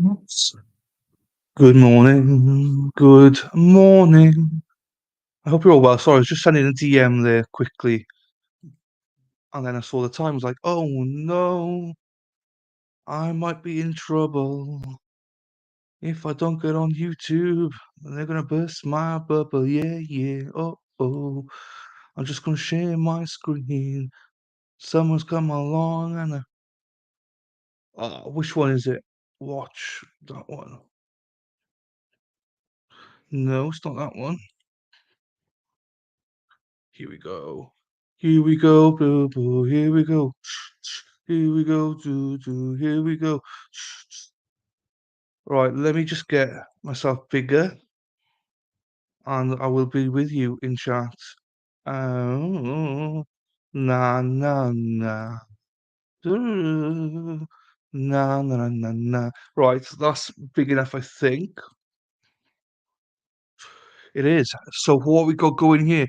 Oops. Good morning. Good morning. I hope you're all well. Sorry, I was just sending a DM there quickly, and then I saw the time. I was like, oh no, I might be in trouble if I don't get on YouTube. They're gonna burst my bubble. Yeah, yeah. Oh, oh. I'm just gonna share my screen. Someone's come along and which one is it? Watch that one. No, it's not that one. Here we go. Here we go, boo boo. Here we go. Here we go, doo doo. Here we go. Right, let me just get myself bigger and I will be with you in chat. Oh, na na na. Doo, na na na na na. Right, that's big enough, I think. It is. So what we got going here?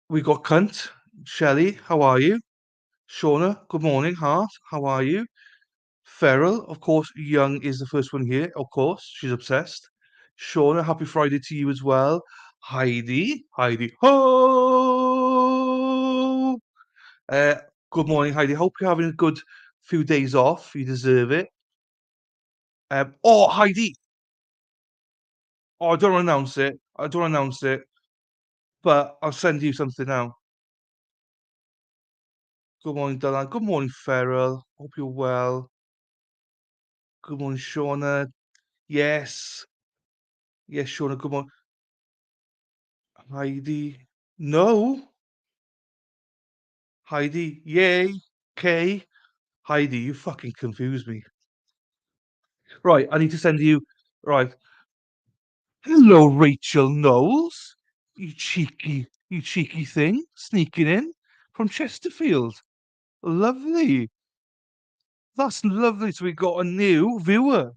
We got Cunt, Shelley, how are you? Shauna, good morning, Heart, how are you? Feral, of course, Young is the first one here, of course, she's obsessed. Shauna, happy Friday to you as well. Heidi, ho! Uh, Good morning, Heidi. Hope you're having a good few days off. You deserve it. Oh, Heidi. Oh, I don't announce it. I don't announce it, but I'll send you something now. Good morning, Dylan. Good morning, Feral. Hope you're well. Good morning, Shauna. Yes. Yes, Shauna. Good morning. Heidi. No. Heidi. Yay. K. Heidi, you fucking confuse me. Right, I need to send you. Right. Hello, Rachel Knowles. You cheeky thing, sneaking in from Chesterfield. Lovely. That's lovely. So we got a new viewer.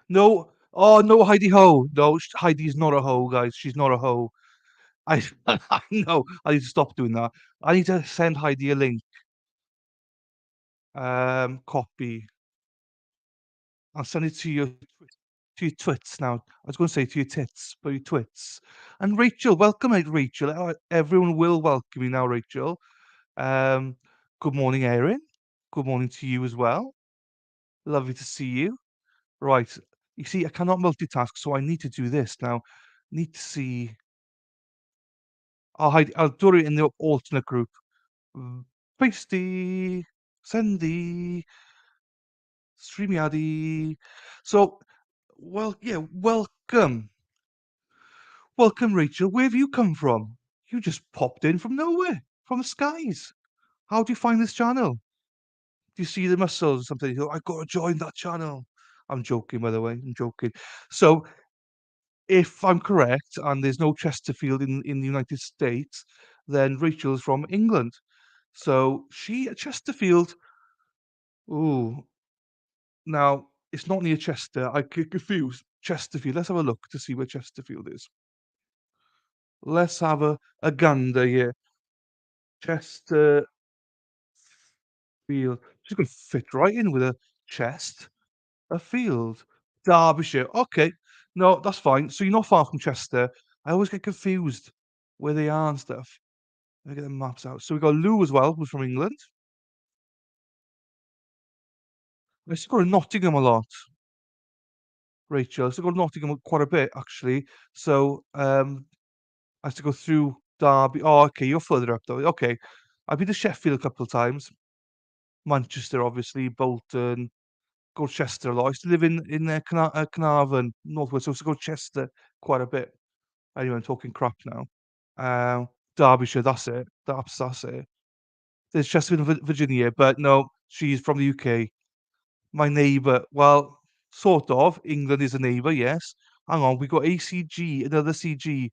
No, oh no, Heidi Ho. No, Heidi's not a hoe, guys. She's not a hoe. I, I know. I need to stop doing that. I need to send Heidi a link. Copy. I'll send it to your twits now. I was going to say to your tits, but your twits. And Rachel, welcome, Rachel. Everyone will welcome you now, Rachel. Um, Good morning, Erin. Good morning to you as well. Lovely to see you. Right. You see, I cannot multitask, so I need to do this now. Need to see. I'll do it in the alternate group. Pasty, Sandy, StreamYardy. So, well, yeah, welcome. Welcome, Rachel. Where have you come from? You just popped in from nowhere, from the skies. How do you find this channel? Do you see the muscles or something? You go, I got to join that channel. I'm joking, by the way. I'm joking. So, if I'm correct, and there's no Chesterfield in the United States, then Rachel's from England. So, Chesterfield. Ooh, now it's not near Chester. I get confused. Chesterfield. Let's have a look to see where Chesterfield is. Let's have a gander here. Chesterfield. She's going to fit right in with a chest. A field. Derbyshire. Okay. No, that's fine. So you're not far from Chester. I always get confused where they are and stuff. Let me get the maps out. So we got Lou as well, who's from England. I used to go to Nottingham a lot, Rachel. I used to go to Nottingham quite a bit, actually. So I used to go through Derby. Oh, okay, you're further up though. Okay. I've been to Sheffield a couple of times. Manchester, obviously, Bolton, go to Chester a lot. I used to live in Carnarvon, Northwest, so I used to go to Chester quite a bit. Anyway, I'm talking crap now. Derbyshire, that's it. That's it. There's Chesterfield, Virginia, but no, she's from the UK. My neighbour, well, sort of. England is a neighbour, yes. Hang on, we got ACG, another CG.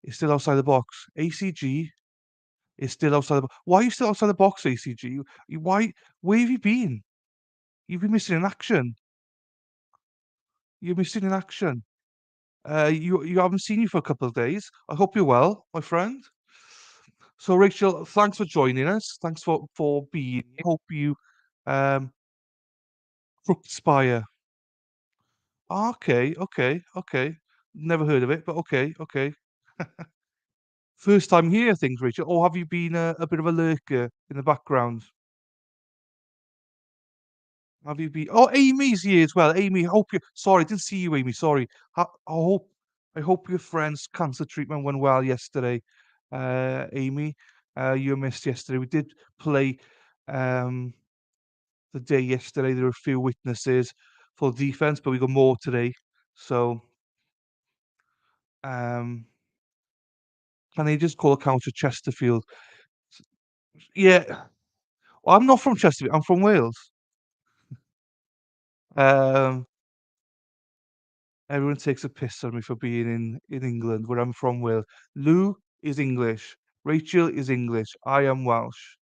It's still outside the box. ACG is still outside the box. Why are you still outside the box, ACG? Why? Where have you been? You've been missing in action. You're missing in action. You haven't seen you for a couple of days. I hope you're well, my friend. So Rachel, thanks for joining us. Thanks for being here. Hope you um Crooked Spire. Okay, okay, okay. Never heard of it, but okay, okay. First time hear things, Rachel, or have you been a bit of a lurker in the background? Have you been Oh, Amy's here as well. Amy, hope you sorry, I didn't see you, Amy, sorry. I hope your friend's cancer treatment went well yesterday, Amy. You were missed yesterday. We did play, um, the day yesterday. There were a few witnesses for defense, but we got more today. So, um, can they just call a count to Chesterfield? Yeah. Well, I'm not from Chesterfield, I'm from Wales. Um, Everyone takes a piss on me for being in England, where I'm from Wales. Lou is English, Rachel is English, I am Welsh.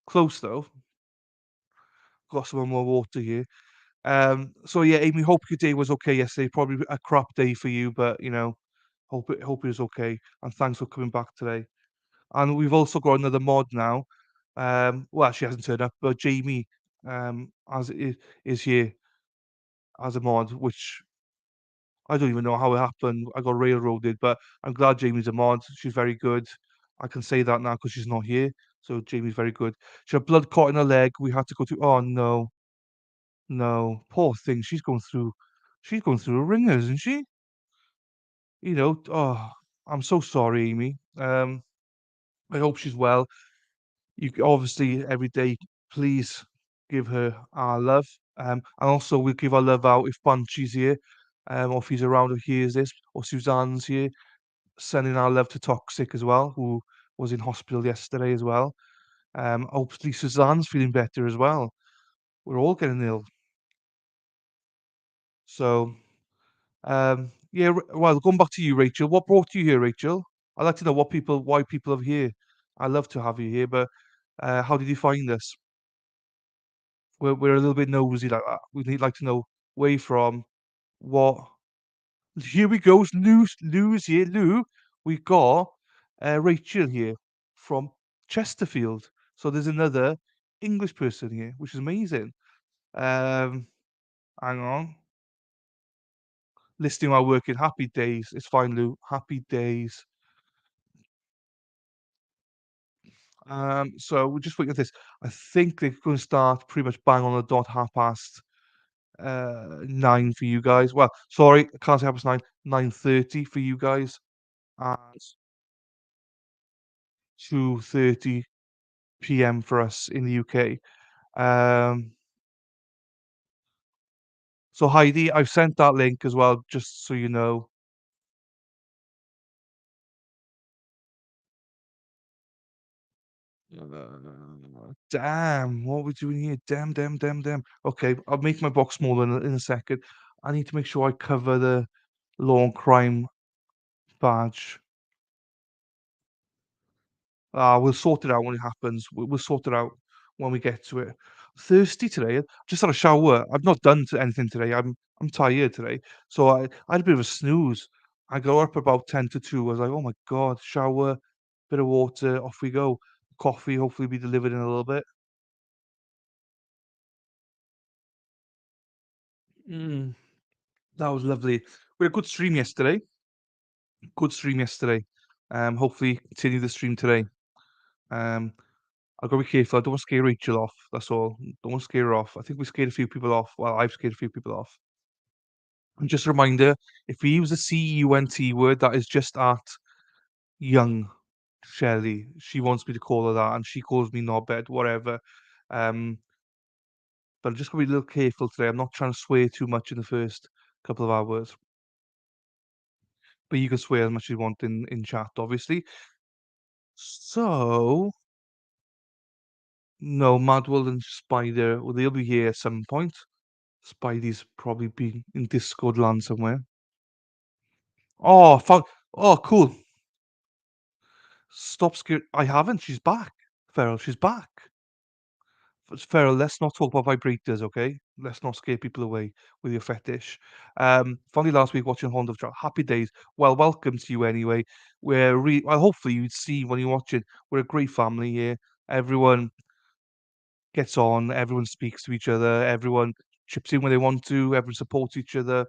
Close though. Got some more water here. So yeah, Amy, hope your day was okay yesterday. Probably a crap day for you, but hope it was okay. And thanks for coming back today. And we've also got another mod now. Well, she hasn't turned up, but Jamie as is here as a mod, which I don't even know how it happened. I got railroaded, but I'm glad Jamie's a mod. She's very good. I can say that now because she's not here. So Jamie's very good. She had blood clot in her leg. We had to go to. Oh no, no, poor thing. She's going through a ringer, isn't she? Oh, I'm so sorry, Amy. I hope she's well. Obviously every day, please give her our love. And also we'll give our love out if Bunchy's here, or if he's around or hears this, or Suzanne's here. Sending our love to Toxic as well, who was in hospital yesterday as well. Hopefully Suzanne's feeling better as well. We're all getting ill. So, yeah, well, going back to you, Rachel. What brought you here, Rachel? I'd like to know why people are here. I love to have you here, but how did you find us? We're a little bit nosy like that. We need like to know where you from, what. Here we go. Lou's here. Lou, we got Rachel here from Chesterfield. So there's another English person here, which is amazing. Um, Hang on. Listing my work in happy days. It's fine, Lou. Happy days. So we're just waiting at this. I think they're going to start pretty much bang on the dot, 9 for you guys. Well, sorry, I can't say 9:30, 9:30 for you guys, and 2:30 PM for us in the UK. Um, so Heidi, I've sent that link as well, just so you know. Damn, what are we doing here? Damn, damn, damn, damn. Okay, I'll make my box smaller in a second. I need to make sure I cover the law and crime badge. We'll sort it out when it happens. We'll sort it out when we get to it. Thirsty today. Just had a shower. I've not done anything today. I'm tired today. So I had a bit of a snooze. I got up about 10 to 2. I was like, oh my God, shower, bit of water, off we go. Coffee hopefully be delivered in a little bit. Mm, that was lovely. We had a good stream yesterday. Good stream yesterday. Hopefully continue the stream today. Um, I've got to be careful. I don't want to scare Rachel off. That's all. Don't want to scare her off. I think we scared a few people off. Well, I've scared a few people off. And just a reminder, if we use the CUNT word, that is just at young Shelley. She wants me to call her that, and she calls me knobhead, whatever. Um, but I'm just gonna be a little careful today. I'm not trying to swear too much in the first couple of hours. But you can swear as much as you want in chat, obviously. So no, Madwell and Spider, well, they'll be here at some point. Spidey's probably been in Discord land somewhere. Oh, found. Oh, cool. Stop scare. I haven't. She's back. Feral, she's back. Feral, let's not talk about vibrators, okay? Let's not scare people away with your fetish. Funny last week watching Horn of Dra Happy days. Well, welcome to you anyway. Well, hopefully you'd see when you're watching. We're a great family here. Everyone gets on. Everyone speaks to each other. Everyone chips in when they want to, everyone supports each other,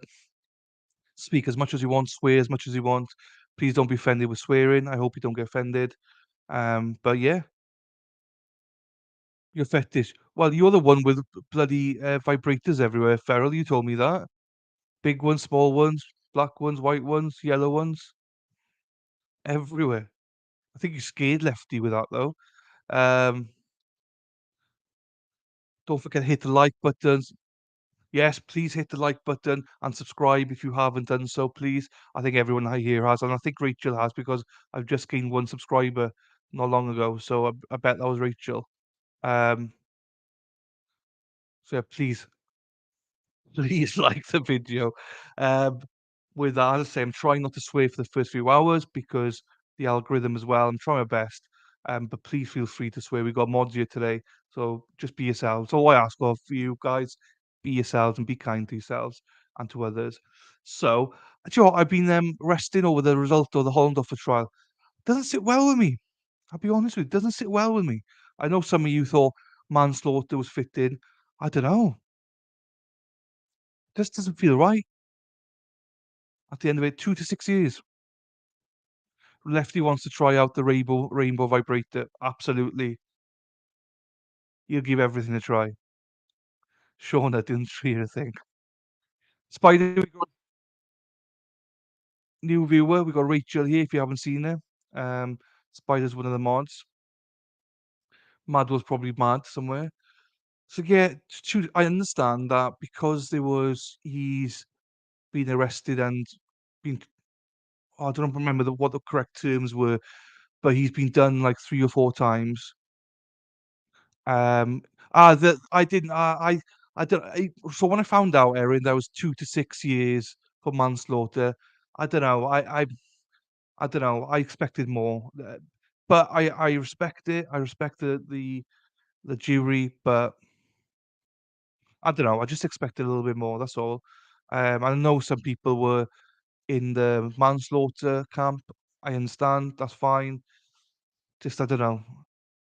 speak as much as you want, swear as much as you want. Please don't be offended with swearing. I hope you don't get offended. But yeah, your fetish. Well, you're the one with bloody vibrators everywhere, Feral. You told me that. Big ones, small ones, black ones, white ones, yellow ones, everywhere. I think you scared Lefty with that though. Um, don't forget to hit the like button. Yes, please hit the like button and subscribe if you haven't done so, please. I think everyone here has, and I think Rachel has because I've just gained one subscriber not long ago, so I bet that was Rachel. Um, so yeah, please, please like the video. Um, with that, as I say, I'm trying not to swear for the first few hours because the algorithm as well. I'm trying my best. But please feel free to swear. We got mods here today, so just be yourselves. All I ask of you guys, be yourselves and be kind to yourselves and to others. So, do you know what? I've been resting over the result of the Hollendorfer trial. Doesn't sit well with me. I'll be honest with you, it doesn't sit well with me. I know some of you thought manslaughter was fitting. I don't know. Just doesn't feel right. At the end of it, 2 to 6 years. Lefty wants to try out the rainbow vibrator. Absolutely. He'll give everything a try. Shauna didn't hear a thing. Spider, we got new viewer. We got Rachel here if you haven't seen her. Spider's one of the mods. Mad was probably mad somewhere. So yeah, I understand that because he's been arrested and been I don't remember what the correct terms were, but he's been done like 3 or 4 times. That I didn't. I don't. So when I found out, Erin, there was 2 to 6 years for manslaughter. I don't know. I don't know. I expected more, but I respect it. I respect the jury, but I don't know. I just expected a little bit more. That's all. I know some people were in the manslaughter camp. I understand. That's fine. Just I don't know.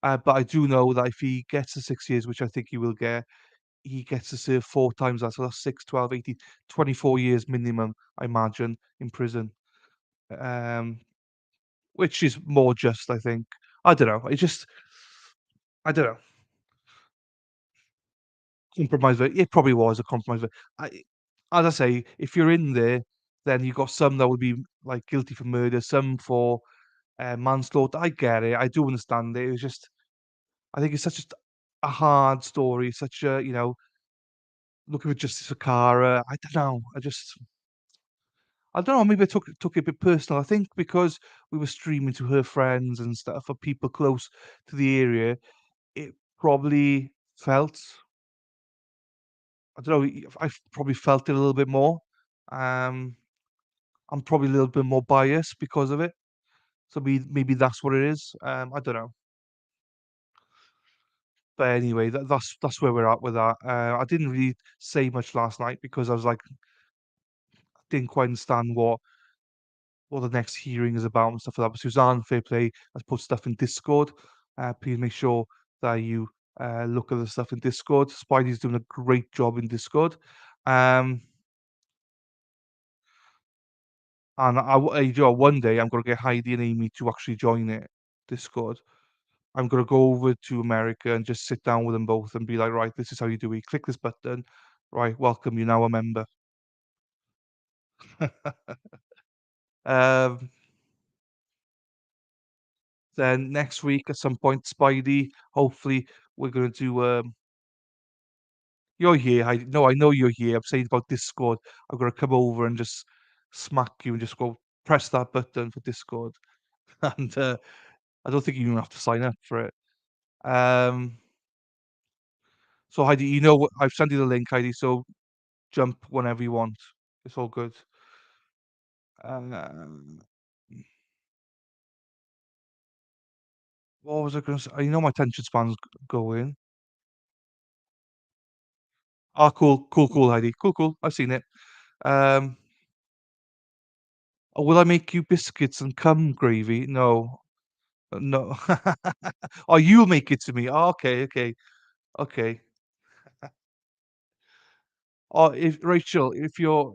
But I do know that if he gets the 6 years, which I think he will get, he gets to serve 4 times that, so that's 6, 12, 18, 24 years minimum, I imagine, in prison, um, which is more just, I think. I don't know, I don't know, compromise vote. It probably was a compromise vote. I as I say, if you're in there, then you've got some that would be, like, guilty for murder, some for, manslaughter. I get it, I do understand it. It was just I think it's such a hard story, such a, looking for justice for Cara. I don't know, I don't know, maybe I took it a bit personal. I think because we were streaming to her friends and stuff, for people close to the area, it probably felt I don't know, I probably felt it a little bit more. Um, I'm probably a little bit more biased because of it. So maybe that's what it is. I don't know. But anyway, that's where we're at with that. I didn't really say much last night because I was like, didn't quite understand what the next hearing is about and stuff like that. But Suzanne, fair play, has put stuff in Discord. Please make sure that you look at the stuff in Discord. Spidey's doing a great job in Discord. Um, and one day I'm gonna get Heidi and Amy to actually join it, Discord. I'm gonna go over to America and just sit down with them both and be like, right, this is how you do it. Click this button. Right, welcome. You're now a member. um, then next week at some point, Spidey. Hopefully, we're gonna do you're here. I know you're here. I'm saying about Discord. I'm gonna come over and just smack you and just go press that button for Discord. And I don't think you even have to sign up for it. Um, so Heidi, what I've sent you the link, Heidi. So jump whenever you want. It's all good. Um, what was I gonna say? You know my attention span's going. Ah, cool, cool, cool, Heidi. Cool, cool. I've seen it. Um, will I make you biscuits and cum gravy? No. No. Oh, you'll make it to me. Oh, okay, okay, okay. Oh, if Rachel, if you're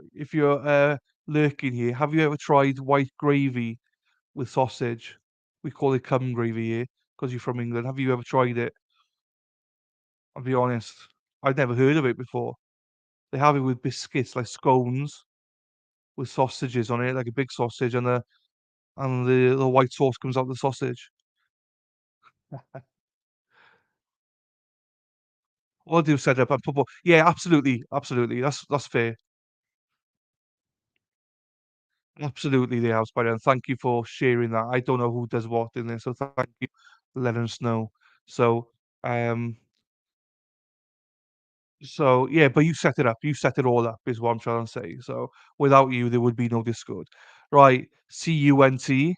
lurking here, have you ever tried white gravy with sausage? We call it cum gravy here because 'cause you're from England. Have you ever tried it? I'll be honest, I'd never heard of it before. They have it with biscuits, like scones with sausages on it, like a big sausage, and the white sauce comes out the sausage. Or do set up and put more, yeah, absolutely, absolutely. That's fair. Absolutely, they have, Spider, and thank you for sharing that. I don't know who does what in there, so thank you for letting us know. So, um, yeah, but you set it up. You set it all up, is what I'm trying to say. So without you, there would be no Discord. Right, CUNT.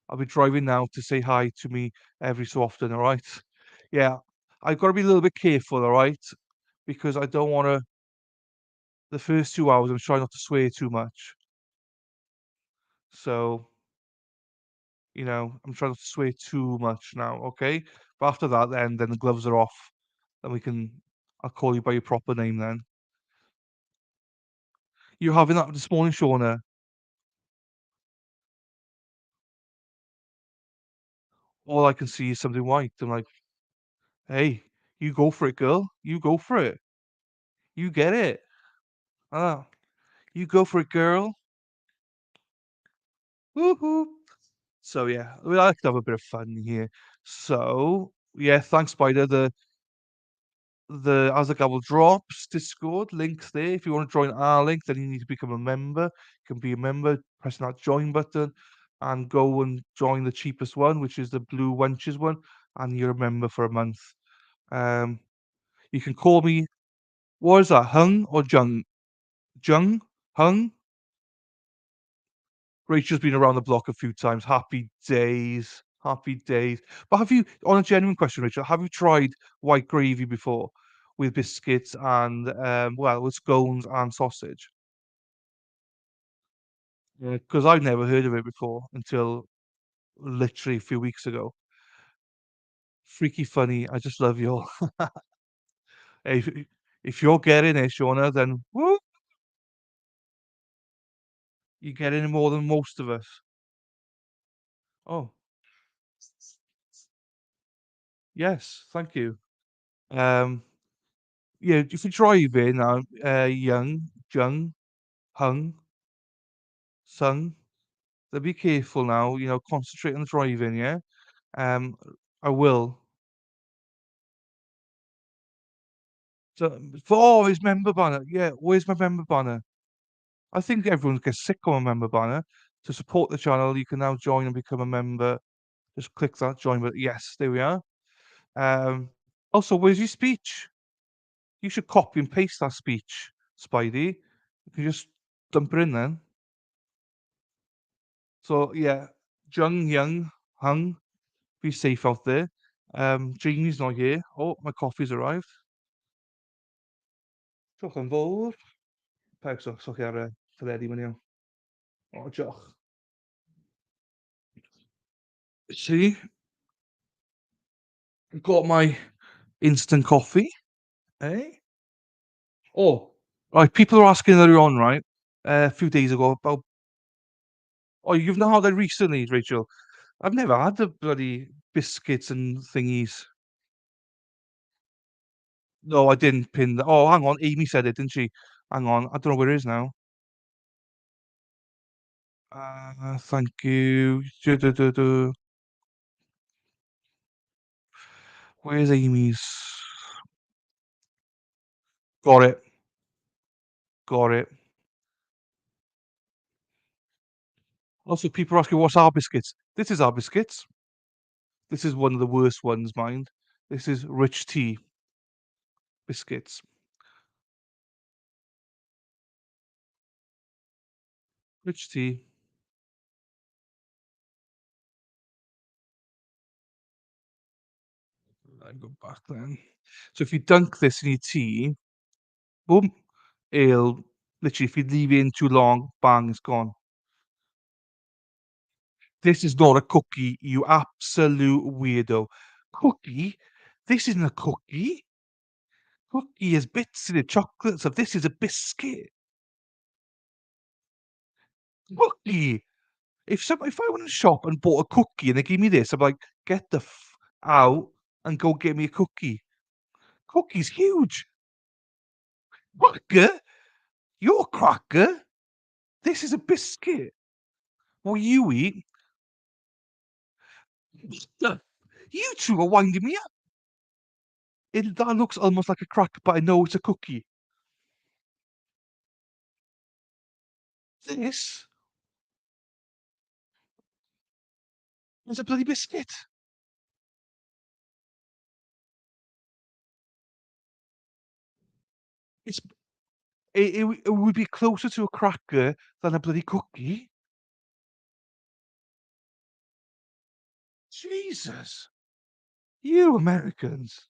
I'll be driving now to say hi to me every so often. All right. Yeah, I've got to be a little bit careful. All right, because I don't want to. The first 2 hours, I'm trying not to swear too much. So I'm trying not to swear too much now, okay? But after that, then the gloves are off. Then we can. I'll call you by your proper name then. You're having that this morning, Shauna. All I can see is something white. I'm like, hey, you go for it, girl. You go for it. You get it. Ah, you go for it, girl. Woohoo! So yeah, we like to have a bit of fun here. So yeah, thanks, Spider. The As the Gavel drops, Discord links there. If you want to join our link, then you need to become a member. You can be a member, pressing that join button, and go and join the cheapest one, which is the Blue Wenches one, and you're a member for a month. Um, you can call me. What is that? Hung or Jung? Jung? Hung? Rachel's been around the block a few times. Happy days. Happy days. But have you, on a genuine question, Rachel, have you tried white gravy before with biscuits and, well, with scones and sausage? Yeah, because I've never heard of it before until literally a few weeks ago. Freaky funny. I just love you all. Hey, if you're getting it, Shauna, then woo, you're getting it more than most of us. Oh, yes, thank you. Um, yeah, if you drive in, Jung, Hung, Sung, then be careful now, concentrate on the driving, yeah? Um, I will. So, his member banner. Yeah, where's my member banner? I think everyone gets sick of a member banner. To support the channel, you can now join and become a member. Just click that join button. Yes, there we are. Um, Also, where's your speech? You should copy and paste that speech, Spidey. You can just dump it in then. So yeah, Jung Young Hung, be safe out there. Jamie's not here. Oh, my coffee's arrived. Diolch yn fowr. Pawb so chi ar y teledu fyny iawn. O, diolch. See, got my instant coffee. Eh? Oh, right. People are asking earlier on, right? A few days ago about. Oh, you've not had that recently, Rachel. I've never had the bloody biscuits and thingies. No, I didn't pin the. Oh, hang on. Amy said it, didn't she? Hang on. I don't know where it is now. Thank you. Where's Amy's? Got it. Got it. Also, people are asking what's our biscuits. This is our biscuits. This is one of the worst ones, mind. This is rich tea biscuits. Rich tea. I go back then. So if you dunk this in your tea, boom, it'll literally, if you leave it in too long, bang, it's gone. This is not a cookie, you absolute weirdo. Cookie? This isn't a cookie. cookie has bits in it, chocolate stuff. This is a biscuit. Cookie. If I went in a shop and bought a cookie and they gave me this, I'm like, get the out and go get me a cookie. Cookie's huge. Cracker? You're a cracker? This is a biscuit. What you eat? You two are winding me up. That looks almost like a cracker, but I know it's a cookie. This is a bloody biscuit. It's it would be closer to a cracker than a bloody cookie. Jesus. You Americans.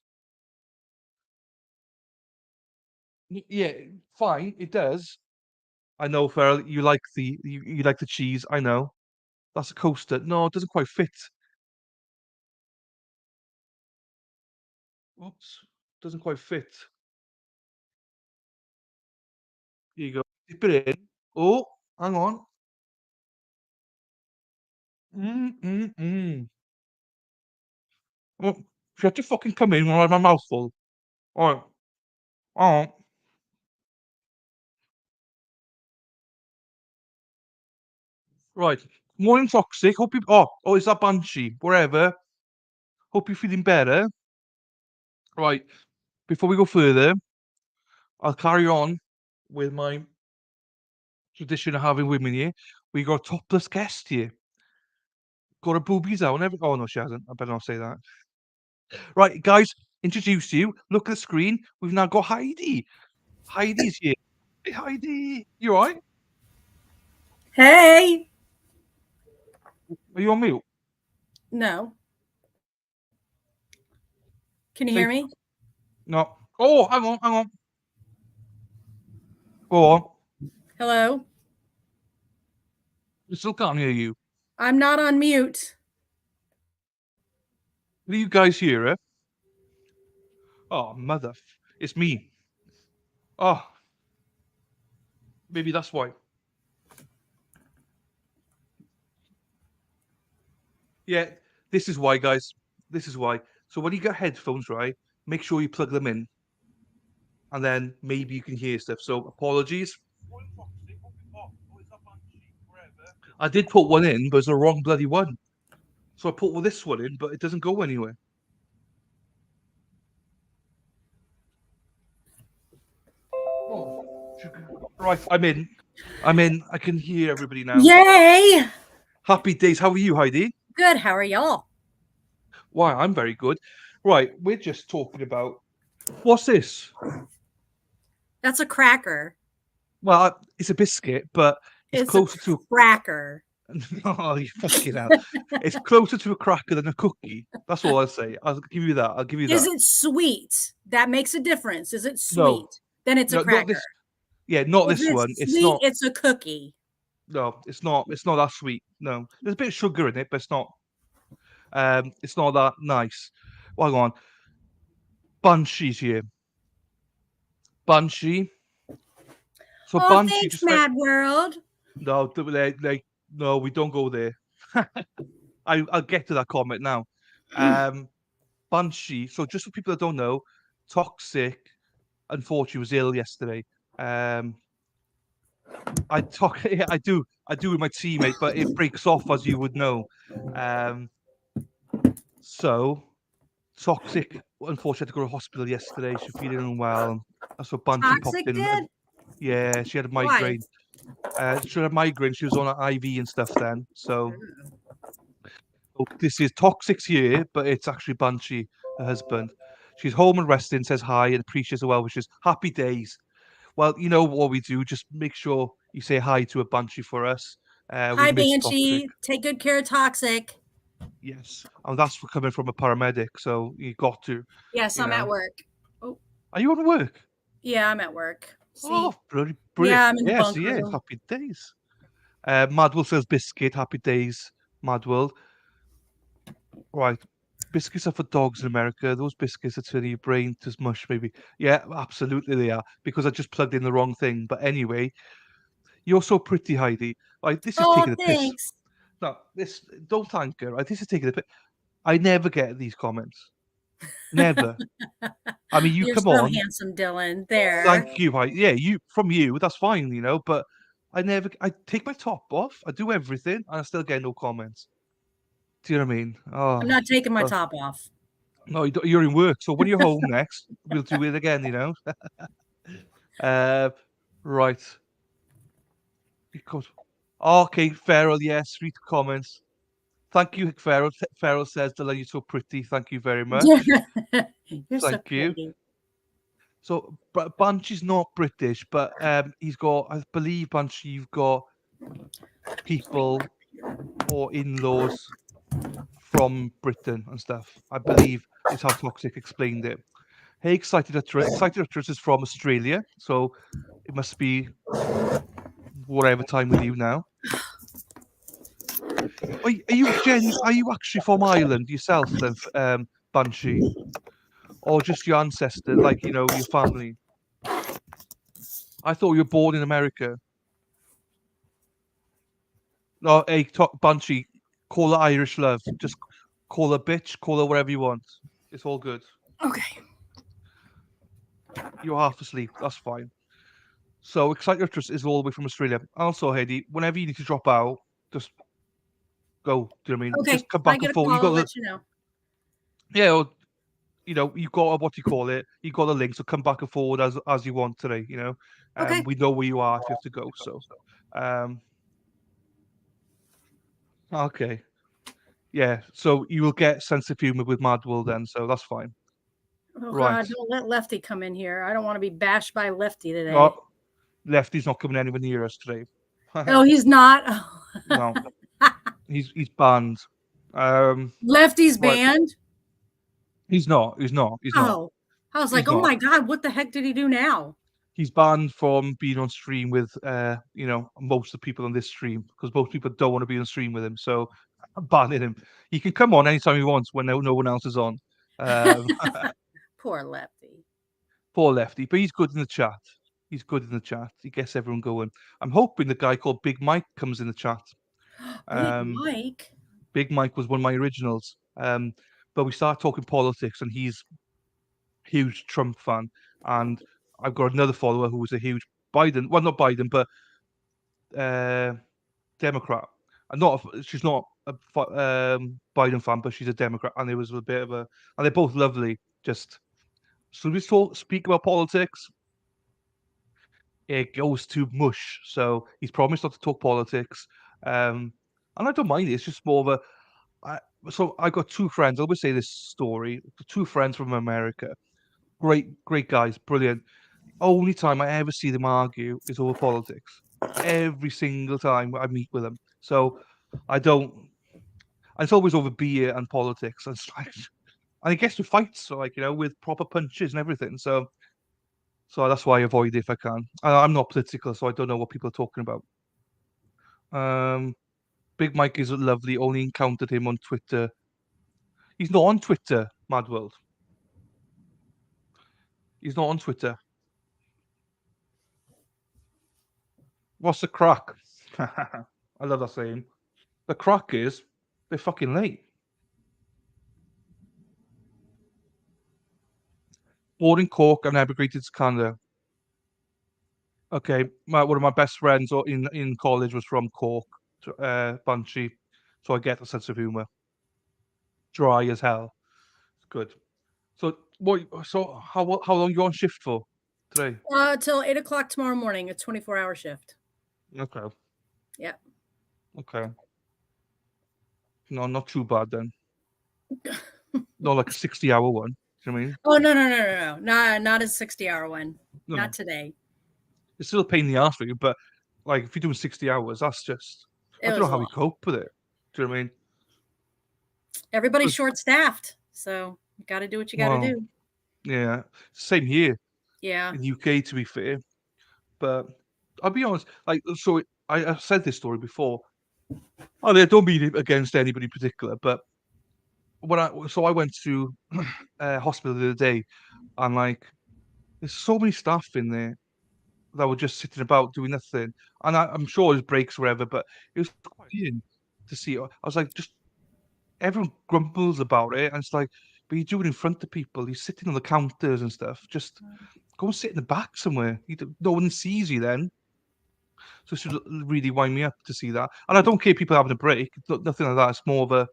Yeah, fine, it does. I know, Farrell, you like the cheese, I know. That's a coaster. No, it doesn't quite fit. Oops, doesn't quite fit. Here you go. Dip it in. Oh, hang on. Mm, mm, mm. Oh, she had to fucking come in when I had my mouth full. Alright. Oh. Right. Morning toxic. Hope you it's that Banshee. Wherever. Hope you're feeling better. Right. Before we go further, I'll carry on with my tradition of having women here. We got a topless guest here. Got her boobies out and everything. Oh no, she hasn't. I better not say that. Right, guys, introduce you. Look at the screen. We've now got Heidi. Heidi's here. Hey Heidi. You alright? Hey. Are you on mute? No. Can you Say hear me? no. Oh, hang on. Go on. Hello? I still can't hear you. I'm not on mute. Do you guys hear her? Oh, it's me. Oh, maybe that's why. Yeah, this is why, guys. This is why. So when you get headphones, right, make sure you plug them in, and then maybe you can hear stuff. So apologies. I did put one in, but it's the wrong bloody one. So I put this one in, but it doesn't go anywhere. Oh, right, I'm in. I can hear everybody now. Yay! Happy days. How are you, Heidi? Good. How are y'all? Why, I'm very good. Right, we're just talking about what's this? That's a cracker. Well, it's a biscuit, but it's closer to a cracker. Oh, you fucking hell. It's closer to a cracker than a cookie. That's all I'll say. I'll give you that. I'll give you that. Is it sweet? That makes a difference. Is it sweet? No. Then it's a cracker. Not this. Yeah, not if this it's one. Sweet, It's not. It's a cookie. No, it's not. It's not that sweet. No, there's a bit of sugar in it, but it's not. It's not that nice. Well, hang on. Banshee's here. Banshee. So Banshee thanks, just Mad World. No, no, we don't go there. I'll get to that comment now. Banshee. So just for people that don't know, Toxic, unfortunately, was ill yesterday. I do with my teammate, but it breaks off as you would know. So Toxic, unfortunately, had to go to hospital yesterday. She's feeling unwell. That's what Banshee popped in. Did? Yeah, she had a migraine. She had a migraine. She was on an IV and stuff then. So this is Toxic's here, but it's actually Banshee, her husband. She's home and resting, says hi and appreciates the well wishes. Happy days. Well, you know what we do. Just make sure you say hi to a Banshee for us. Hi, Banshee. Take good care of Toxic. Yes. And that's for coming from a paramedic, so you got to. Yes, I'm at work. Oh. Are you on work? Yeah, I'm at work. See? Oh, brilliant. Yeah, I'm in the bunker. Yes, happy days. Madwell says biscuit, happy days, Madwell. Right. biscuits are for dogs in America. Those biscuits are turning your brain to mush, maybe. Yeah, absolutely they are. Because I just plugged in the wrong thing. But anyway, you're so pretty, Heidi. Like, this is Oh, taking a piss. thanks. No, this don't thank her. Right? This is taking a piss. I never get these comments. Never. I mean, you You're come so on. handsome, Dylan. There. Thank you, Heidi. Yeah, you, that's fine, but I take my top off, I do everything, and I still get no comments. Do you know what I mean? I'm Oh, not taking my well, top off. no, you're in work, so when you're home next, we'll do it again. Right. Because okay, Farrell, yes, sweet comments. Thank you, Farrell. Farrell says, Dylan, you're so pretty. Thank you very much. You're so Thank you. pretty. So, Banshee's not British, but he's got, I believe, Banshee, you've got people or in-laws from Britain and stuff. I believe is how Toxic explained it. Hey, Excited Utterance. Excited Utterance is from Australia, so it must be whatever time with you now. Are you actually from Ireland yourself then, Banshee? Or just your ancestor, like, your family? I thought you were born in America. No, hey, Banshee, call her Irish love. Just call her bitch, call her whatever you want. It's all good. Okay. You're half asleep. That's fine. So, Excite Utterance is all the way from Australia. Also, Heidi, whenever you need to drop out, just go. Do you know what I mean? Okay. Just come If I back get and a forth. You call, I'll got the, let you know. yeah, or, you got what you call it. You got the link, so come back and forward as you want today. Okay. We know where you are if you have to go. So, okay, yeah. So you will get sense of humor with Madwell then. So that's fine. Oh Right. God, don't let Lefty come in here. I don't want to be bashed by Lefty today. Oh, Lefty's not coming anywhere near us today. Oh, he's not. No, he's banned. Lefty's Right. banned. He's not. He's not. He's not. Oh, I was He's like, oh not. my God, what the heck did he do now? He's banned from being on stream with most of the people on this stream because most people don't want to be on stream with him. So I'm banning him. He can come on anytime he wants when no one else is on. Poor Lefty. Poor Lefty, but he's good in the chat. He's good in the chat. He gets everyone going. I'm hoping the guy called Big Mike comes in the chat. Big Mike. Big Mike was one of my originals. But we started talking politics, and he's a huge Trump fan. And I've got another follower who was a huge Biden, well, not Biden, but Democrat. She's not a Biden fan, but she's a Democrat, and it was a bit of a, and they're both lovely. Just so we speak about politics, it goes to mush. So he's promised not to talk politics, and I don't mind it. It's just more of a. So I got two friends. I always say this story. Two friends from America, great guys, brilliant. Only time I ever see them argue is over politics. Every single time I meet with them. So I don't. It's always over beer and politics. And, and it gets to fights, so with proper punches and everything. So that's why I avoid it if I can. I'm not political, so I don't know what people are talking about. Big Mike is lovely. Only encountered him on Twitter. He's not on Twitter, Mad World. He's not on Twitter. What's the crack? I love that saying. The crack is they're fucking late. Born in Cork and emigrated to Canada. Okay, one of my best friends in college was from Cork, Banshee, so I get a sense of humor. Dry as hell. Good. So what? So how long you on shift for today? Till 8 o'clock tomorrow morning. A 24-hour shift. Okay. Yeah. Okay. No, not too bad then. Not like a 60-hour one. Do you know what I mean? Oh no. Not a 60-hour one. No. Not today. It's still a pain in the ass for you, but like if you're doing 60 hours, that's just I don't know how we cope with it. Do you know what I mean? Everybody's short-staffed, so you got to do what you got to do. Yeah, same here. Yeah. In the UK, to be fair, but I'll be honest. Like, so I said this story before. Oh, I don't mean it against anybody in particular, but I went to hospital the other day, and like there's so many staff in there that were just sitting about doing nothing. And I'm sure there's breaks wherever, but it was quite weird to see. I was like, just everyone grumbles about it, and it's like, but you do it in front of people. You're sitting on the counters and stuff. Just go and sit in the back somewhere. No one sees you then. So it should really wind me up to see that. And I don't care people having a break. Nothing like that. It's more of a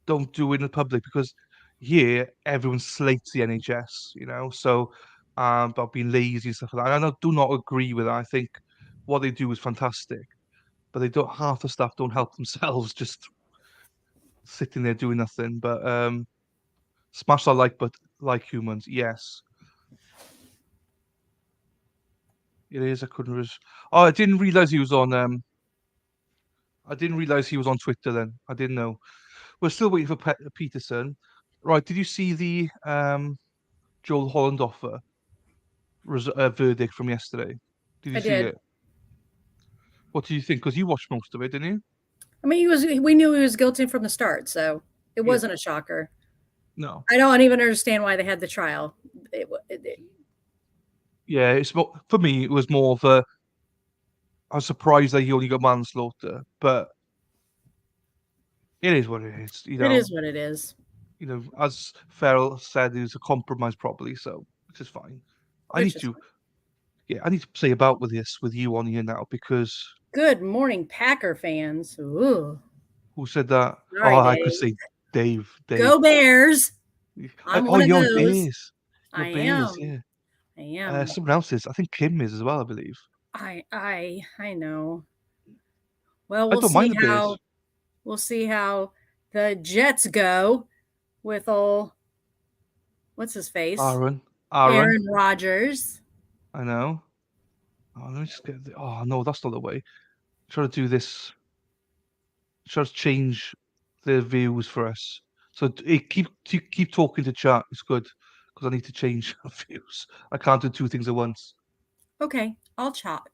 don't do it in the public because here everyone slates the NHS, So about being lazy and stuff like that. And I do not agree with that. I think what they do is fantastic, but they don't half the staff don't help themselves, just sitting there doing nothing. But smash that like, but like humans, yes, it is. I couldn't. Oh, I didn't realize he was on. I didn't realize he was on Twitter. Then I didn't know. We're still waiting for Peterson. Right? Did you see the Joel Holland offer verdict from yesterday? Did you I see did. it? What do you think? Because you watched most of it, didn't you? I mean, we knew he was guilty from the start, so it Yeah. wasn't a shocker. No. I don't even understand why they had the trial. Yeah, it's more, for me. It was more of a. I was surprised that he only got manslaughter, but it is what it is. It is what it is. As Farrell said, it was a compromise, probably. So, which is fine. I Which need is to. fine. Yeah, I need to play about with this with you on here now because Good morning, Packer fans. Ooh. who said that? Oh, Sorry, I could Dave. say Dave. Go Bears. I'm Oh, one of you're those. Bears. You're I Bears, am. yeah. I am. Someone else is. I think Kim is as well, I believe. I know. Well, I don't mind the Bears. we'll see how the Jets go with old what's his face? Aaron. Aaron Rodgers. I know. Oh, let me just get. Oh no, that's not the way. Try to do this. Try to change the views for us. So keep talking to chat. It's good because I need to change views. I can't do two things at once. Okay, I'll talk.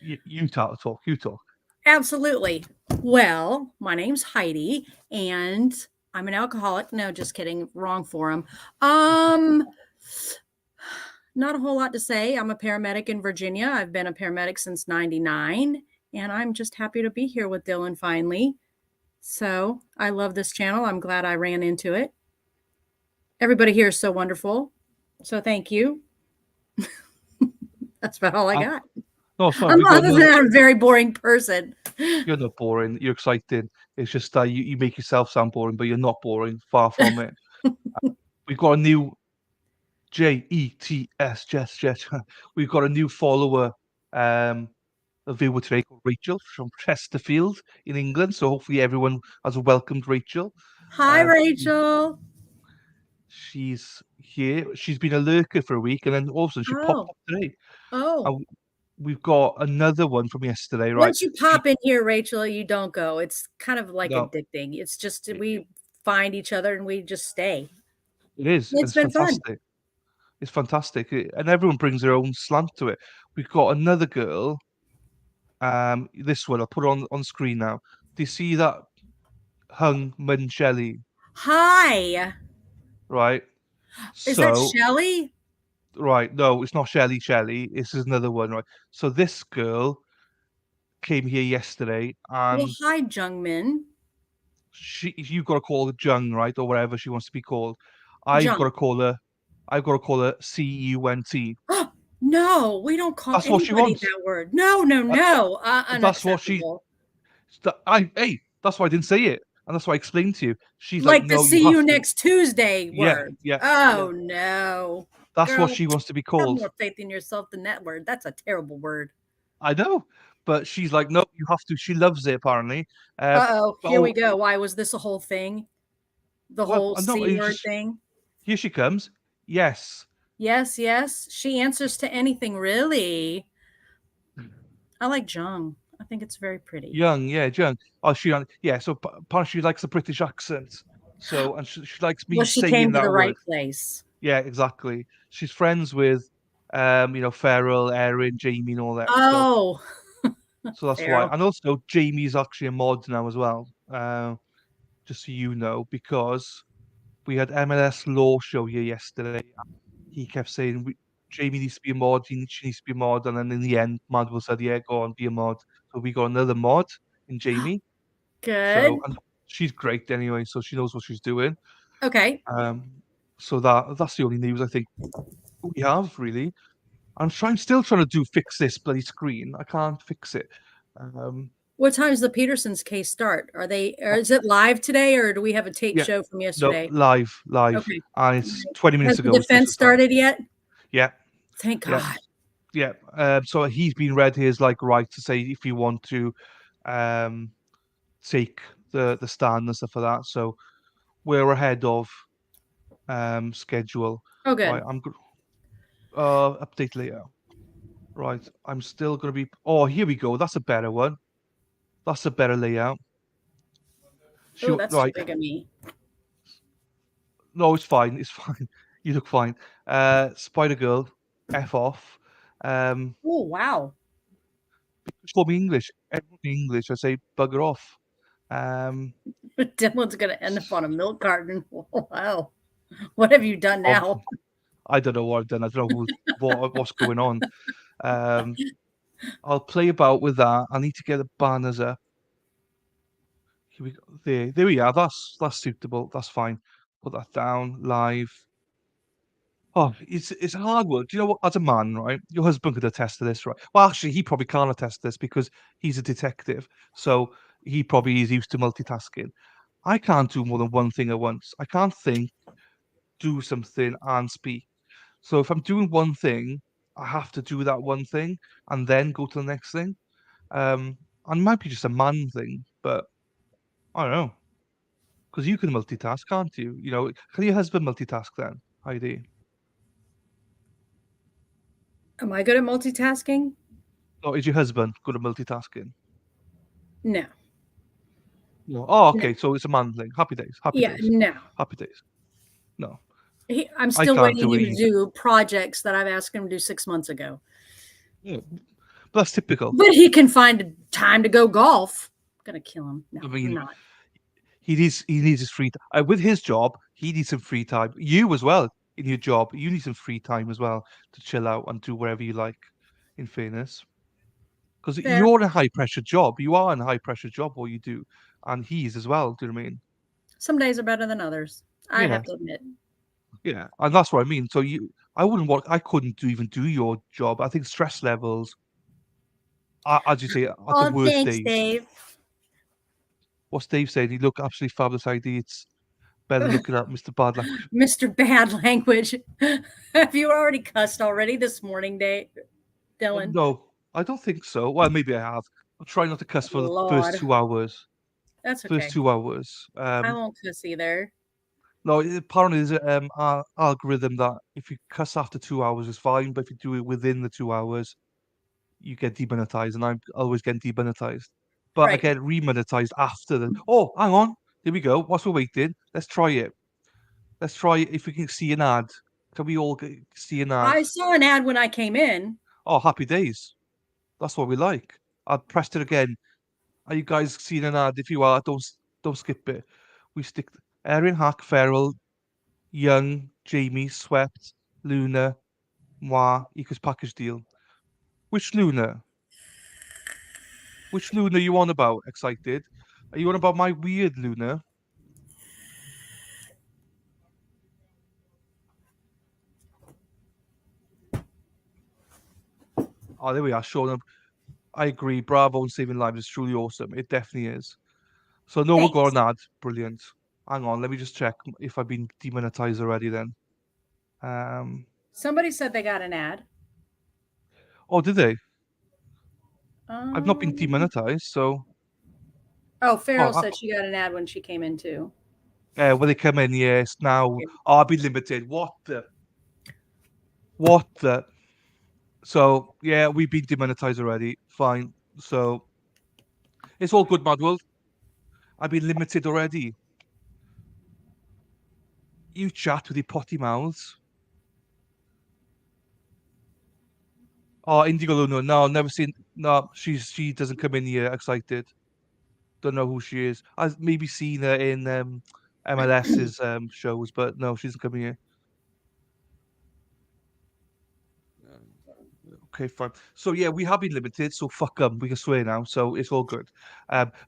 You talk. You talk. Absolutely. Well, my name's Heidi and I'm an alcoholic. No, just kidding. Wrong forum. Not a whole lot to say. I'm a paramedic in Virginia. I've been a paramedic since 99 and I'm just happy to be here with Dylan finally. So, I love this channel. I'm glad I ran into it. Everybody here is so wonderful. So, thank you. That's about all I got. No, sorry. I'm a very boring person. You're not boring. You're exciting. It's just that you make yourself sound boring, but you're not boring. Far from it. We've got a new JETS, Jess. We've got a new follower, a viewer today called Rachel from Chesterfield in England. So hopefully everyone has welcomed Rachel. Hi, Rachel. She's here. She's been a lurker for a week, and then all of a sudden she popped up today. Oh. And we've got another one from yesterday, right? Once you pop in here, Rachel, you don't go. It's kind of like addicting. It's just we find each other and we just stay. It is. It's been fantastic. fun. It's fantastic, and everyone brings their own slant to it. We've got another girl. This one I'll put on screen now. Do you see that Hung Mun Shelley? Hi. Right. Is that Shelley? Right. No, it's not Shelley. This is another one, right? So this girl came here yesterday, and well, hi, Jungmin. You've got to call her Jung, right, or whatever she wants to be called. I've got to call her CUNT. No, we don't call That's what she anybody wants. that word. No. That's what she. That's why I didn't say it, and that's why I explained to you. She's like no, the see you next Tuesday word. Yeah. Oh no. That's what she wants to be called. Have more faith in yourself than that word. That's a terrible word. I know, but she's like, no, you have to. She loves it apparently. Here we go. Why was this a whole thing? The whole C word thing. Here she comes. Yes. Yes. She answers to anything, really. I like Jung. I think it's very pretty. Jung. Oh, so apparently she likes the British accent. So, and she likes me she saying came to that the word. right place. Yeah, exactly. She's friends with, Farrell, Erin, Jamie, and all that. Oh. So that's why. And also, Jamie's actually a mod now as well. Just so you know, because we had MLS Law show here yesterday. He kept saying Jamie needs to be a mod, she needs to be a mod, and then in the end, Madwell said, "Yeah, go on, be a mod." So we got another mod in Jamie. So Good. and she's great anyway, so she knows what she's doing. Okay. So that's the only news I think we have really. Still trying to fix this bloody screen. I can't fix it. What time does the Petersons case start? Or Oh, is it live today, or do we have a tape yeah, show from no, yesterday? live, Okay. and All it's right. 20 Has minutes the ago. It's supposed to defense start. started yet? Yeah, Thank yeah, God. yeah. So he's been read his right to say if you want to, take the stand and stuff like that. So we're ahead of schedule. Oh, Right, good. update later. Right, I'm still gonna be. Oh, here we go. That's a better one. That's a better layout. Oh, that's too Right. big of me. No, it's fine. It's fine. You look fine. Spider Girl, F off. Oh, wow. For me English. Everyone in English, I say bugger off. Um, Dylan's going to end up on a milk carton. Wow. What have you done oh, now? I don't know what I've done. I don't know what's going on. Um, I'll play about with that. I need to get the banners up. Here we go. There we are. That's suitable. That's fine. Put that down live. Oh, it's hard work. Do you know what? As a man, right? Your husband could attest to this, right? Well, actually, he probably can't attest to this because he's a detective, so he probably is used to multitasking. I can't do more than one thing at once. I can't think, do something, and speak. So if I'm doing one thing, I have to do that one thing and then go to the next thing. And it might be just a man thing, but I don't know. Because you can multitask, can't you? Can your husband multitask then, Heidi? Am I good at multitasking? Or is your husband good at multitasking? No. No. Oh, No. okay. So it's a man thing. Happy days. Happy Yeah, days. no. Happy days. No, I'm I still can't waiting do it him to either. do projects that I've asked him to do 6 months ago. Yeah. But that's typical. But he can find time to go golf. I'm going to kill him. No, I I'm mean, not. he needs his free time. With his job, he needs some free time. You as well, in your job, you need some free time as well to chill out and do whatever you like, in fairness. Because Fair. you're in a high pressure job. You are in a high pressure job, what you do. And he's as well. Do you know what I mean? Some days are better than others. I Yeah. have to admit. Yeah. And that's what I mean. So I couldn't even do your job. I think stress levels, as you say, at the Oh, worst thanks, days. Dave. What's Dave saying? He look absolutely fabulous ID. It's better looking at Mr. Bad Language. Mr. Bad Language. Have you already cussed already this morning, Dave? Dylan? No, I don't think so. Well, maybe I have. I'm trying not to cuss for the first Lord. 2 hours. That's First okay. 2 hours. I won't cuss either. No, apparently there's an algorithm that if you cuss after 2 hours is fine, but if you do it within the 2 hours, you get demonetized, and I'm always getting demonetized. But I Right. get remonetized after the. Oh, hang on. Here we go. Whilst we're waiting, let's try it. Let's try it if we can see an ad. Can we all see an ad? I saw an ad when I came in. Oh, happy days. That's what we like. I pressed it again. Are you guys seeing an ad? If you are, don't skip it. We stick Erin Hack, Ferrell, Young, Jamie, Swept, Luna, Moi, equals package deal. Which Luna? Which Luna are you on about? Excited? Are you on about my weird Luna? Oh, there we are. Showing up. I agree. Bravo and Saving Lives is truly awesome. It definitely is. So no one got Thanks. an ad. Brilliant. Hang on, let me just check if I've been demonetized already then. Somebody said they got an ad. Oh, did they? I've not been Um, demonetized, so Farrell oh, said she got an ad when she came in too. when they come in, yes. Now, I'll be limited. What the? So yeah, we've been demonetized already. Fine. So it's all good, Madwell. I've been limited already. You chat with your potty mouths. Oh, Indigo Luna. No, never seen. No, she doesn't come in here excited. Don't know who she is. I've maybe seen her in MLS's shows, but no, she's coming here. Okay, fine. So yeah, we have been limited, so fuck them. We can swear now, so it's all good.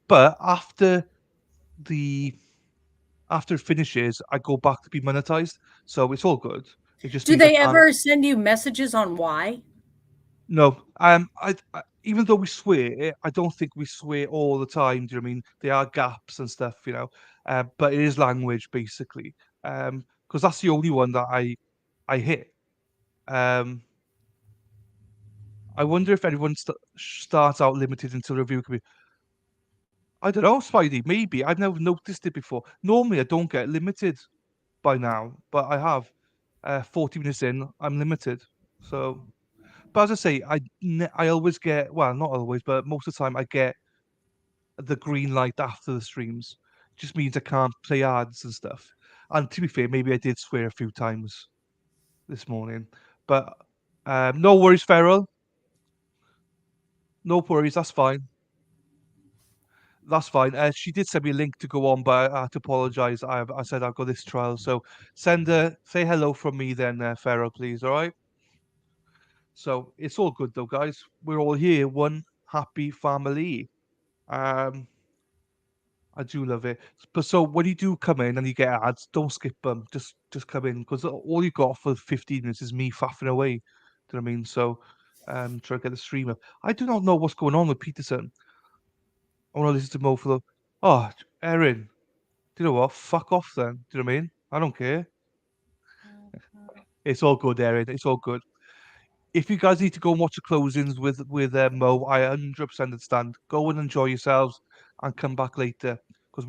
But the after it finishes, I go back to be monetized, so it's all good. It just Do means I they can't. ever send you messages on why? No, I even though we swear, I don't think we swear all the time. Do you know what I mean? There are gaps and stuff, you know. But it is language basically, because that's the only one that I hit. Um, I wonder if anyone starts out limited until review can be. I don't know, Spidey. Maybe I've never noticed it before. Normally, I don't get limited by now, but I have. 40 minutes in, I'm limited. So, but as I say, I always get, well, not always, but most of the time I get the green light after the streams. Just means I can't play ads and stuff. And to be fair, maybe I did swear a few times this morning, but no worries, Feral. No worries, that's fine. That's fine. She did send me a link to go on, but I had to apologise. I said I've got this trial, so say hello from me then, Pharaoh, please. All right. So it's all good though, guys. We're all here, one happy family. Um, I do love it. But so when you do come in and you get ads, don't skip them. Just come in because all you got for 15 minutes is me faffing away. Do you know what I mean? So try to get the stream up. I do not know what's going on with Peterson. I want to listen to Mo for the. Oh, Erin. Do you know what? Fuck off then. Do you know what I mean? I don't care. It's all good, Erin. It's all good. If you guys need to go and watch the closings with Mo, I 100% understand. Go and enjoy yourselves and come back later because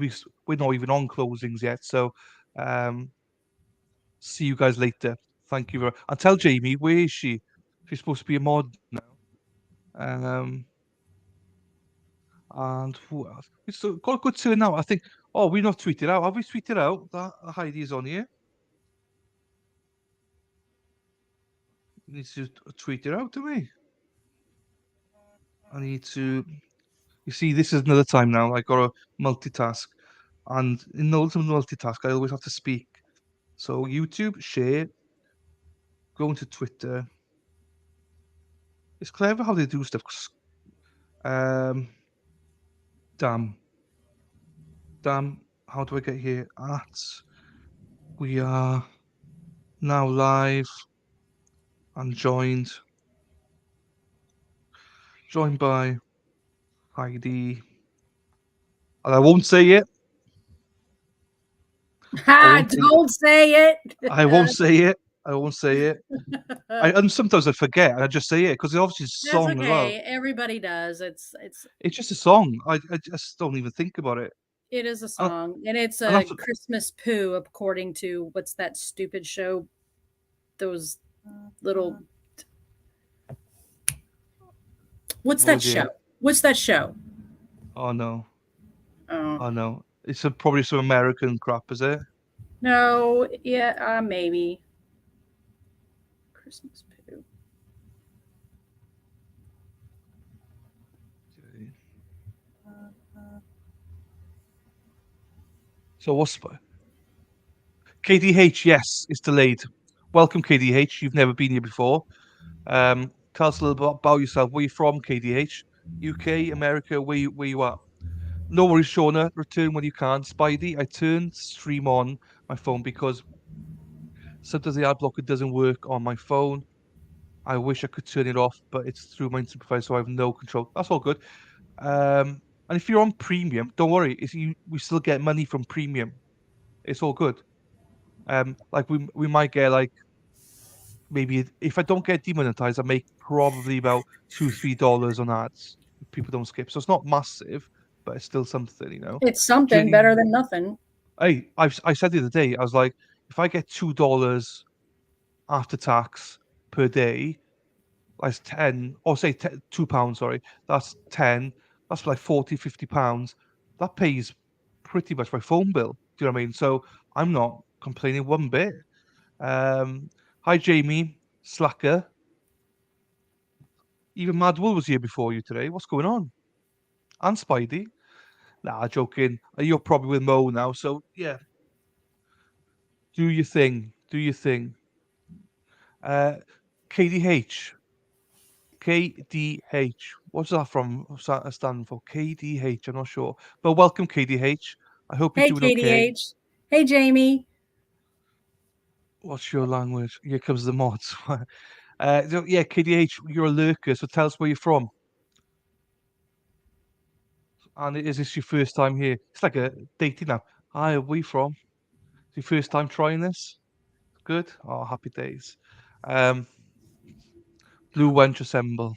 we're not even on closings yet. So, um, see you guys later. Thank you very. And tell Jamie where is she? She's supposed to be a mod now. Um, and who else? We still got a good turn now. I think. Oh, we've not tweeted out. Have we tweeted out that Heidi's on here? Needs to tweet it out to me. I need to. You see, this is another time now. I got to multitask, and in order to multitask, I always have to speak. So YouTube, share, go into Twitter. It's clever how they do stuff. Um, damn, damn. How do I get here? We are now live and joined by Heidi. And I won't say it. I Ha! won't say. Don't say it. I won't say it. I won't say it. And sometimes I forget and I just say it because it's obviously a That's song as well. okay. Everybody does. It's just a song. I just don't even think about it. It is a And, song, and it's and a that's Christmas poo, according to what's that stupid show? Those little. What's no that idea. show? What's that show? Oh no. Oh Oh no. It's probably some American crap, is it? no, yeah, maybe Christmas poo. So what's KDH? Yes, it's delayed. Welcome, KDH. You've never been here before. Tell us a little bit about yourself. Where you from, KDH? UK, America? Where you at? No worries, Shauna. Return when you can. Spidey, I turned stream on my phone because sometimes the ad blocker doesn't work on my phone. I wish I could turn it off, but it's through my interface, so I have no control. That's all good. And if you're on premium, don't worry. We still get money from premium. It's all good. Like we might get like maybe if I don't get demonetized, I make probably about $2-3 on ads if people don't skip. So it's not massive, but it's still something, you know. It's something better than nothing. I said the other day, I was like, if I get $2 after tax per day, that's 10, or say £2, sorry, that's 10, that's like 40-50 pounds. That pays pretty much my phone bill. Do you know what I mean? So I'm not complaining one bit. Hi Jamie, Slacker. Even Mad Wool was here before you today. What's going on? And Spidey. Nah, joking. You're probably with Mo now, so yeah. Do your thing. Do your thing. KDH. KDH. What's that from? What's that stand for? KDH. I'm not sure. But welcome, KDH. I hope you're Hey, doing okay. KDH. Hey, Jamie. What's your language? Here comes the mods. Yeah, KDH, you're a lurker, so tell us where you're from. And is this your first time here? It's like a dating app. Hi, where you from? It's your first time trying this? Good? Oh, happy days. Um, Blue Wench Assemble.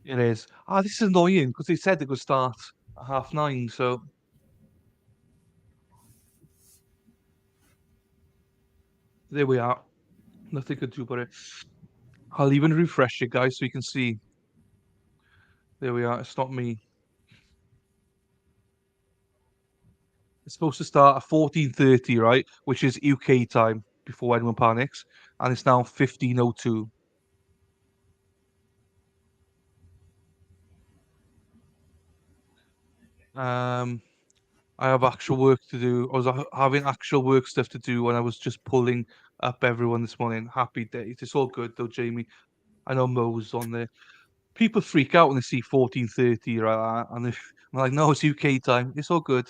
It is. Ah, this is annoying because they said it would start at 9:30, so there we are. Nothing to do about it. I'll even refresh it, guys, so you can see. There we are. It's not me. It's supposed to start at 14:30, right? Which is UK time before anyone panics. And it's now 15:02. I have actual work to do. I was having actual work stuff to do when I was just pulling up everyone this morning. Happy days. It's all good though, Jamie. I know Mo's on there. People freak out when they see 14:30, right? And I'm like, no, it's UK time. It's all good.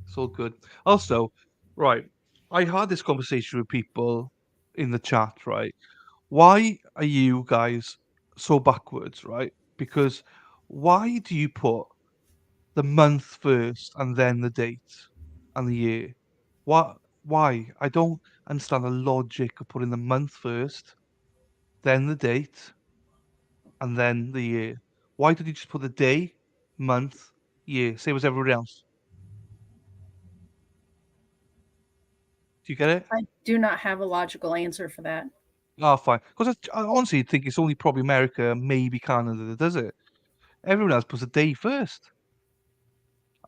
It's all good. Also, right, I had this conversation with people in the chat, right? Why are you guys so backwards, right? Because why do you put the month first and then the date and the year? What? Why? I don't understand the logic of putting the month first, then the date, and then the year. Why did you just put the day, month, year, same as everybody else? Do you get it? I do not have a logical answer for that. Oh, fine. Because I honestly think it's only probably America, maybe Canada that does it. Everyone else puts a day first.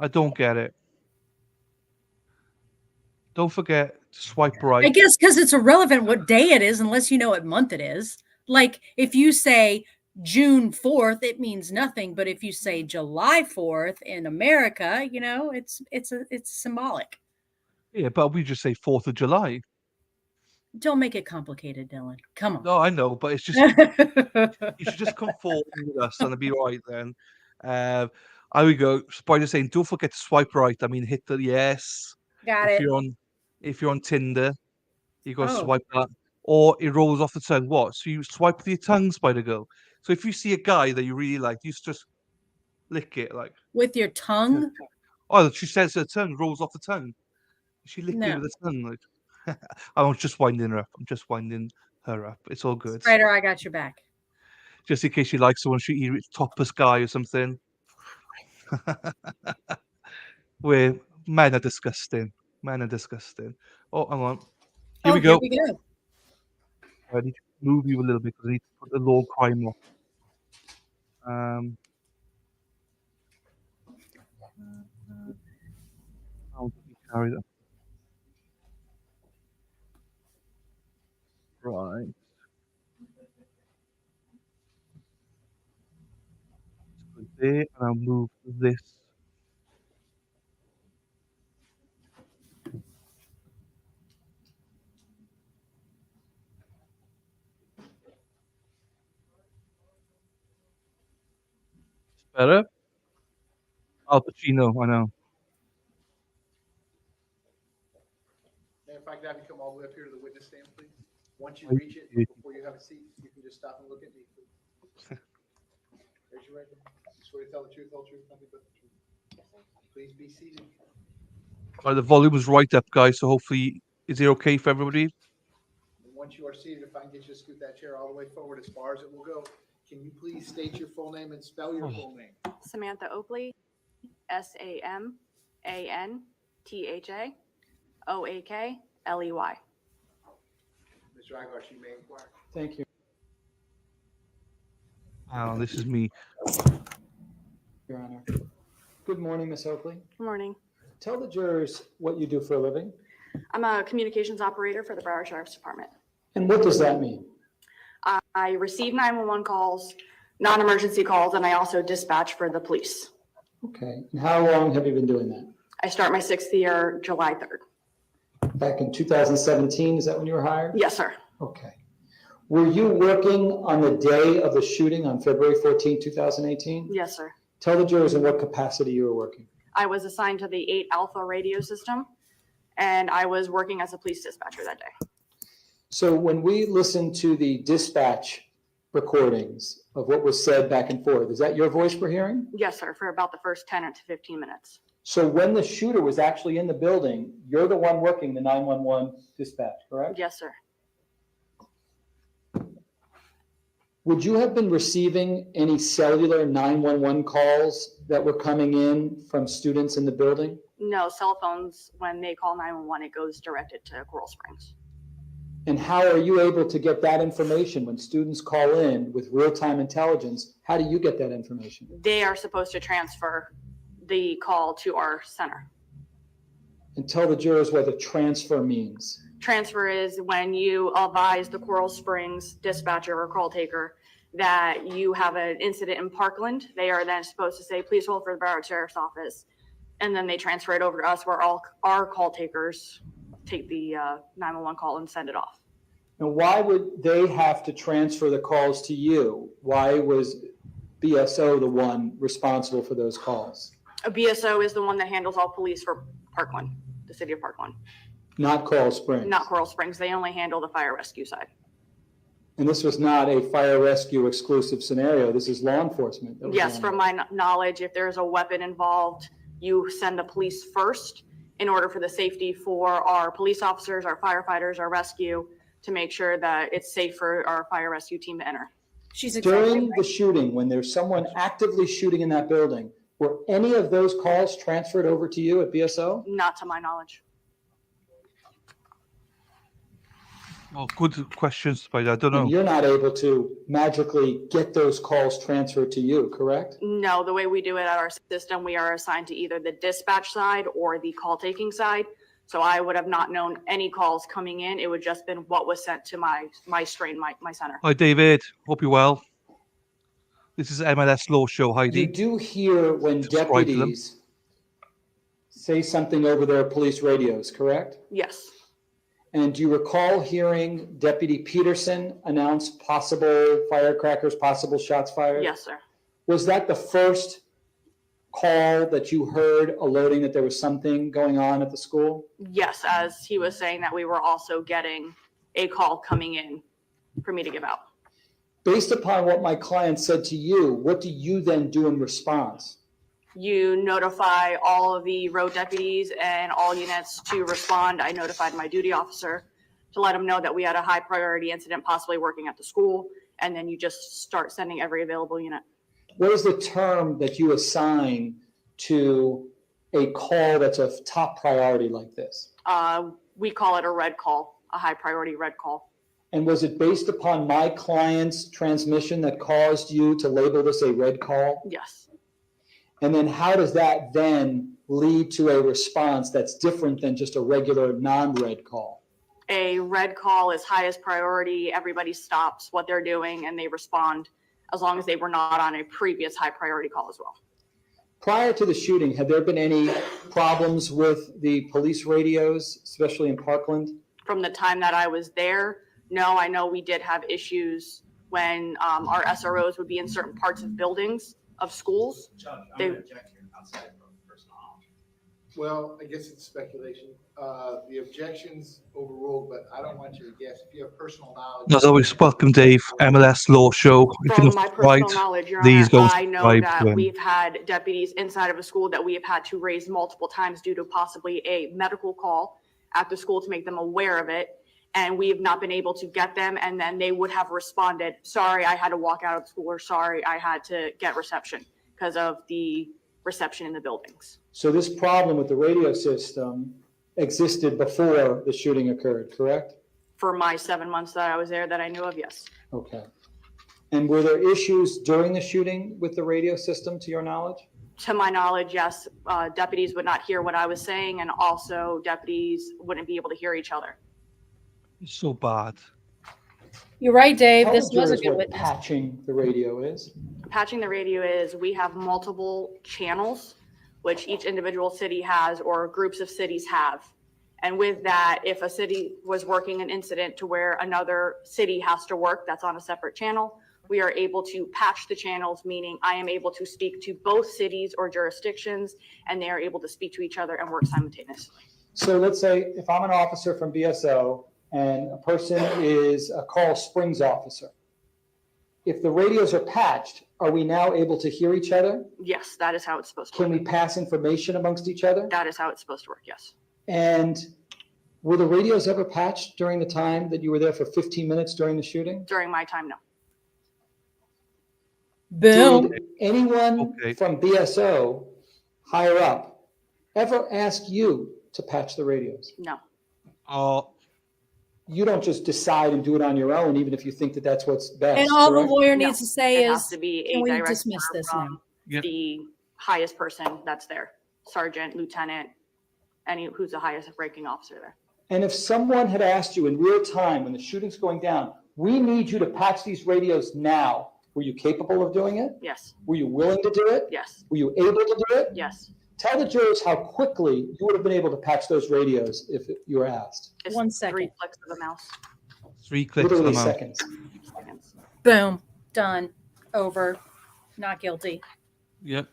I don't get it. Don't forget to swipe I right. guess because it's irrelevant what day it is unless you know what month it is. Like if you say June 4th, it means nothing. But if you say July 4th in America, it's symbolic. Yeah, but we just say 4th of July. Don't make it complicated, Dylan. Come on. No, I know, but it's just you should just conform with us and it'll be right then. Uh, here we go. Spider saying, don't forget to swipe right. I mean, hit the yes. Got If it. you're on Tinder, you got to Oh, swipe that, or it rolls off the tongue. What? So you swipe with your tongue, Spider Girl. So if you see a guy that you really like, you just lick it like. with your tongue? Oh, she says her tongue rolls off the tongue. She licked it No. with her tongue. Like, I'm just winding her up. I'm just winding her up. It's all good. Spider, I got your back. Just in case she likes someone, she topless guy or something. Where men are disgusting. Men are disgusting. Oh, hang on. Here Oh, we here go. we go. I need to move you a little bit because I need to put the law crime off. How do we carry that? Right. Let's go there, and I'll move this. Better. Al Pacino, I know. And if I could have you come all the way up here to the witness stand, please. Once you Thank reach it, you. before you have a seat, you can just stop and look at me, please. Raise your right hand. You swear to tell the truth, whole truth, nothing but the truth. Please be seated. Right, the volume was right up, guys. So hopefully, is it okay for everybody? And once you are seated, if I can get you to scoot that chair all the way forward as far as it will go, can you please state your full name and spell your full name? Samantha Oakley, SAMANTHA Mr. Aguilar, you may inquire. Thank you, Oh, this is me. Your Honor. Good morning, Ms. Oakley. Good morning. Tell the jurors what you do for a living. I'm a communications operator for the Broward Sheriff's Department. And what does that mean? I receive 911 calls, non-emergency calls, and I also dispatch for the police. Okay. And how long have you been doing that? I start my 6th year July 3rd. Back in 2017, is that when you were hired? Yes, sir. Okay. Were you working on the day of the shooting on February 14, 2018? Yes, sir. Tell the jurors in what capacity you were working. I was assigned to the 8 Alpha radio system, and I was working as a police dispatcher that day. So when we listen to the dispatch recordings of what was said back and forth, is that your voice we're hearing? Yes, sir, for about the first 10 to 15 minutes. So when the shooter was actually in the building, you're the one working the 911 dispatch, correct? Yes, sir. Would you have been receiving any cellular 911 calls that were coming in from students in the building? No, cell phones, when they call 911, it goes directed to Coral Springs. And how are you able to get that information when students call in with real-time intelligence? How do you get that information? They are supposed to transfer the call to our center. And tell the jurors what the transfer means. Transfer is when you advise the Coral Springs dispatcher or call taker that you have an incident in Parkland. They are then supposed to say, please hold for the Broward Sheriff's Office. And then they transfer it over to us where all our call takers take the 911 call and send it off. Now, why would they have to transfer the calls to you? Why was BSO the one responsible for those calls? A BSO is the one that handles all police for Parkland, the city of Parkland. Not Coral Springs? Not Coral Springs. They only handle the fire rescue side. And this was not a fire rescue exclusive scenario. This is law enforcement. Yes, from my knowledge, if there's a weapon involved, you send the police first in order for the safety for our police officers, our firefighters, our rescue, to make sure that it's safe for our fire rescue team to enter. She's exactly During right. the shooting, when there's someone actively shooting in that building, were any of those calls transferred over to you at BSO? Not to my knowledge. Oh, good questions, Spider. I don't know. And you're not able to magically get those calls transferred to you, correct? No, the way we do it at our system, we are assigned to either the dispatch side or the call taking side. So I would have not known any calls coming in. It would just been what was sent to my center. Hi, David. Hope you're well. This is MLS Law Show, You Heidi. do hear when Subscribe to them. deputies say something over their police radios, correct? Yes. And do you recall hearing Deputy Peterson announce possible firecrackers, possible shots fired? Yes, sir. Was that the first call that you heard alerting that there was something going on at the school? Yes, as he was saying that we were also getting a call coming in for me to give out. Based upon what my client said to you, what do you then do in response? You notify all of the road deputies and all units to respond. I notified my duty officer to let him know that we had a high priority incident possibly working at the school, and then you just start sending every available unit. What is the term that you assign to a call that's of top priority like this? We call it a red call, a high priority red call. And was it based upon my client's transmission that caused you to label this a red call? Yes. And then how does that then lead to a response that's different than just a regular non-red call? A red call is highest priority. Everybody stops what they're doing and they respond as long as they were not on a previous high priority call as well. Prior to the shooting, had there been any problems with the police radios, especially in Parkland? From the time that I was there, no, I know we did have issues when our SROs would be in certain parts of buildings of schools. Judge, I'm They- going to object here outside of personal knowledge. Well, I guess it's speculation. The objection's overruled, but I don't want you to guess. If you have personal knowledge. As always, welcome, Dave. MLS Law Show. If you're From not my subscribed, personal knowledge, Your please Honor, go I know subscribe that to him. we've had deputies inside of a school that we have had to raise multiple times due to possibly a medical call at the school to make them aware of it. And we have not been able to get them. And then they would have responded, sorry, I had to walk out of the school, or sorry, I had to get reception because of the reception in the buildings. So this problem with the radio system existed before the shooting occurred, correct? For my 7 months that I was there that I knew of, yes. Okay. And were there issues during the shooting with the radio system, to your knowledge? To my knowledge, yes, deputies would not hear what I was saying, and also deputies wouldn't be able to hear each other. It's so bad. You're right, Dave. Tell This the was a jurors good what witness. patching the radio is. Patching the radio is we have multiple channels which each individual city has or groups of cities have. And with that, if a city was working an incident to where another city has to work, that's on a separate channel, we are able to patch the channels, meaning I am able to speak to both cities or jurisdictions, and they are able to speak to each other and work simultaneously. So let's say if I'm an officer from BSO and a person is a Coral Springs officer, if the radios are patched, are we now able to hear each other? Yes, that is how it's supposed to Can work. we pass information amongst each other? That is how it's supposed to work, yes. And were the radios ever patched during the time that you were there for 15 minutes during the shooting? During my time, no. Boom. Did anyone Okay. from BSO higher up ever ask you to patch the radios? No. You don't just decide and do it on your own, even if you think that that's what's best, And all the correct? lawyer No. needs to say It has is, to be can a we direct dismiss order this from now? Yep. the highest person that's there, sergeant, lieutenant, who's the highest ranking officer there. And if someone had asked you in real time when the shooting's going down, we need you to patch these radios now, were you capable of doing it? Yes, Were you willing to do it? yes, Were you able to do it? yes. Tell the jurors how quickly you would have been able to patch those radios if you were asked. It's 1 3 second. clicks of the mouse. 3 clicks of the Literally mouse. seconds. Seconds. Boom. Done. Over. Not guilty. Yep.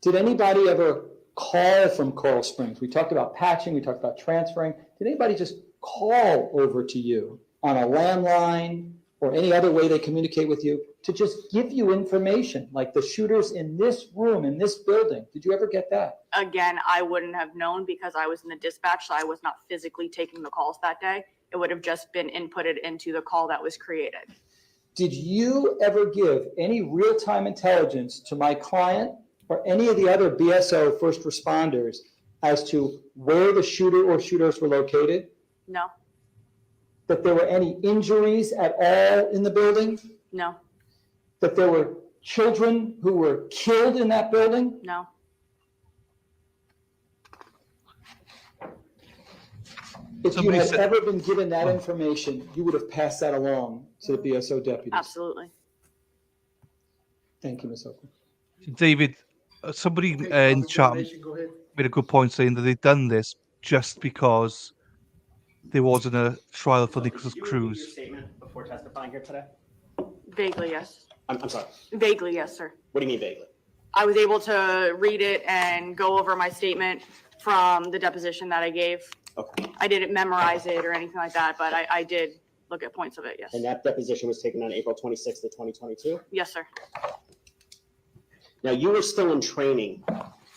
Did anybody ever call from Coral Springs? We talked about patching, we talked about transferring. Did anybody just call over to you on a landline or any other way they communicate with you to just give you information, like the shooters in this room, in this building? Did you ever get that? Again, I wouldn't have known because I was in the dispatch, so I was not physically taking the calls that day. It would have just been inputted into the call that was created. Did you ever give any real-time intelligence to my client or any of the other BSO first responders as to where the shooter or shooters were located? No, That there were any injuries at all in the building? no, That there were children who were killed in that building? no. If you Somebody had said- ever been given that information, you would have passed that along to the BSO deputies. Absolutely. Thank you, Ms. Oakley. David, somebody Okay, in public chat information, go ahead. made a good point saying that they've done this just because there wasn't a trial for Nicholas Did you review your Cruz. statement before testifying here today? Vaguely, yes. I'm sorry. Vaguely, yes, sir. What do you mean vaguely? I was able to read it and go over my statement from the deposition that I gave. Okay. I didn't memorize it or anything like that, but I did look at points of it, yes. And that deposition was taken on April 26th of 2022? Yes, sir. Now, you were still in training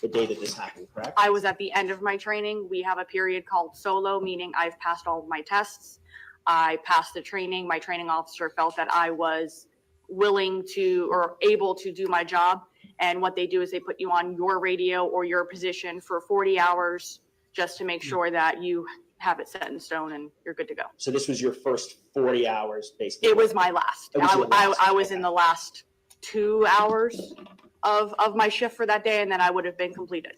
the day that this happened, correct? I was at the end of my training. We have a period called solo, meaning I've passed all of my tests. I passed the training. My training officer felt that I was willing to or able to do my job. And what they do is they put you on your radio or your position for 40 hours just to make sure that you have it set in stone and you're good to go. So this was your first 40 hours, basically? It was my last. It was your last, I was okay. in the last 2 hours of my shift for that day, and then I would have been completed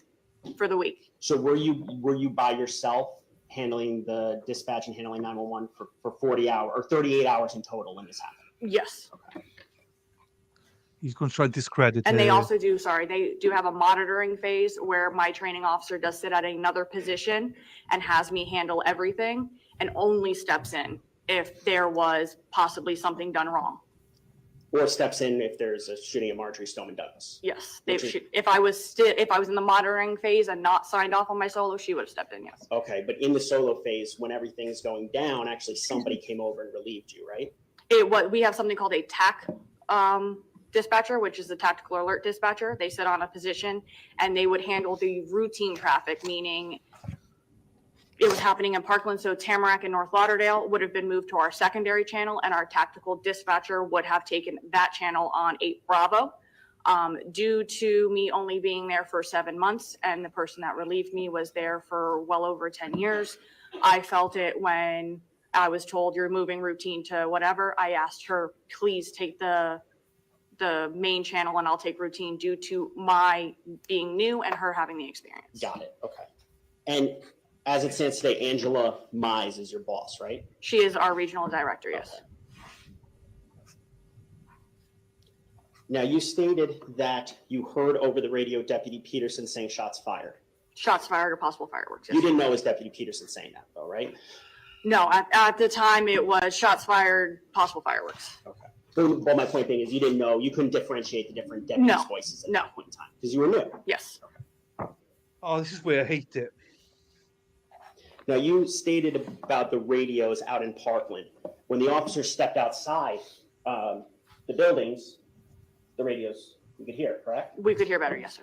for the week. So were you by yourself handling the dispatch and handling 911 for 40 hours or 38 hours in total when this happened? Yes. He's going to try and discredit. And they also do, they do have a monitoring phase where my training officer does sit at another position and has me handle everything and only steps in if there was possibly something done wrong. Or steps in if there's a shooting at Marjory Stoneman Douglas? Yes. Which is- If I was in the monitoring phase and not signed off on my solo, she would have stepped in, yes. Okay, but in the solo phase, when everything's going down, actually somebody came over and relieved you, right? We have something called a TAC dispatcher, which is the tactical alert dispatcher. They sit on a position and they would handle the routine traffic, meaning it was happening in Parkland, so Tamarack and North Lauderdale would have been moved to our secondary channel, and our tactical dispatcher would have taken that channel on 8 Bravo. Due to me only being there for 7 months and the person that relieved me was there for well over 10 years, I felt it when I was told you're moving routine to whatever. I asked her, please take the main channel and I'll take routine due to my being new and her having the experience. Got it, okay. And as it stands today, Angela Mize is your boss, right? She is our regional director, yes. Now, you stated that you heard over the radio Deputy Peterson saying shots fired. Shots fired or possible fireworks. You Yes. didn't know it was Deputy Peterson saying that, though, right? No, at the time it was shots fired, possible fireworks. Okay. But my point being is you didn't know, you couldn't differentiate the different deputies' No. voices at No. that point in time because you were new. Yes. Oh, this is where I hate it. Now, you stated about the radios out in Parkland. When the officers stepped outside the buildings, the radios, you could hear, correct? We could hear better. Yes, sir.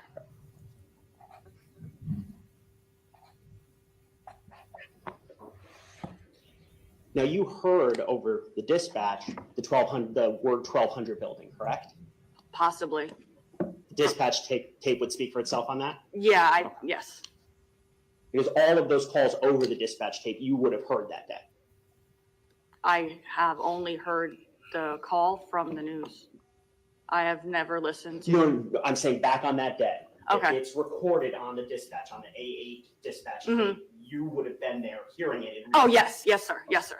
Now, you heard over the dispatch the word 1200 building, correct? Possibly. The dispatch tape would speak for itself on that? Yeah. Yes. Because all of those calls over the dispatch tape, you would have heard that day. I have only heard the call from the news. I have never listened to. No, I'm saying back on that day. Okay. It's recorded on the dispatch, on the A8 dispatch Mhm. tape. You would have been there hearing it. Oh, yes. Yes, sir. Yes, sir.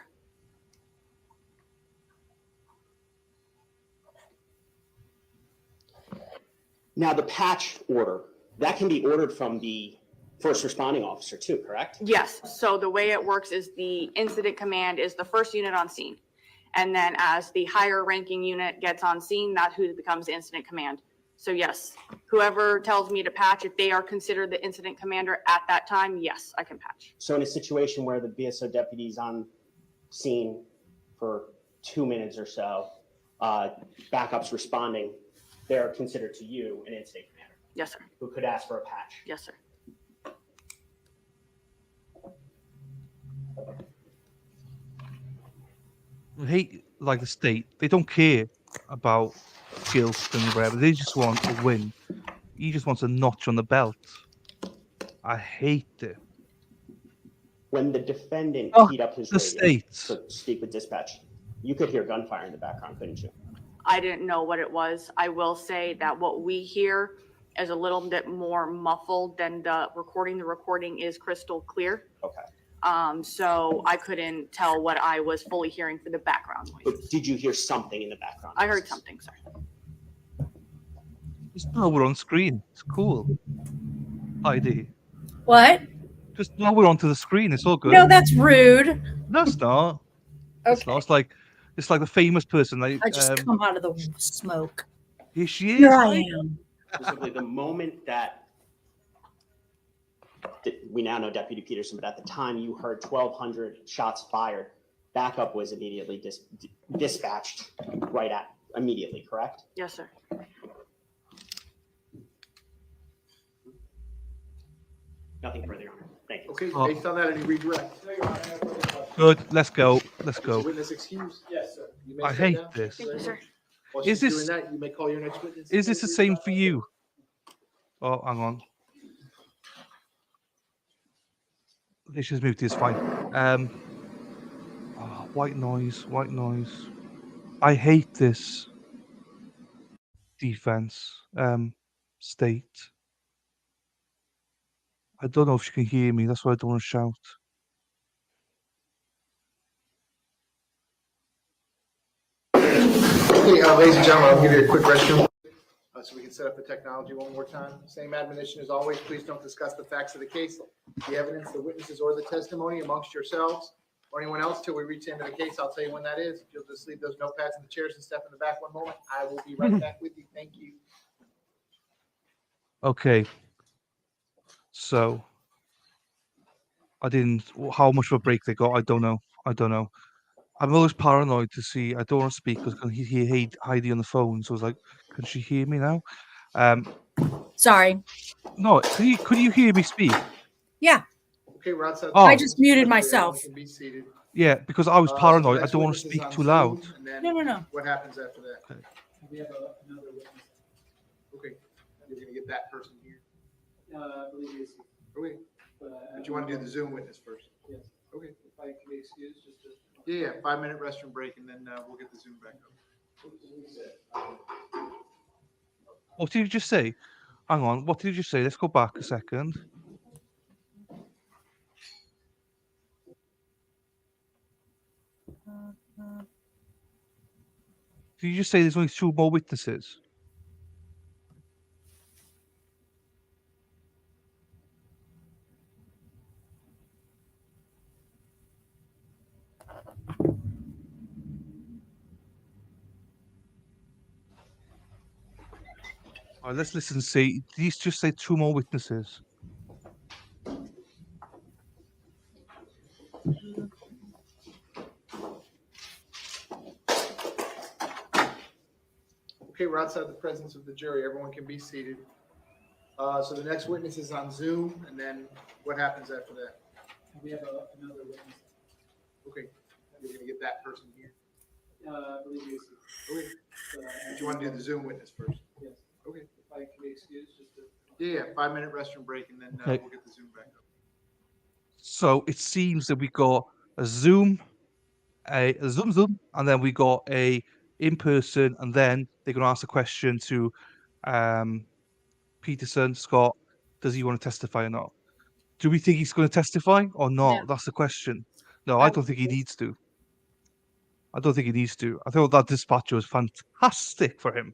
Now, the patch order, that can be ordered from the first responding officer too, correct? Yes. So the way it works is the incident command is the first unit on scene. And then as the higher ranking unit gets on scene, that's who becomes the incident command. So yes, whoever tells me to patch, if they are considered the incident commander at that time, yes, I can patch. So in a situation where the BSO deputy's on scene for 2 minutes or so, backup's responding, they're considered to you an incident commander Yes, sir. who could ask for a patch. Yes, sir. I hate, like the state, they don't care about guilt and whatever. They just want to win. He just wants a notch on the belt. I hate it. When the defendant Oh, keyed up his The radio states. to speak with dispatch, you could hear gunfire in the background, couldn't you? I didn't know what it was. I will say that what we hear is a little bit more muffled than the recording. The recording is crystal clear. Okay. So I couldn't tell what I was fully hearing for the background But noises. did you hear something in the background? I heard something, sir. Just know we're on screen. It's cool. ID. What? Just know we're onto the screen. It's all good. No, that's rude. No, it's not. It's not. Okay. It's like the famous person. Like, I just come out of the smoke. here she is. Here I am. Specifically, the moment that we now know Deputy Peterson, but at the time you heard 1,200 shots fired, backup was immediately dispatched immediately, correct? Yes, sir. Nothing further, Your Honor. Thank you. Okay, Oh. based on that, any redirect? Good. Let's go. Let's Is go. the witness excused? Yes, sir. You may I sit hate down. this. Thank you, sir. While Is she's this- doing that, you may call your next witness. Is this the same for you? Oh, hang on. Let's just move to this fine. White noise. White noise. I hate this defense. State. I don't know if she can hear me. That's why I don't want to shout. Okay, ladies and gentlemen, I'll give you a quick restroom. So we can set up the technology one more time. Same admonition as always, please don't discuss the facts of the case, the evidence, the witnesses, or the testimony amongst yourselves or anyone else till we reach the end of the case. I'll tell you when that is. If you'll just leave those notepads in the chairs and step in the back one moment, I will be right back with you. Thank you. Okay. So I didn't. How much of a break they got? I don't know. I don't know. I'm always paranoid to see. I don't want to speak because I can hear Heidi on the phone. So I was like, can she hear me now? Sorry. No. Could you hear me speak? Yeah. Okay, Rod said. Oh. I just muted myself. Can be seated. Yeah, because I was So paranoid. I next don't want to witness is speak on too Zoom, loud. and then No. What happens after that? Okay. We have another witness. Okay, you're gonna get that person here. I believe he's, Okay, but you want to do the Zoom witness first? Yes. Okay. If I can be excused, just to. Yeah, 5-minute restroom break and then we'll get the Zoom back up. What did you just say? Hang on. What did you just say? Let's go back a second. Did you just say there's only 2 more witnesses? All right, let's listen and see. These just say 2 more witnesses. Okay, we're outside the presence of the jury. Everyone can be seated. So the next witness is on Zoom, and then what happens after that? We have another witness. Okay, you're gonna get that person here. I believe he is. Okay, but you want to do the Zoom witness first? Yes. Okay. If I can be excused, just to. Yeah, 5-minute restroom break, and then Okay. we'll get the Zoom back up. So it seems that we got a Zoom, a Zoom, and then we got a in person, and then they're going to ask a question to Peterson, Scott. Does he want to testify or not? Do we think he's going to testify or not? No. That's the question. No, I don't think he needs to. I don't think he needs to. I thought that dispatcher was fantastic for him.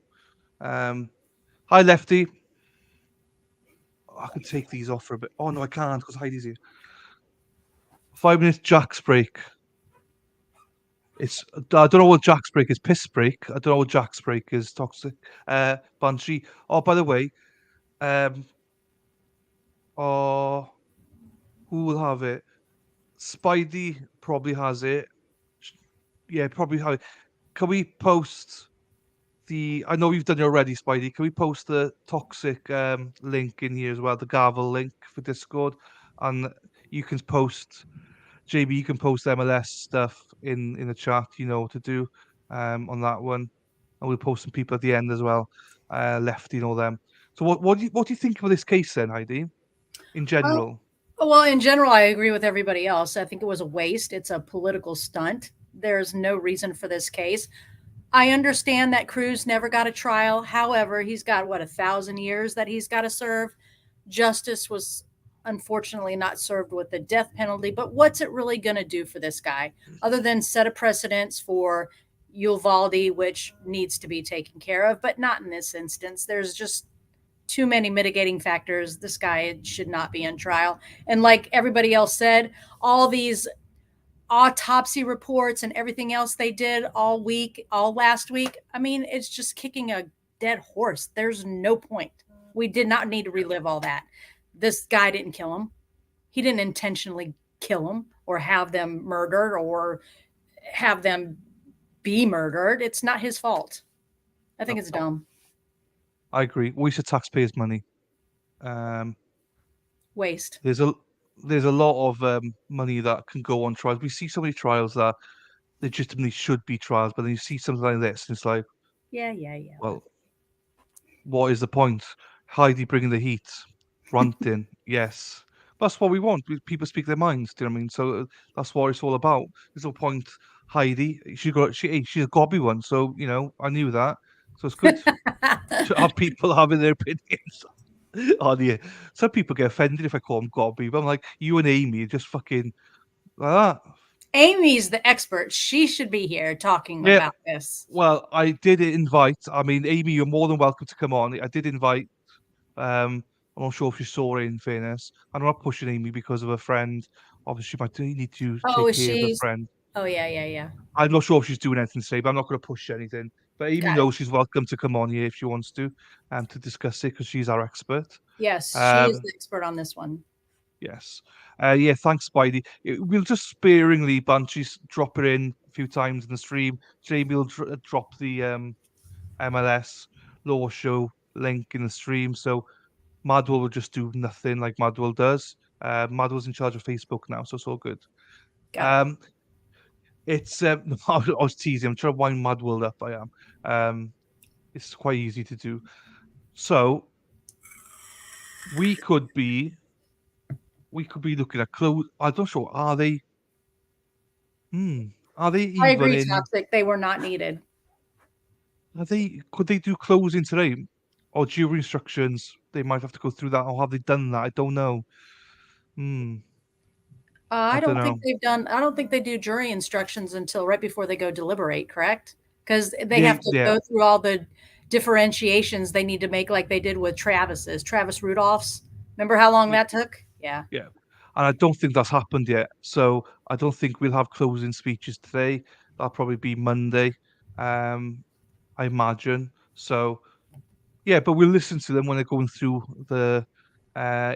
Hi, Lefty. I can take these off for a bit. Oh, no, I can't because Heidi's here. 5 minutes Jack's break. I don't know what Jack's break is. Piss break. I don't know what Jack's break is. Toxic. Banshee. Oh, by the way, oh, who will have it? Spidey probably has it. Yeah, probably have it. Can we post the? I know you've done it already, Spidey. Can we post the toxic link in here as well? The gavel link for Discord, and you can post. JB, you can post MLS stuff in the chat. You know what to do on that one, and we'll post some people at the end as well. Lefty and all them. So what do you think of this case then, Heidi? In general, Well, in general, I agree with everybody else. I think it was a waste. It's a political stunt. There's no reason for this case. I understand that Cruz never got a trial. However, he's got 1,000 years that he's got to serve. Justice was unfortunately not served with the death penalty. But what's it really going to do for this guy other than set a precedence for Uvalde, which needs to be taken care of, but not in this instance. There's just too many mitigating factors. This guy should not be on trial. And like everybody else said, all these autopsy reports and everything else they did all last week, I mean, it's just kicking a dead horse. There's no point. We did not need to relive all that. This guy didn't kill him. He didn't intentionally kill him or have them murdered or have them be murdered. It's not his fault. I think it's dumb. I agree. Waste of taxpayers' money. Waste. There's a lot of money that can go on trials. We see so many trials that legitimately should be trials, but then you see something like this, and it's like, Yeah. well, what is the point? Heidi bringing the heat, ranting, yes. That's what we want. People speak their minds. Do you know what I mean? So that's what it's all about. There's no point. Heidi, she's a gobby one, so you know I knew that. So it's good to have people having their opinions. Oh yeah, some people get offended if I call them gobby, but I'm like, you and Amy just fucking like that. Amy's the expert. She should be here talking about this. Well, I did invite. I mean, Amy, you're more than welcome to come on. I did invite. I'm not sure if you saw it. In fairness, I'm not pushing Amy because of a friend. Obviously, she might need to take care of a friend. Oh yeah. I'm not sure if she's doing anything today, but I'm not going to push anything. But Amy knows she's welcome to come on here if she wants to discuss it because she's our expert. Yes, she is the expert on this one. Yes. Yeah, thanks, Spidey. We'll just sparingly, Banshees, drop it in a few times in the stream. Jamie will drop the MLS law show link in the stream. So Madwell will just do nothing like Madwell does. Madwell's in charge of Facebook now, so it's all good. It's I was teasing. I'm trying to wind Madwell up. I am. It's quite easy to do. So we could be looking at close. I'm not sure. Are they? Are they even? I agree, Toxic. They were not needed. Are they? Could they do closing today, or jury instructions? They might have to go through that, or have they done that? I don't know. I don't think they've done. I don't think they do jury instructions until right before they go deliberate. Correct? Because they have to go through all the differentiations they need to make, like they did with Travis Rudolph's. Remember how long that took? Yeah. Yeah. And I don't think that's happened yet. So I don't think we'll have closing speeches today. That'll probably be Monday, I imagine. So, Yeah, but we'll listen to them when they're going through the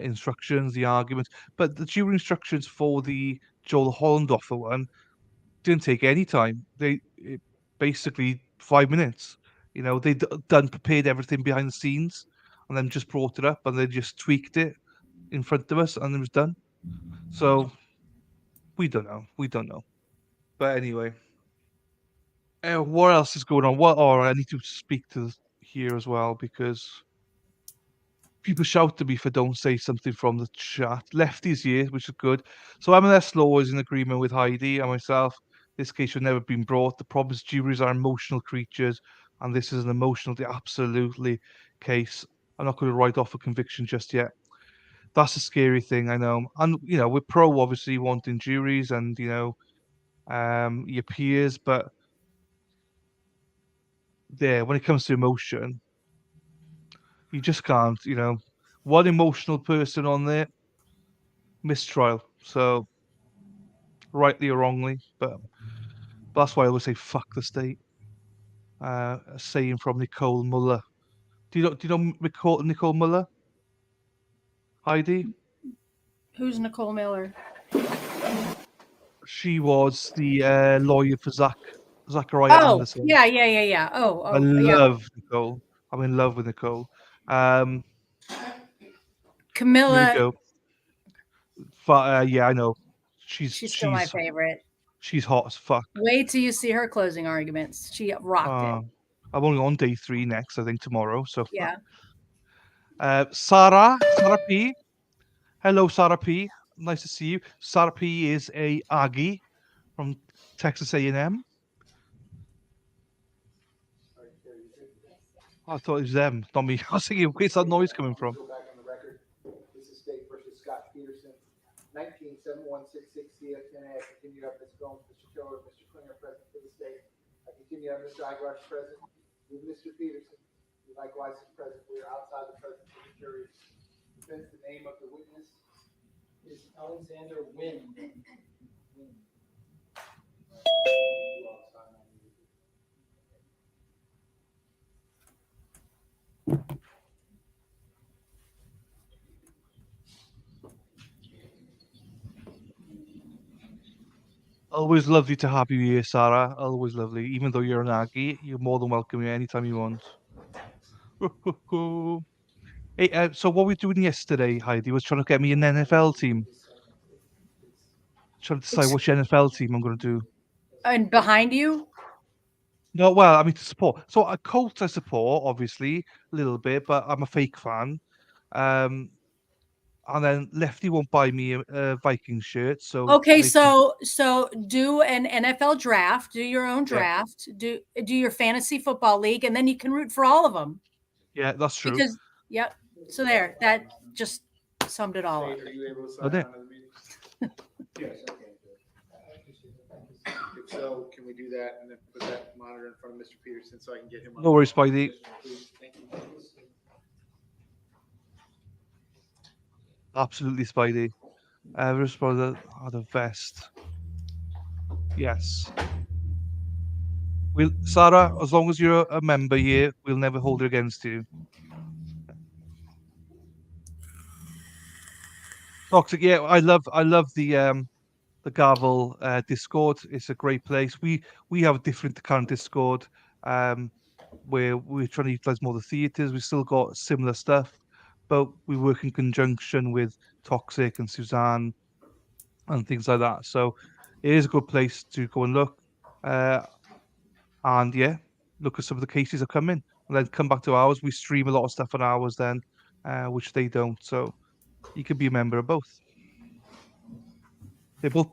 instructions, the arguments. But the jury instructions for the Joel Hollendorfer one didn't take any time. Basically 5 minutes. You know, they done prepared everything behind the scenes, and then just brought it up, and they just tweaked it in front of us, and it was done. So we don't know. We don't know. But anyway, what else is going on? What? Oh, I need to speak to here as well because people shout at me if I don't say something from the chat. Lefty's here, which is good. So M&S Law is in agreement with Heidi and myself. This case should never have been brought. The problem is juries are emotional creatures, and this is an emotional, absolutely case. I'm not going to write off a conviction just yet. That's a scary thing, I know. And, you know, we're pro, obviously, wanting juries and, you know, your peers, but there, when it comes to emotion, you just can't, you know, one emotional person on there, mistrial. So, rightly or wrongly, but that's why I always say fuck the state. A saying from Nicole Muller. Do you know Nicole Muller? Heidi? Who's Nicole Miller? She was the lawyer for Zachariah Oh, Anderson. yeah. I Oh, yeah. love Nicole. I'm in love with Nicole. There we Camilla, go. Yeah, I know. she's still my She's favorite. she's hot as fuck. Wait till you see her closing arguments. She rocked it. I'm only on day 3 next, I think tomorrow. So Yeah. Sarah P. Hello, Sarah P. Nice to see you. Sarah P is a Aggie from Texas A&M. I thought it was them, not me. I was thinking, where's that noise coming from? Go back on the record. This is State versus Scot Peterson, 19-7166 CF10A. I continue to have Ms. Gomes, Mr. Tiller, Mr. Klinger present for the state. I continue to have Mr. Aguilar present with Mr. Peterson, who likewise is present. We are outside the presence of the jury. Defense, the name of the witness Is Alexander Wynn. Always lovely to have you here, Sarah. Always lovely. Even though you're an Aggie, you're more than welcome here anytime you want. Hey, so what were we doing yesterday, Heidi? Was trying to get me an NFL team. Trying to decide which NFL team I'm going to do. And behind you? No, well, I mean to support. So a Colts I support, obviously, a little bit, but I'm a fake fan. And then Lefty won't buy me a Viking shirt. So Okay, maybe- so do an NFL draft, do your own draft, do your fantasy football league, and then you can root for all of them. yeah, that's true. Because yep. So there, that just summed it all up. Are you able to Oh, sign there. on to the meeting? Yes, okay. If so, can we do that and then put that monitor in front of Mr. Peterson so I can get him on? No worries, Spidey. Please, thank you. Absolutely, Spidey. Everest brother had a vest. Yes. Sarah, as long as you're a member here, we'll never hold it against you. Toxic, yeah, I love the Gavel Discord. It's a great place. We have a different kind of Discord, where we're trying to utilize more of the theaters. We've still got similar stuff, but we work in conjunction with Toxic and Suzanne and things like that. So it is a good place to go and look. And yeah, look at some of the cases that come in, and then come back to ours. We stream a lot of stuff on ours then, which they don't. So you can be a member of both. They both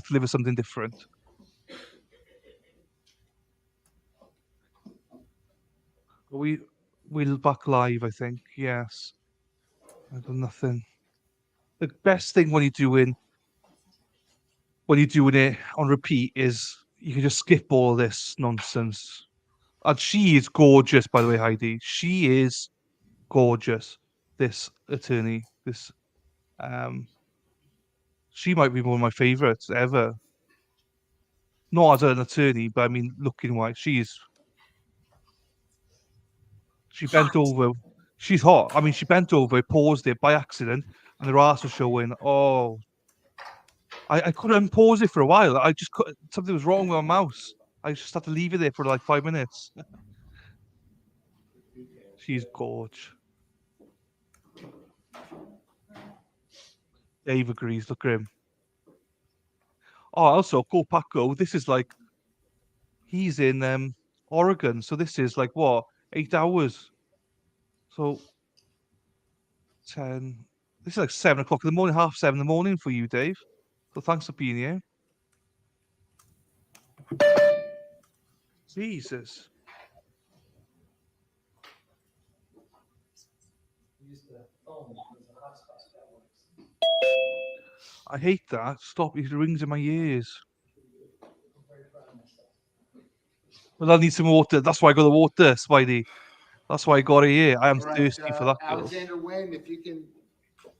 deliver something different. We'll back live, I think. Yes. I got nothing. The best thing when you're doing it on repeat is you can just skip all this nonsense. And she is gorgeous, by the way, Heidi. She is gorgeous. This attorney, she might be one of my favorites ever. Not as an attorney, but I mean, looking wise, she's She bent over. She's hot. I mean, she bent over, paused it by accident, and her ass was showing. Oh, I couldn't unpause it for a while. I just couldn't. Something was wrong with my mouse. I just had to leave it there for like 5 minutes. She's gorge. Dave agrees. Look at him. Oh, also, go Pack Go. This is like he's in Oregon, so this is like what 8 hours. So 10. This is like 7 o'clock in the morning, 7:30 in the morning for you, Dave. So thanks for being here. Jesus. Use the phone as a hotspot. That works. I hate that. Stop. It rings in my ears. I'm very proud of myself. Well, I need some water. That's why I got the water, Spidey. That's why I got it here. I am All right, thirsty for that, girl. Alexander Nguyen, if you can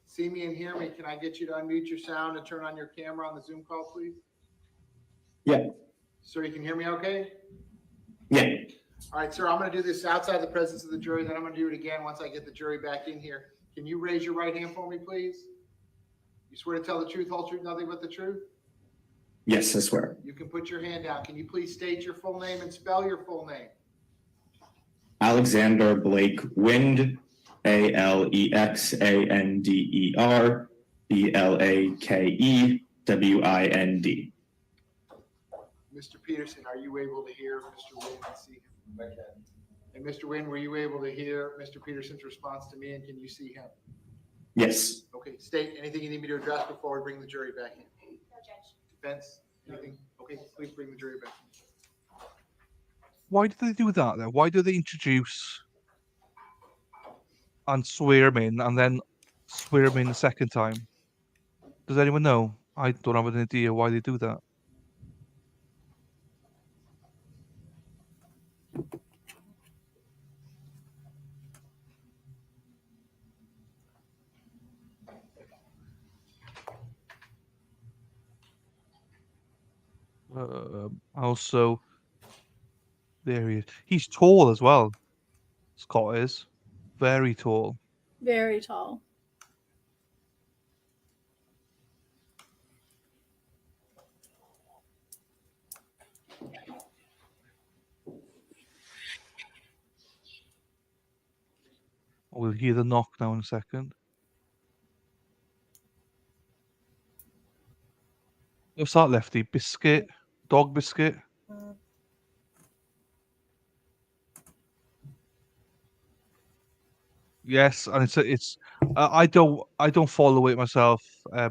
see me and hear me, can I get you to unmute your sound and turn on your camera on the Zoom call, please? Yeah. Sir, you can hear me okay? Yeah. All right, sir, I'm going to do this outside the presence of the jury, then I'm going to do it again once I get the jury back in here. Can you raise your right hand for me, please? You swear to tell the truth, whole truth, nothing but the truth? Yes, I swear. You can put your hand down. Can you please state your full name and spell your full name? Alexander Blake Wind, Alexander Blakewind. Mr. Peterson, are you able to hear Mr. Wynn and see him? I can. And Mr. Wynn, were you able to hear Mr. Peterson's response to me, and can you see him? Yes. Okay, state anything you need me to address before we bring the jury back in. No, Judge. Defense, anything? Okay, please bring the jury back in. Why do they do that then? Why do they introduce and swear him in and then swear him in the second time? Does anyone know? I don't have an idea why they do that. Also, there he is. He's tall as well. Scott is very tall. Very tall. We'll hear the knock now in a second. What's that, Lefty? Biscuit? Dog biscuit? Yes, and it's. I don't follow it myself,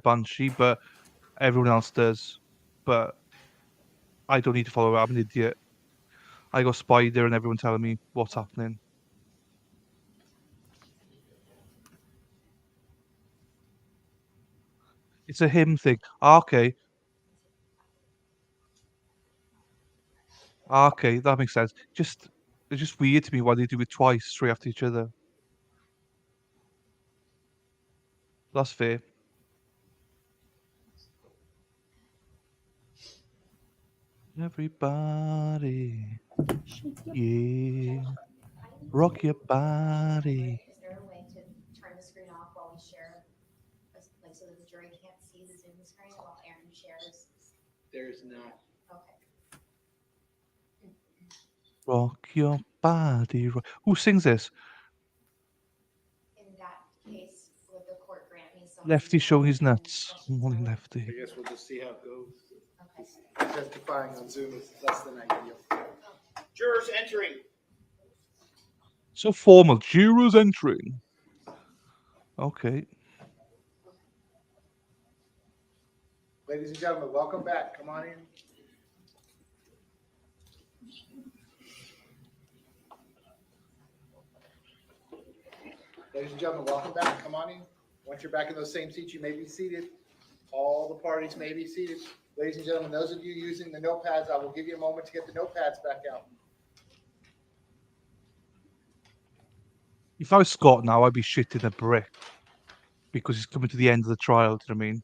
Banshee, but everyone else does. But I don't need to follow it. I'm an idiot. I got Spider and everyone telling me what's happening. It's a him thing. Okay. Okay, that makes sense. It's just weird to me why they do it twice straight after each other. That's fair. Everybody, yeah, rock your body. Is there a way to turn the screen off while we share, like so that the jury can't see the Zoom screen while Aaron shares? There's not. Okay. Rock your body. Who sings this? In that case, would the court grant me some? Lefty showing his nuts. Morning, Lefty. I guess we'll just see how it goes. Okay. Testifying on Zoom is less than ideal. Jurors entering. So formal. Jurors entering. Okay. Ladies and gentlemen, welcome back. Come on in. Ladies and gentlemen, welcome back. Come on in. Once you're back in those same seats, you may be seated. All the parties may be seated. Ladies and gentlemen, those of you using the notepads, I will give you a moment to get the notepads back out. If I was Scott now, I'd be shitting a brick because he's coming to the end of the trial. Do you know what I mean?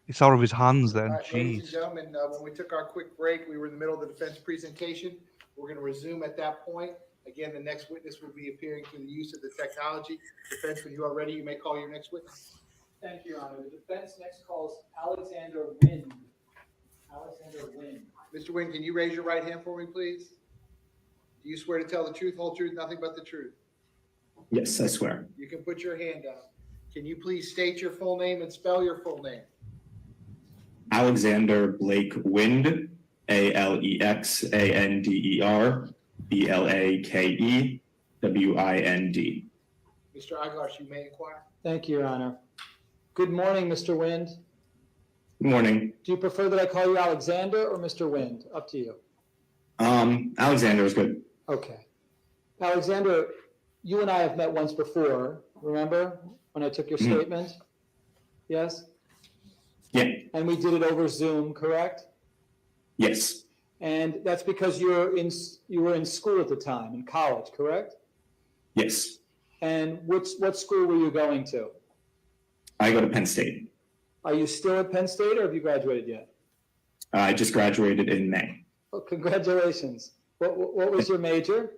It's out of his hands then. All right, ladies and Jeez. gentlemen, when we took our quick break, we were in the middle of the defense presentation. We're going to resume at that point. Again, the next witness will be appearing through the use of the technology. Defense, when you are ready, you may call your next witness. Thank you, Your Honor. The defense next calls Alexander Wind. Alexander Wind. Mr. Nguyen, can you raise your right hand for me, please? Do you swear to tell the truth, whole truth, nothing but the truth? Yes, I swear. You can put your hand down. Can you please state your full name and spell your full name? Alexander Blake Wind, Alexander Blakewind. Mr. Aguilar, you may inquire. Thank you, Your Honor. Good morning, Mr. Wind. Good morning. Do you prefer that I call you Alexander or Mr. Wind? Up to you. Alexander is good. Okay. Alexander, you and I have met once before, remember, when I took your statement? Yes? Yeah. And we did it over Zoom, correct? Yes. And that's because you were in school at the time, in college, correct? Yes. And what school were you going to? I go to Penn State. Are you still at Penn State or have you graduated yet? I just graduated in May. Oh, congratulations. What was your major?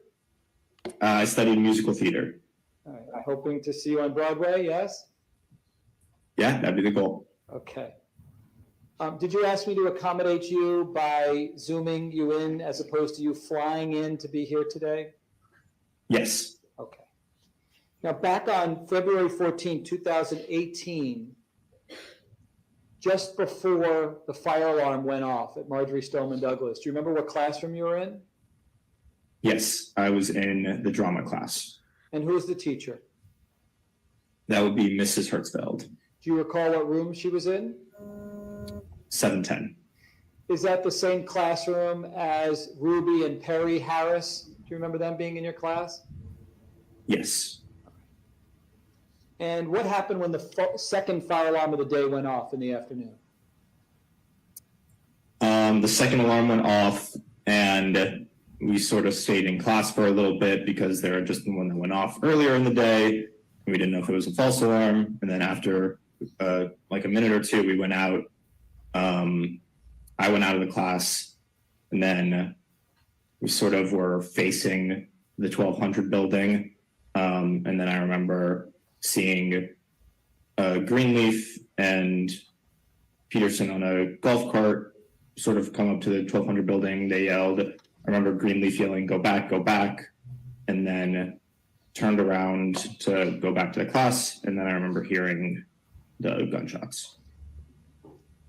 I studied musical theater. All right, hoping to see you on Broadway, yes? Yeah, that'd be the goal. Okay. Did you ask me to accommodate you by Zooming you in as opposed to you flying in to be here today? Yes. Okay. Now, back on February 14, 2018, just before the fire alarm went off at Marjory Stoneman Douglas, do you remember what classroom you were in? Yes, I was in the drama class. And who was the teacher? That would be Mrs. Hertzfeld, Do you recall what room she was in? 710. Is that the same classroom as Ruby and Perry Harris? Do you remember them being in your class? Yes. And what happened when the second fire alarm of the day went off in the afternoon? The second alarm went off and we sort of stayed in class for a little bit because there had just been one that went off earlier in the day. We didn't know if it was a false alarm. And then after like a minute or two, we went out. I went out of the class and then we sort of were facing the 1200 building. And then I remember seeing Greenleaf and Peterson on a golf cart sort of come up to the 1200 building. They yelled, I remember Greenleaf yelling, go back, and then turned around to go back to the class. And then I remember hearing the gunshots.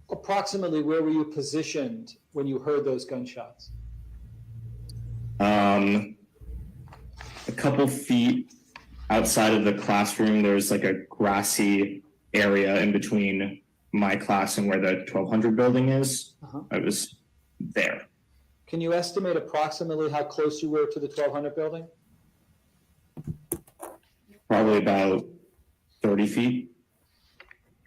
Approximately where were you positioned when you heard those gunshots? A couple feet outside of the classroom, there's like a grassy area in between my class and where the 1200 building is. I was there. Can you estimate approximately how close you were to the 1200 building? Probably about 30 feet.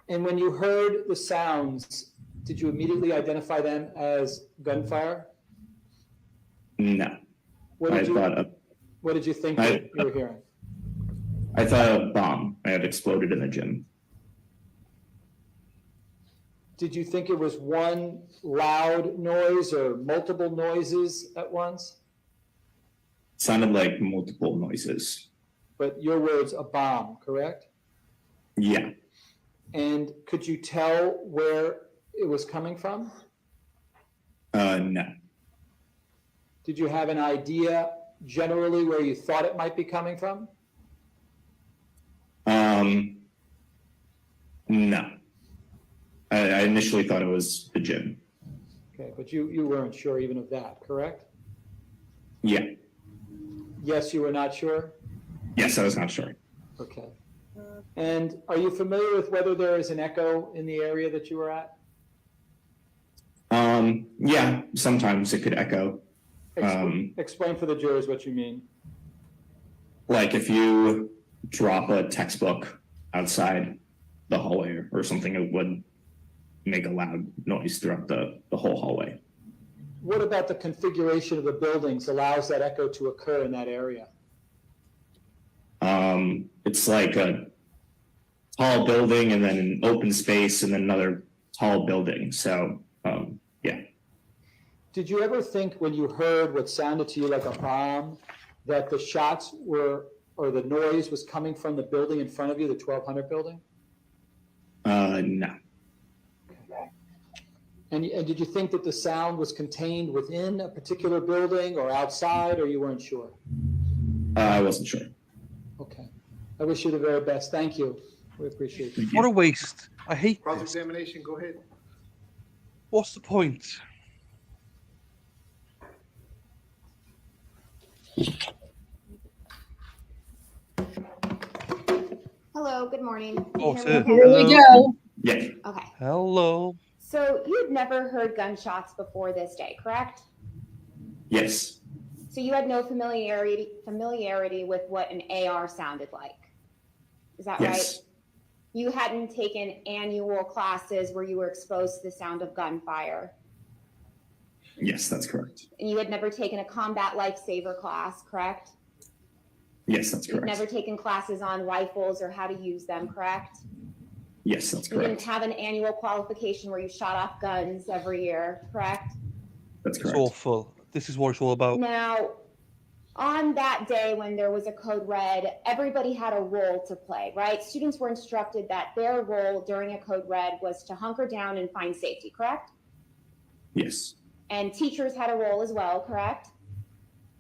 And when you heard the sounds, did you immediately identify them as gunfire? No. What did you think you were hearing? I thought a bomb had exploded in the gym. Did you think it was one loud noise or multiple noises at once? It sounded like multiple noises. But your words, a bomb, correct? Yeah. And could you tell where it was coming from? No. Did you have an idea generally where you thought it might be coming from? No. I initially thought it was the gym. Okay, but you weren't sure even of that, correct? Yeah. Yes, you were not sure? Yes, I was not sure. Okay. And are you familiar with whether there is an echo in the area that you were at? Yeah, sometimes it could echo. Explain for the jurors what you mean. Like if you drop a textbook outside the hallway or something, it would make a loud noise throughout the whole hallway. What about the configuration of the buildings allows that echo to occur in that area? It's like a tall building and then an open space and then another tall building. So, yeah. Did you ever think when you heard what sounded to you like a bomb that the shots were, or the noise was coming from the building in front of you, the 1200 building? No. And did you think that the sound was contained within a particular building or outside, or you weren't sure? I wasn't sure. Okay. I wish you the very best. Thank you. We appreciate it. What a waste. I hate this. Cross-examination, go ahead. What's the point? Hello, good morning. Can you Oh, hear sir. me okay? Here we go. Yeah. Okay, Hello. so you had never heard gunshots before this day, correct? Yes. So you had no familiarity with what an AR sounded like. Is that right? Yes. You hadn't taken annual classes where you were exposed to the sound of gunfire, Yes, that's correct. and you had never taken a combat lifesaver class, correct? Yes, that's You've correct. never taken classes on rifles or how to use them, correct? Yes, that's You didn't correct. have an annual qualification where you shot off guns every year, correct? That's It's correct. awful. This is what it's all about. Now, on that day when there was a code red, everybody had a role to play, right? Students were instructed that their role during a code red was to hunker down and find safety, correct? Yes. And teachers had a role as well, correct?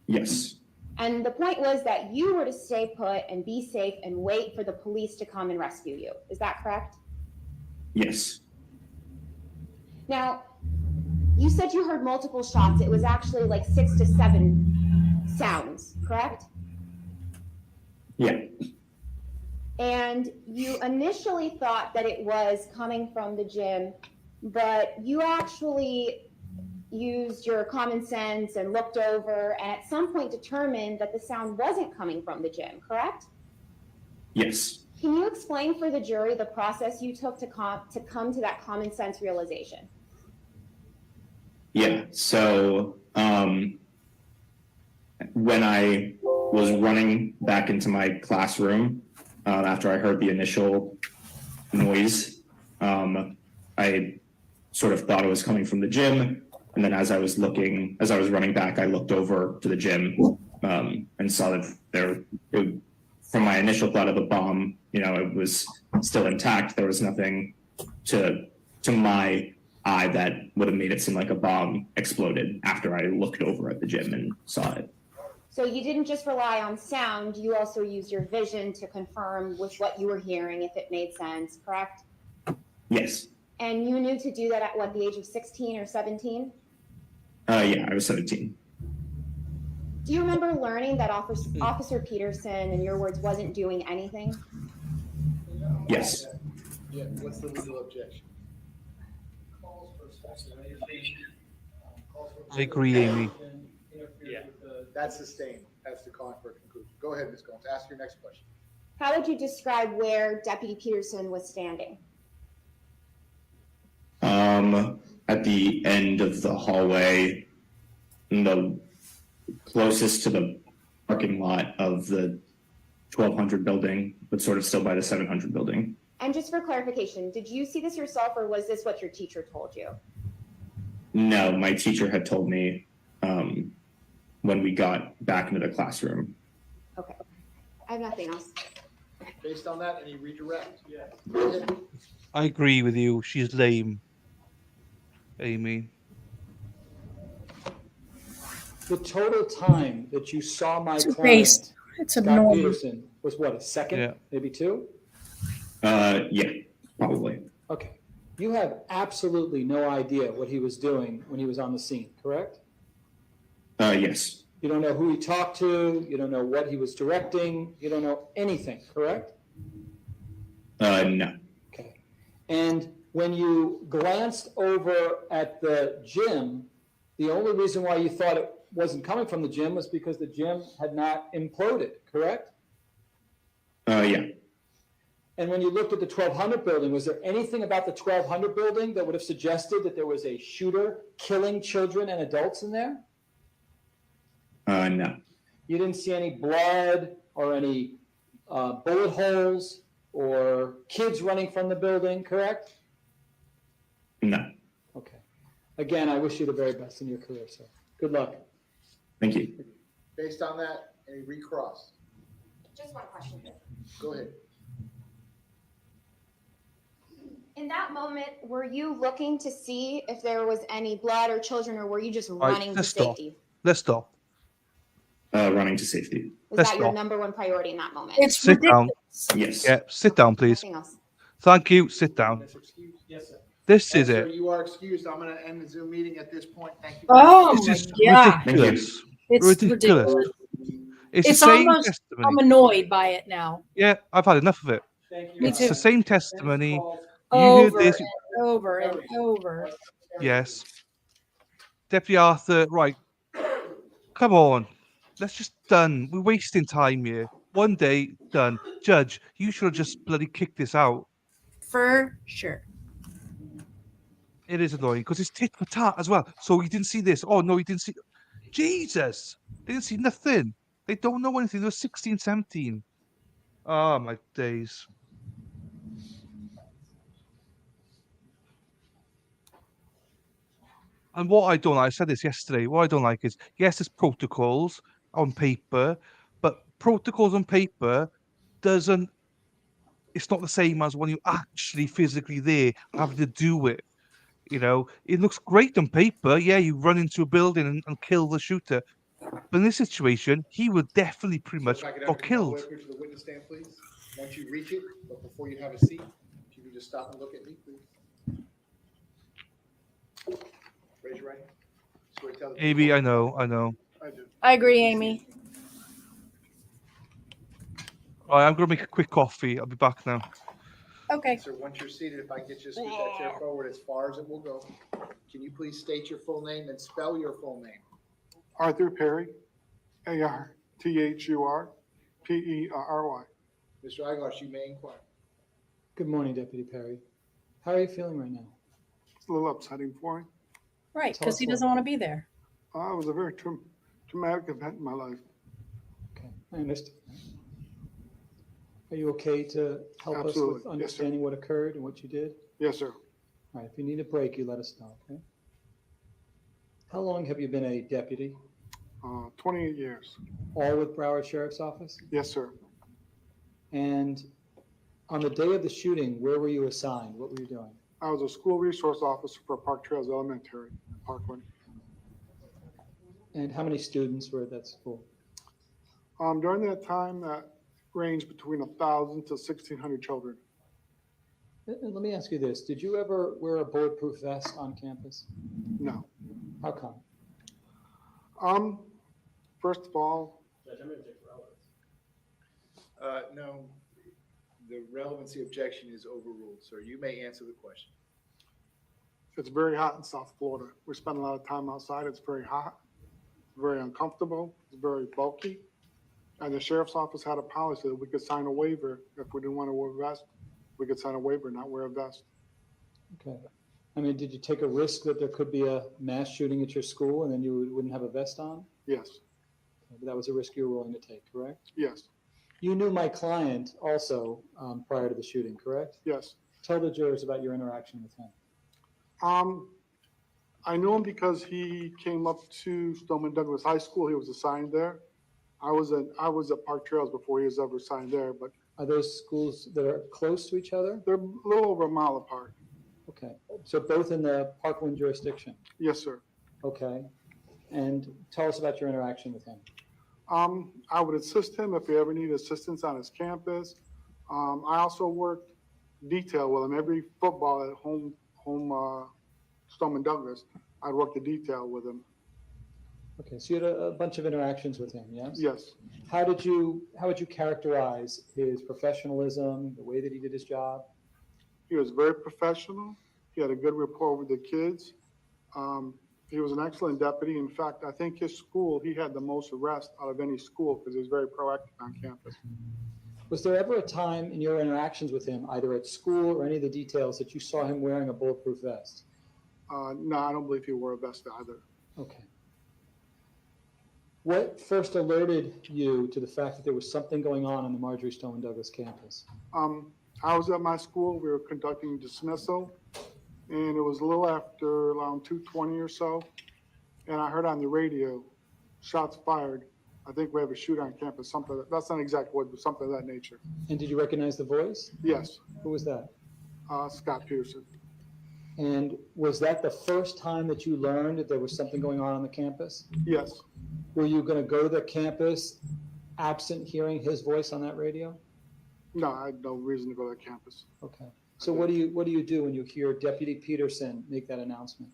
Yes. And the point was that you were to stay put and be safe and wait for the police to come and rescue you. Is that correct? Yes. Now, you said you heard multiple shots. It was actually like 6 to 7 sounds, correct? Yeah. And you initially thought that it was coming from the gym, but you actually used your common sense and looked over and at some point determined that the sound wasn't coming from the gym, correct? Yes. Can you explain for the jury the process you took to come to that common sense realization? Yeah. So, when I was running back into my classroom, after I heard the initial noise, I sort of thought it was coming from the gym. And then as I was running back, I looked over to the gym, and saw that from my initial thought of the bomb, it was still intact. There was nothing to my eye that would have made it seem like a bomb exploded after I looked over at the gym and saw it. So you didn't just rely on sound, you also used your vision to confirm with what you were hearing if it made sense, correct? Yes. And you knew to do that at what, the age of 16 or 17? Yeah, I was 17. Do you remember learning that Officer Peterson, in your words, wasn't doing anything? Yes. Yeah, what's the legal objection? Calls for speculation, calls for I agree, Amy. interfere with the- That's sustained. That's the calling for a conclusion. Go ahead, Ms. Gomes. Ask your next question. How would you describe where Deputy Peterson was standing? At the end of the hallway, the closest to the parking lot of the 1200 building, but sort of still by the 700 building. And just for clarification, did you see this yourself or was this what your teacher told you? No, my teacher had told me when we got back into the classroom. Okay, I have nothing else. Based on that, any redirect? Yeah. Go ahead. I agree with you. She's lame. Amy. The total time that you saw my client, Toothpaste. It's Scott annoying. Peterson, was what, a second, Yeah. maybe 2? Yeah, probably. Okay. You have absolutely no idea what he was doing when he was on the scene, correct? Yes. You don't know who he talked to, you don't know what he was directing, you don't know anything, correct? No. Okay. And when you glanced over at the gym, the only reason why you thought it wasn't coming from the gym was because the gym had not imploded, correct? Yeah. And when you looked at the 1200 building, was there anything about the 1200 building that would have suggested that there was a shooter killing children and adults in there? No. You didn't see any blood or any bullet holes or kids running from the building, correct? No. Okay. Again, I wish you the very best in your career, sir. Good luck. Thank you. Based on that, Any recross? Just one question. Go ahead. In that moment, were you looking to see if there was any blood or children, or were you just right, running to let's stop. safety? Let's stop. Running to safety. Was Let's that your stop. number one priority in that moment? It's Sit down. ridiculous. Yes. Yeah, sit down, please. Nothing else. Thank you. Sit down. That's excused. Yes, sir. This All is right, sir, it. you are excused. I'm gonna end the Zoom meeting at this point. Thank you. Oh This my is God. ridiculous. It's Ridiculous. ridiculous. It's It's the same almost, testimony. I'm annoyed by it now. Yeah, I've had enough of it. Thank you. Me It's too. the same testimony. You heard Over this. and over and over. Yes. Deputy Arthur, right. Come on. Let's just done. We're wasting time here. One day, done. Judge, you should have just bloody kicked this out. For sure. It is annoying because it's tit for tat as well. So you didn't see this. Oh, no, you didn't see. Jesus. They didn't see nothing. They don't know anything. They're 16, 17. Oh, my days. And what I don't like, I said this yesterday, what I don't like is, yes, there's protocols on paper, but protocols on paper doesn't, it's not the same as when you're actually physically there having to do it. You know, it looks great on paper. Yeah, you run into a building and kill the shooter. But in this situation, he would definitely pretty So much if I could got have you come all killed. the way up here to the witness stand, please? Once you reach it, but before you have a seat, if you could just stop and look at me, please. Raise your right hand. Swear to tell the Amy, truth. I know. I do. I agree, Amy. All right, I'm going to make a quick coffee. I'll be back now. Okay. Sir, once you're seated, if I get you to scoot that chair forward as far as it will go, can you please state your full name and spell your full name? Arthur Perry, ARTHURPERRY. Mr. Iglosh, you may inquire. Good morning, Deputy Perry. How are you feeling right now? It's a little upsetting for me. Right, Tell because us he what- doesn't want to be there. It was a very traumatic event in my life. Okay, I understand. Are you okay to help us Absolutely. with Yes, sir. understanding what occurred and what you did? Yes, sir. All right, if you need a break, you let us know, okay? How long have you been a deputy? 28 years. All with Broward Sheriff's Office? Yes, sir. And on the day of the shooting, where were you assigned? What were you doing? I was a school resource officer for Park Trails Elementary, Parkland. And how many students were at that school? During that time, that ranged between 1,000 to 1,600 children. And let me ask you this, did you ever wear a bulletproof vest on campus? No. How come? First of all, Judge, I'm gonna take relevance. No, the relevancy objection is overruled, sir. You may answer the question. it's very hot in South Florida. We spend a lot of time outside. It's very hot, very uncomfortable, it's very bulky. And the sheriff's office had a policy that we could sign a waiver if we didn't want to wear a vest. We could sign a waiver, not wear a vest. Okay. I mean, did you take a risk that there could be a mass shooting at your school and then you wouldn't have a vest on? Yes, But that was a risk you were willing to take, correct? yes, You knew my client also prior to the shooting, correct? yes. Tell the jurors about your interaction with him. I knew him because he came up to Stoneman Douglas High School. He was assigned there. I was at Park Trails before he was ever assigned there, but Are those schools that are close to each other? they're a little over a mile apart. Okay, so both in the Parkland jurisdiction? Yes, sir. Okay, and tell us about your interaction with him. I would assist him if he ever needed assistance on his campus. I also worked detail with him. Every football at home Stoneman Douglas, I'd work the detail with him. Okay, so you had a bunch of interactions with him, yes? Yes. How would you characterize his professionalism, the way that he did his job? He was very professional. He had a good rapport with the kids. He was an excellent deputy. In fact, I think his school, he had the most arrests out of any school because he was very proactive on campus. Was there ever a time in your interactions with him, either at school or any of the details, that you saw him wearing a bulletproof vest? No, I don't believe he wore a vest either. Okay. What first alerted you to the fact that there was something going on the Marjory Stoneman Douglas campus? I was at my school. We were conducting dismissal, and it was a little after around 2:20 or so, and I heard on the radio, shots fired I think we have a shooter on campus, something, that's not exact word, but something of that nature. And did you recognize the voice? Yes, Who was that? Scot Peterson. And was that the first time that you learned that there was something going on the campus? Yes, Were you going to go to the campus absent hearing his voice on that radio? no, I had no reason to go to campus. Okay. So what do you do when you hear Deputy Peterson make that announcement?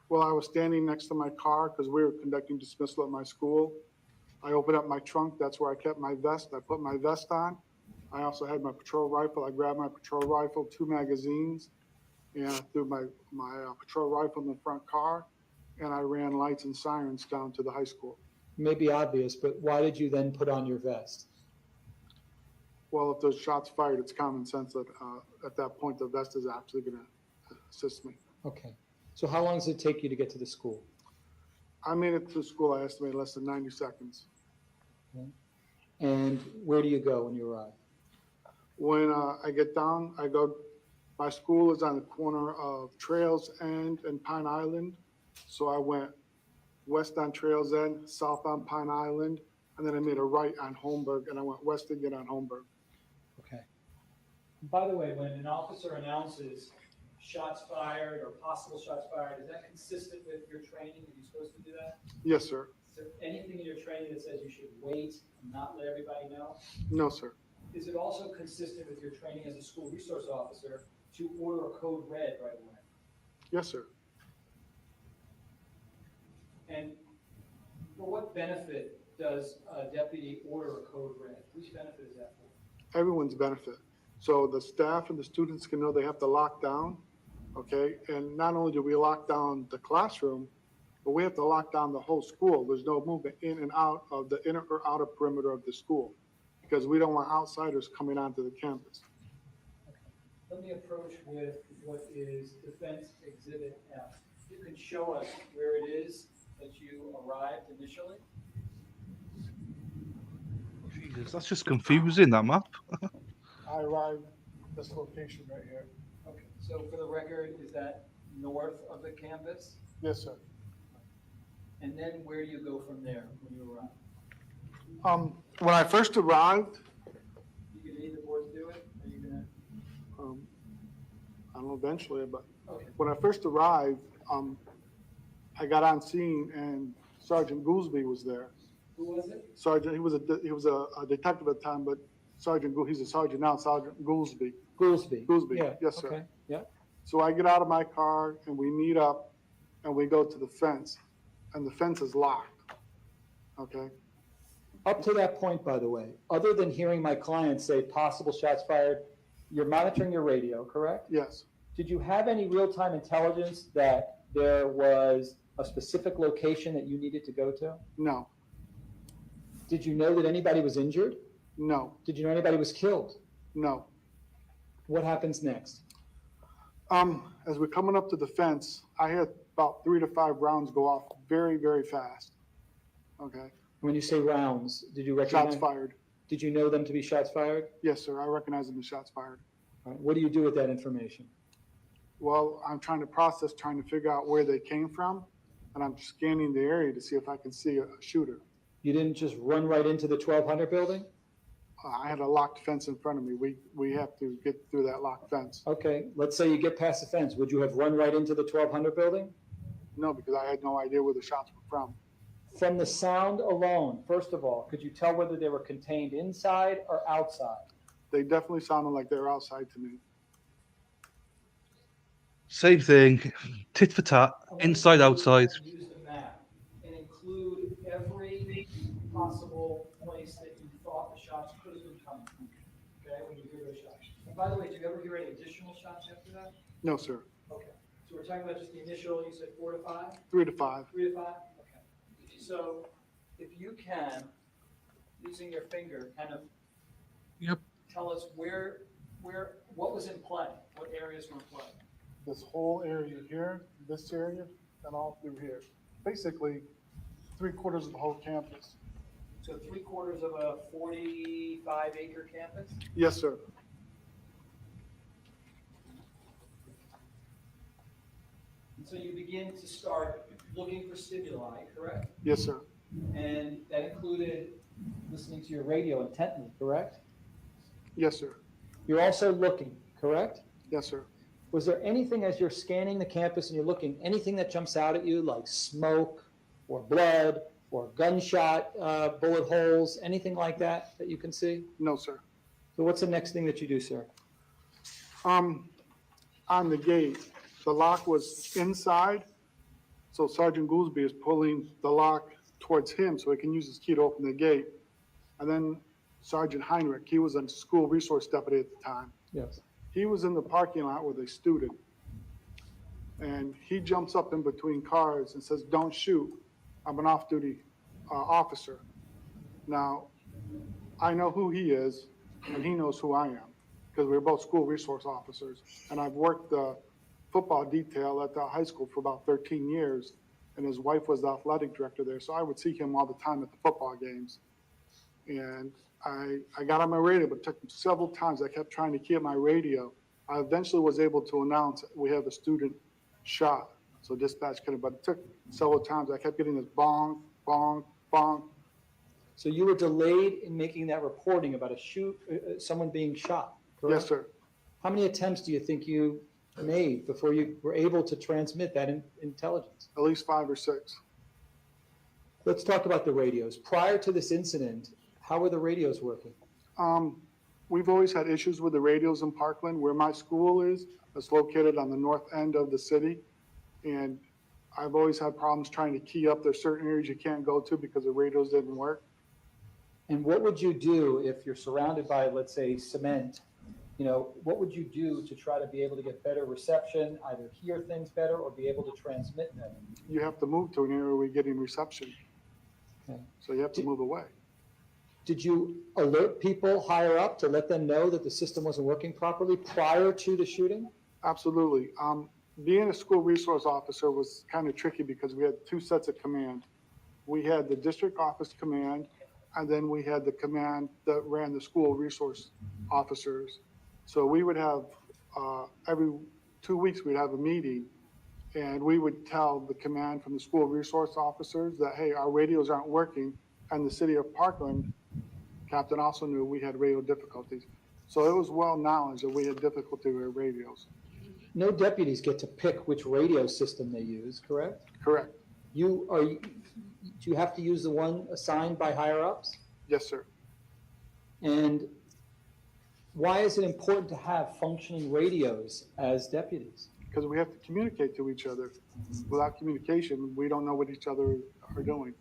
Well, I was standing next to my car because we were conducting dismissal at my school. I opened up my trunk, that's where I kept my vest. I put my vest on. I also had my patrol rifle. I grabbed my patrol rifle, 2 magazines, and I threw my patrol rifle in the front car, and I ran lights and sirens down to the high school. It may be obvious, but why did you then put on your vest? Well, if there's shots fired, it's common sense that at that point, the vest is actually going to assist me. Okay. So how long does it take you to get to the school? I made it to school, I estimate, less than 90 seconds. And where do you go when you arrive? When I get down, my school is on the corner of Trails End and Pine Island. So I went west on Trails End, south on Pine Island, and then I made a right on Holmberg, and I went west again on Holmberg. Okay. By the way, when an officer announces shots fired or possible shots fired, is that consistent with your training? Are you supposed to do that? Yes, sir. Is there anything in your training that says you should wait and not let everybody know? No, sir. Is it also consistent with your training as a school resource officer to order a code red right away? Yes, sir. And for what benefit does a deputy order a code red? Whose benefit is that for? Everyone's benefit. So the staff and the students can know they have to lock down, okay? And not only do we lock down the classroom, but we have to lock down the whole school. There's no movement in and out of the inner or outer perimeter of the school because we don't want outsiders coming onto the campus. Let me approach with what is Defense Exhibit F. You can show us where it is that you arrived initially. Jesus, that's just confusing, that map. I arrived at this location right here. Okay, so for the record, is that north of the campus? Yes, sir. And then where do you go from there when you arrive? When I first arrived, You can lead the board to do it? Are you gonna? I don't know, eventually, but Okay. when I first arrived, I got on scene and Sergeant Goolsby was there. Who was it? Sergeant, he was a detective at the time, but he's a sergeant now, Sergeant Goolsby. Goolsby. Goolsby, Yeah. yes, sir. Okay. Yeah. So I get out of my car and we meet up and we go to the fence and the fence is locked. Okay? Up to that point, by the way, other than hearing my client say possible shots fired, you're monitoring your radio, correct? Yes. Did you have any real-time intelligence that there was a specific location that you needed to go to? No. Did you know that anybody was injured? No. Did you know anybody was killed? No. What happens next? As we're coming up to the fence, I had about 3 to 5 rounds go off very, very fast. Okay? When you say rounds, did you recognize? Shots fired. Did you know them to be shots fired? Yes, sir. I recognize them as shots fired. All right. What do you do with that information? Well, I'm trying to figure out where they came from, and I'm scanning the area to see if I can see a shooter. You didn't just run right into the 1200 building? I had a locked fence in front of me. We have to get through that locked fence. Okay, let's say you get past the fence. Would you have run right into the 1200 building? No, because I had no idea where the shots were from. From the sound alone, first of all, could you tell whether they were contained inside or outside? They definitely sounded like they were outside to me. Same thing, tit for tat, inside, outside. Use the map and include every possible place that you thought the shots could have been coming from. Okay, when you hear those shots. And by the way, did you ever hear any additional shots after that? No, sir. Okay, so we're talking about just the initial, you said 4 to 5? 3 to 5. 3 to 5? Okay. So if you can, using your finger, kind of Yep. tell us what was in play, what areas were in play. This whole area here, this area, and all through here. Basically, 3/4 of the whole campus. So 3/4 of a 45-acre campus? Yes, sir. And so you begin to start looking for stimuli, correct? Yes, sir. And that included listening to your radio intently, correct? Yes, sir. You're also looking, correct? Yes, sir. Was there anything as you're scanning the campus and you're looking, anything that jumps out at you like smoke or blood or gunshot bullet holes, anything like that that you can see? No, sir. So what's the next thing that you do, sir? On the gate, the lock was inside, so Sergeant Goolsby is pulling the lock towards him so he can use his key to open the gate. And then Sergeant Heinrich, he was a school resource deputy at the time. Yes. He was in the parking lot with a student. And he jumps up in between cars and says, "Don't shoot. I'm an off-duty officer." Now, I know who he is, and he knows who I am, because we're both school resource officers. And I've worked the football detail at the high school for about 13 years, and his wife was the athletic director there, so I would see him all the time at the football games. And I got on my radio, but it took several times. I kept trying to key up my radio. I eventually was able to announce we have a student shot, so dispatch couldn't, but it took several times. I kept getting this bong, bong, bong. So you were delayed in making that reporting about someone being shot, correct? Yes, sir. How many attempts do you think you made before you were able to transmit that intelligence? At least 5 or 6. Let's talk about the radios. Prior to this incident, how were the radios working? We've always had issues with the radios in Parkland. Where my school is, it's located on the north end of the city. And I've always had problems trying to key up. There's certain areas you can't go to because the radios didn't work. And what would you do if you're surrounded by, let's say, cement? What would you do to try to be able to get better reception, either hear things better or be able to transmit better? You have to move to an area where you're getting reception. Okay. So you have to move away. Did you alert people higher up to let them know that the system wasn't working properly prior to the shooting? Absolutely. Being a school resource officer was kind of tricky because we had 2 sets of command. We had the district office command, and then we had the command that ran the school resource officers. So we would have, every 2 weeks, we'd have a meeting, and we would tell the command from the school resource officers that, hey, our radios aren't working, and the city of Parkland captain also knew we had radio difficulties. So it was well knowledge that we had difficulty with radios. No deputies get to pick which radio system they use, correct? Correct. Do you have to use the one assigned by higher ups? Yes, sir. And why is it important to have functioning radios as deputies? Because we have to communicate to each other. Without communication, we don't know what each other are doing.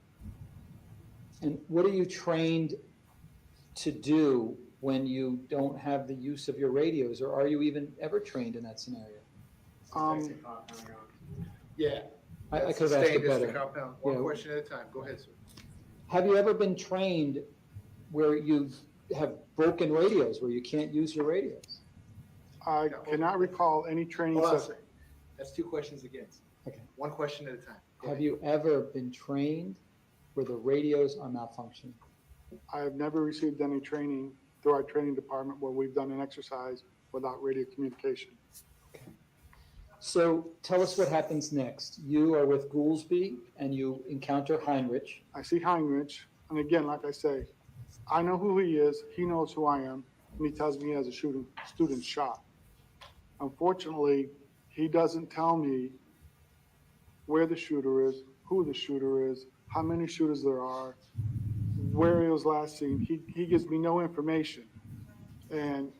And what are you trained to do when you don't have the use of your radios, or are you even ever trained in that scenario? Yeah. I could have asked it better. One Yeah. question at a time. Go ahead, sir. Have you ever been trained where you have broken radios, where you can't use your radios? I cannot recall any training Hold on a session. second. That's 2 questions again. Okay. One question at a time. Go Have ahead. you ever been trained where the radios are malfunctioning? I have never received any training through our training department where we've done an exercise without radio communication. So tell us what happens next. You are with Goolsby and you encounter Heinrich. I see Heinrich, and again, like I say, I know who he is, he knows who I am, and he tells me he has a student shot. Unfortunately, he doesn't tell me where the shooter is, who the shooter is, how many shooters there are, where he was last seen. He gives me no information. And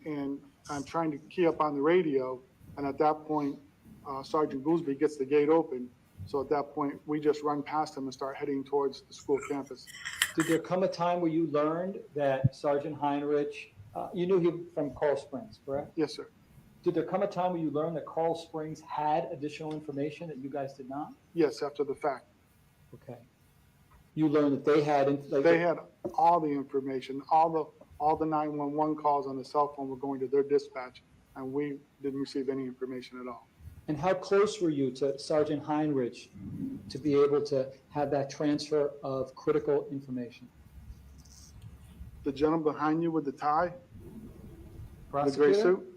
I'm trying to key up on the radio, and at that point, Sergeant Goolsby gets the gate open. So at that point, we just run past him and start heading towards the school campus. Did there come a time where you learned that Sergeant Heinrich, you knew him from Coral Springs, correct? Yes, sir. Did there come a time where you learned that Coral Springs had additional information that you guys did not? Yes, after the fact. Okay. You learned that they had. They had all the information, all the 911 calls on the cell phone were going to their dispatch, and we didn't receive any information at all. And how close were you to Sergeant Heinrich to be able to have that transfer of critical information? The gentleman behind you with the tie, the gray Prosecutor? suit,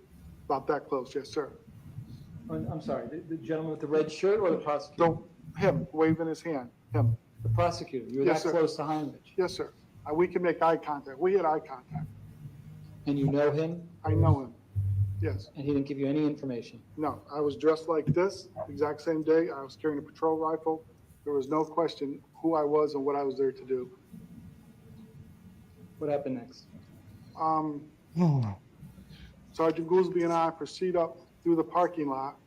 about that close, yes, sir. I'm sorry, the gentleman with the red shirt or the prosecutor? Him waving his hand, him. The prosecutor, you were Yes, that sir. close to Heinrich, Yes, sir. We can make eye contact. We had eye contact. and you know him, I know him. Yes. and he didn't give you any information. No, I was dressed like this, exact same day. I was carrying a patrol rifle. There was no question who I was and what I was there to do. What happened next? Oh, Sergeant Goolsby and I proceed up through the parking lot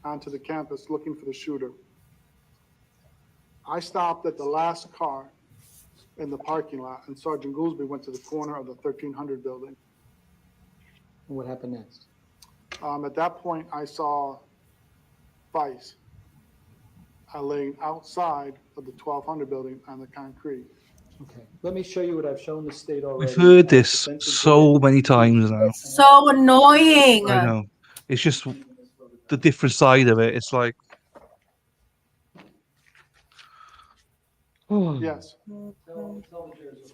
onto the campus looking for the shooter. I stopped at the last car in the parking lot, and Sergeant Goolsby went to the corner of the 1300 building. And what happened next? At that point, I saw Vice laying outside of the 1200 building on the concrete. Okay, let me show you what I've shown the state already. we've heard as this defense so exhibit. many times now. So annoying. I know. It's just the different side of it. It's like, oh, Yes, Tell the jurors what that is.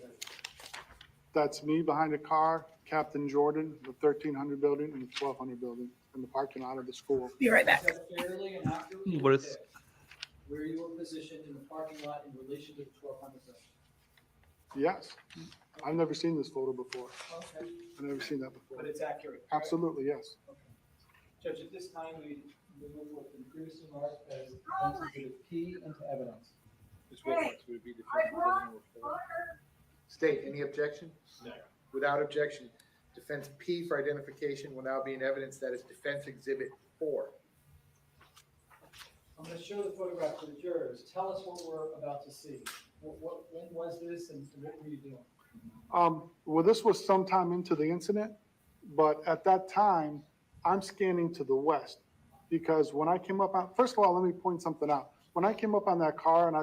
that's me behind the car, Captain Jordan, the 1300 building and the 1200 building in the parking lot of the school. Be right back. Is that fairly and accurately But it's- depict where you were positioned in the parking lot in relation to the 1200 building? Yes, I've never seen this photo before. Okay, I've never seen that before. but it's accurate. correct? Absolutely, yes. Okay. Judge, at this time, we move what's been previously marked as defense exhibit P into evidence. State, any objection? No. Without objection, defense P for identification will now be in evidence, that is defense exhibit 4. I'm going to show the photograph to the jurors. Tell us what we're about to see. When was this and what were you doing? Well, this was sometime into the incident, but at that time, I'm scanning to the west because when I came up on, first of all, let me point something out. When I came up on that car and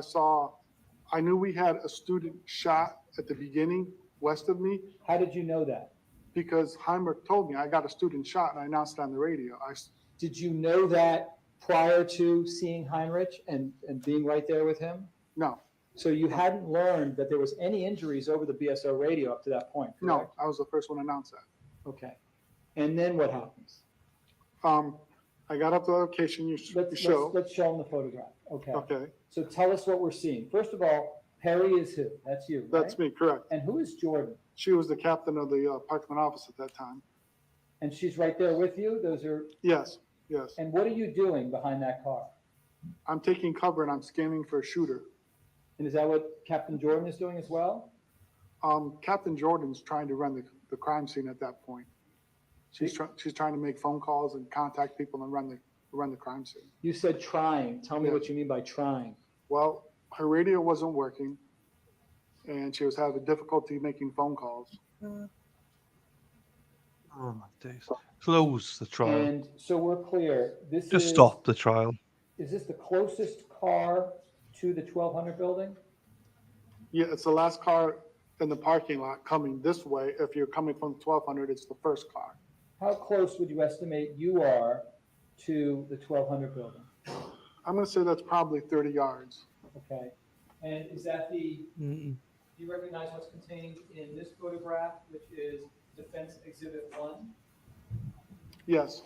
I knew we had a student shot at the beginning west of me How did you know that? because Heinrich told me I got a student shot and I announced it on the radio. Did you know that prior to seeing Heinrich and being right there with him? No, So you hadn't learned that there was any injuries over the BSO radio up to that point, no, correct? I was the first one to announce that. Okay. And then what happens? I got up to the location you Let's show. let's show them the photograph. Okay. Okay, So tell us what we're seeing. First of all, Perry is who? That's you, right? that's me, correct. And who is Jordan? She was the captain of the Parkland office at that time. And she's right there with you? Those are, Yes, yes. and what are you doing behind that car? I'm taking cover and I'm scanning for a shooter. And is that what Captain Jordan is doing as well? Captain Jordan's trying to run the crime scene at that point. She's trying to make phone calls and contact people and run the crime scene. You said trying. Tell me Yeah. what you mean by trying. Well, her radio wasn't working and she was having difficulty making phone calls. oh my days. Close the trial. And so we're clear, this Just is. stop the trial. Is this the closest car to the 1200 building? Yeah, it's the last car in the parking lot coming this way. If you're coming from 1200, it's the first car. How close would you estimate you are to the 1200 building? I'm gonna say that's probably 30 yards. Okay. And is that do Mm-mm. you recognize what's contained in this photograph, which is defense exhibit 1? Yes,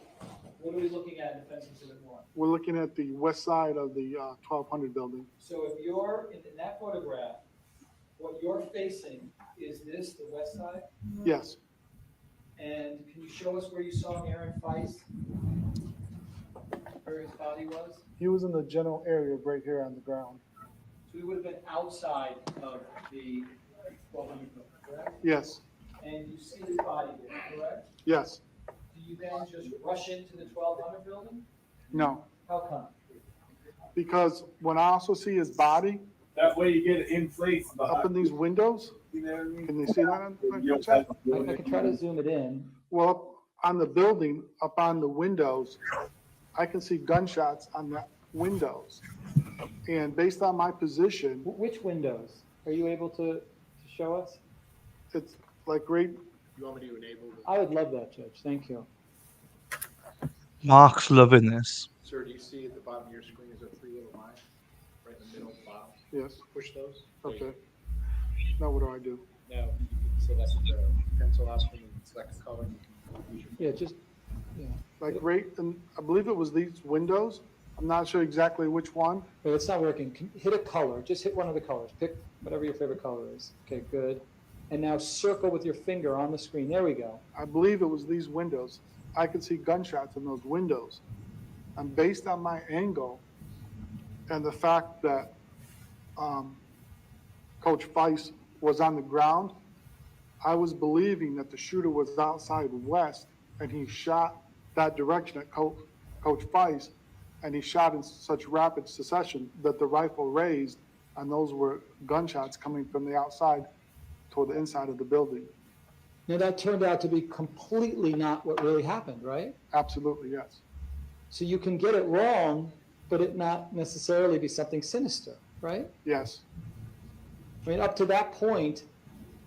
What are we looking at in defense exhibit 1? we're looking at the west side of the 1200 building. So if you're in that photograph, what you're facing is this, the west side? Yes, And can you show us where you saw Aaron Feist? Where his body was? he was in the general area right here on the ground. So he would have been outside of the 1200 building, correct? Yes, And you see his body there, correct? yes, Do you then just rush into the 1200 building? no, How come? because when I also see his body That way you get it in place. up in these windows, You know what I mean? can you see that on You my don't picture? have to do I it. can try to zoom it in. Well, on the building, up on the windows, I can see gunshots on the windows. And based on my position, Which windows? Are you able to show us? it's like right, You want me to enable the, I would love that, Judge. Thank you. Mark's loving this. sir, do you see at the bottom of your screen is there 3 little lines? Right in the middle, bottom? yes, Push those. okay. Now what do I do? Now, you can select the pencil option and select color. Yeah, just, Like right, and I believe it was these windows, I'm not sure exactly which one. Wait, it's not working. Hit a color. Just hit one of the colors. Pick whatever your favorite color is. Okay, good. And now circle with your finger on the screen. There we go. I believe it was these windows. I could see gunshots in those windows. And based on my angle and the fact that Coach Feist was on the ground, I was believing that the shooter was outside west and he shot that direction at Coach Feist, and he shot in such rapid succession that the rifle raised, and those were gunshots coming from the outside toward the inside of the building. Now that turned out to be completely not what really happened, right? Absolutely, yes. So you can get it wrong, but it not necessarily be something sinister, right? Yes. I mean, up to that point,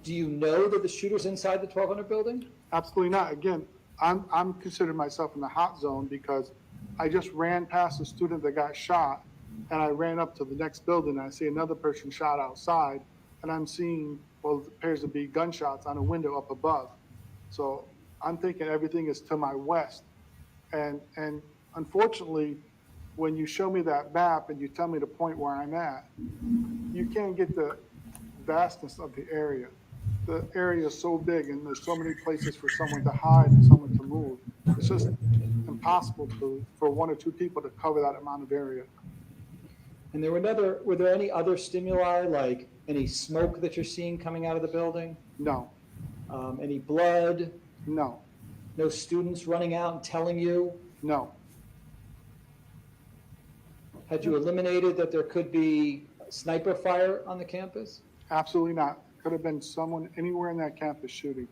do you know that the shooter's inside the 1200 building? Absolutely not. Again, I'm considering myself in the hot zone because I just ran past a student that got shot, and I ran up to the next building, and I see another person shot outside, and I'm seeing what appears to be gunshots on a window up above. So I'm thinking everything is to my west. And unfortunately, when you show me that map and you tell me the point where I'm at, you can't get the vastness of the area. The area is so big and there's so many places for someone to hide and someone to move. It's just impossible for one or two people to cover that amount of area. And were there any other stimuli, like any smoke that you're seeing coming out of the building? No, Any blood? no, No students running out and telling you? no. Had you eliminated that there could be sniper fire on the campus? Absolutely not. Could have been someone anywhere in that campus shooting.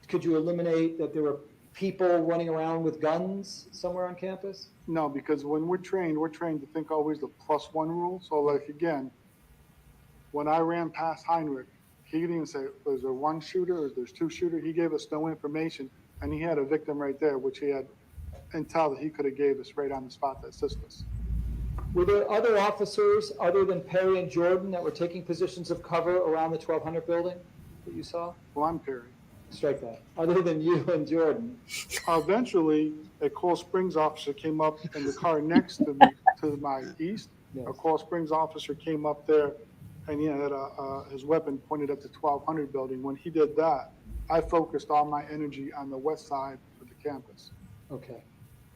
Could you eliminate that there were people running around with guns somewhere on campus? No, because when we're trained to think always the +1 rule. So like, again, when I ran past Heinrich, he didn't even say, was there one shooter or there's two shooters? He gave us no information, and he had a victim right there, which he had intel that he could have gave us right on the spot that assist us. Were there other officers other than Perry and Jordan that were taking positions of cover around the 1200 building that you saw? Well, I'm Perry. Strike that. Other than you and Jordan. Eventually, a Coral Springs officer came up in the car next to me, to my east. Yes. A Coral Springs officer came up there, and he had his weapon pointed at the 1200 building. When he did that, I focused all my energy on the west side of the campus. Okay.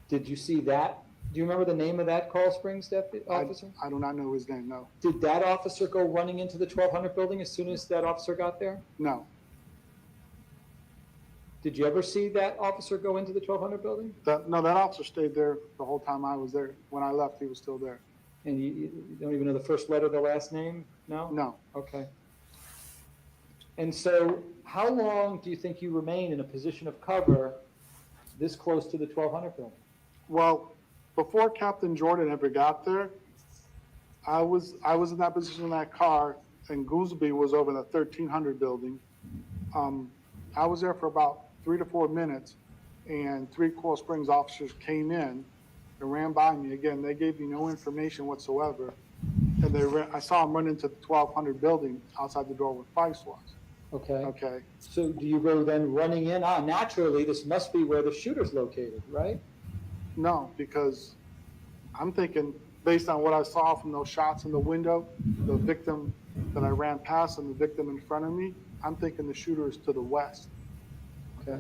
Did you see that? Do you remember the name of that Coral Springs deputy officer? I do not know his name, no. Did that officer go running into the 1200 building as soon as that officer got there? No. Did you ever see that officer go into the 1200 building? No, that officer stayed there the whole time I was there. When I left, he was still there. And you don't even know the first letter of the last name? No? No. Okay. And so how long do you think you remained in a position of cover this close to the 1200 building? Well, before Captain Jordan ever got there, I was in that position in that car, and Gooseby was over in the 1300 building. I was there for about 3 to 4 minutes, and 3 Coral Springs officers came in and ran by me. Again, they gave me no information whatsoever, and I saw them run into the 1200 building outside the door where Feist was. Okay. Okay. So do you go then running in? Naturally, this must be where the shooter's located, right? No, because I'm thinking, based on what I saw from those shots in the window, the victim that I ran past and the victim in front of me, I'm thinking the shooter is to the west. Okay.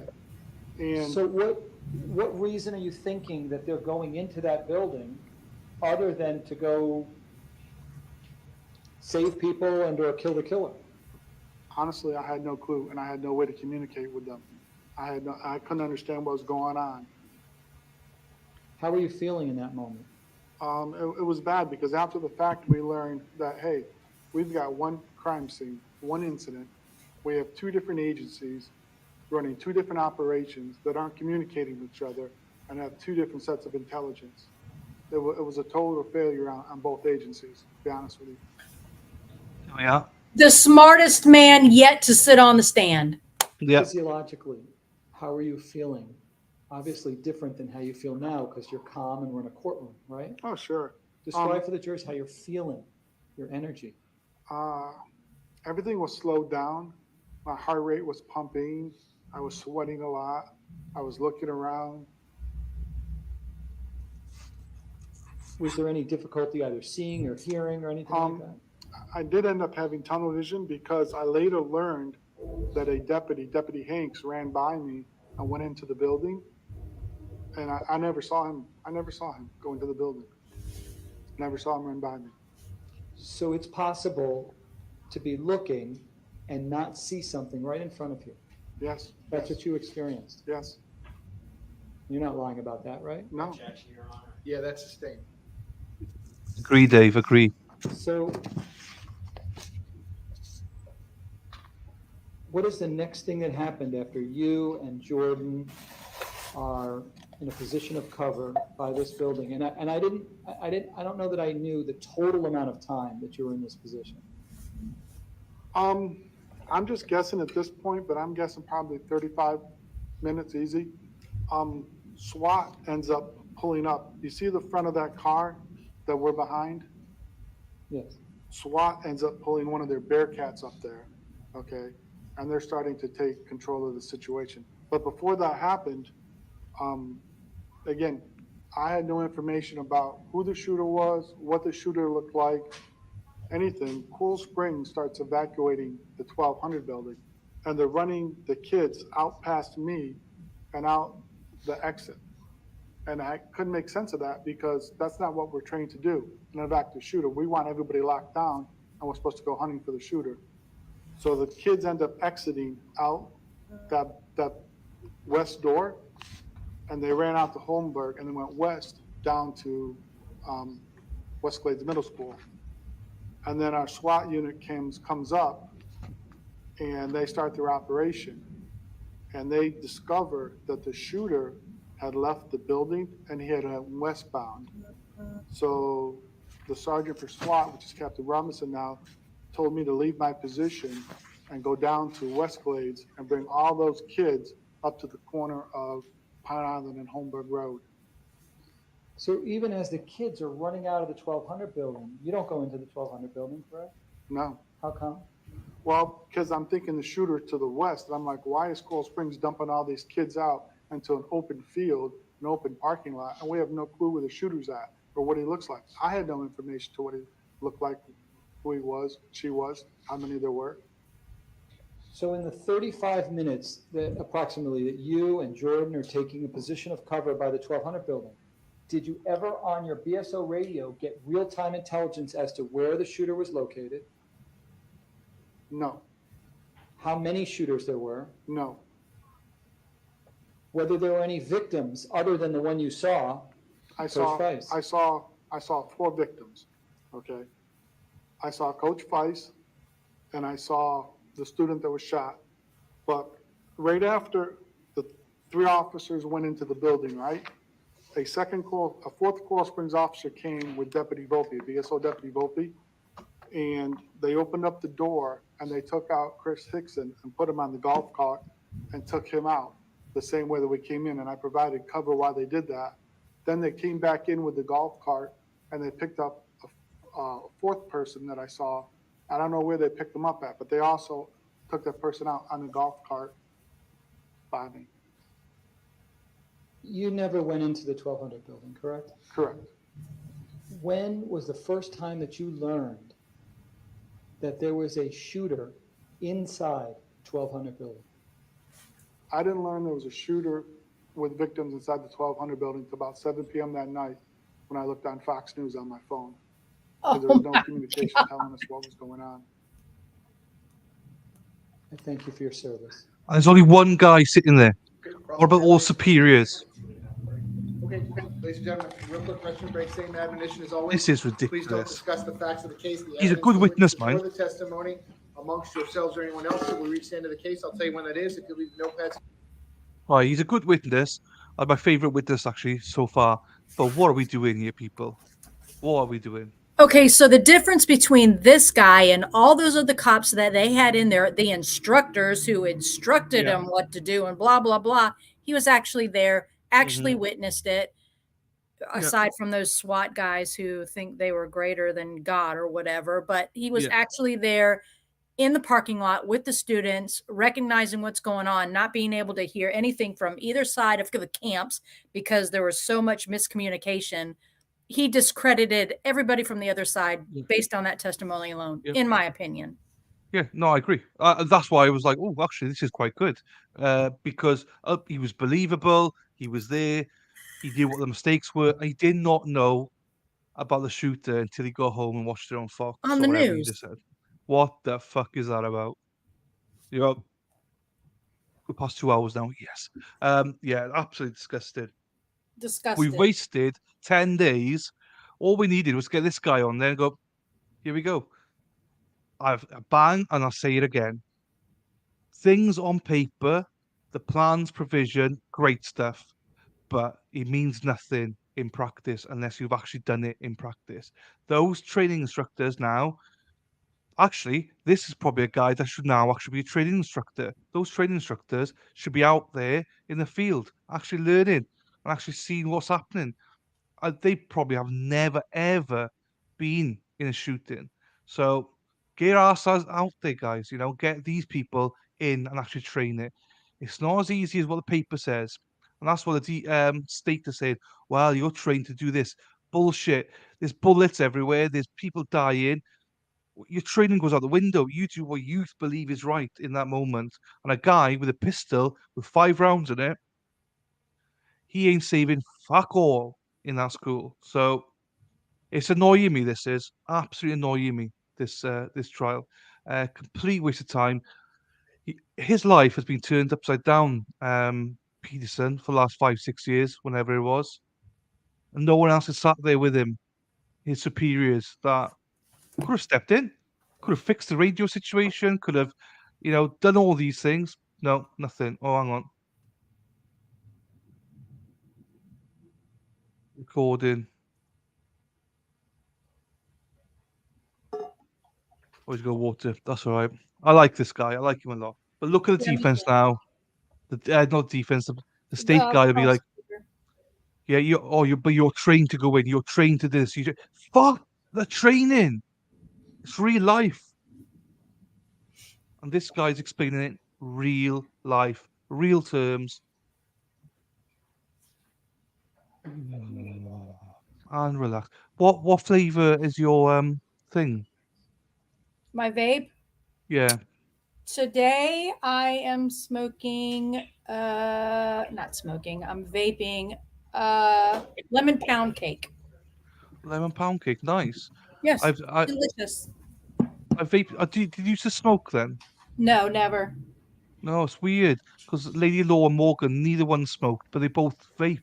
And So what reason are you thinking that they're going into that building other than to go save people and or kill the killer? honestly, I had no clue, and I had no way to communicate with them. I couldn't understand what was going on. How were you feeling in that moment? It was bad because after the fact, we learned that, hey, we've got one crime scene, one incident. We have 2 different agencies running 2 different operations that aren't communicating with each other and have 2 different sets of intelligence. It was a total failure on both agencies, to be honest with you. Oh, yeah. The smartest man yet to sit on the stand. Yeah. Physiologically, how are you feeling? Obviously different than how you feel now because you're calm and we're in a courtroom, right? Oh, sure. Describe for the jurors how you're feeling, your energy. Everything was slowed down. My heart rate was pumping. I was sweating a lot. I was looking around. Was there any difficulty either seeing or hearing or anything like that? I did end up having tunnel vision because I later learned that a Deputy Hanks, ran by me and went into the building. And I never saw him. I never saw him go into the building. Never saw him run by me. So it's possible to be looking and not see something right in front of you. Yes. That's what you experienced. Yes. You're not lying about that, right? No. Yeah, that's sustained. Agree, Dave, agree. So what is the next thing that happened after you and Jordan are in a position of cover by this building? And I don't know that I knew the total amount of time that you were in this position. I'm just guessing at this point, but I'm guessing probably 35 minutes easy. SWAT ends up pulling up. You see the front of that car that we're behind? Yes. SWAT ends up pulling one of their Bearcats up there, okay? And they're starting to take control of the situation. But before that happened, again, I had no information about who the shooter was, what the shooter looked like, anything. Cool Springs starts evacuating the 1200 building, and they're running the kids out past me and out the exit. And I couldn't make sense of that because that's not what we're trained to do. And evac the shooter, we want everybody locked down, and we're supposed to go hunting for the shooter. So the kids end up exiting out that west door, and they ran out to Holmberg and then went west down to West Glades Middle School. And then our SWAT unit comes up, and they start their operation. And they discover that the shooter had left the building and he had went westbound. So the sergeant for SWAT, which is Captain Robinson now, told me to leave my position and go down to West Glades and bring all those kids up to the corner of Pine Island and Holmberg Road. So even as the kids are running out of the 1200 building, you don't go into the 1200 building, correct? No. How come? Well, because I'm thinking the shooter to the west, and I'm like, why is Coral Springs dumping all these kids out into an open field, an open parking lot, and we have no clue where the shooter's at or what he looks like? I had no information to what he looked like, who he was, she was, how many there were. So in the 35 minutes that approximately that you and Jordan are taking a position of cover by the 1200 building, did you ever on your BSO radio get real-time intelligence as to where the shooter was located? No. How many shooters there were? No. Whether there were any victims other than the one you saw? I saw Feist. 4 victims, okay? I saw Coach Feist, and I saw the student that was shot. But right after the 3 officers went into the building, right? A 4th Coral Springs officer came with Deputy Volpe, BSO Deputy Volpe, and they opened up the door and they took out Chris Hickson and put him on the golf cart and took him out the same way that we came in, and I provided cover while they did that. Then they came back in with the golf cart and they picked up a 4th person that I saw. I don't know where they picked them up at, but they also took that person out on the golf cart by me. You never went into the 1200 building, correct? Correct. When was the first time that you learned that there was a shooter inside 1200 building? I didn't learn there was a shooter with victims inside the 1200 building until about 7 p.m. that night when I looked on Fox News on my phone. Because there was no communication telling us what was going on. I thank you for your service. There's only one guy sitting there. What about all superiors? Okay, ladies and gentlemen, real quick restroom break, same admonition as always. This is Please don't ridiculous. discuss the facts of the case. The He's a evidence, good the witness, witnesses, man. Or the testimony amongst yourselves or anyone else till we reach the end of the case. I'll tell you when that is. If you leave notepads. Right, he's a good witness. My favourite witness, actually, so far. But what are we doing here, people? What are we doing? Okay, so the difference between this guy and all those other cops that they had in there, the instructors who instructed him what to do and blah, blah, blah, he was actually there, actually witnessed it, aside from those SWAT guys who think they were greater than God or whatever. But he was actually there in the parking lot with the students, recognizing what's going on, not being able to hear anything from either side of the camps because there was so much miscommunication. he discredited everybody from the other side Yeah. based on that testimony alone, Yeah. in my opinion. Yeah, no, I agree. That's why I was like, oh, actually, this is quite good. Because he was believable. He was there. He knew what the mistakes were. He did not know about the shooter until he got home and watched it on Fox On or the whatever you news. just said. What the fuck is that about? You know, we're past 2 hours now. Yes. Yeah, absolutely disgusted. We Disgusted. wasted 10 days. All we needed was get this guy on there and go, here we go. I've bang, and I'll say it again. Things on paper, the plans, provision, great stuff, but it means nothing in practice unless you've actually done it in practice. Those training instructors now, actually, this is probably a guy that should now actually be a training instructor. Those training instructors should be out there in the field, actually learning and actually seeing what's happening. They probably have never ever been in a shooting. So get our asses out there, guys. You know, get these people in and actually train it. It's not as easy as what the paper says, and that's what the state is saying. Well, you're trained to do this. Bullshit. There's bullets everywhere. There's people dying. Your training goes out the window. You do what you believe is right in that moment. And a guy with a pistol with 5 rounds in it, he ain't saving fuck all in that school. So it's annoying me. This is absolutely annoying me. This trial, complete waste of time. His life has been turned upside down. Peterson for the last 5-6 years, whenever it was, and no one else has sat there with him. His superiors that could have stepped in, could have fixed the radio situation, could have, done all these things. No, nothing. Oh, hang on. Recording. Always go water. That's all right. I like this guy. I like him a lot. But look at the Yeah, me defense too. now. Not defense. The state guy will be like, yeah, but you're trained to go in. You're trained to this. Fuck the training. It's real life. And this guy's explaining it real life, real terms. And relax. What flavor is your thing? My vape. Yeah. Today I am smoking not smoking, I'm vaping lemon pound cake. Lemon pound cake, nice. Yes. I Delicious. vape. Did you used to smoke then? No, never. No, it's weird because Lady Law and Morgan, neither one smoked, but they both vape.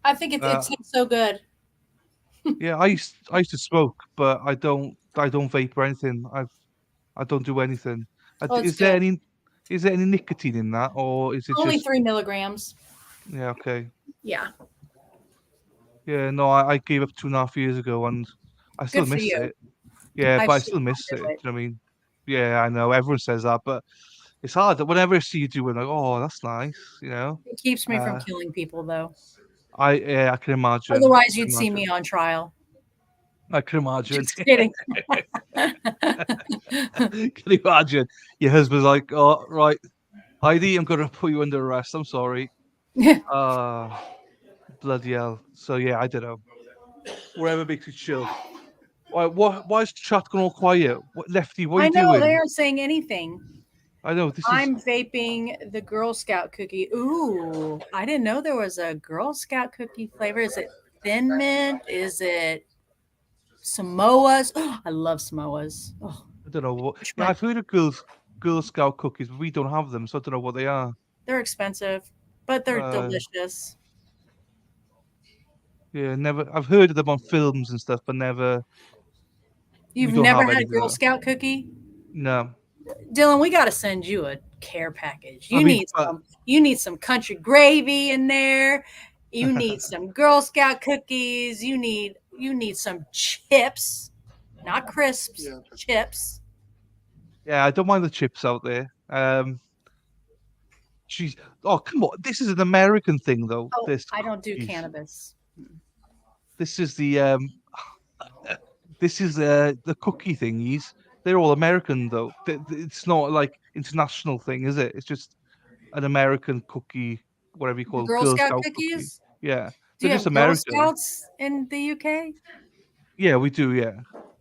I think it Uh, tastes so good. Yeah, I used to smoke, but I don't vape or anything. I don't do anything. Oh, it's Is there good. any nicotine in that, or is it Only just 3 milligrams. yeah? Okay, Yeah. yeah. No, I gave up 2.5 years ago, and I still Good for miss you. it. Yeah, I but I should still not miss do it. Do you it. know what I mean? Yeah, I know everyone says that, but it's hard. Whenever I see you doing, like, oh, that's nice. It keeps me from Uh, killing people, though. I can imagine. Otherwise, you'd see me on trial. I can imagine. Just kidding. Can you imagine? Your husband's like, oh, right, Heidi, I'm going to put you under arrest. I'm sorry. Bloody hell. So, yeah, I don't know. Whatever makes you chill. Why is chat gone all quiet? Lefty, what are I you know doing? they aren't saying anything. I know, this is... I'm vaping the Girl Scout cookie. Ooh, I didn't know there was a Girl Scout cookie flavor. Is it Thin Mint? Is it Samoas? Oh, I love Samoas. Oh, I don't know. Which Yeah, one? I've heard of Girl Scout cookies, but we don't have them, so I don't know what they are. they're expensive, but they're Uh, delicious. Yeah, never. I've heard of them on films and stuff, but never... You've don't never have had a anything Girl like that. Scout cookie? No. Dylan, we got to send you a care package. I mean, You need some country gravy in there. You need some Girl Scout cookies. You need some chips, not crisps, Yeah. chips. Yeah, I don't mind the chips out there. She's... Oh, come on. This is an American thing, though. Oh, This I don't do cookies. cannabis. This is the the cookie thingies. They're all American, though. It's not like international thing, is it? It's just an American cookie, whatever you The call it, Girl Girl Scout Scout cookie. cookies? Yeah, Do you They're have just Girl American. Scouts in the UK? Yeah, we do. Yeah.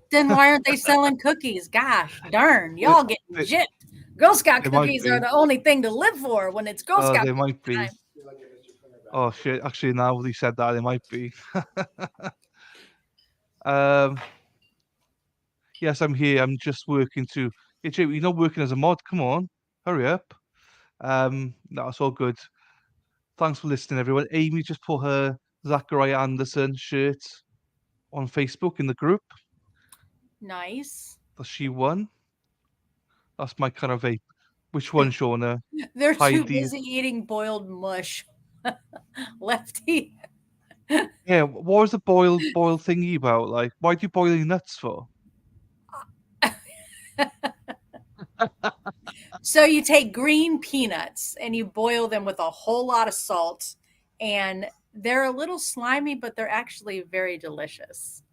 Then why aren't they selling cookies? Gosh darn, y'all getting they- gypped. Girl Scout they might cookies be. are the only thing to live for when it's Girl Scout They might be. time. Oh shit! Actually, now they said that, they might be. um. Yes, I'm here. I'm just working to. Hey, Jay, you're not working as a mod. Come on, hurry up. No, it's all good. Thanks for listening, everyone. Amy just put her Zachariah Anderson shirt on Facebook in the group Nice. that she won. That's my kind of vape. Which one, Shauna? They're too Heidi. busy eating boiled mush. Lefty. Yeah, what was the boiled thingy about? Like, why do you boil your nuts for? So you take green peanuts and you boil them with a whole lot of salt, and they're a little slimy, but they're actually very delicious.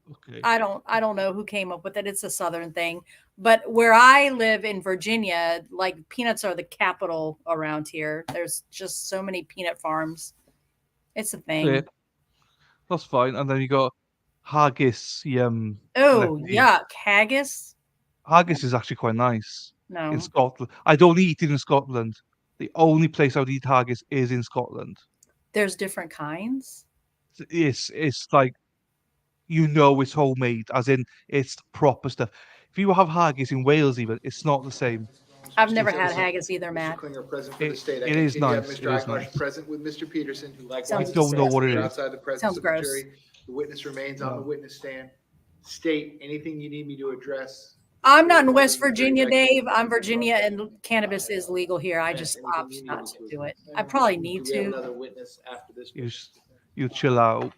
Okay. I don't know who came up with it. It's a southern thing. But where I live in Virginia, like peanuts are the capital around here. There's just so many peanut farms. It's a thing. Yeah, that's fine. And then you got haggis. Oh, Lefty. yuck. Haggis? Haggis is actually quite nice No. in Scotland. I don't eat it in Scotland. The only place I would eat haggis is in Scotland. There's different kinds. It's like, it's homemade, as in it's proper stuff. If you have haggis in Wales, even, it's not the same. I've never had haggis either, Matt. Mr. Klinger, present for the state. I it is continue to have nice, Mr. it is Eichmarsh nice. present with Mr. Peterson, who likewise. Sounds is don't know what it present is. Outside the presence Sounds of the gross. jury. The witness remains on the witness stand. State anything you need me to address. I'm not in West Virginia, Dave. I'm Virginia, and cannabis is legal here. I just Anything opted you need not me to do it. address. I probably need Do we have to another witness after this? You chill out.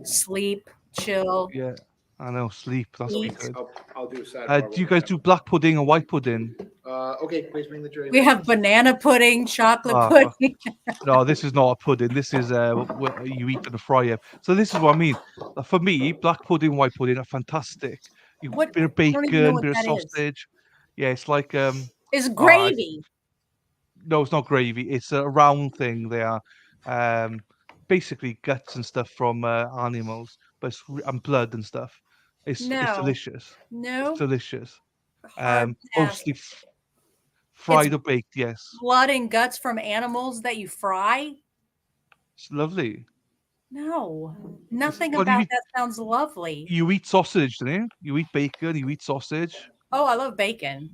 sleep, chill. Yeah, I know. Sleep. That's Eat. good. I'll do a sidebar. Do you guys do black pudding or white pudding? Okay, please bring the jury. We have banana pudding, chocolate Ah, pudding. No, this is not a pudding. This is what you eat in the fryer. So this is what I mean. For me, black pudding, white pudding are fantastic. You What? bit of I don't even know bacon, what bit of that is. sausage. Yeah, it's like It's gravy. no, it's not gravy. It's a round thing. They are basically guts and stuff from animals, but and blood and stuff. It's No. delicious. No. It's delicious. Hard pass. Mostly fried or baked. Yes, Blood and guts from animals that you fry? it's lovely. No. Nothing What do you about mean? that sounds lovely. You eat sausage, don't you? You eat bacon. You eat sausage. Oh, I love bacon.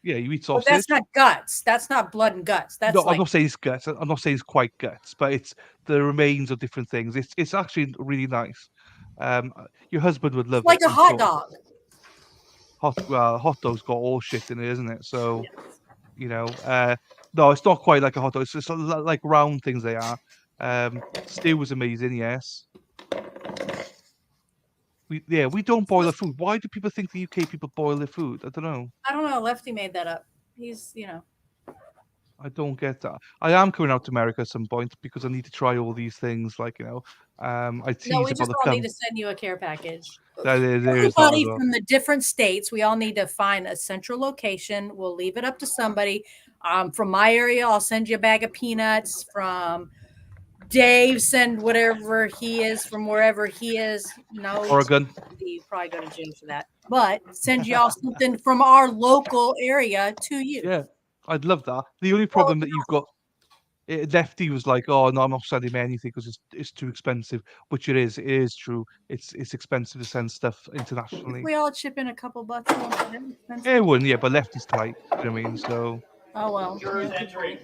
Yeah, you eat But sausage. that's not guts. That's not blood and guts. That's No, like I'm not saying it's guts. I'm not saying it's quite guts, but it's the remains of different things. It's actually really nice. Your husband would love like it. a I'm hot sure. dog. Hot dog's got all shit in it, isn't it? So, no, it's not quite like a hot dog. It's just like round things they are. Stew was amazing. Yes. We don't boil our food. Why do people think the UK people boil their food? I don't know. I don't know. Lefty made that up. He's, I don't get that. I am coming out to America at some point because I need to try all these things. Like, I tease no, we about just the all need to send you a care package. there is that Everybody as well. from the different states, we all need to find a central location. We'll leave it up to somebody. From my area, I'll send you a bag of peanuts. From Dave, send whatever he is from wherever he is. No, Oregon. you probably go to jail for that. But send y'all something from our local area to you. Yeah, I'd love that. The only problem that you've got, Lefty was like, "Oh no, I'm not sending him anything because it's too expensive," which it is. It is true. It's expensive to send stuff internationally. We all chip in a couple bucks. It won't be that expensive. It wouldn't, yeah, but Lefty's tight. You know what I mean? So Oh well. Jurors entering.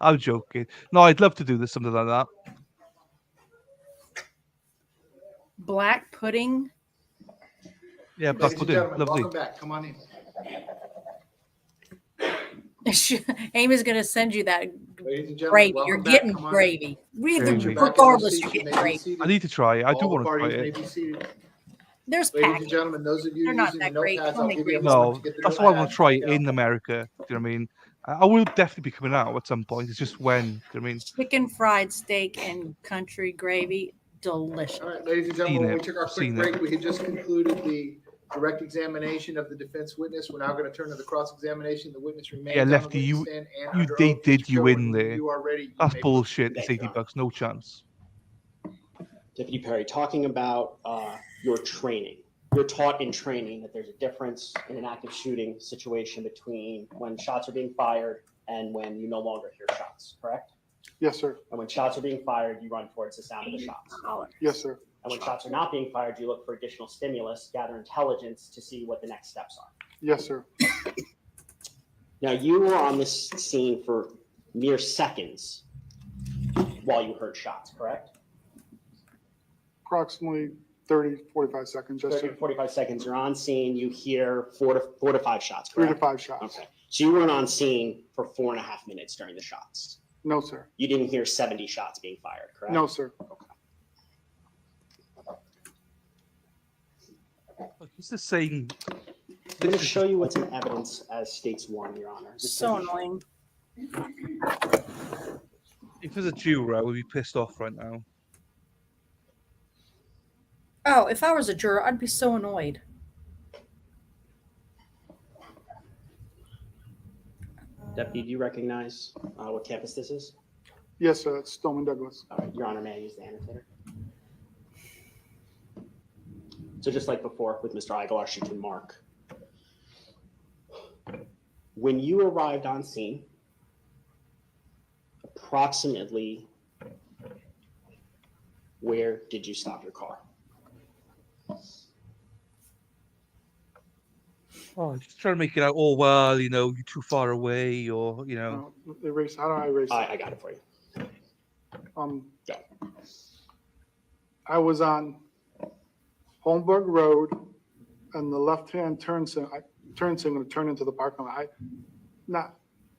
I'm joking. No, I'd love to do this, something like that. Black pudding. Yeah, black Ladies and pudding, gentlemen, lovely. welcome back. Come on in. Amy's gonna send you that Ladies and gentlemen, gravy. welcome You're back. getting Come on in. gravy. Gravy. Regardless, Back you're in your getting seats. You may be gravy. seated. I need to try it. I do All want to parties try may it. be seated. There's Ladies and packets. gentlemen, those of you They're not using the that great. notepads, I'll Only give you a great. moment No, to get the that's why I want notepad. to try it in America. Do you know what I mean? I will definitely be coming out at some point. It's just when. Do you know what I mean? Chicken fried steak and country gravy. Delicious. All right, ladies and gentlemen, Seen when we it, took our quick seen break, it. we had just concluded the direct examination of the defense witness. We're now going to turn to the cross-examination. The witness remains Yeah, on the Lefty, witness you- stand and you under they oath. did Mr. you Sherwood, in when there. You are ready. You That's may bullshit. proceed. It's $80. No chance. Deputy Perry, talking about your training. You're taught in training that there's a difference in an active shooting situation between when shots are being fired and when you no longer hear shots, correct? Yes, sir. And when shots are being fired, you run towards the sound of the shots. Yes, sir. And when shots are not being fired, you look for additional stimulus, gather intelligence to see what the next steps are. Yes, sir. Now, you were on this scene for mere seconds while you heard shots, correct? Approximately 30, 45 seconds. Yes, 30 sir. to 45 seconds, you're on scene, you hear four to five shots, 3 correct? to 5 shots. Okay, so you weren't on scene for 4.5 minutes during the shots. No, sir. You didn't hear 70 shots being fired, correct? No, sir. He's just saying. I'm going to show you what's in evidence as states one, Your Honor. Just So to- annoying. If there's a juror, I would be pissed off right now. Oh, if I was a juror, I'd be so annoyed. Deputy, do you recognize what campus this is? Yes, sir. It's Stoneman Douglas. All right, Your Honor, may I use the annotator? So just like before with Mr. Aguilar, she can mark. When you arrived on scene, approximately where did you stop your car? Oh, just trying to make it out. Oh well, you know, you're too far away, or you know. Erase. How do I erase? I got it for you. Go. I was on Holmberg Road, and the left-hand turn signal to turn into the parking lot.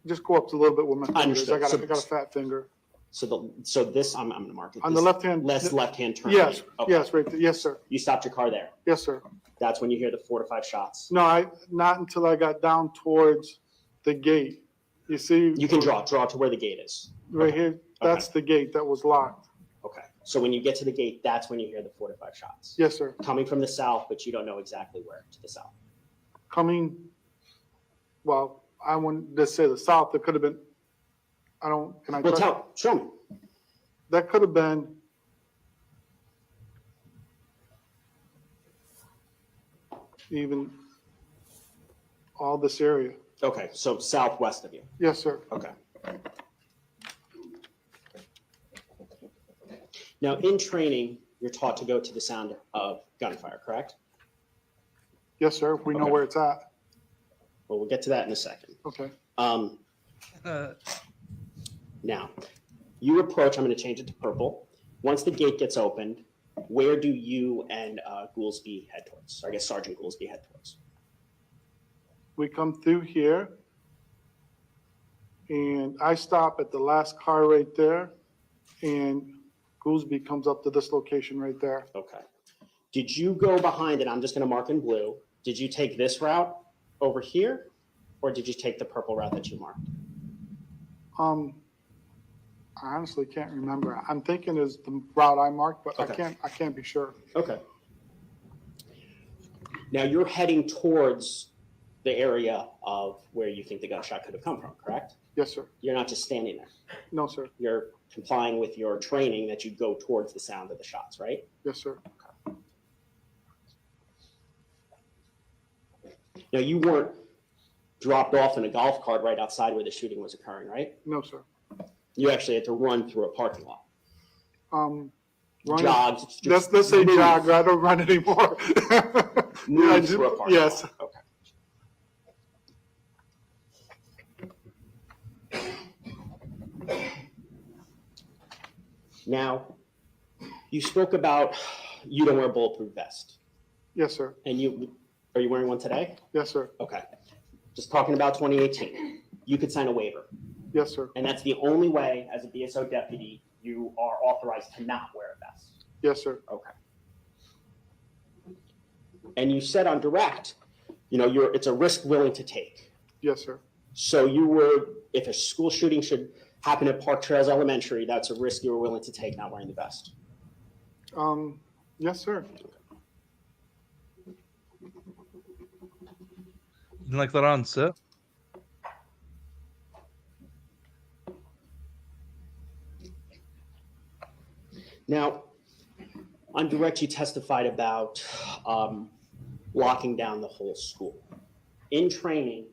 Just go up a little bit with my fingers. I Understood. got a fat finger. So this, I'm gonna mark it. On the This left-hand. left-hand turn. Yes, lane. Okay. yes, right there. Yes, sir. You stopped your car there. Yes, sir. That's when you hear the 4 to 5 shots. No, not until I got down towards the gate. You see? You can draw to where the gate is. Right here, that's the gate that was locked. Okay. So when you get to the gate, that's when you hear the 4 to 5 shots. Yes, sir. Coming from the south, but you don't know exactly where to the south. Coming, well, I wouldn't just say the south. It could have been, can I? Well, show me. That could have been even all this area. Okay, so southwest of you. Yes, sir. Okay. Now, in training, you're taught to go to the sound of gunfire, correct? Yes, sir. We know Okay. where it's at. Well, we'll get to that in a second. Okay. Now, you approach, I'm going to change it to purple. Once the gate gets opened, where do you and Goolsby head towards? Or I guess Sergeant Goolsby head towards. We come through here, and I stop at the last car right there, and Goolsby comes up to this location right there. Okay. Did you go behind it? I'm just going to mark in blue. Did you take this route over here, or did you take the purple route that you marked? I honestly can't remember. I'm thinking is the route I marked, but Okay. I can't be sure. Okay. Now you're heading towards the area of where you think the gunshot could have come from, correct? Yes, sir. You're not just standing there. No, sir. You're complying with your training that you go towards the sound of the shots, right? Yes, sir. Now you weren't dropped off in a golf cart right outside where the shooting was occurring, right? No, sir. You actually had to run through a parking lot. Running- Jog. Let's say move. jog. I don't run anymore. Move I through a do- parking yes. lot. Okay. Now, you spoke about you don't wear a bulletproof vest, Yes, sir. and are you wearing one today? Yes, sir. Okay. Just talking about 2018, you could sign a waiver, Yes, sir. and that's the only way, as a BSO deputy, you are authorized to not wear a vest. Yes, sir. Okay. And you said on direct, it's a risk willing to take. Yes, sir. So if a school shooting should happen at Park Trails Elementary, that's a risk you were willing to take, not wearing the vest. Yes, sir. Didn't like that answer. Now, direct, you testified about locking down the whole school. In training,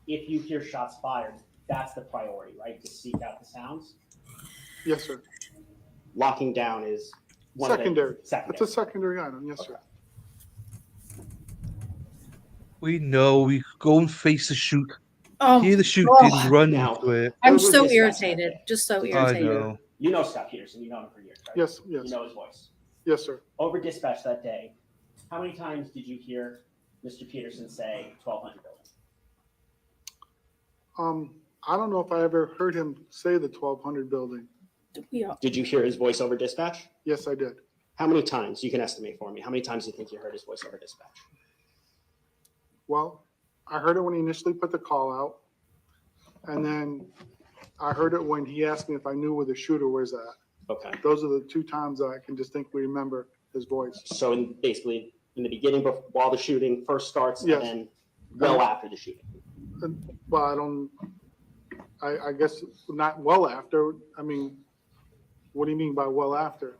if you hear shots fired, that's the priority, right? To seek out the sounds. Yes, sir. Locking down is one Secondary. Of the, secondary. It's a secondary item, yes, sir. We know we go and face the shoot. Oh, Hear the shooting, oh, run Now- to it. I'm Over so dispatch that irritated. day. Just so Did I irritated. know. You know Scott Peterson, you know him for years, right? Yes, You yes, know his voice. yes, sir. Over dispatch that day, how many times did you hear Mr. Peterson say 1200 building? I don't know if I ever heard him say the 1200 building. Yeah. Did you hear his voice over dispatch? Yes, I did. How many times? You can estimate for me. How many times do you think you heard his voice over dispatch? Well, I heard it when he initially put the call out. And then I heard it when he asked me if I knew where the shooter was at. Okay. Those are the two times that I can distinctly remember his voice. So basically, in the beginning, while the shooting first starts, Yes. and then well after the shooting. Well, I guess not well after. I mean, what do you mean by well after?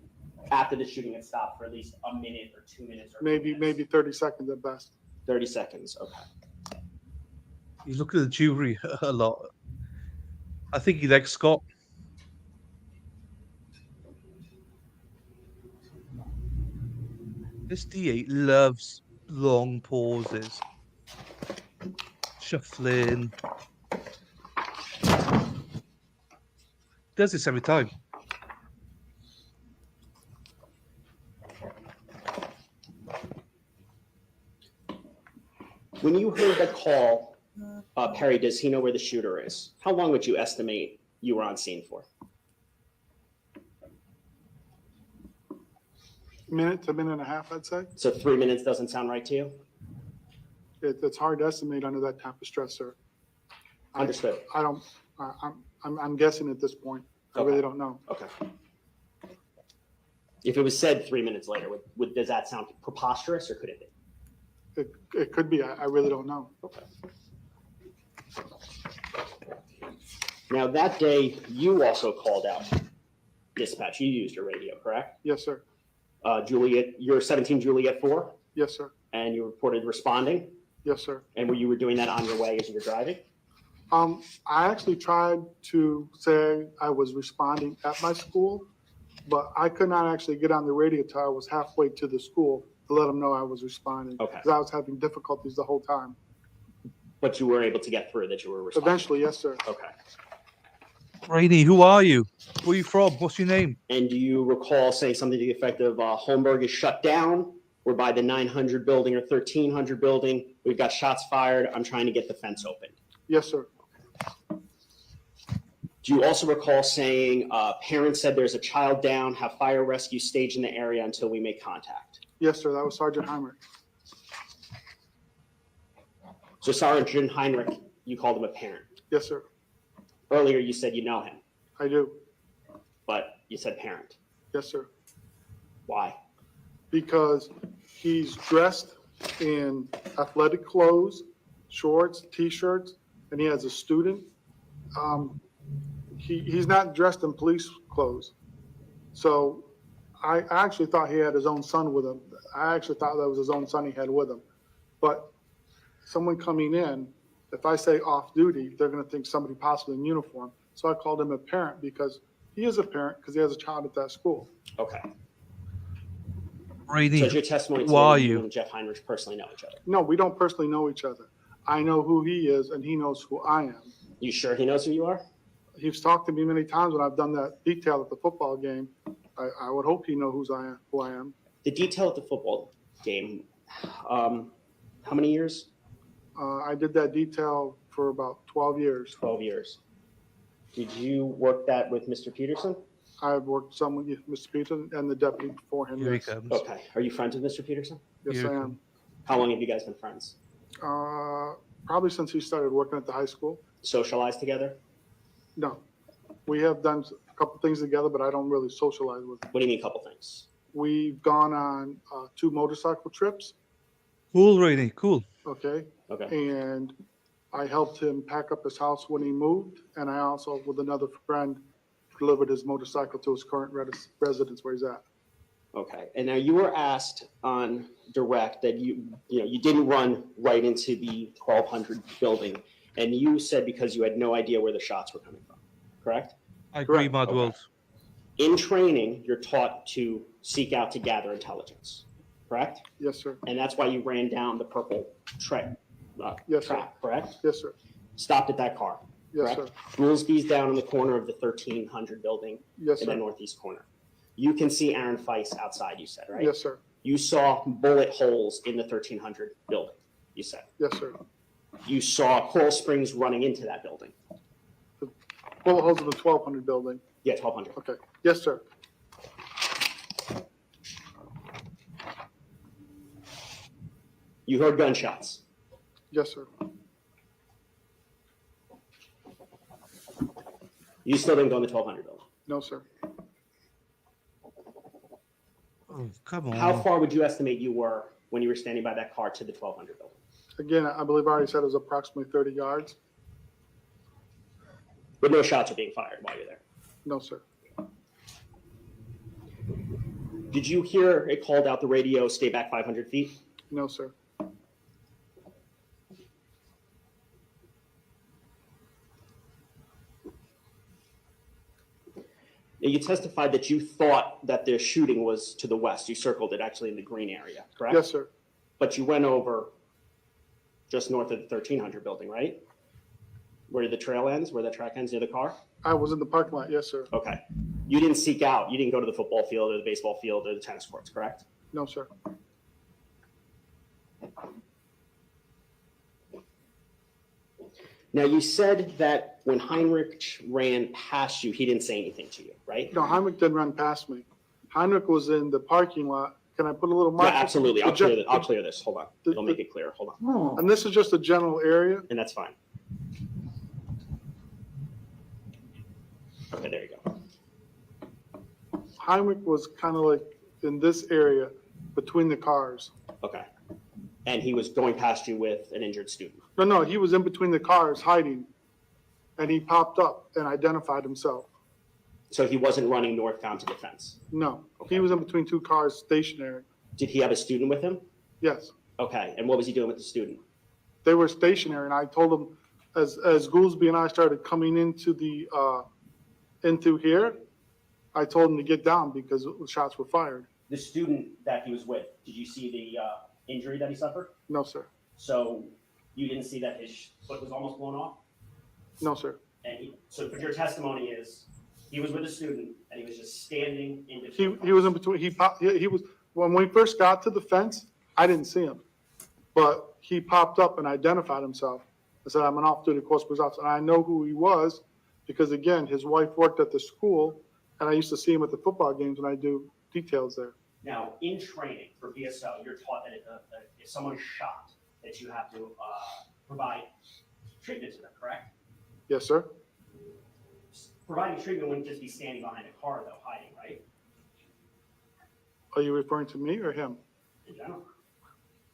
After the shooting had stopped for at least a minute or 2 minutes. Or Maybe 30 seconds at best. 30 seconds. Okay. He's looking at the jury a lot. I think he likes Scott. This D8 loves long pauses. Shuffling. Does this every time. When you heard that call, Perry, does he know where the shooter is? How long would you estimate you were on scene for? Minute to minute and a half, I'd say. So 3 minutes doesn't sound right to you? It's hard to estimate under that type of stress, sir. Understood. I'm guessing at this point. I really Okay. don't know. Okay. If it was said 3 minutes later, does that sound preposterous or could it be? It could be. I really don't know. Okay. Now, that day, you also called out dispatch. You used your radio, correct? Yes, sir. Juliet, you're 17 Juliet 4, Yes, sir. and you reported responding, Yes, sir. and you were doing that on your way as you were driving? I actually tried to say I was responding at my school, but I could not actually get on the radio till I was halfway to the school to let them know I was responding. Okay. Because I was having difficulties the whole time. But you were able to get through that you were responding? Eventually, yes, sir. Okay. Rainey, who are you? Where are you from? What's your name? And do you recall saying something to the effect of Holmberg is shut down? We're by the 900 building or 1300 building. We've got shots fired. I'm trying to get the fence open. Yes, sir. Do you also recall saying parents said there's a child down, have fire rescue stage in the area until we make contact? Yes, sir. That was Sergeant Heinrich. So Sergeant Heinrich, you called him a parent. Yes, sir. Earlier you said you know him, I do. but you said parent. Yes, sir. Why? Because he's dressed in athletic clothes, shorts, t-shirts, and he has a student. He's not dressed in police clothes. So I actually thought he had his own son with him. I actually thought that was his own son he had with him. But someone coming in, if I say off duty, they're going to think somebody possibly in uniform. So I called him a parent because he is a parent because he has a child at that school. Okay. Rainey, So is your testimony who are today you? and Jeff Heinrich personally know each other? No, we don't personally know each other. I know who he is and he knows who I am. You sure he knows who you are? He's talked to me many times when I've done that detail at the football game. I would hope he knows who I am. The detail at the football game, how many years? I did that detail for about 12 years. 12 years. Did you work that with Mr. Peterson? I've worked some with Mr. Peterson and the deputy before him. Here he Yes, comes. Okay. Are you friends with Mr. Peterson? yes, Here I he am. comes. How long have you guys been friends? Probably since he started working at the high school. Socialized together? No, we have done a couple things together, but I don't really socialize with him. What do you mean, a couple things? We've gone on 2 motorcycle trips, Cool, Rainey, cool. okay? Okay. And I helped him pack up his house when he moved, and I also, with another friend, delivered his motorcycle to his current residence where he's at. Okay, and now you were asked on direct that you didn't run right into the 1200 building, and you said because you had no idea where the shots were coming from, correct? I agree, Correct. Mad World. In training, you're taught to seek out to gather intelligence, correct? Yes, sir. And that's why you ran down the purple Yes, sir. track, correct? Yes, sir. Stopped at that car, Yes, correct? sir. Goolsby's down in the corner of the 1300 building Yes, in the sir. northeast corner. You can see Aaron Feist outside, you said, right? Yes, sir. You saw bullet holes in the 1300 building, you said. Yes, sir. You saw Coral Springs running into that building. Bullet holes in the 1200 building. Yeah, 1200. Okay. Yes, sir. You heard gunshots. Yes, sir. You still didn't go in the 1200 building. No, sir. Oh, come on. How far would you estimate you were when you were standing by that car to the 1200 building? Again, I believe I already said it was approximately 30 yards. But no shots are being fired while you're there. No, sir. Did you hear it called out the radio, stay back 500 feet? No, sir. And you testified that you thought that the shooting was to the west. You circled it actually in the green area, correct? Yes, sir. But you went over just north of the 1300 building, right? Where the trail ends, where the track ends near the car? I was in the parking lot. Yes, sir. Okay. You didn't seek out, you didn't go to the football field or the baseball field or the tennis courts, correct? No, sir. Now, you said that when Heinrich ran past you, he didn't say anything to you, right? No, Heinrich didn't run past me. Heinrich was in the parking lot. Can I put a little Yeah, mark? absolutely. I'll clear this. Hold on. the- It'll make it clear. Hold on. Oh, And this is just a general area. And that's fine. Okay, there you go. Heinrich was kind of like in this area between the cars. Okay. And he was going past you with an injured student. No, he was in between the cars hiding. And he popped up and identified himself. So he wasn't running northbound to the fence. No, Okay. he was in between two cars stationary. Did he have a student with him? Yes, Okay. And what was he doing with the student? they were stationary. And I told him, as Goolsby and I started coming into into here, I told him to get down because shots were fired. The student that he was with, did you see the injury that he suffered? No, sir. So you didn't see that his foot was almost blown off? No, sir. And but your testimony is he was with a student and he was just standing in between. He was in between. He was, when we first got to the fence, I didn't see him. But he popped up and identified himself. I said, I'm an off-duty corporal's officer. And I know who he was because, again, his wife worked at the school and I used to see him at the football games when I do details there. Now, in training for BSO, you're taught that if someone is shot, that you have to provide treatment to them, correct? Yes, sir. Providing treatment wouldn't just be standing behind a car, though, hiding, right? Are you referring to me or him? In general.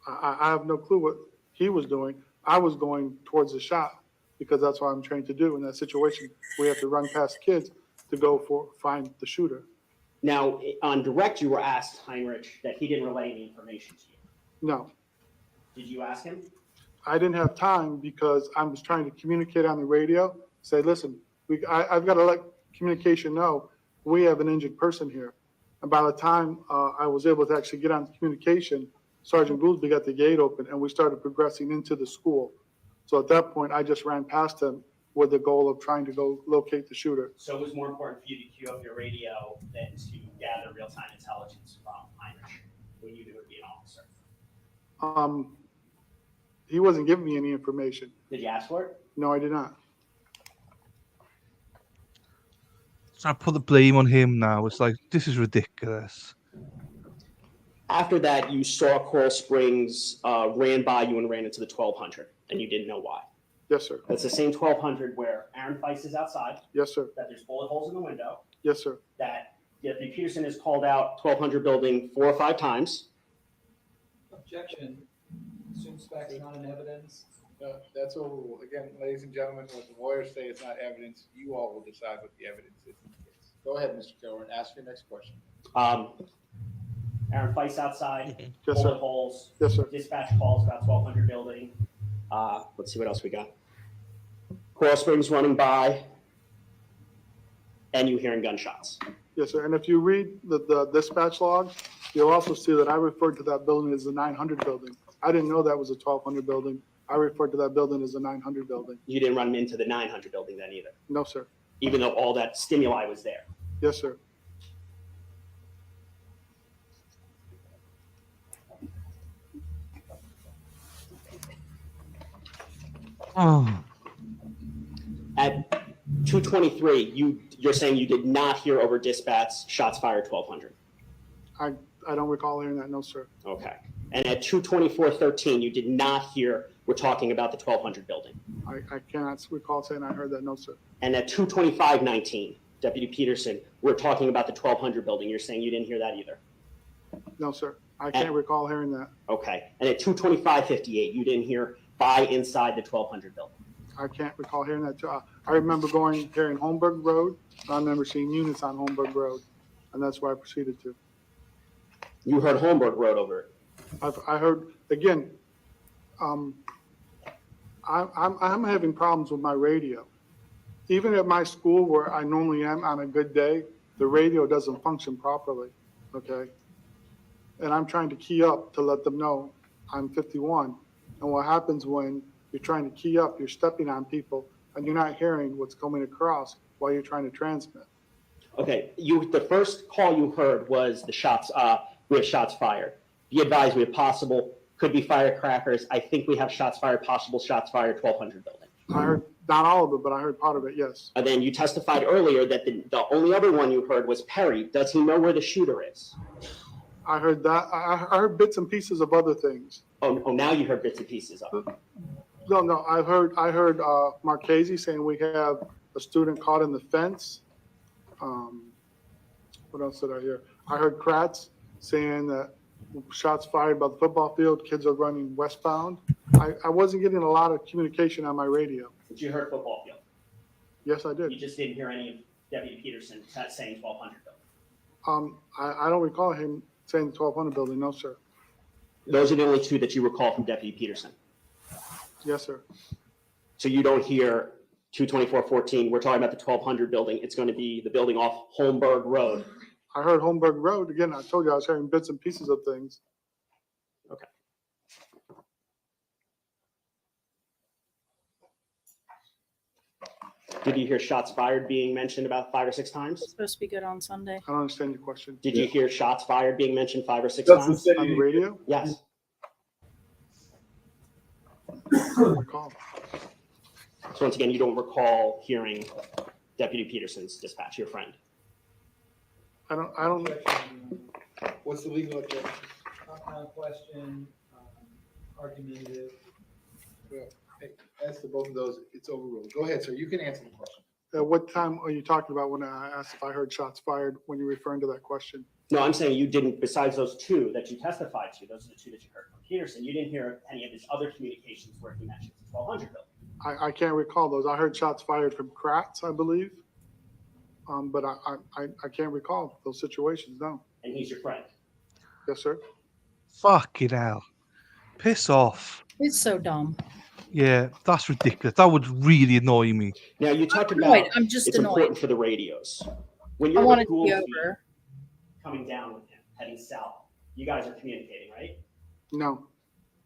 I have no clue what he was doing. I was going towards the shot because that's what I'm trained to do. In that situation, we have to run past kids to go find the shooter. Now, on direct, you were asked, Heinrich, that he didn't relay any information to you. No, Did you ask him? I didn't have time because I was trying to communicate on the radio, say, listen, I've got to let communication know we have an injured person here. And by the time I was able to actually get on communication, Sergeant Goolsby got the gate open and we started progressing into the school. So at that point, I just ran past him with the goal of trying to go locate the shooter. So it was more important for you to queue up your radio than to gather real-time intelligence from Heinrich when you knew it would be an officer. He wasn't giving me any information. Did you ask for it? No, I did not. So I put the blame on him now. It's like, this is ridiculous. After that, you saw Coral Springs ran by you and ran into the 1200, and you didn't know why. Yes, sir. That's the same 1200 where Aaron Feist is outside, Yes, sir. that there's bullet holes in the window, Yes, sir. that Deputy Peterson has called out 1200 building 4 or 5 times. Objection. Assumes facts not in evidence. That's overruled. Again, ladies and gentlemen, what the lawyers say is not evidence. You all will decide what the evidence is. Go ahead, Mr. Coward, and ask your next question. Aaron Fice outside, Yes, bullet sir. holes, Yes, sir. dispatch calls about 1200 building. Let's see what else we got. Coral Springs running by, and you hearing gunshots. Yes, sir. And if you read the dispatch log, you'll also see that I referred to that building as the 900 building. I didn't know that was a 1200 building. I referred to that building as the 900 building. You didn't run into the 900 building then either, No, sir. even though all that stimuli was there. Yes, sir. Oh, At 223, you're saying you did not hear over dispatch shots fired 1200. I don't recall hearing that. No, sir. Okay. And at 224.13, you did not hear we're talking about the 1200 building. I cannot recall saying I heard that. No, sir. And at 225.19, Deputy Peterson, we're talking about the 1200 building. You're saying you didn't hear that either. No, sir. I can't recall hearing that. Okay. And at 225.58, you didn't hear by inside the 1200 building. I can't recall hearing that. Too. I remember hearing Holmberg Road. And I remember seeing units on Holmberg Road, and that's where I proceeded to. You heard Holmberg Road over it. I heard again. I'm having problems with my radio. Even at my school where I normally am on a good day, the radio doesn't function properly. Okay. And I'm trying to key up to let them know I'm 51. And what happens when you're trying to key up, you're stepping on people and you're not hearing what's coming across while you're trying to transmit. Okay. The first call you heard was the shots. We have shots fired. Be advised, we have possible, could be firecrackers. I think we have shots fired, possible shots fired, 1200 building. I heard not all of it, but I heard part of it. Yes. And then you testified earlier that the only other one you heard was Perry. Does he know where the shooter is? I heard that. I heard bits and pieces of other things. Oh, now you heard bits and pieces of it. No. I heard Marchese saying we have a student caught in the fence. What else did I hear? I heard Kratz saying that shots fired by the football field, kids are running westbound. I wasn't getting a lot of communication on my radio. But you heard football field. Yes, I did. You just didn't hear any of Deputy Peterson saying 1200 building. I don't recall him saying the 1200 building. No, sir. Those are the only two that you recall from Deputy Peterson. Yes, sir. So you don't hear 224.14. We're talking about the 1200 building. It's going to be the building off Holmberg Road. I heard Holmberg Road. Again, I told you I was hearing bits and pieces of things. Okay. Did you hear shots fired being mentioned about 5 or 6 times? It's supposed to be good on Sunday. I don't understand your question. Did you hear shots fired being mentioned 5 or 6 That's the times? city. On the radio? Yes. I don't recall. So once again, you don't recall hearing Deputy Peterson's dispatch, your friend. I don't. What's the legal objection? Compound question, argumentative. Hey, as to both of those, it's overruled. Go ahead, sir. You can answer the question. At what time are you talking about when I asked if I heard shots fired when you're referring to that question? No, I'm saying you didn't, besides those two that you testified to, those are the two that you heard from Peterson, you didn't hear any of his other communications where he mentions the 1200 building. I can't recall those. I heard shots fired from Kratz, I believe. But I can't recall those situations, no. And he's your friend. Yes, sir. fucking hell. Piss off. It's so dumb. Yeah, that's ridiculous. That would really annoy me. Now, you talked about Annoyed. I'm just it's annoyed. important for the radios. When I you're want with it to be Goolsby over. coming down with him, heading south, you guys are communicating, right? No.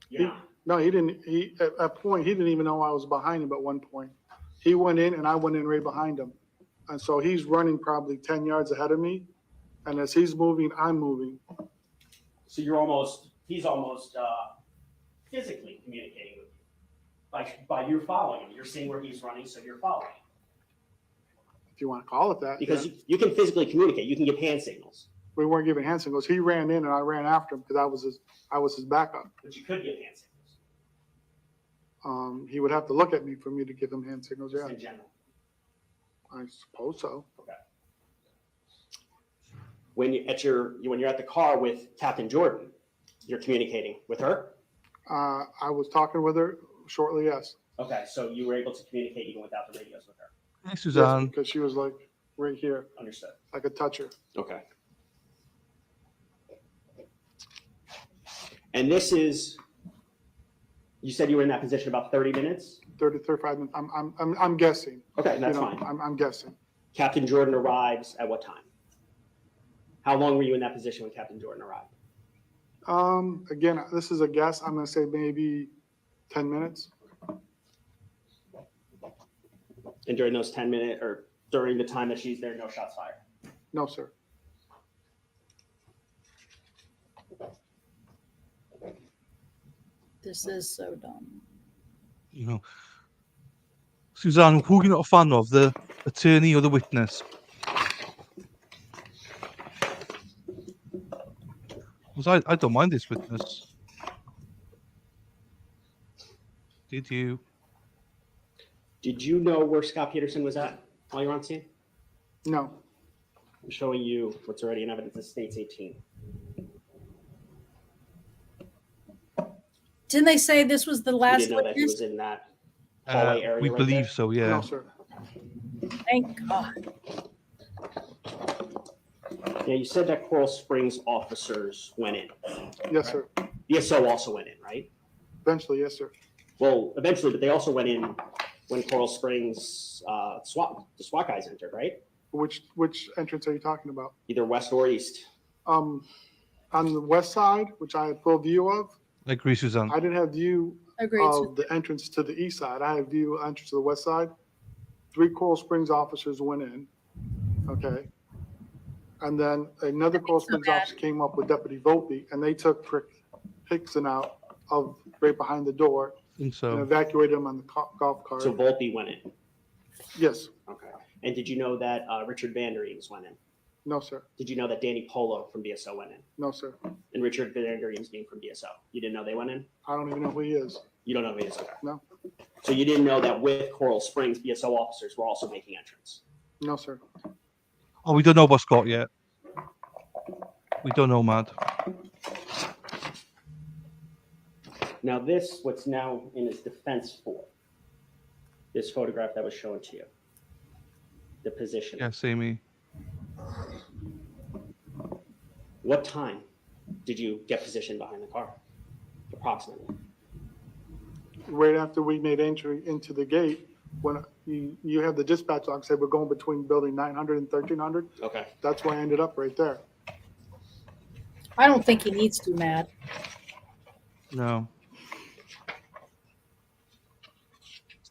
You're not. No, he didn't. At that point, he didn't even know I was behind him at one point. He went in and I went in right behind him. And so he's running probably 10 yards ahead of me. And as he's moving, I'm moving. So he's almost physically communicating with you. By you following him. You're seeing where he's running, so you're following him. If you want to call it that. Because yeah. you can physically communicate. You can give hand signals. We weren't giving hand signals. He ran in and I ran after him because I was his backup. But you could give hand signals. He would have to look at me for me to give him hand signals. Just Yeah, in general. I suppose so. Okay. When you're at the car with Captain Jordan, you're communicating with her? I was talking with her shortly, yes. Okay, so you were able to communicate even without the radios with her. Hey, Yes, Suzanne. because she was like right here. Understood. I could touch her. Okay. And this is, you said you were in that position about 30 minutes? 35 minutes. I'm guessing. Okay, that's You know, fine. I'm guessing. Captain Jordan arrives at what time? How long were you in that position when Captain Jordan arrived? Again, this is a guess. I'm gonna say maybe 10 minutes. And during those 10 minutes, or during the time that she's there, no shots fired? No, sir. This is so dumb. You know, Suzanne, who are you not a fan of, the attorney or the witness? Because I don't mind this witness. Did you? Did you know where Scot Peterson was at while you were on scene? No. I'm showing you what's already in evidence. It states 18. Didn't they say this was the You last didn't know that he witness? was in that hallway area We right believe there? so, yeah. No, sir. Thank God. Yeah, you said that Coral Springs officers went in. Yes, sir. BSO also went in, right? Eventually, yes, sir. Well, eventually, but they also went in when Coral Springs the SWAT guys entered, right? Which entrance are you talking about? Either west or east. On the west side, which I had full view of, I agree, Suzanne. I didn't have view Agreed. of the entrance to the east side. I had view entrance to the west side. 3 Coral Springs officers went in, okay? And then another Coral Springs officer came up with Deputy Volpe, and they took Hickson out of right behind the door I think and so. evacuated him on the golf cart. So Volpe went in. Yes. Okay. And did you know that Richard Vandereens went in? No, sir. Did you know that Danny Polo from BSO went in? No, sir. And Richard Vandereens being from BSO? You didn't know they went in? I don't even know who he is. You don't know who he is? Okay. No. So you didn't know that with Coral Springs, BSO officers were also making entrance? No, sir. Oh, we don't know about Scott yet. We don't know, Mad. Now this, what's now in his defense for, this photograph that was shown to you, the position. Yeah, Sammy. What time did you get positioned behind the car, approximately? Right after we made entry into the gate, when you have the dispatch log say we're going between building 900 and 1300, Okay. that's where I ended up right there. I don't think he needs to, Matt. No.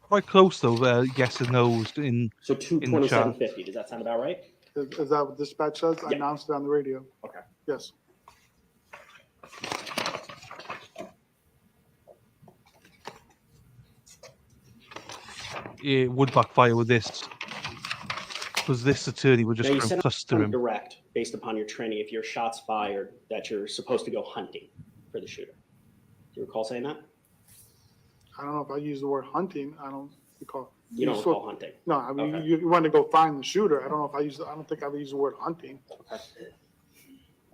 Quite close though, yes and no's in So chat. 227.50, does that sound about right? Is that what dispatch says? I Yeah. announced it on the radio. Okay. Yes. It would backfire with this. Because this attorney would just Now you go said and cluster on him. direct, based upon your training, if your shot's fired, that you're supposed to go hunting for the shooter. Do you recall saying that? I don't know if I use the word hunting. I don't recall. You don't recall hunting? No, I mean, Okay. you want to go find the shooter. I don't know if I don't think I've used the word hunting. Okay.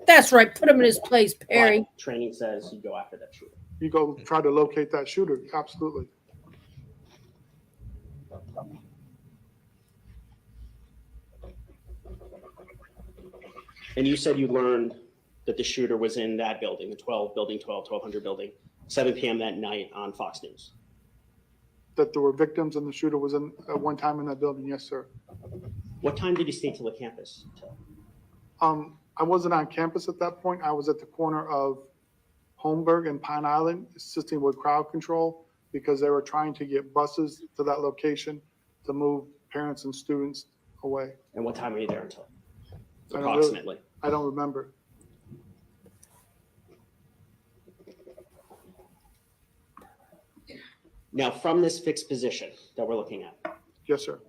That's right. Put him in his place, Perry. But training says you go after that shooter. You go try to locate that shooter. Absolutely. And you said you learned that the shooter was in that building, the 1200 building, 7 p.m. that night on Fox News. That there were victims and the shooter was in at one time in that building. Yes, sir. What time did you stay till the campus? I wasn't on campus at that point. I was at the corner of Holmberg and Pine Island, assisting with crowd control because they were trying to get buses to that location to move parents and students away. And what time were you there until? I don't really- Approximately. I don't remember. Now, from this fixed position that we're looking at, Yes, sir.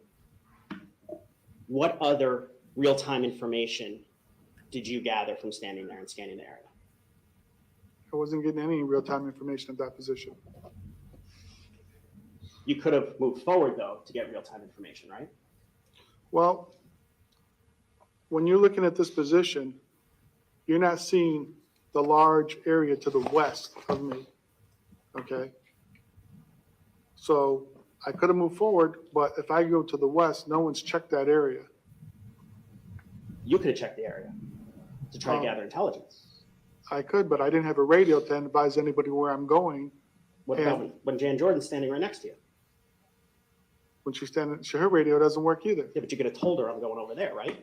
what other real-time information did you gather from standing there and scanning the area? I wasn't getting any real-time information at that position. You could have moved forward, though, to get real-time information, right? Well, when you're looking at this position, you're not seeing the large area to the west of me, okay? So I could have moved forward, but if I go to the west, no one's checked that area. You could have checked the area to try to Oh. gather intelligence. I could, but I didn't have a radio to advise anybody where I'm going. What about when Jan Jordan's standing right next to you? When she's standing, her radio doesn't work either. Yeah, but you could have told her I'm going over there, right?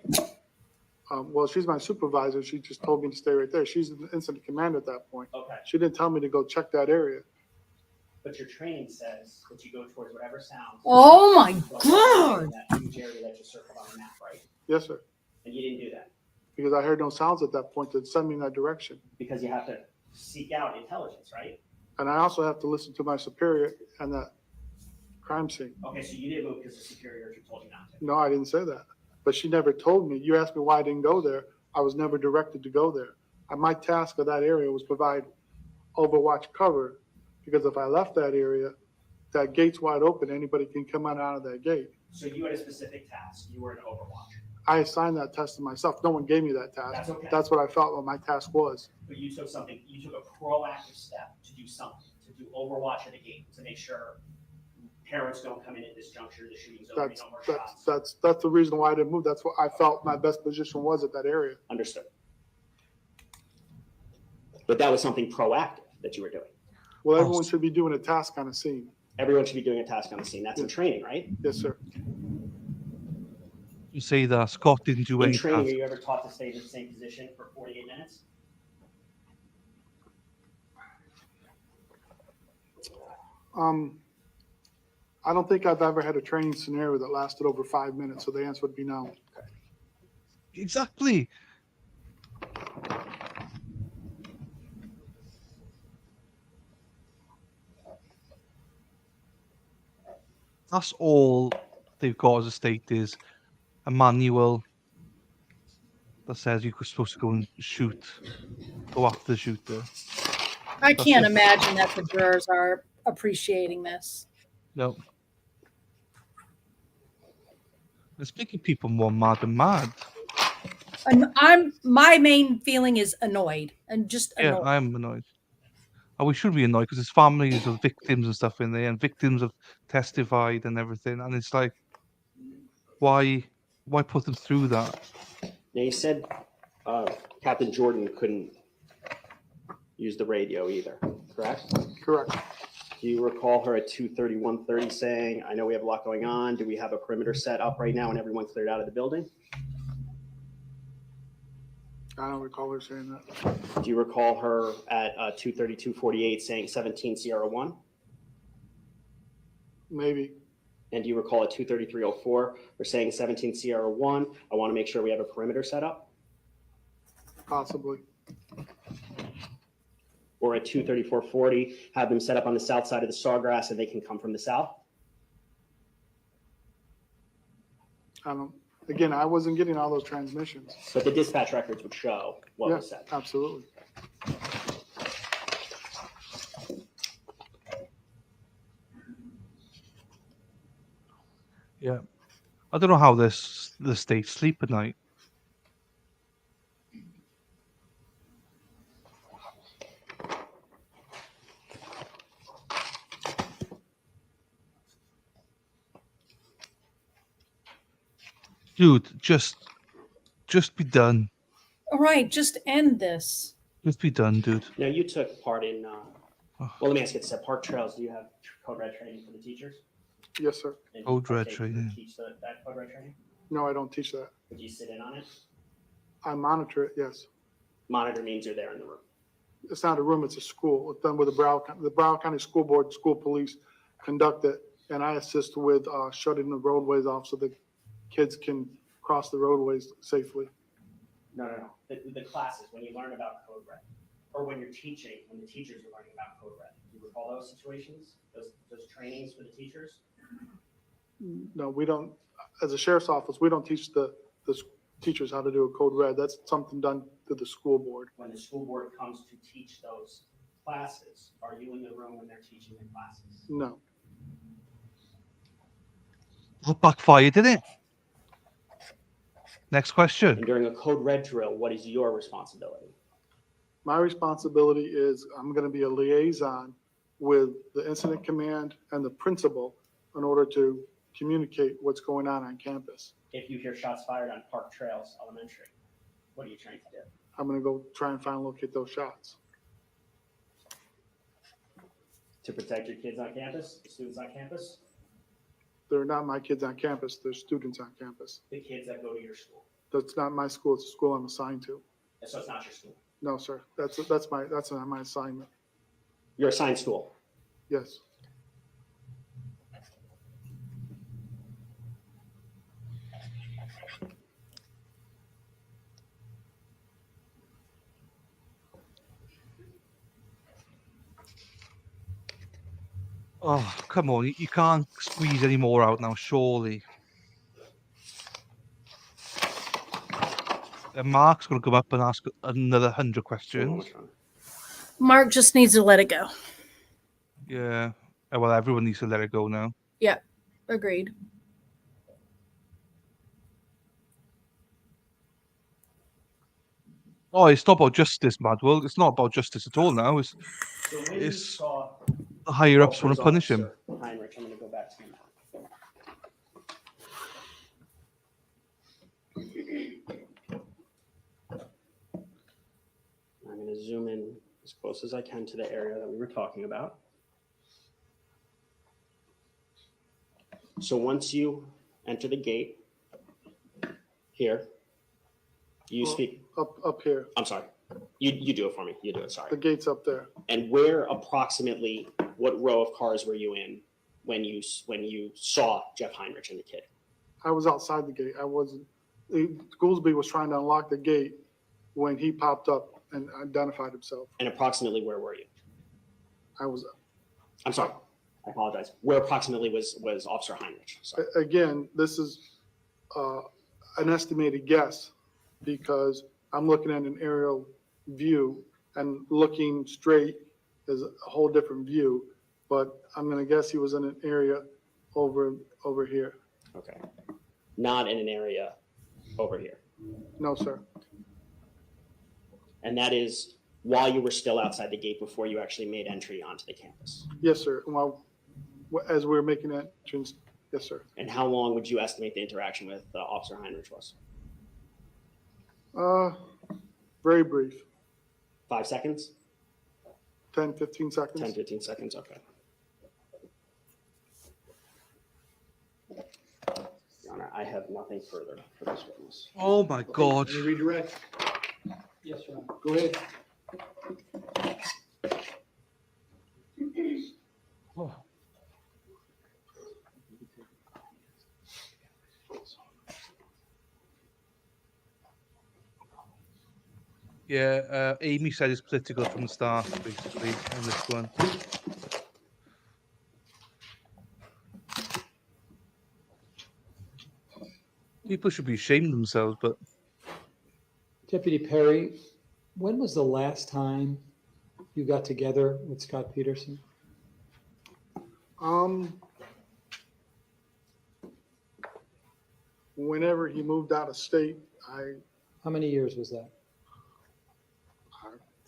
Well, she's my supervisor. She just told me to stay right there. She's the incident commander at that point. Okay. She didn't tell me to go check that area. But your training says that you go towards whatever sounds. Oh my God. That huge area that you circled on the map, right? Yes, sir. And you didn't do that Because I heard no sounds at that point to send me in that direction. because you have to seek out intelligence, right? And I also have to listen to my superior and that crime scene. Okay, so you didn't move because the superior told you not to. No, I didn't say that. But she never told me. You asked me why I didn't go there. I was never directed to go there. And my task of that area was provide overwatch cover, because if I left that area, that gate's wide open. Anybody can come in and out of that gate. So you had a specific task. You were an overwatch. I assigned that task to myself. No one gave me that task. That's okay. That's what I felt what my task was. But you took something, you took a proactive step to do something, to do overwatch at the gate, to make sure parents don't come in at this juncture, the shooting's over, That's no more shots. that's the reason why I didn't move. That's what I felt my best position was at that area. Understood. But that was something proactive that you were doing. Well, everyone should be doing a task on a scene. Everyone should be doing a task on the scene. That's in training, right? Yes, sir. You say that Scott didn't do In any training, are task. you ever taught to stay in the same position for 48 minutes? I don't think I've ever had a training scenario that lasted over 5 minutes, so the answer would be no. Exactly. That's all they've got as a state is a manual that says you're supposed to go and go after the shooter. I can't imagine that the jurors are appreciating this. No. It's making people more mad than mad. And my main feeling is annoyed and just Yeah, annoyed. I'm annoyed. And we should be annoyed because there's families of victims and stuff in there, and victims have testified and everything. And it's like, why put them through that? Now, you said Captain Jordan couldn't use the radio either, correct? Correct. Do you recall her at 2:31:30 saying, I know we have a lot going on. Do we have a perimeter set up right now and everyone cleared out of the building? I don't recall her saying that. Do you recall her at 2:32:48 saying 17 Sierra 1? Maybe. And do you recall at 2:33:04 her saying 17 Sierra 1, I want to make sure we have a perimeter set up? Possibly. Or at 2:34:40 have them set up on the south side of the sawgrass and they can come from the south? Again, I wasn't getting all those transmissions. But the dispatch records would show what was Yes, said. absolutely. Yeah. I don't know how the state sleep at night. Dude, just be done. All right, just end this. Just be done, dude. Now, you took part in, well, let me ask you this, at Park Trails, do you have code red training for the teachers? Yes, sir. And Code red they training. Teach that code red training? No, I don't teach that. Would you sit in on it? I monitor it, yes. Monitor means you're there in the room. It's not a room, it's a school. It's done with the Broward County School Board, school police conduct it. And I assist with shutting the roadways off so the kids can cross the roadways safely. No. The classes, when you learn about code red, or when you're teaching, when the teachers are learning about code red, do you recall those situations? Those trainings for the teachers? No, we don't, as a sheriff's office, we don't teach the teachers how to do a code red. That's something done through the school board. When the school board comes to teach those classes, are you in the room when they're teaching the classes? No. That backfired, didn't it? Next question. And during a code red drill, what is your responsibility? My responsibility is I'm going to be a liaison with the incident command and the principal in order to communicate what's going on campus. If you hear shots fired on Park Trails Elementary, what are you trying to do? I'm gonna go try and find and locate those shots. To protect your kids on campus, the students on campus, They're not my kids on campus, they're students on campus. the kids that go to your school. That's not my school, it's a school I'm assigned to. And so it's not your school. No, sir, that's not my assignment, Your assigned school. yes. Oh, come on. You can't squeeze any more out now, surely. And Mark's going to come up and ask another 100 questions. Mark just needs to let it go. Yeah. Well, everyone needs to let it go now. Yep. Agreed. Oh, it's not about justice, Madwell. It's not about justice at all now. So when you It's saw the higher ups want to punish him. Officer Heinrich, I'm gonna go back to you now. I'm gonna zoom in as close as I can to the area that we were talking about. So once you enter the gate here, you Well, speak, Up here, I'm sorry, you do it for me, you do it, sorry. the gate's up there. And where approximately, what row of cars were you in when you saw Jeff Heinrich and the kid? I was outside the gate, I wasn't, Goolsby was trying to unlock the gate when he popped up and identified himself. And approximately where were you? I was, I'm sorry, I apologize. Where approximately was Officer Heinrich? Sorry. again, this is an estimated guess because I'm looking at an aerial view and looking straight is a whole different view. But I'm gonna guess he was in an area over here. Okay. Not in an area over here. No, sir. And that is while you were still outside the gate before you actually made entry onto the campus. Yes, sir. Well, as we were making that entrance, yes, sir. And how long would you estimate the interaction with Officer Heinrich was? Very brief, 5 seconds? 10, 15 seconds. 10, 15 seconds, okay. Your Honor, I have nothing further for this witness. Oh my God. Any redirect? Yes, Your Honor. Go ahead. Yeah, Amy said it's political from the start, basically, on this one. People should be ashamed of themselves, but Deputy Perry, when was the last time you got together with Scot Peterson? Whenever he moved out of state, How many years was that?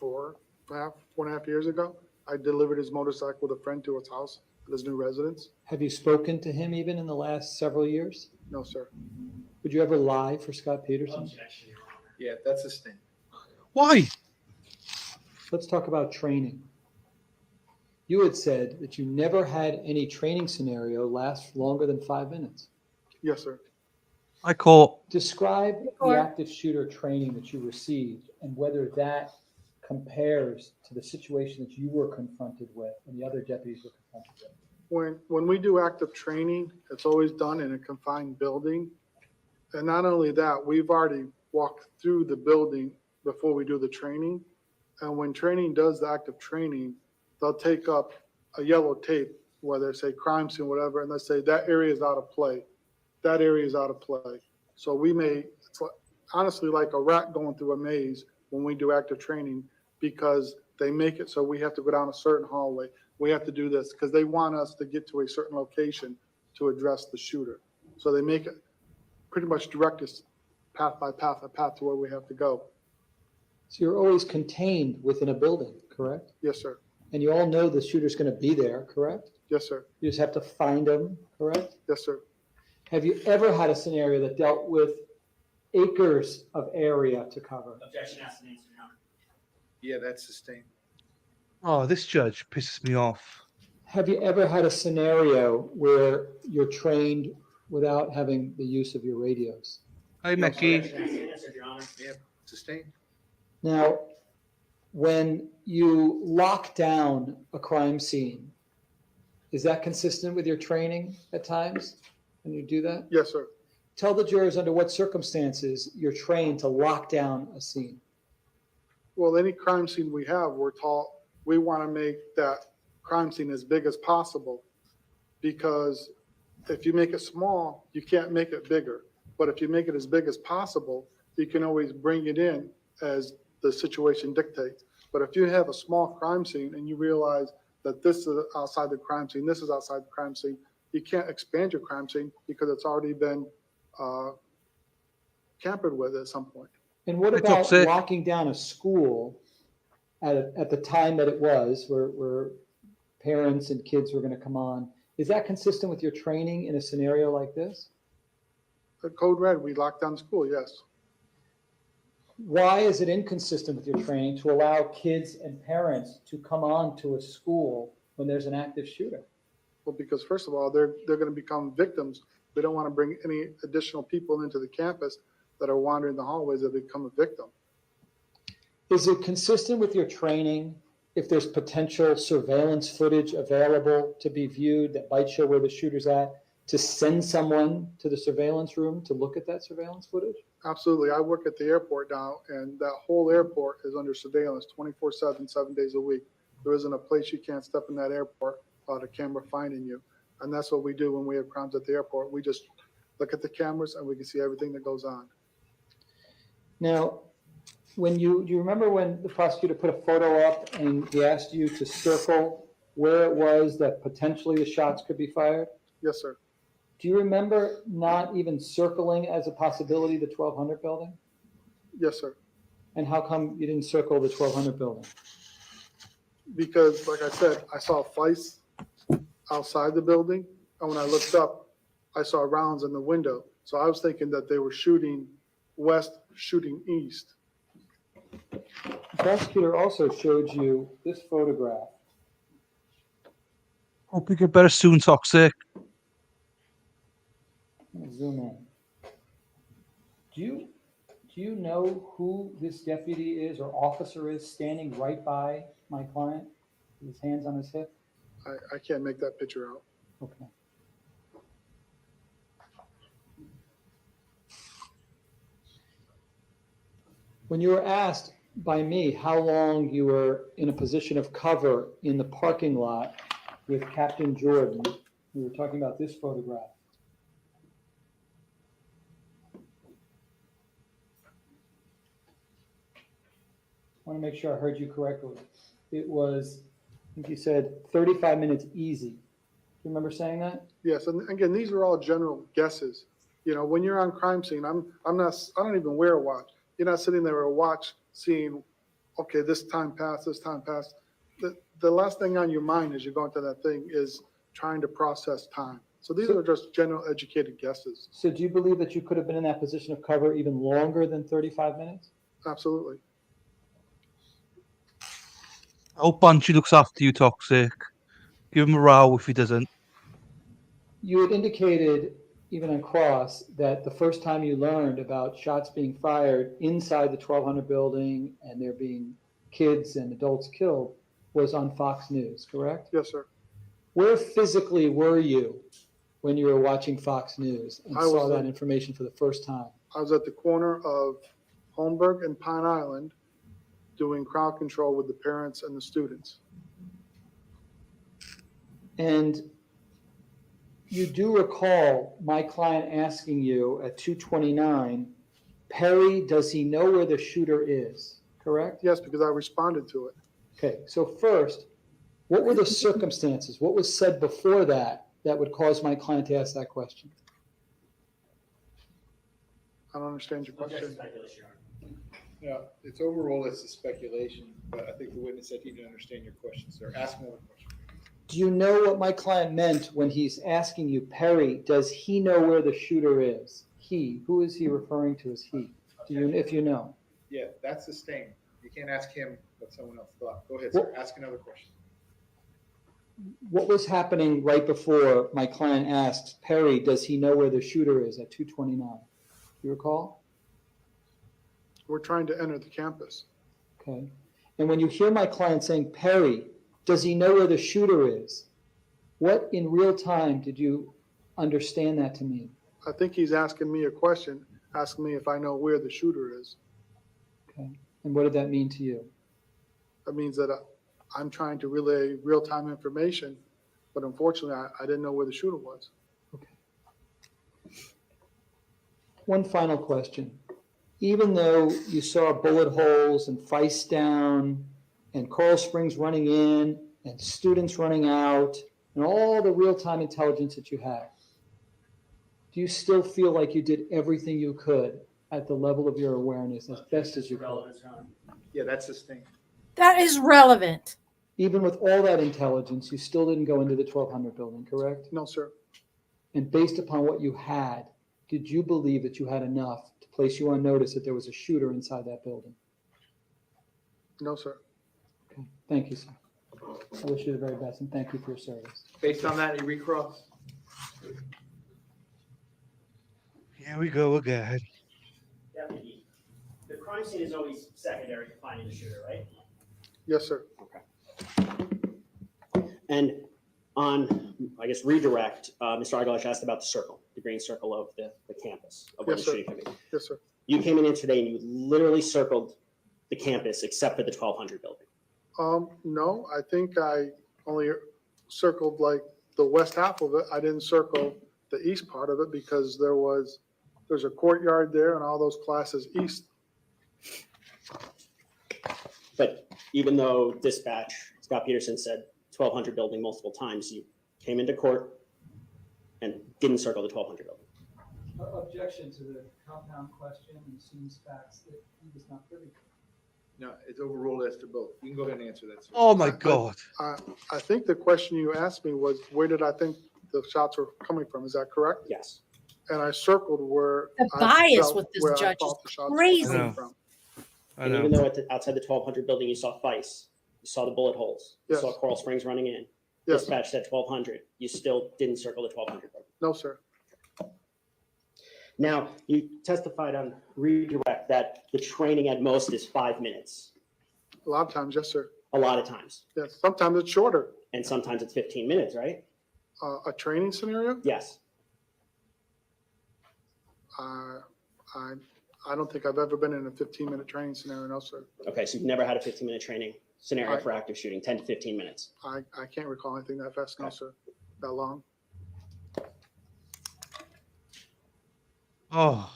4.5 years ago, I delivered his motorcycle with a friend to his house at his new residence. Have you spoken to him even in the last several years? No, sir. Would you ever lie for Scot Peterson? Yeah, that's his thing. why? Let's talk about training. You had said that you never had any training scenario last longer than 5 minutes. Yes, sir. I caught Describe the Sure. active shooter training that you received and whether that compares to the situation that you were confronted with and the other deputies were confronted with. When we do active training, it's always done in a confined building. And not only that, we've already walked through the building before we do the training. And when training does the active training, they'll take up a yellow tape, whether it's a crime scene, whatever, and they'll say that area is out of play. That area is out of play. So it's honestly like a rat going through a maze when we do active training because they make it so we have to go down a certain hallway. We have to do this because they want us to get to a certain location to address the shooter. So they make it pretty much direct us path by path to where we have to go. So you're always contained within a building, correct? Yes, sir. And you all know the shooter's going to be there, correct? Yes, sir. You just have to find him, correct? Yes, sir. Have you ever had a scenario that dealt with acres of area to cover. Objection asked and answered, Your Honor. Yeah, that's sustained. Oh, this judge pisses me off. Have you ever had a scenario where you're trained without having the use of your radios? Hey, Mickey. Objection asked and answered, Your Honor. Yeah, sustained. Now, when you lock down a crime scene, is that consistent with your training at times when you do that? Yes, sir. Tell the jurors under what circumstances you're trained to lock down a scene. Well, any crime scene we have, we're taught, we want to make that crime scene as big as possible. Because if you make it small, you can't make it bigger. But if you make it as big as possible, you can always bring it in as the situation dictates. But if you have a small crime scene and you realize that this is outside the crime scene, this is outside the crime scene, you can't expand your crime scene because it's already been tampered with at some point. And what Hey, about Toxic. locking down a school at the time that it was, where parents and kids were going to come on? Is that consistent with your training in a scenario like this? The code red, we lock down school, yes. Why is it inconsistent with your training to allow kids and parents to come on to a school when there's an active shooter? Well, because first of all, they're going to become victims. We don't want to bring any additional people into the campus that are wandering the hallways that become a victim. Is it consistent with your training if there's potential surveillance footage available to be viewed that might show where the shooter's at, to send someone to the surveillance room to look at that surveillance footage? Absolutely. I work at the airport now, and that whole airport is under surveillance 24/7, 7 days a week. There isn't a place you can't step in that airport without a camera finding you. And that's what we do when we have crimes at the airport. We just look at the cameras and we can see everything that goes on. Now, do you remember when the prosecutor put a photo up and he asked you to circle where it was that potentially the shots could be fired? Yes, sir. Do you remember not even circling as a possibility the 1200 building? Yes, sir. And how come you didn't circle the 1200 building? Because like I said, I saw fights outside the building. And when I looked up, I saw rounds in the window. So I was thinking that they were shooting west, shooting east. The prosecutor also showed you this photograph. Hope you get better soon, Toxic. I'm gonna zoom in. Do you know who this deputy is or officer is standing right by my client with his hands on his hip? I can't make that picture out. Okay. When you were asked by me how long you were in a position of cover in the parking lot with Captain Jordan, we were talking about this photograph. I want to make sure I heard you correctly. It was, I think you said 35 minutes easy. Do you remember saying that? Yes, and again, these are all general guesses. You know, when you're on crime scene, I don't even wear a watch. You're not sitting there with a watch seeing, okay, this time passed. The last thing on your mind as you're going to that thing is trying to process time. So these are just general educated guesses. So do you believe that you could have been in that position of cover even longer than 35 minutes? Absolutely. I hope Banshee looks after you, Toxic. Give him a row if he doesn't. You had indicated, even on cross, that the first time you learned about shots being fired inside the 1200 building and there being kids and adults killed was on Fox News, correct? Yes, sir. Where physically were you when you were watching Fox News and saw that information for the first time? I was at the corner of Holmberg and Pine Island doing crowd control with the parents and the students. And you do recall my client asking you at 2:29, Perry, does he know where the shooter is, correct? Yes, because I responded to it. Okay, so first, what were the circumstances? What was said before that would cause my client to ask that question? I don't understand your Objection, question. speculation, Your Honor. Yeah, it's overall, it's a speculation, but I think the witness said he didn't understand your question, sir. Ask another question. Do you know what my client meant when he's asking you, Perry, does he know where the shooter is? he, who is he referring to as he? Do you, if you know? Yeah, that's the stain. You can't ask him what someone else thought. Go ahead, sir. Ask another question. What was happening right before my client asked Perry, does he know where the shooter is at 229? Do you recall? We're trying to enter the campus. Okay. And when you hear my client saying, Perry, does he know where the shooter is? What in real time did you understand that to mean? I think he's asking me a question, asking me if I know where the shooter is. Okay. And what did that mean to you? That means that I'm trying to relay real-time information, but unfortunately, I didn't know where the shooter was. Okay. One final question. Even though you saw bullet holes and Feist down and Coral Springs running in and students running out and all the real-time intelligence that you had, do you still feel like you did everything you could at the level of your awareness as best as you could? Yeah, that's the stain. That is relevant. Even with all that intelligence, you still didn't go into the 1200 building, correct? No, sir. And based upon what you had, did you believe that you had enough to place you on notice that there was a shooter inside that building? No, sir. Okay, thank you, sir. I wish you the very best and thank you for your service. Based on that, you recross? Here we go again. Deputy, the crime scene is always secondary to finding the shooter, right? Yes, sir. And on, I guess, redirect, Mr. Agalash asked about the circle, the green circle of the campus of where the Yes, sir. shooting can be. Yes, sir. You came in today and you literally circled the campus except for the 1200 building. No, I think I only circled like the west half of it. I didn't circle the east part of it because there's a courtyard there and all those classes east. But even though dispatch, Scot Peterson said 1200 building multiple times, you came into court and didn't circle the 1200 building. Objection to the compound question and assumes facts that he was not privy to. No, it's overruled as to both. You can go ahead and answer that, sir. Oh my God. I think the question you asked me was, where did I think the shots were coming from? Is that correct? Yes. And I circled where The I bias felt with this where I judge thought is the shots were crazy. coming I know. from. I And know. even though outside the 1200 building, you saw Feist, you saw the bullet holes, you Yes. saw Coral Springs running in, Yes, dispatch said 1200, you still didn't circle the 1200 building. no, sir. Now, you testified on redirect that the training at most is 5 minutes, A lot of times, yes, sir. a lot of times. Yes, sometimes it's shorter. And sometimes it's 15 minutes, right? A training scenario, Yes. I don't think I've ever been in a 15-minute training scenario, no, sir. Okay, so you've never had a 15-minute training scenario Right. for active shooting, 10 to 15 minutes. I can't recall anything that fast, no, sir, that long. Oh,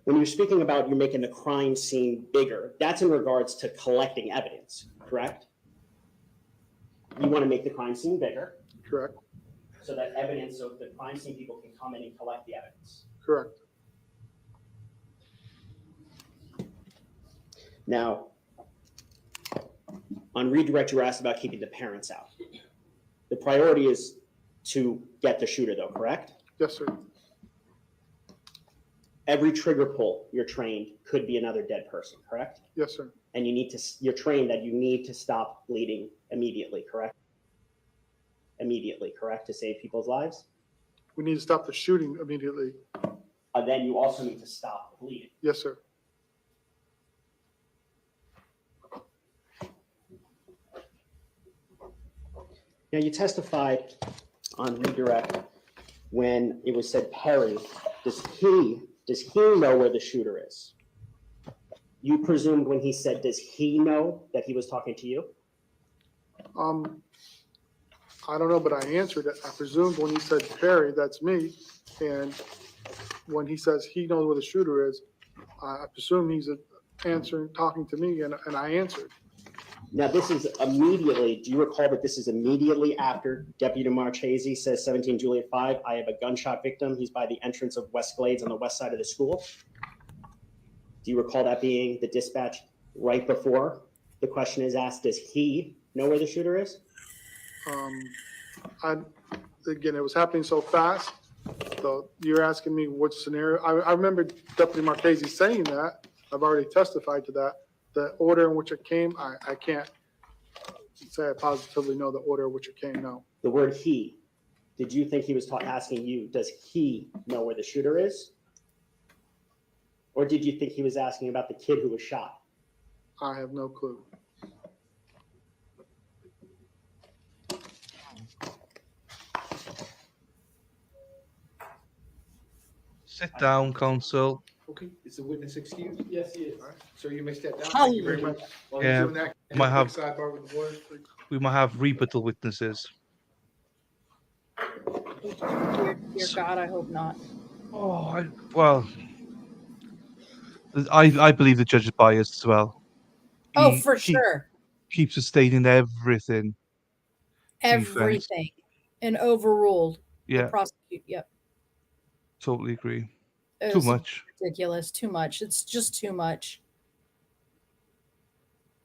When you're speaking about you're making the crime scene bigger, that's in regards to collecting evidence, correct? You want to make the crime scene bigger Correct, so that evidence of the crime scene people can come in and collect the evidence. correct. Now, on redirect, you were asked about keeping the parents out. The priority is to get the shooter though, correct? Yes, sir. Every trigger pull you're trained could be another dead person, correct? Yes, sir. And you're trained that you need to stop bleeding immediately, correct? Immediately, correct, to save people's lives? We need to stop the shooting immediately. Then you also need to stop the bleeding. Yes, sir. Now, you testified on redirect when it was said, Perry, does he know where the shooter is? You presumed when he said, does he know, that he was talking to you? I don't know, but I answered it. I presumed when he said Perry, that's me. And when he says he knows where the shooter is, I presume he's talking to me, and I answered. Now, this is immediately, do you recall that this is immediately after Deputy Marchese says 17 Juliet 5, I have a gunshot victim. He's by the entrance of West Glades on the west side of the school. Do you recall that being the dispatch right before the question is asked, does he know where the shooter is? again, it was happening so fast. So you're asking me which scenario, I remember Deputy Marchese saying that, I've already testified to that. The order in which it came, I can't say I positively know the order in which it came, no. The word he, did you think he was asking you, does he know where the shooter is? Or did you think he was asking about the kid who was shot? I have no clue. Sit down, counsel. Okay, is the witness excused? Yes, he is. All right, sir, you may step down. Thank you very much. While you're Yeah, doing that, might a quick have- sidebar with the board, please. We might have rebuttal witnesses. Dear God, I hope not. Oh, well, I believe the judge is biased as well. Oh, He for sure. keeps sustaining everything. defense. Everything. And overruled. The Yeah, prosecute. Yep. totally agree. It Too was much. ridiculous. Too much. It's just too much.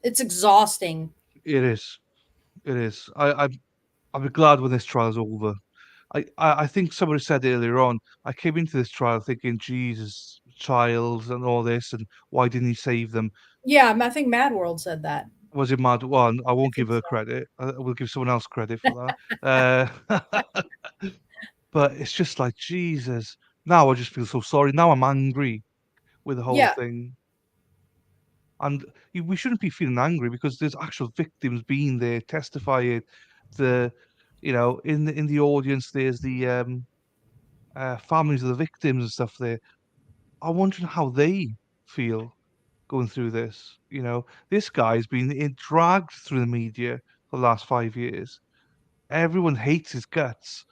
It's exhausting. It is. It is. I'll be glad when this trial's over. I think somebody said earlier on, I came into this trial thinking, Jesus, child and all this, and why didn't he save them? Yeah, I think Mad World said that. Was it Mad One? I won't give think her so. credit. I will give someone else credit for that. But it's just like, Jesus. Now I just feel so sorry. Now I'm angry with the whole Yeah. thing. And we shouldn't be feeling angry because there's actual victims being there testifying. In the audience, there's the families of the victims and stuff there. I'm wondering how they feel going through this. This guy's been dragged through the media for the last 5 years. Everyone hates his guts.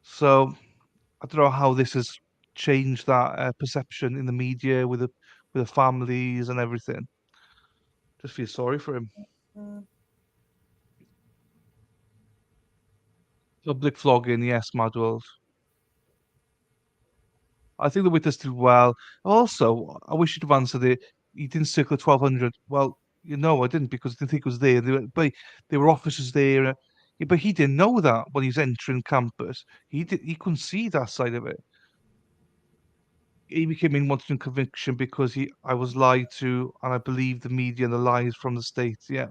So I don't know how this has changed that perception in the media with the families and everything. Just feel sorry for him. Public flogging, yes, Madwell. I think the witness did well. Also, I wish you'd have answered it. You didn't circle 1200. Well, I didn't because I didn't think it was there. But there were officers there. Yeah, but he didn't know that when he was entering campus. He couldn't see that side of it. He became in wanting conviction because I was lied to, and I believe the media and the lies from the state. Yeah,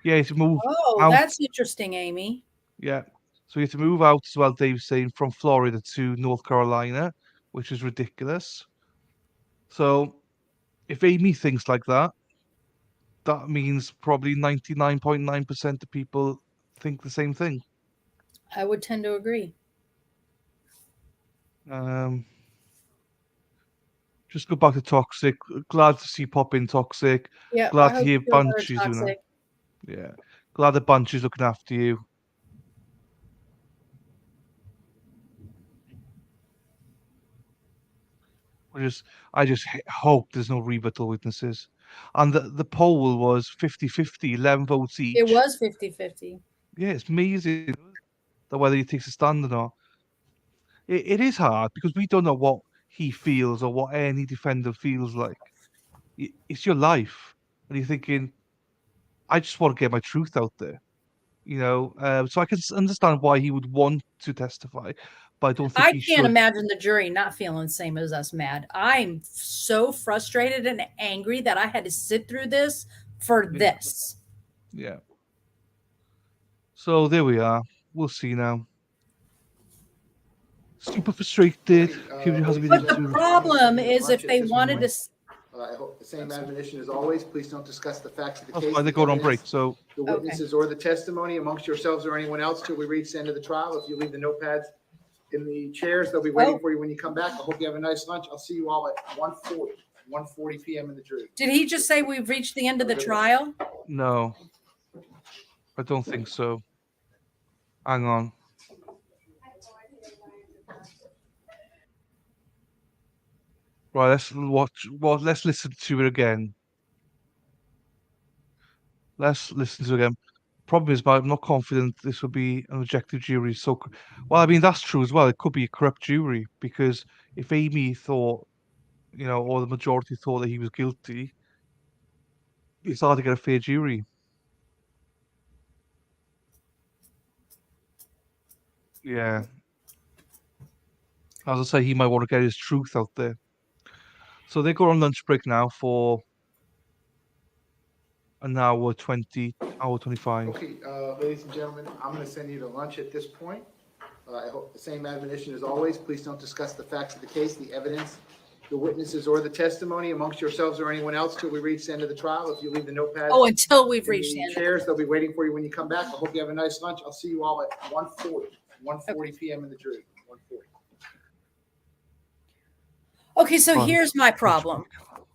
to move Oh, out. that's interesting, Amy. Yeah. So you have to move out as well, Dave's saying, from Florida to North Carolina, which is ridiculous. So if Amy thinks like that, that means probably 99.9% of people think the same thing. I would tend to agree. Just go back to Toxic. Glad to see Pop in Toxic. Yeah. Glad to hear Bunches doing that. Yeah. Glad the Bunches looking after you. I just hope there's no rebuttal witnesses. And the poll was 50-50, 11 votes each. It was 50-50. Yeah, it's amazing that whether he takes a stand or not. It is hard because we don't know what he feels or what any defender feels like. It's your life. And you're thinking, I just want to get my truth out there. So I can understand why he would want to testify, but I don't think I he can't should. imagine the jury not feeling the same as us, Mad. I'm so frustrated and angry that I had to sit through this for this. Yeah. So there we are. We'll see now. Super frustrated. But the problem is if they wanted to. I hope the same admonition as always. Please don't discuss the facts of the case. That's why they're going on break. So the witnesses or the testimony amongst yourselves or anyone else till we reach the end of the trial. If you leave the notepads in the chairs, they'll be waiting for you when you come back. I hope you have a nice lunch. I'll see you all at 1:40 p.m. in the jury. Did he just say we've reached the end of the trial? no, I don't think so. Hang on. Right, let's watch. Well, let's listen to it again. Let's listen to it again. Problem is, I'm not confident this will be an objective jury. So, well, I mean that's true as well. It could be a corrupt jury because if Amy thought, or the majority thought that he was guilty, it's hard to get a fair jury. Yeah. As I say, he might want to get his truth out there. So they go on lunch break now for an hour 20, hour 25. Okay, ladies and gentlemen, I'm gonna send you to lunch at this point. I hope the same admonition as always, please don't discuss the facts of the case, the evidence, the witnesses, or the testimony amongst yourselves or anyone else till we reach the end of the trial. If you leave the notepads Oh, until we've in reached the the end. chairs, they'll be waiting for you when you come back. I hope you have a nice lunch. I'll see you all at 1:40 PM in the jury, 1:40. Okay, so Fine. here's my problem.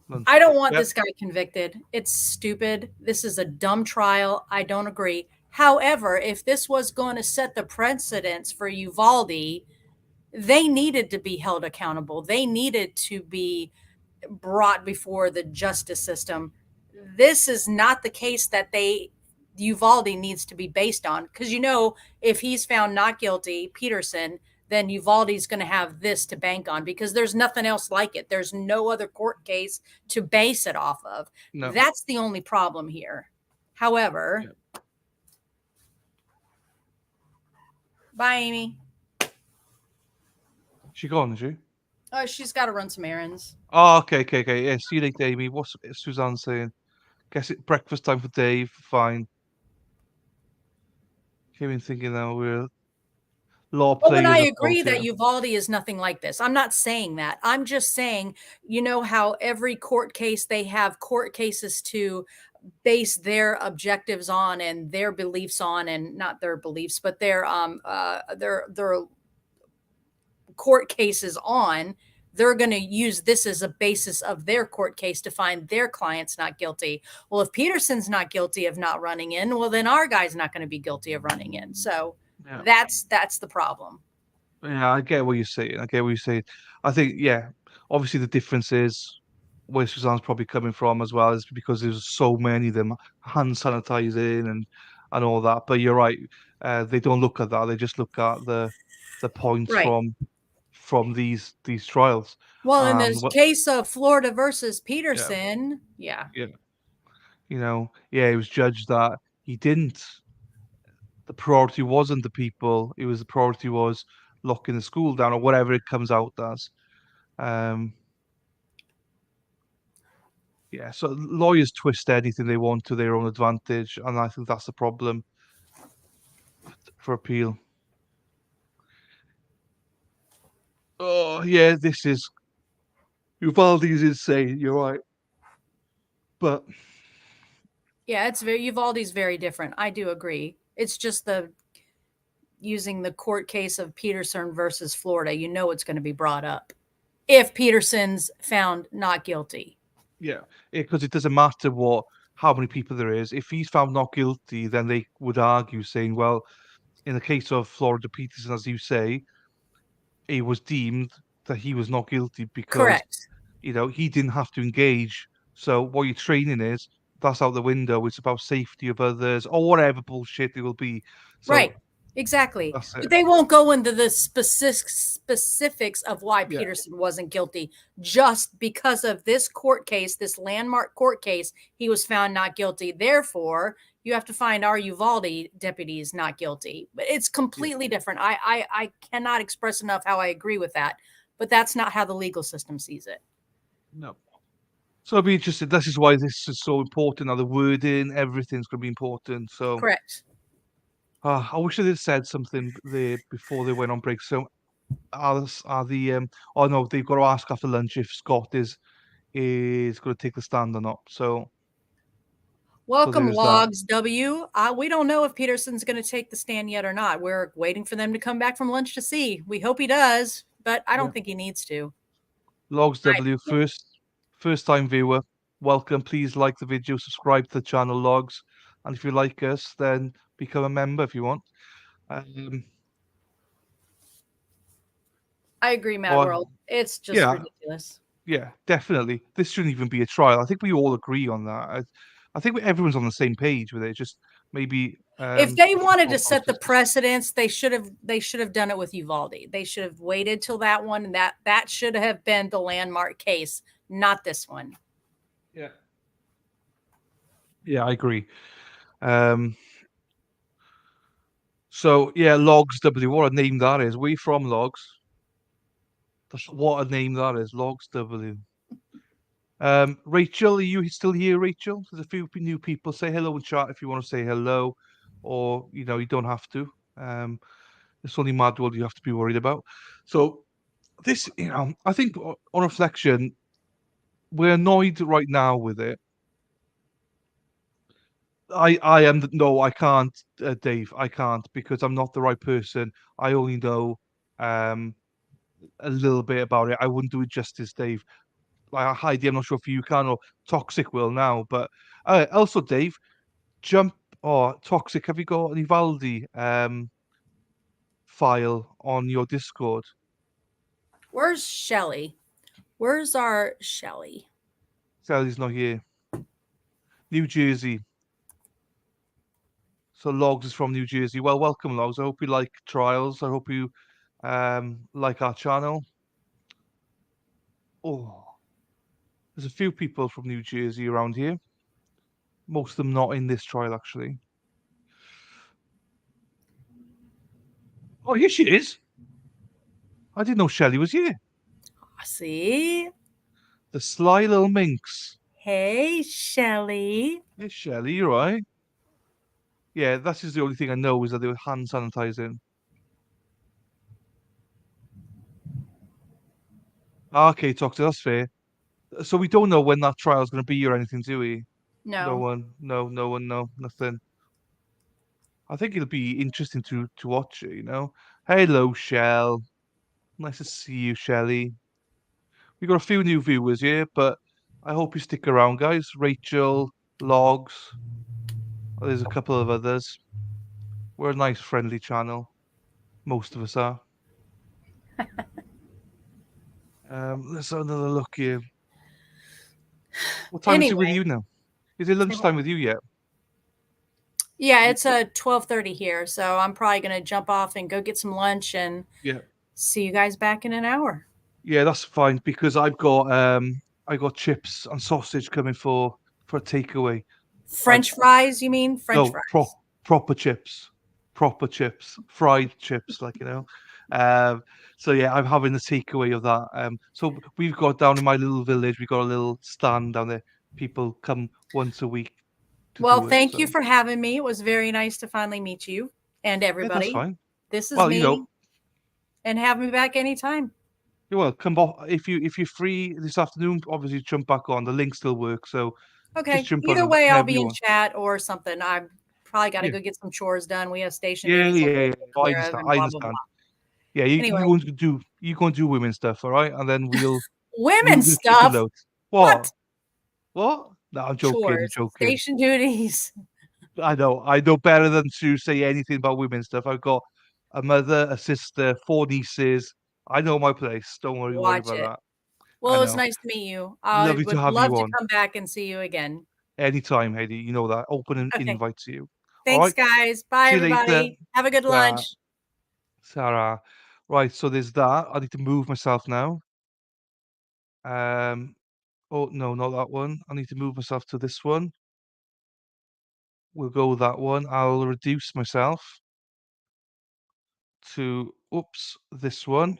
Lunch I don't break. want Yep. this guy convicted. It's stupid. This is a dumb trial. I don't agree. However, if this was going to set the precedence for Uvalde, they needed to be held accountable. They needed to be brought before the justice system. This is not the case that Uvalde needs to be based on, because if he's found not guilty, Peterson, then Uvalde's going to have this to bank on because there's nothing else like it. There's no other court case to base it off of. No. That's the only problem here. However, bye, Amy. She gone, is she? Oh, she's got to run some errands. Oh, okay. Yeah, see you later, Amy. What's Suzanne saying? Guess it's breakfast time for Dave. Fine. Came in thinking that we're law Oh, and players. I of agree both, that yeah. Uvalde is nothing like this. I'm not saying that. I'm just saying, how every court case, they have court cases to base their objectives on and their beliefs on, and not their beliefs, but their court cases on. They're going to use this as a basis of their court case to find their clients not guilty. Well, if Peterson's not guilty of not running in, well, then our guy's not going to be guilty of running in. So Yeah. that's the problem. Yeah, I get what you're saying. I think, yeah, obviously the difference is where Suzanne's probably coming from as well is because there's so many of them hand sanitizing and all that. But you're right. They don't look at that. They just look at the points Right. from these trials. Well, in the What case of Florida versus Peterson, yeah. he was judged that he didn't. The priority wasn't the people. The priority was locking the school down or whatever it comes out as. So lawyers twist anything they want to their own advantage, and I think that's the problem for appeal. Oh yeah, this is Uvalde is insane. You're right, but Yeah, Uvalde's very different. I do agree. It's just using the court case of Peterson versus Florida, it's going to be brought up if Peterson's found not guilty. yeah, because it doesn't matter how many people there is. If he's found not guilty, then they would argue saying, well, in the case of Florida Peterson, as you say, it was deemed that he was not guilty because Correct. He didn't have to engage. So what your training is, that's out the window. It's about safety of others or whatever bullshit it will be. So Right. Exactly. that's it. But they won't go into the specifics of why Peterson wasn't guilty. Just because of this court case, this landmark court case, he was found not guilty. Therefore, you have to find our Uvalde deputies not guilty. But it's completely different. I cannot express enough how I agree with that. But that's not how the legal system sees it. No. So I'll be interested. This is why this is so important. Now the wording, everything's going to be important. So Correct. I wish they had said something there before they went on break. So are the oh no, they've got to ask after lunch if Scott is going to take the stand or not. So Welcome, there's that. Logs W. We don't know if Peterson's going to take the stand yet or not. We're waiting for them to come back from lunch to see. We hope he does, but I don't think he needs to. Logs W, first time viewer, welcome. Please like the video, subscribe to the channel Logs, and if you like us, then become a member if you want. I agree, Matt World. It's just ridiculous. Yeah, definitely. This shouldn't even be a trial. I think we all agree on that. I think everyone's on the same page with it. Just maybe if they wanted to set the precedence, they should have done it with Uvalde. They should have waited till that one, and that should have been the landmark case, not this one. Yeah, I agree. So So yeah, Logs W. What a name that is. We from Logs. What a name that is. Logs W. Rachel, are you still here, Rachel? There's a few new people. Say hello in chat if you want to say hello, or you don't have to. It's only Mad World you have to be worried about. So this, I think on reflection, we're annoyed right now with it. I am no, I can't, Dave. I can't because I'm not the right person. I only know a little bit about it. I wouldn't do it justice, Dave. Like Heidi, I'm not sure if you can or Toxic will now, but also Dave, jump or Toxic. Have you got an Ivaldi file on your Discord? Where's Shelly? Where's our Shelly? Sally's not here. New Jersey. So Logs is from New Jersey. Well, welcome, Logs. I hope you like Trials. I hope you like our channel. Oh, there's a few people from New Jersey around here. Most of them not in this trial, actually. Oh, here she is. I didn't know Shelley was here. See? The sly little minx. Hey, Shelly. Hey, Shelley, you right? Yeah, that is the only thing I know is that they were hand sanitizing. Okay, Doctor, that's fair. So we don't know when that trial's going to be or anything, do we? No No. one, no, nothing. I think it'll be interesting to watch it, Hello, Shell. Nice to see you, Shelley. We got a few new viewers here, but I hope you stick around, guys. Rachel, Logs. There's a couple of others. We're a nice, friendly channel. Most of us are. Let's have another look here. What time is it with Anyway. you now? Is it lunchtime with you yet? Yeah, it's 12:30 here, so I'm probably gonna jump off and go get some lunch and Yeah. see you guys back in an hour. Yeah, that's fine because I got chips and sausage coming for a takeaway. French fries, you mean? French No, fries. proper chips, fried chips, so yeah, I'm having the takeaway of that. So we've got down in my little village, we've got a little stand down there. People come once a week to Well, do it. thank you So for having me. It was very nice to finally meet you and yeah, everybody. that's fine. This is Well, me. And have me back anytime. you're welcome. If you're free this afternoon, obviously jump back on. The link still works, so Okay. just jump Either on way, I'll whenever be you in want. chat or something. I've probably got to Yeah. go get some chores done. We have station Yeah, duties yeah, to yeah. take I care of understand. and I blah, blah, understand. blah. Yeah, Anyway. you go and do women's stuff, all right? And then we'll Women's keep a stuff? note. What? What? No, I'm joking. I'm Chores. joking. Station duties. I know better than to say anything about women's stuff. I've got a mother, a sister, 4 nieces. I know my place. Don't worry Watch about it. that. Well, I it's know. nice to meet you. I Lovely to would have love you to on. come back and see you again. Anytime, Heidi. You know that. Open an Okay. invite to you. All Thanks, right. guys. Bye, See you later. everybody. Have a good lunch. Sarah. Right, so there's that. I need to move myself now. Oh no, not that one. I need to move myself to this one. We'll go with that one. I'll reduce myself to, oops, this one.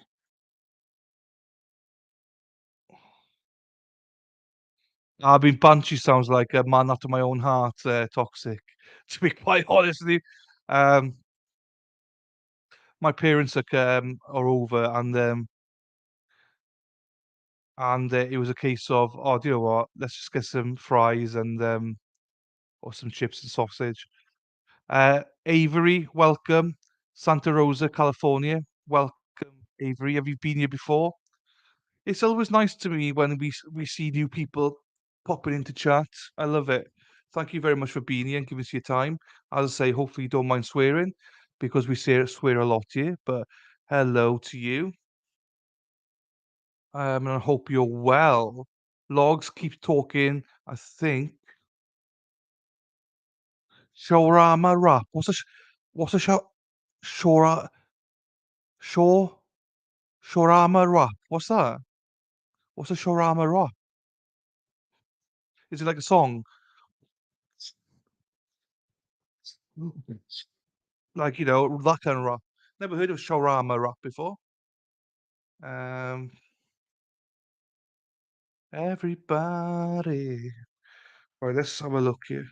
I mean, Banshee sounds like a man after my own heart, Toxic, to be quite honest with you. My parents are over and it was a case of, oh, do you know what? Let's just get some fries and or some chips and sausage. Avery, welcome. Santa Rosa, California, welcome. Avery, have you been here before? It's always nice to me when we see new people popping into chat. I love it. Thank you very much for being here and giving us your time. As I say, hopefully you don't mind swearing because we swear a lot here. But hello to you. And I hope you're well. Logs keep talking. I think Shorama rap. What's a Shora Shore Shorama rap? What's that? What's a Shorama rap? Is it like a song? Like, you know, that kind of rap. Never heard of shawarma rap before. Everybody. Right, let's have a look here.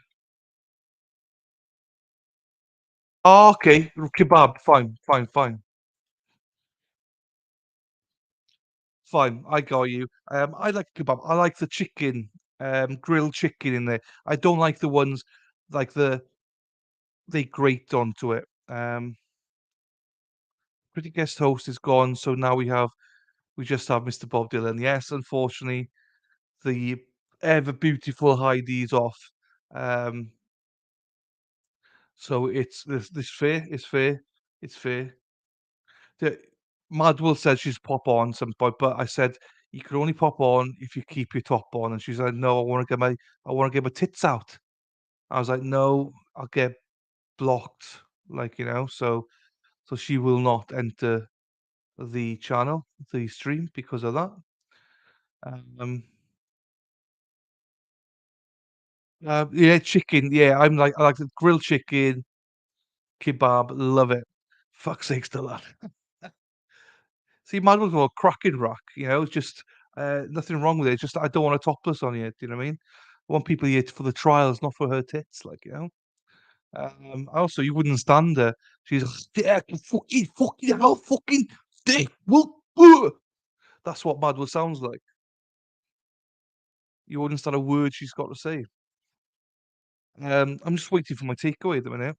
Oh, okay, kebab. Fine, fine, fine. Fine, I got you. I like kebab. I like the chicken, grilled chicken in there. I don't like the ones like they grate onto it. Pretty guest host is gone, so now we just have Mr. Bob Dylan. Yes, unfortunately, the ever beautiful Heidi's off. Um, so it's this fair. It's fair. It's fair. The Madwell said she's pop on some point, but I said you can only pop on if you keep your top on, and she's like, "No, I want to get my tits out." I was like, "No, I'll get blocked." Like, you know, so she will not enter the channel, the stream because of that. Um, yeah, chicken. Yeah, I like the grilled chicken, kebab. Love it. Fuck's sakes, to that. See, might as well cracking rock. You know, it's just nothing wrong with it. It's just I don't want a topless on you. Do you know what I mean? I want people here for the trials, not for her tits. Like, you know. Also, you wouldn't stand her. She's like, "Yeah, fucking hell, fucking dick." That's what Madwood sounds like. You wouldn't stand a word she's got to say. I'm just waiting for my takeaway at the minute.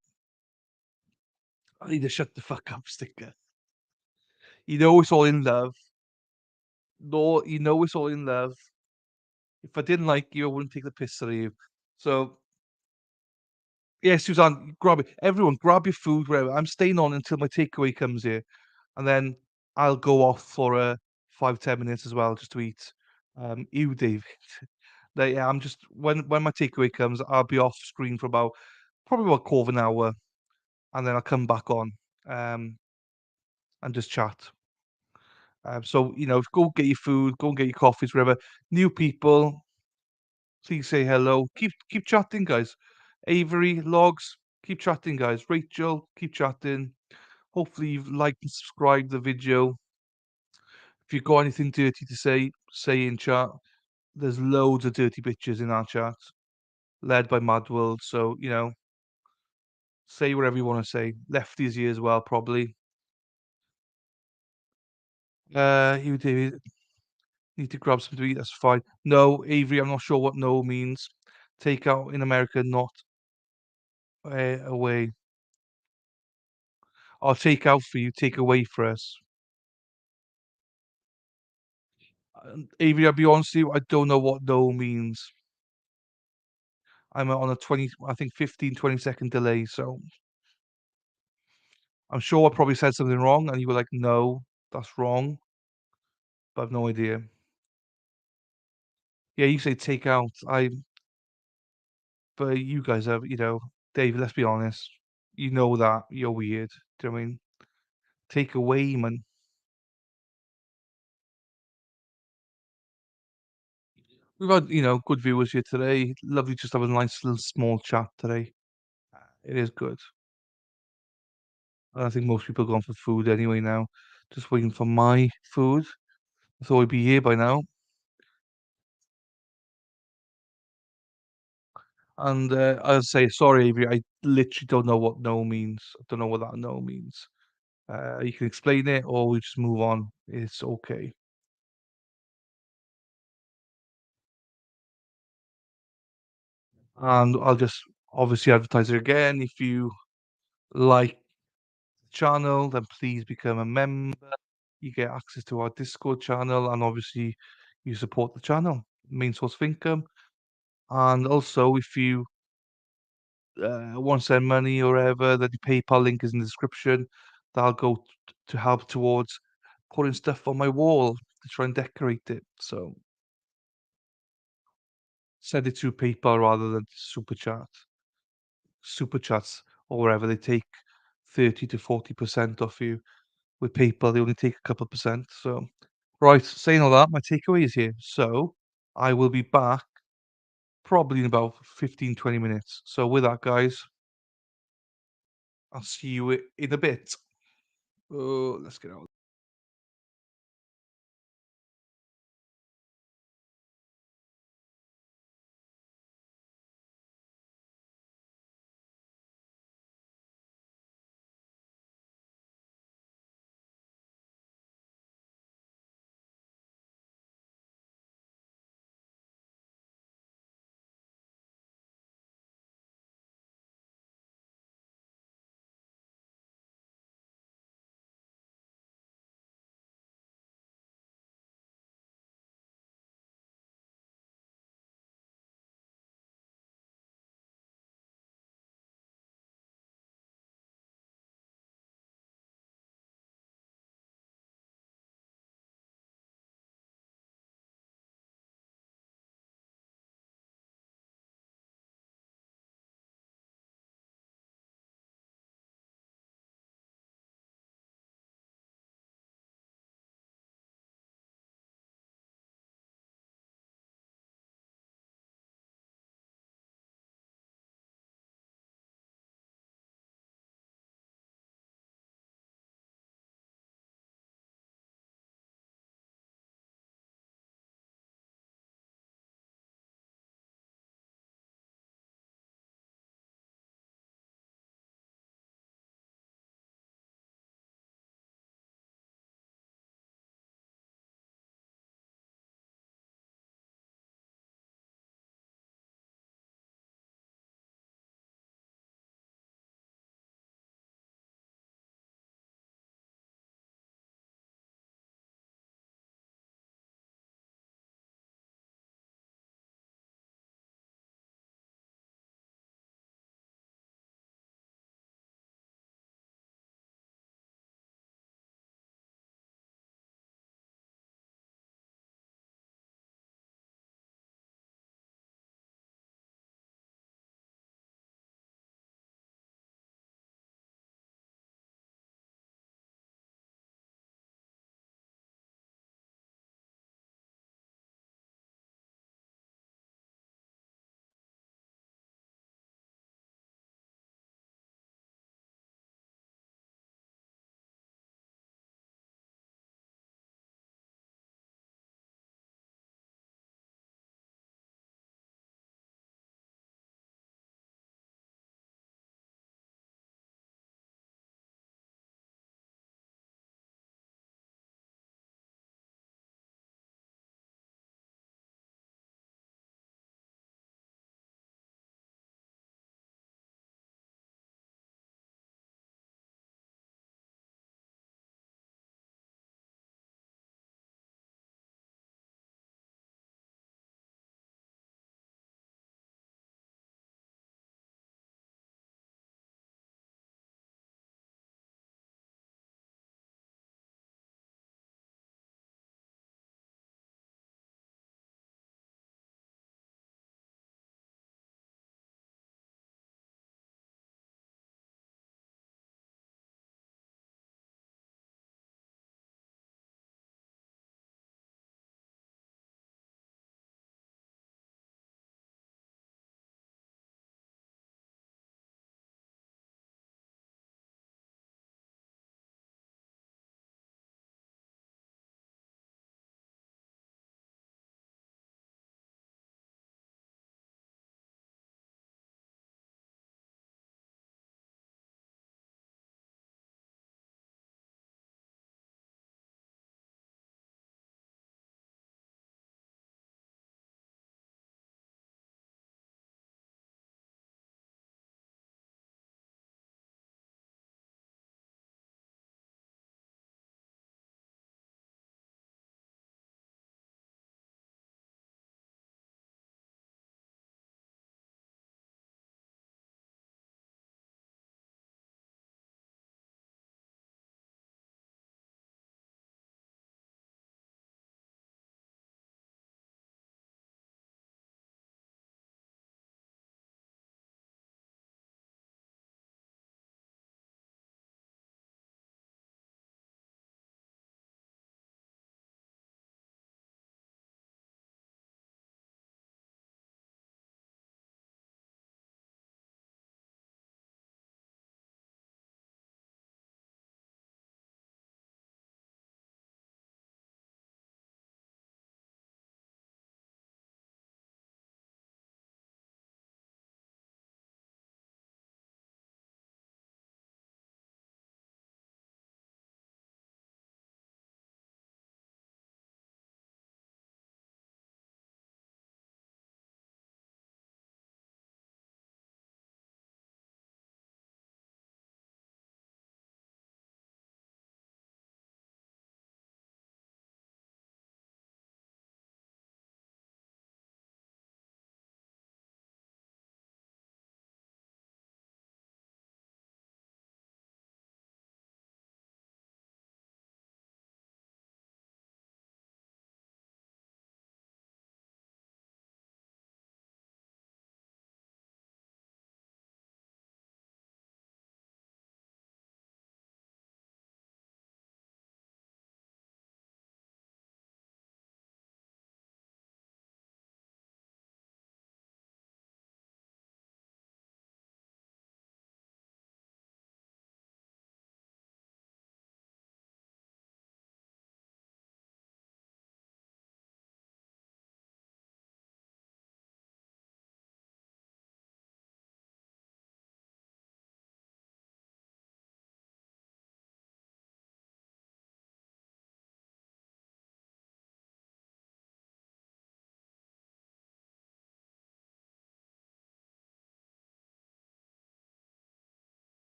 I need to shut the fuck up, sticker. You know it's all in love. No, you know it's all in love. If I didn't like you, I wouldn't take the piss out of you. So yeah, Suzanne, grab it. Everyone, grab your food, whatever. I'm staying on until my takeaway comes here, and then I'll go off for 5-10 minutes as well, just to eat. You, David. Like, yeah, I'm just when my takeaway comes, I'll be off screen for probably about quarter of an hour, and then I'll come back on um, and just chat. So you know, go get your food, go and get your coffees, whatever. New people, please say hello. Keep chatting, guys. Avery, Logs, keep chatting, guys. Rachel, keep chatting. Hopefully you've liked and subscribed the video. If you've got anything dirty to say in chat. There's loads of dirty bitches in our chat, led by Madworld. So, you know, say whatever you want to say. Lefties here as well, probably. You David need to grab something to eat. That's fine. No, Avery, I'm not sure what no means. Take out in America, not away. I'll take out for you, take away for us. Avery, I'll be honest with you, I don't know what no means. I'm on a 15-20 second delay, so I'm sure I probably said something wrong, and you were like, "No, that's wrong," but I've no idea. Yeah, you say take out. But you guys have, you know, Dave, let's be honest. You know that you're weird. Do you know what I mean? Take away, man. We've had, you know, good viewers here today. Lovely just have a nice little small chat today. It is good. I think most people are going for food anyway now. Just waiting for my food. I thought I'd be here by now. And I'll say sorry, Avery. I literally don't know what no means. I don't know what that no means. You can explain it, or we just move on. It's okay. And I'll just obviously advertise it again. If you like the channel, then please become a member. You get access to our Discord channel, and obviously you support the channel, main source of income. And also, if you want to send money or whatever, then the PayPal link is in the description. That'll go to help towards putting stuff on my wall to try and decorate it. So send it to PayPal rather than Super Chat. Super Chats or wherever they take 30 to 40% off you. With PayPal, they only take a couple percent. So, right, saying all that, my takeaway is here. So, I will be back probably in about 15-20 minutes. So, with that, guys, I'll see you in a bit. Oh, let's get out.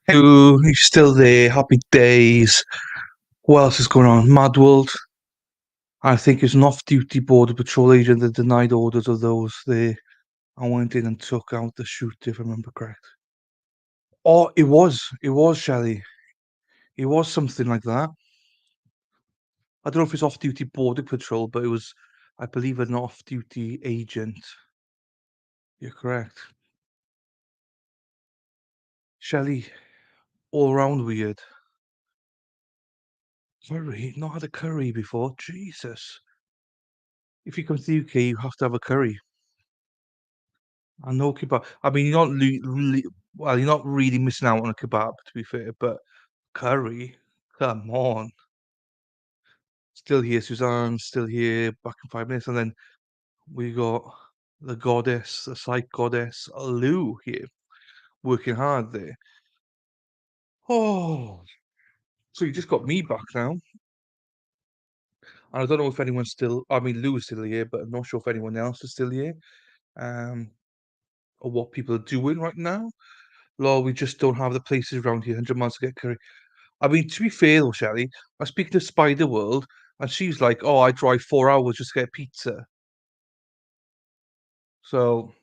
Hello, you're still there. Happy days. What else is going on? Mad World. I think it's an off-duty border patrol agent that denied orders of those there. I went in and took out the shooter, if I remember correct. Oh, it was Shelley. It was something like that. I don't know if it's off-duty border patrol, but it was, I believe, an off-duty agent. You're correct. Shelley, all round weird. Curry? Not had a curry before. Jesus. If you come to the UK, you have to have a curry. I know kebab. I mean, well, you're not really missing out on a kebab, to be fair, but curry? Come on. Still here, Suzanne. Still here. Back in 5 minutes. And then we got the goddess, the psych goddess, Lou here, working hard there. Oh, so you just got me back now. And I don't know if anyone's still, I mean, Lou is still here, but I'm not sure if anyone else is still here. Or what people are doing right now. Lol, we just don't have the places around here, 100 miles to get curry. I mean, to be fair though, Shelley, I was speaking to Spider World, and she's like, "Oh, I drive 4 hours just to get pizza." So,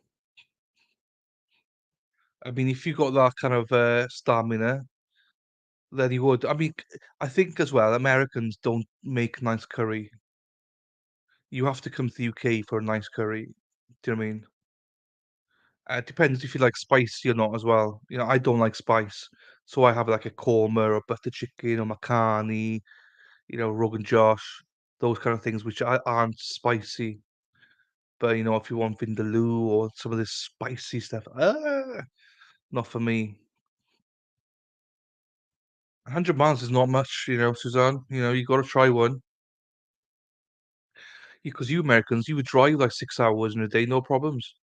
I mean, if you got that kind of stamina, then you would. I mean, I think as well, Americans don't make nice curry. You have to come to the UK for a nice curry. Do you know what I mean? It depends if you like spicy or not as well. You know, I don't like spice, so I have like a korma or butter chicken or macaroni, Rogan Josh, those kind of things which aren't spicy. But if you want vindaloo or some of this spicy stuff, not for me. 100 miles is not much, Suzanne. You got to try one. Because you Americans, you would drive like 6 hours in a day, no problems.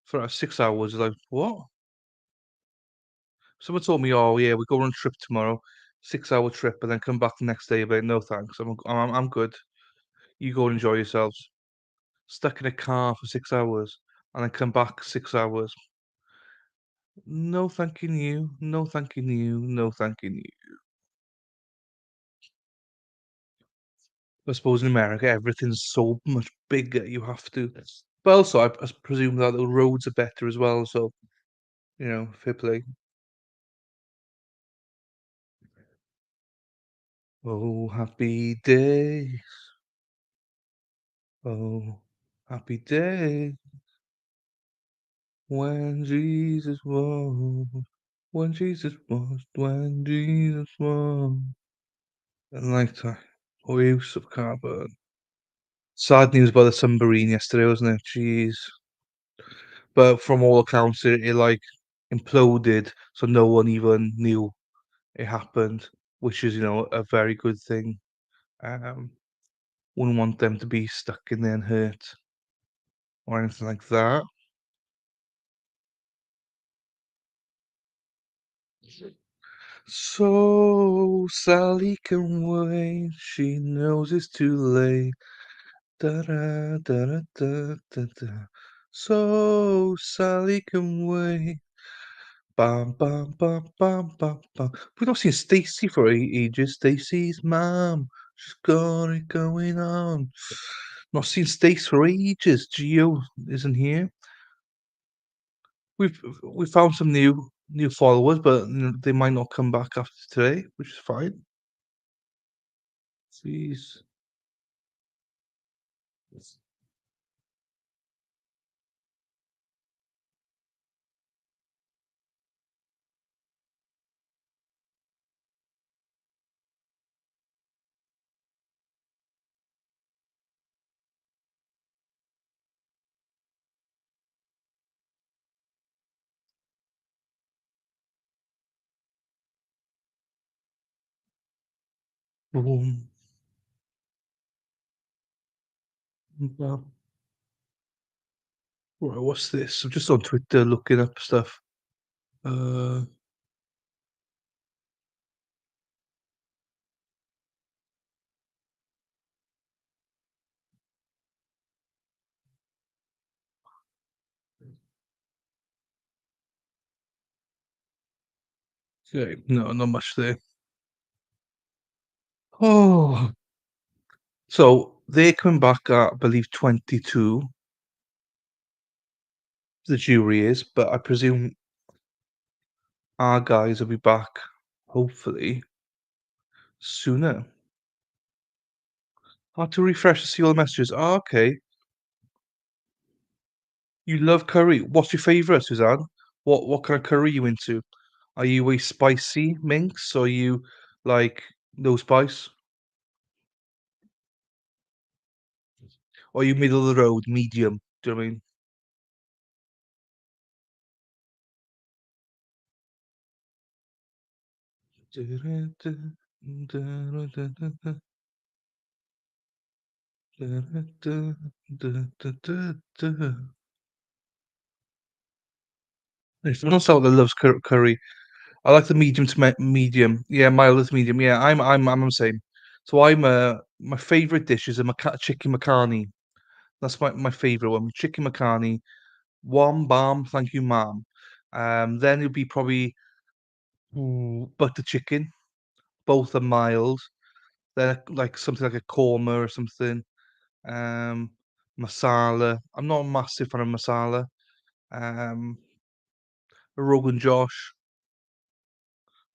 For 6 hours, like what? Someone told me, oh yeah, we go on a trip tomorrow, 6 hour trip, and then come back the next day. But no thanks, I'm good. You go and enjoy yourselves. Stuck in a car for 6 hours and then come back 6 hours. No thanking you. No thanking you. No thanking you. I suppose in America everything's so much bigger. You have to. But also, I presume that the roads are better as well. So fair play. Oh, happy day. Oh, happy day. When Jesus was. When Jesus was. When Jesus was. And like that. Oh, use of carbon. Sad news about the submarine yesterday, wasn't it? Jeez. But from all accounts, it like imploded, so no one even knew it happened, which is, a very good thing. Um, wouldn't want them to be stuck in there and hurt or anything like that. So Sally can wait. She knows it's too late. Da da da da da da da. So Sally can wait. Bum bum bum bum bum bum. We've not seen Stacy for ages. Stacy's mum. She's got it going on. Not seen Stace for ages. Gio isn't here. We found some new followers, but they might not come back after today, which is fine. Jeez. Boom. Well, right, what's this? I'm just on Twitter looking up stuff. Uh, Okay, no, not much there. Oh, so they're coming back at, I believe, 22. The jury is, but I presume our guys will be back, hopefully, sooner. Hard to refresh to see all the messages. Oh, okay. You love curry. What's your favourite, Suzanne? What kind of curry you into? Are you a spicy minx or are you like no spice? Or are you middle of the road, medium? Do you know what I mean? There's someone else out there loves curry. I like the medium to medium. Yeah, mild to medium. Yeah, I'm the same. So my favorite dish is a chicken macaroni. That's my favorite one. Chicken macaroni. One balm, thank you, ma'am. Then it'll be probably butter chicken. Both are mild. They're like something like a korma or something. Um, Masala. I'm not a massive fan of masala. Um, Rogan Josh.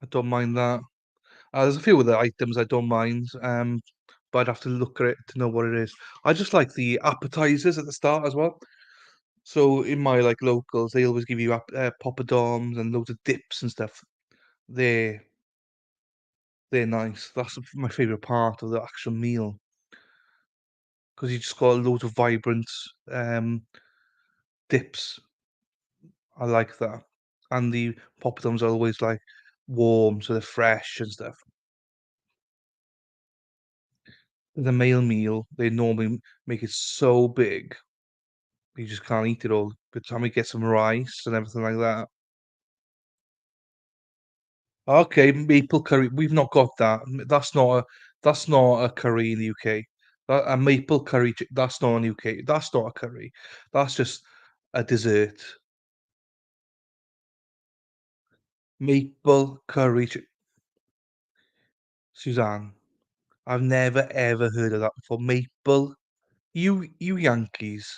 I don't mind that. There's a few other items I don't mind, but I'd have to look at it to know what it is. I just like the appetizers at the start as well. So in my like locals, they always give you poppadoms and loads of dips and stuff. They're they're nice. That's my favorite part of the actual meal because you just got loads of vibrant dips. I like that, and the poppadoms are always like warm, so they're fresh and stuff. The male meal, they normally make it so big you just can't eat it all. By the time we get some rice and everything like that. Okay, maple curry. We've not got that. That's not a curry in the UK. A maple curry. That's not in the UK. That's not a curry. That's just a dessert. Maple curry. Suzanne, I've never ever heard of that before. Maple. You Yankees.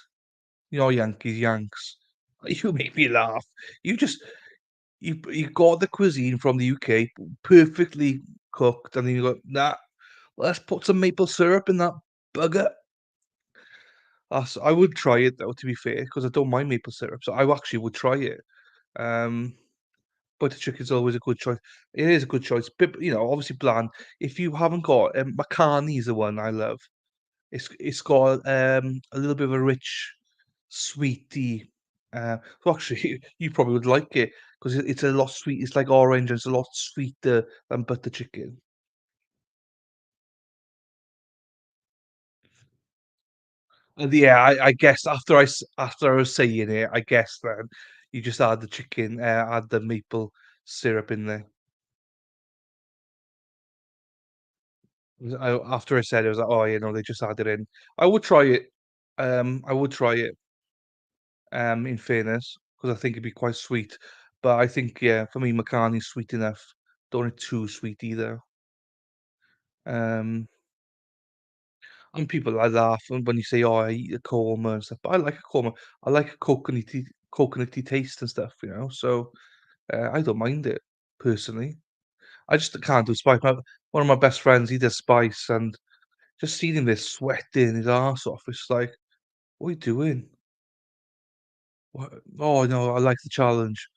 You're Yankees, Yanks. You make me laugh. You just you got the cuisine from the UK perfectly cooked, and then you go, nah, let's put some maple syrup in that bugger. I would try it though, to be fair, because I don't mind maple syrup, so I actually would try it. Um, butter chicken's always a good choice. It is a good choice, but obviously bland. If you haven't got Macaroni is the one I love. It's got a little bit of a rich, sweety. So actually, you probably would like it because it's a lot sweet. It's like orange and it's a lot sweeter than butter chicken. And yeah, I guess after I was saying it, I guess then you just add the chicken, add the maple syrup in there. After I said it, I was like, oh, they just add it in. I would try it. I would try it. In fairness, because I think it'd be quite sweet. But I think, yeah, for me, Macani's sweet enough. Don't want it too sweet either. Um, and people I laugh when you say, "Oh, I eat a korma and stuff," but I like a korma. I like a coconutty taste and stuff, So I don't mind it personally. I just can't do spice. One of my best friends, he does spice, and just seeing him there sweating his arse off, it's like, what are you doing? What? Oh no, I like the challenge.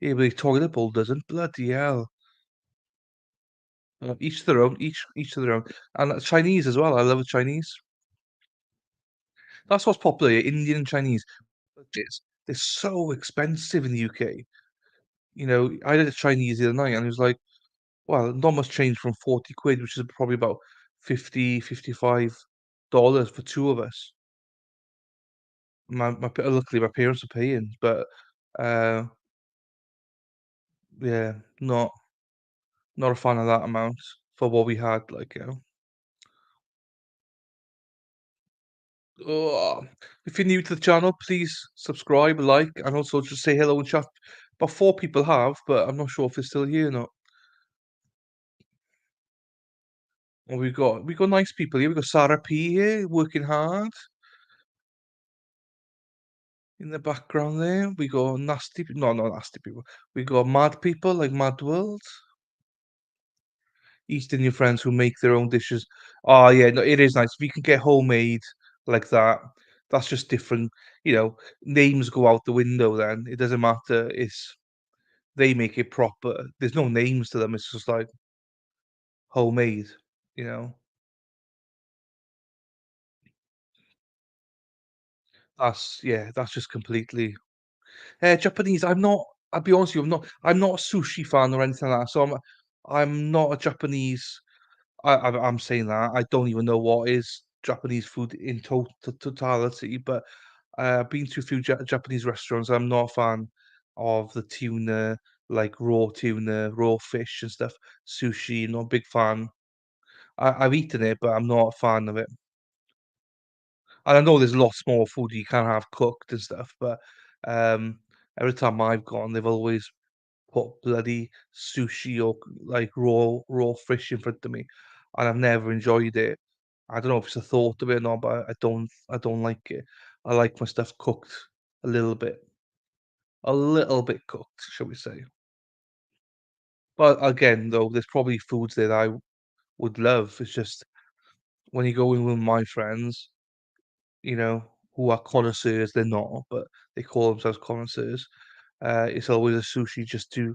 Yeah, but the toilet bowl doesn't. Bloody hell. Each to their own. Each to their own. And Chinese as well. I love Chinese. That's what's popular here, Indian and Chinese. But they're so expensive in the UK. I did a Chinese the other night and it was like, well, not much change from 40 quid, which is probably about 50, $55 for two of us. Luckily my parents are paying, but uh, yeah, not a fan of that amount for what we had, Oh, if you're new to the channel, please subscribe, like, and also just say hello and chat. About four people have, but I'm not sure if they're still here or not. Well, we got nice people here. We got Sarah P here working hard in the background there. We got nasty, no, not nasty people. We got mad people like Mad World. East Indian friends who make their own dishes. Oh yeah, no, it is nice. If you can get homemade like that, that's just different. Names go out the window then. It doesn't matter. They make it proper. There's no names to them. It's just like homemade, you know. That's just completely Japanese. I'll be honest with you, I'm not a sushi fan or anything like that. So I'm not a Japanese. I'm saying that. I don't even know what is Japanese food in totality, but I've been to a few Japanese restaurants. I'm not a fan of the tuna, like raw tuna, raw fish and stuff. Sushi, not a big fan. I've eaten it, but I'm not a fan of it. And I know there's lots more food you can have cooked and stuff, but um, every time I've gone, they've always put bloody sushi or like raw fish in front of me, and I've never enjoyed it. I don't know if it's a thought of it or not, but I don't like it. I like my stuff cooked a little bit, cooked, shall we say? But again, though, there's probably foods that I would love. It's just when you go in with my friends, who are connoisseurs, they're not, but they call themselves connoisseurs. It's always a sushi just to,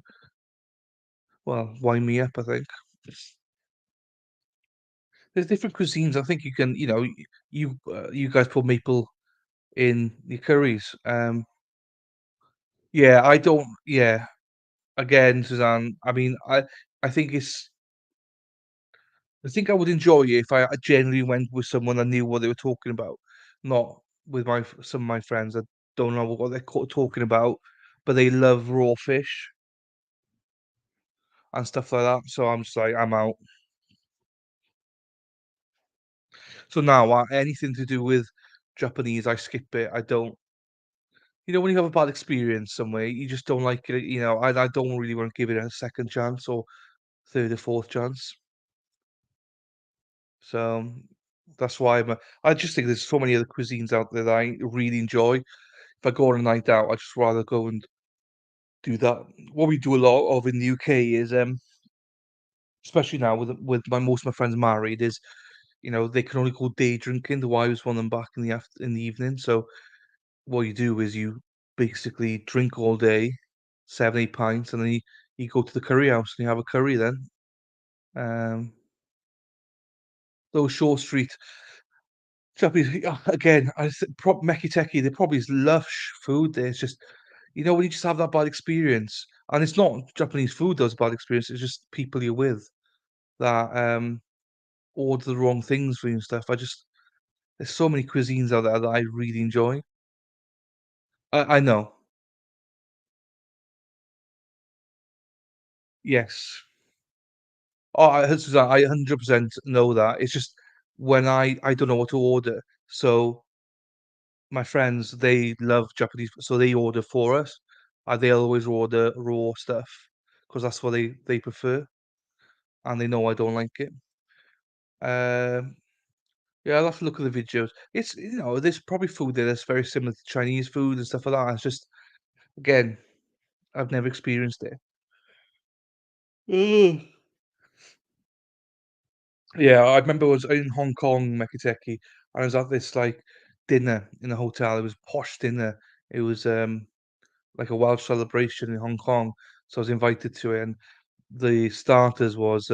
well, wind me up, I think. There's different cuisines. I think you can, you guys put maple in your curries. Yeah, I don't. Yeah, again, Suzanne. I mean, I think it's. I think I would enjoy it if I genuinely went with someone I knew what they were talking about, not with some of my friends that don't know what they're talking about, but they love raw fish and stuff like that. So I'm just like, I'm out. So now, anything to do with Japanese, I skip it. I don't. When you have a bad experience somewhere, you just don't like it. I don't really want to give it a second chance or third or fourth chance. So that's why I just think there's so many other cuisines out there that I really enjoy. If I go on a night out, I'd just rather go and do that. What we do a lot of in the UK is, especially now with most of my friends married, is they can only go day drinking. The wives want them back in the evening. So what you do is you basically drink all day, 7, 8 pints, and then you go to the curry house and you have a curry then. Um, those short street Japanese, again, I Meki Teki, they probably is lush food there. It's just, when you just have that bad experience, and it's not Japanese food that's a bad experience, it's just people you're with that order the wrong things for you and stuff. There's so many cuisines out there that I really enjoy. I know. Yes. Oh, Suzanne, I 100% know that. It's just when I don't know what to order. So my friends, they love Japanese, so they order for us. They always order raw stuff because that's what they prefer, and they know I don't like it. Um, yeah, I'll have to look at the videos. There's probably food there that's very similar to Chinese food and stuff like that. It's just, again, I've never experienced it. Ugh. Yeah, I remember I was in Hong Kong, Mekiteki, and I was at this like dinner in a hotel. It was posh dinner. It was like a Welsh celebration in Hong Kong, so I was invited to it. And the starters was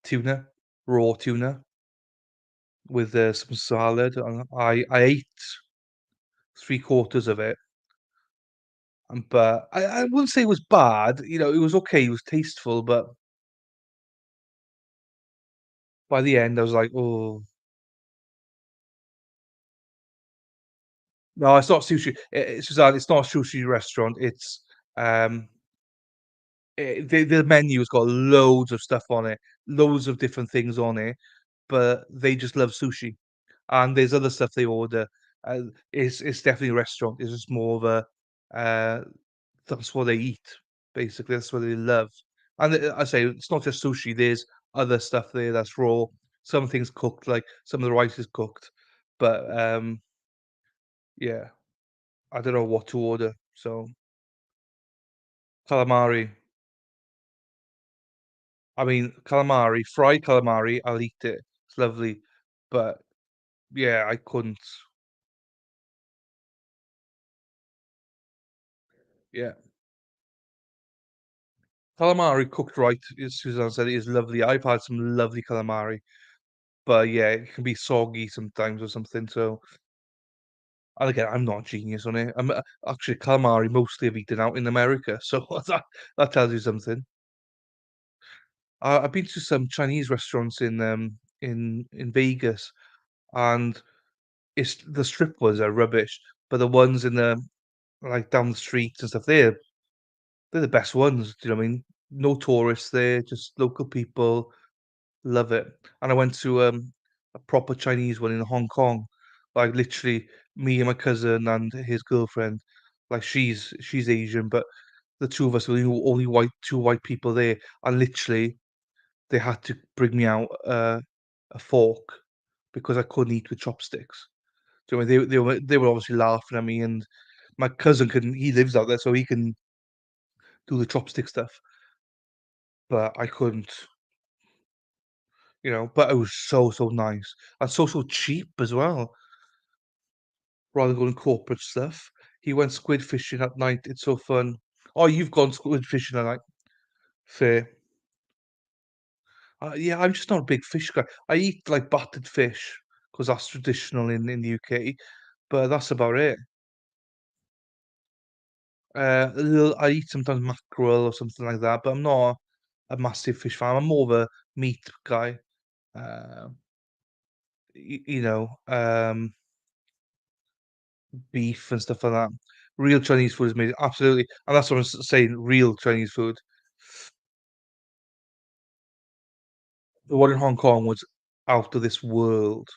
tuna, raw tuna with some salad. And I ate three-quarters of it, but I wouldn't say it was bad. It was okay. It was tasteful, but by the end, I was like, oh no, it's not sushi. Suzanne, it's not a sushi restaurant. It's um the menu's got loads of stuff on it, loads of different things on it, but they just love sushi. And there's other stuff they order. It's definitely a restaurant. It's just more of uh, that's what they eat, basically. That's what they love. And I say it's not just sushi. There's other stuff there that's raw. some things cooked, like some of the rice is cooked, but yeah, I don't know what to order. So calamari. I mean, calamari, fried calamari, I'll eat it. It's lovely, but yeah, I couldn't. Yeah, calamari cooked right, as Suzanne said, is lovely. I've had some lovely calamari, but yeah, it can be soggy sometimes or something. So, and again, I'm not a genius on it. I'm actually calamari mostly I've eaten out in America, so that tells you something. I've been to some Chinese restaurants in Vegas, and it's the strip ones are rubbish, but the ones in the like down the streets and stuff, they're the best ones. Do you know what I mean? No tourists there, just local people. Love it. And I went to a proper Chinese one in Hong Kong. Like literally me and my cousin and his girlfriend. Like she's Asian, but the two of us were the only two white people there. And literally they had to bring me out a fork because I couldn't eat with chopsticks. Do you know what I mean? They were obviously laughing at me, and my cousin couldn't. He lives out there, so he can do the chopstick stuff, but I couldn't. But it was so nice and so cheap as well. Rather than going corporate stuff, he went squid fishing at night. It's so fun. Oh, you've gone squid fishing at night. Fair. Yeah, I'm just not a big fish guy. I eat like battered fish because that's traditional in the UK, but that's about it. I eat sometimes mackerel or something like that, but I'm not a massive fish fan. I'm more of a meat guy. Uh, you know, beef and stuff like that. Real Chinese food is amazing, absolutely, and that's what I'm saying. Real Chinese food. The one in Hong Kong was out of this world.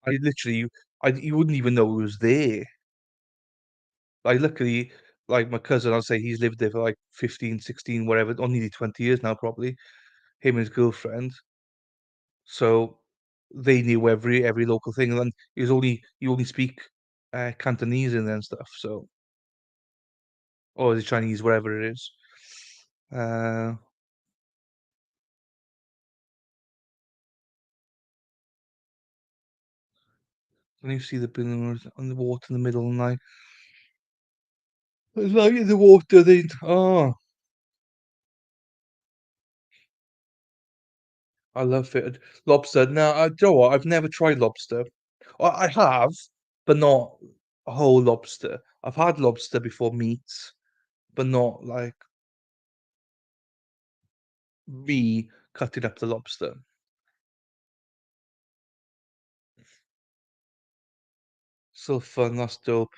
I literally, you wouldn't even know it was there. Like, luckily, like my cousin, I'll say he's lived there for like 15, 16, whatever, or nearly 20 years now, probably. Him and his girlfriend. So they knew every local thing, and then you only speak Cantonese in there and stuff. So, or the Chinese, whatever it is. Uh, when you see the balloons on the water in the middle, and like it's like in the water. I love it. Lobster. Now, do you know what? I've never tried lobster. I have, but not a whole lobster. I've had lobster before meats, but not like me cutting up the lobster. So fun. That's dope.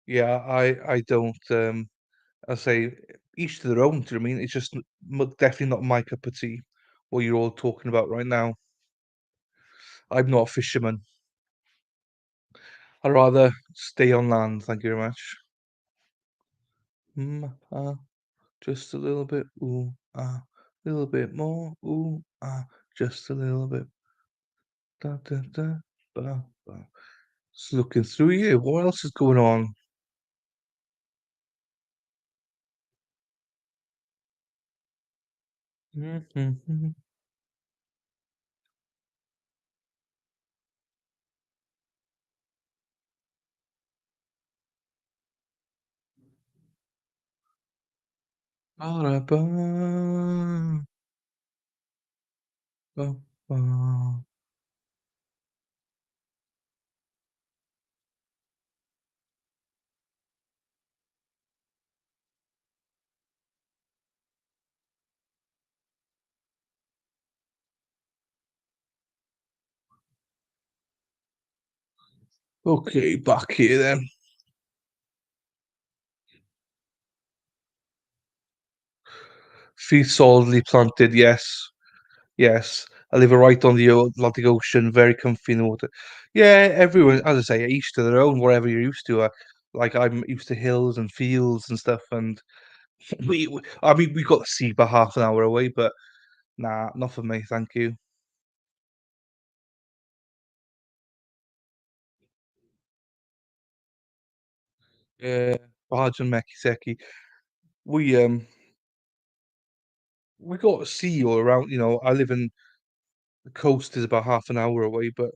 Yeah, I don't. I say each to their own. Do you know what I mean? It's just definitely not my cup of tea. What you're all talking about right now. I'm not a fisherman. I'd rather stay on land. Thank you very much. Just a little bit. Ooh, little bit more. Ooh, just a little bit. Da, da, da, ba, ba. Just looking through you. What else is going on? Mhm. Ba-da-ba, ba-ba. Okay, back here then. Feet solidly planted. Yes, yes. I live right on the Atlantic Ocean, very comfy in the water. Yeah, everyone, as I say, each to their own, whatever you're used to. Like I'm used to hills and fields and stuff, and I mean, we got to see about half an hour away, but nah, not for me, thank you. Yeah, Barge and Mekiseki. We um we got to see you around. I live in the coast is about half an hour away, but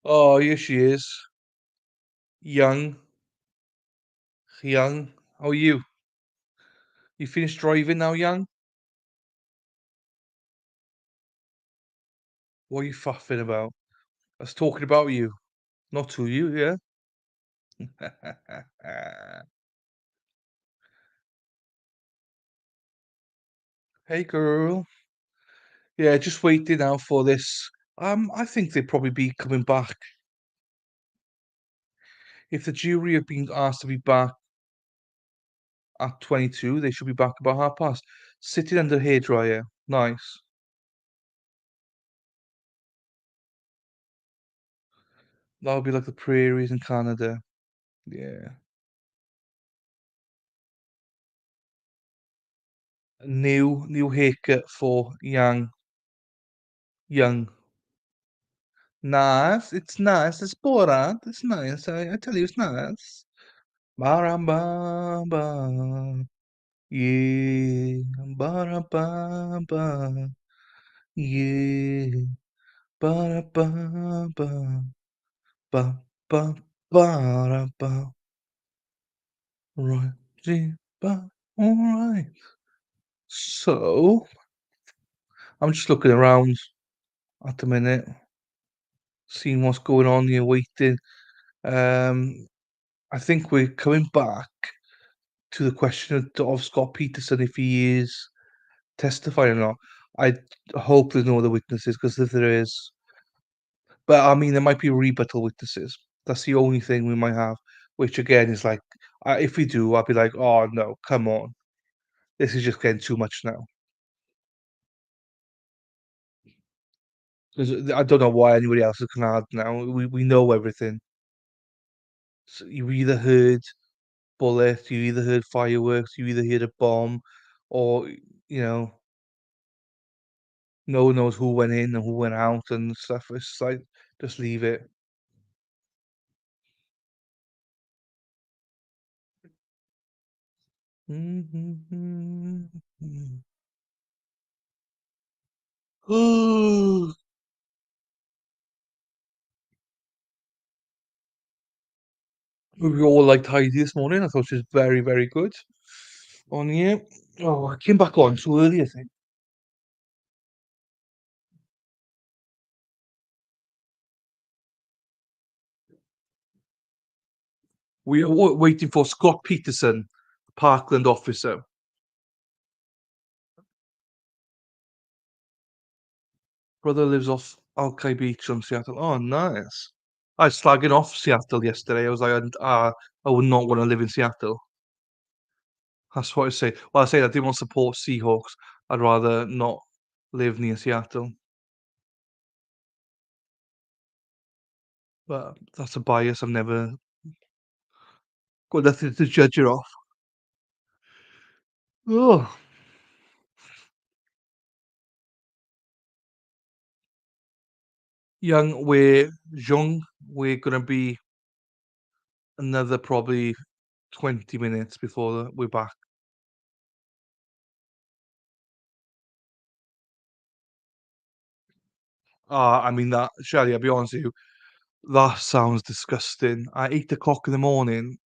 oh, here she is, young, young. How are you? You finished driving now, young? What are you faffing about? I was talking about you, not to you, yeah. Hey, girl. Yeah, just waiting now for this. I think they'd probably be coming back. If the jury have been asked to be back at 22, they should be back about 1:30. Sitting under hairdryer. Nice. That'll be like the prairies in Canada. Yeah. A new haircut for young. Nice. It's nice. It's Borat. It's nice. I tell you, it's nice. Barambamba. Yeah. Barambamba. Yeah. Barambamba. Ba ba ba ba. Right. Gee, ba. All right. So I'm just looking around at the minute, seeing what's going on here, waiting. Um, I think we're coming back to the question of Scott Peterson if he is testifying or not. I hope there's no other witnesses because if there is, but I mean, there might be rebuttal witnesses. That's the only thing we might have, which again is like, if we do, I'll be like, oh no, come on, this is just getting too much now. 'Cause I don't know why anybody else is gonna add now. We know everything. So you either heard bullets, you either heard fireworks, you either heard a bomb, or you know, no one knows who went in and who went out and stuff. It's like just leave it. We were all like tidy this morning. I thought she was very, very good on here. Oh, I came back on too early, I think. We are waiting for Scott Peterson, Parkland officer. Brother lives off Alki Beach from Seattle. Oh, nice. I was slagging off Seattle yesterday. I was like, I would not want to live in Seattle. That's what I say. Well, I say I didn't want to support Seahawks. I'd rather not live near Seattle. But that's a bias. I've never got nothing to judge it off. Oh, we're gonna be another probably 20 minutes before we're back. I mean that, Shelly, I'll be honest with you, that sounds disgusting. At 8 o'clock in the morning,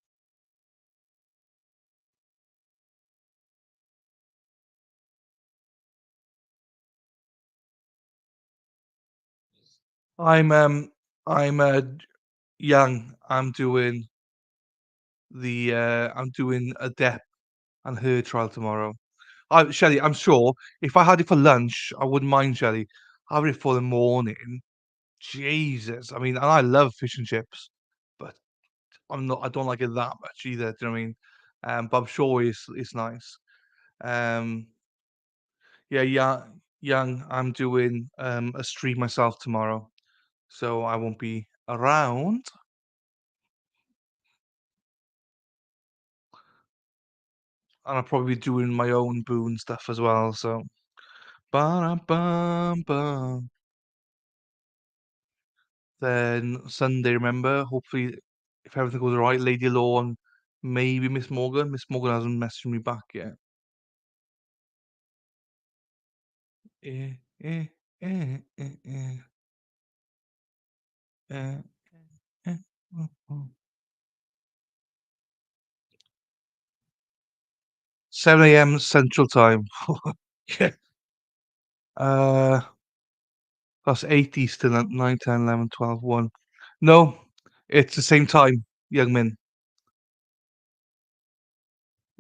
I'm um I'm young. I'm doing a Depp and her trial tomorrow. Shelley, I'm sure if I had it for lunch, I wouldn't mind, Shelley. Having it for the morning, Jesus. I mean, and I love fish and chips, but I don't like it that much either. Do you know what I mean? But I'm sure it's nice. Um, yeah, yeah, young. I'm doing a stream myself tomorrow, so I won't be around. And I'll probably be doing my own Boone stuff as well, so. Ba-dum-bum-bum. Then Sunday, remember, hopefully, if everything goes alright, Lady Law and maybe Miss Morgan. Miss Morgan hasn't messaged me back yet. Eh, eh, eh, eh, eh. Eh, eh, mm, mm. 7 a.m. Central Time. Yeah. That's 8 Eastern at 9, 10, 11, 12, 1. No, it's the same time, young men.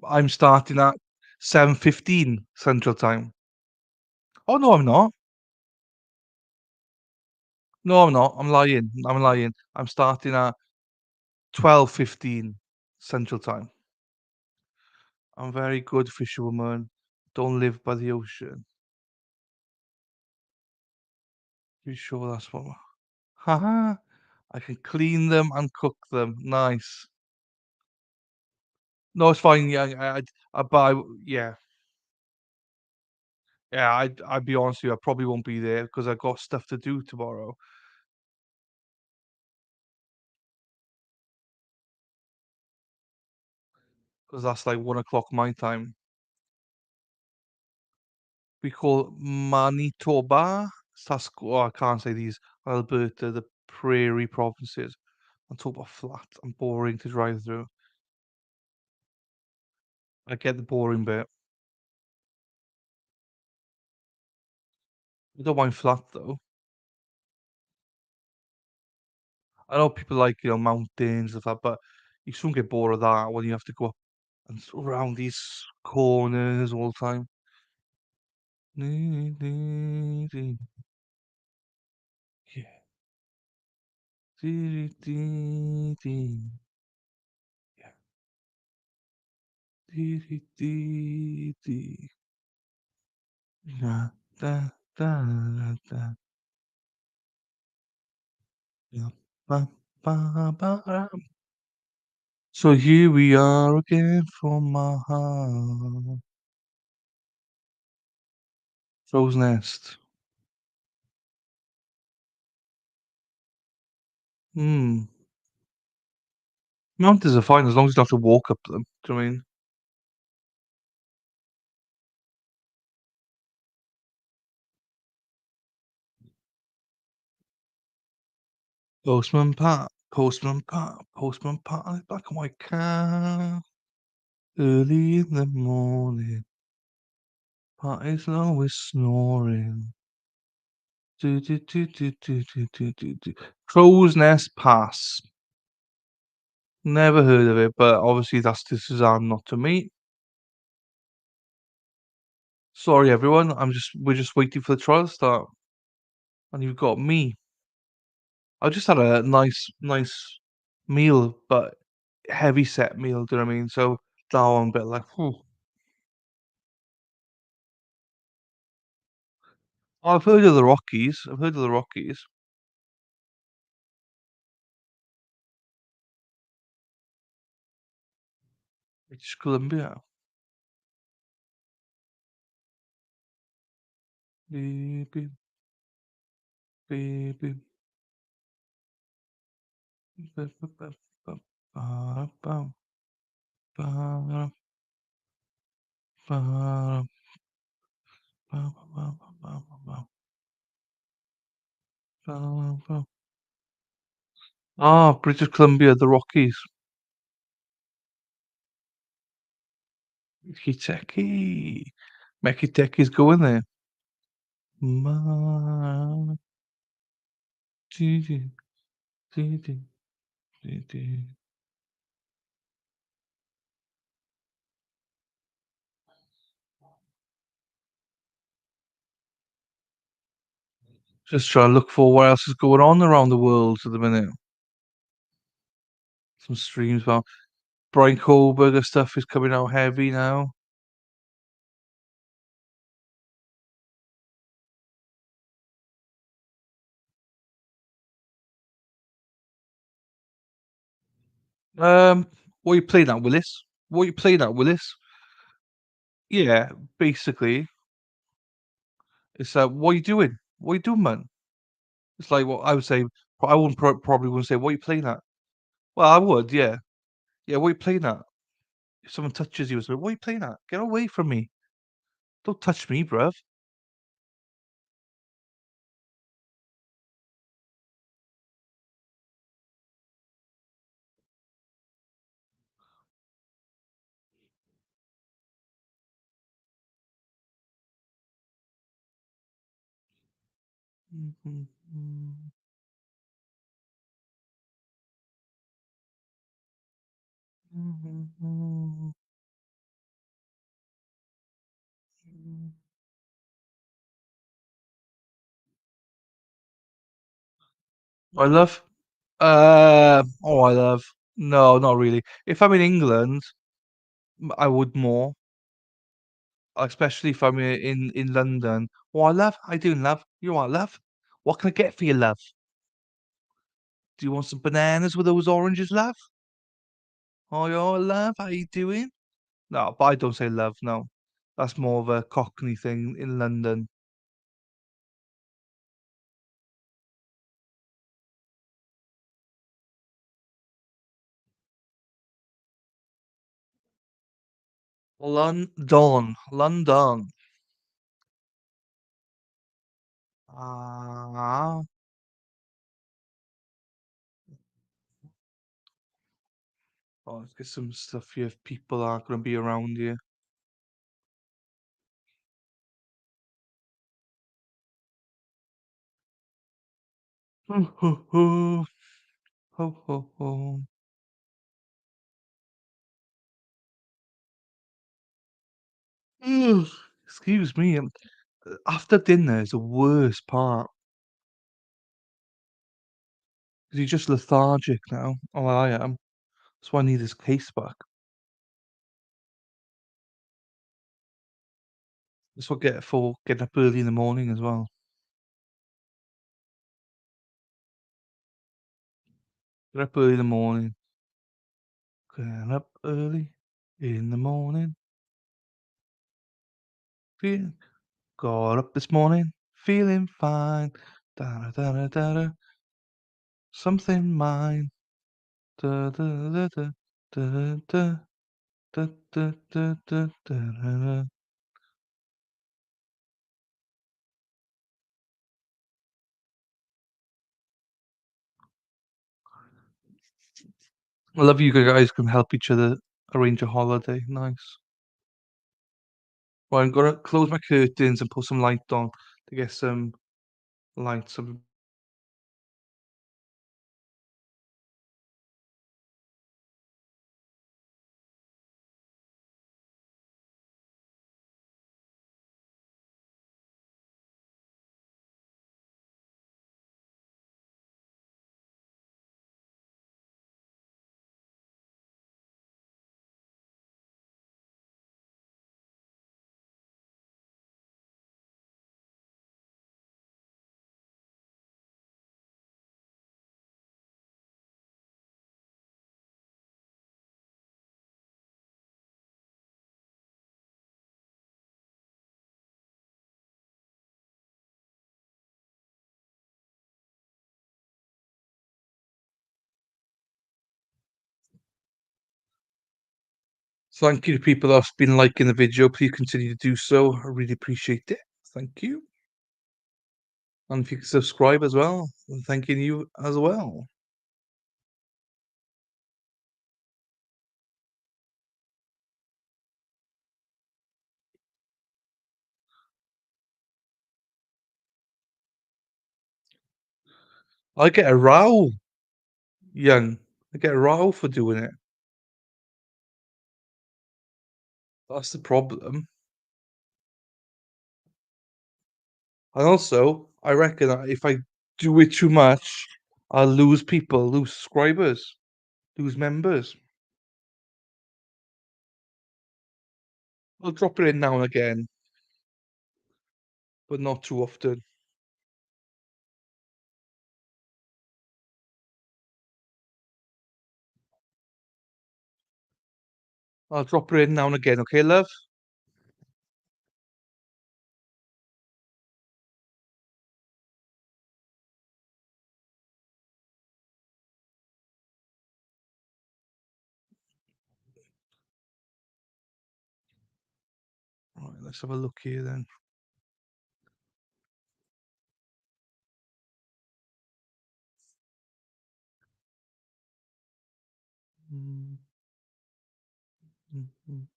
I'm starting at 7:15 Central Time. Oh, no, I'm not. No, I'm not. I'm lying. I'm lying. I'm starting at 12:15 Central Time. I'm very good fisherwoman. Don't live by the ocean. You sure that's what? Haha. I can clean them and cook them. Nice. No, it's fine. Yeah, I buy. Yeah, yeah. I'd be honest with you. I probably won't be there because I got stuff to do tomorrow. Because that's like 1 o'clock my time. We call Manitoba, Oh, I can't say these. Alberta, the prairie provinces. Manitoba flat and boring to drive through. I get the boring bit. I don't mind flat though. I know people like, mountains and that, but you soon get bored of that when you have to go up and around these corners all the time. Yeah. Yeah. Da, da, da, da, da. Yeah. Ba, ba, ba, ra. So here we are again from my heart. Crow's Nest. Hmm. Mountains are fine as long as you don't have to walk up them. Do you know what I mean? Postman Pat, Postman Pat, on his black and white car. Early in the morning, Pat is always snoring. Do, do, do, do, do, do, do, do, do. Crow's Nest Pass. Never heard of it, but obviously that's to Suzanne, not to me. Sorry, everyone. We're just waiting for the trial to start, and you've got me. I just had a nice meal, but heavy set meal. Do you know what I mean? So now I'm a bit like, "Phew." I've heard of the Rockies. I've heard of the Rockies. British Columbia. Beep, beep, beep, beep. Ba, ba, ba, ba, ba, ba, ba, ba, ba, ba, ba, ba, ba, ba, ba. Ah, British Columbia, the Rockies. Mekiteki. Mekiteki's going there. Ma, dee, dee, dee, dee, dee, dee. Just trying to look for what else is going on around the world at the minute. Some streams about Brian Kohlberger stuff is coming out heavy now. Um, what are you playing at, Willis? What are you playing at, Willis? Yeah, basically, it's what are you doing? What are you doing, man? It's like what I would say. I wouldn't probably wouldn't say, "What are you playing at?" Well, I would, yeah. Yeah, what are you playing at? If someone touches you, it's like, "What are you playing at? Get away from me. Don't touch me, bruv." Mhm, mm. Mhm, mm. Mm. I love? I love? No, not really. If I'm in England, I would more, especially if I'm in London. "Oh, I love? How you doing, love? You all right, love? What can I get for you, love? Do you want some bananas with those oranges, love? Oh, you all right, love? How you doing?" No, but I don't say love, no. That's more of a Cockney thing in London. London. Ah. Oh, let's get some stuff here if people aren't gonna be around here. Ho, ho, ho. Ho, ho, ho. Ugh, excuse me, after dinner is the worst part, 'cause you're just lethargic now. Oh, I am. That's why I need this case back. That's what I get for getting up early in the morning as well. Get up early in the morning. Get up early in the morning. Feel got up this morning, feeling fine. Da da da da da. Something mine. Da da da da da da da da da da da da. I love you guys can help each other arrange a holiday. Nice. Well, I'm gonna close my curtains and put some light on to get some light. Some thank you to people that's been liking the video. Please continue to do so. I really appreciate it. Thank you. And if you can subscribe as well, thanking you as well. I get a row, young. I get a row for doing it. That's the problem. And also, I reckon that if I do it too much, I'll lose people, lose subscribers, lose members. I'll drop it in now and again, but not too often. I'll drop it in now and again, okay, love? Let's have a look here then. Mm. Mhm.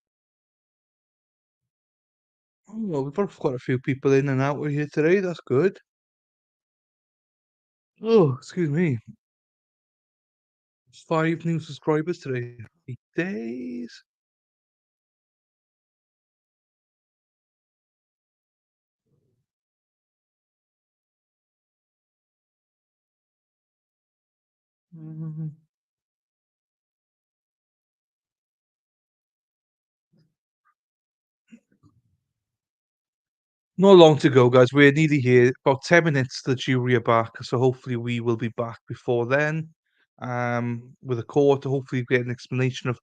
Oh, well, we've got quite a few people in and out here today. That's good. Oh, excuse me. 5 new subscribers today. Happy days. Mhm. Not long to go, guys. We're nearly here. About 10 minutes, the jury are back. So hopefully we will be back before then. With a court to hopefully get an explanation of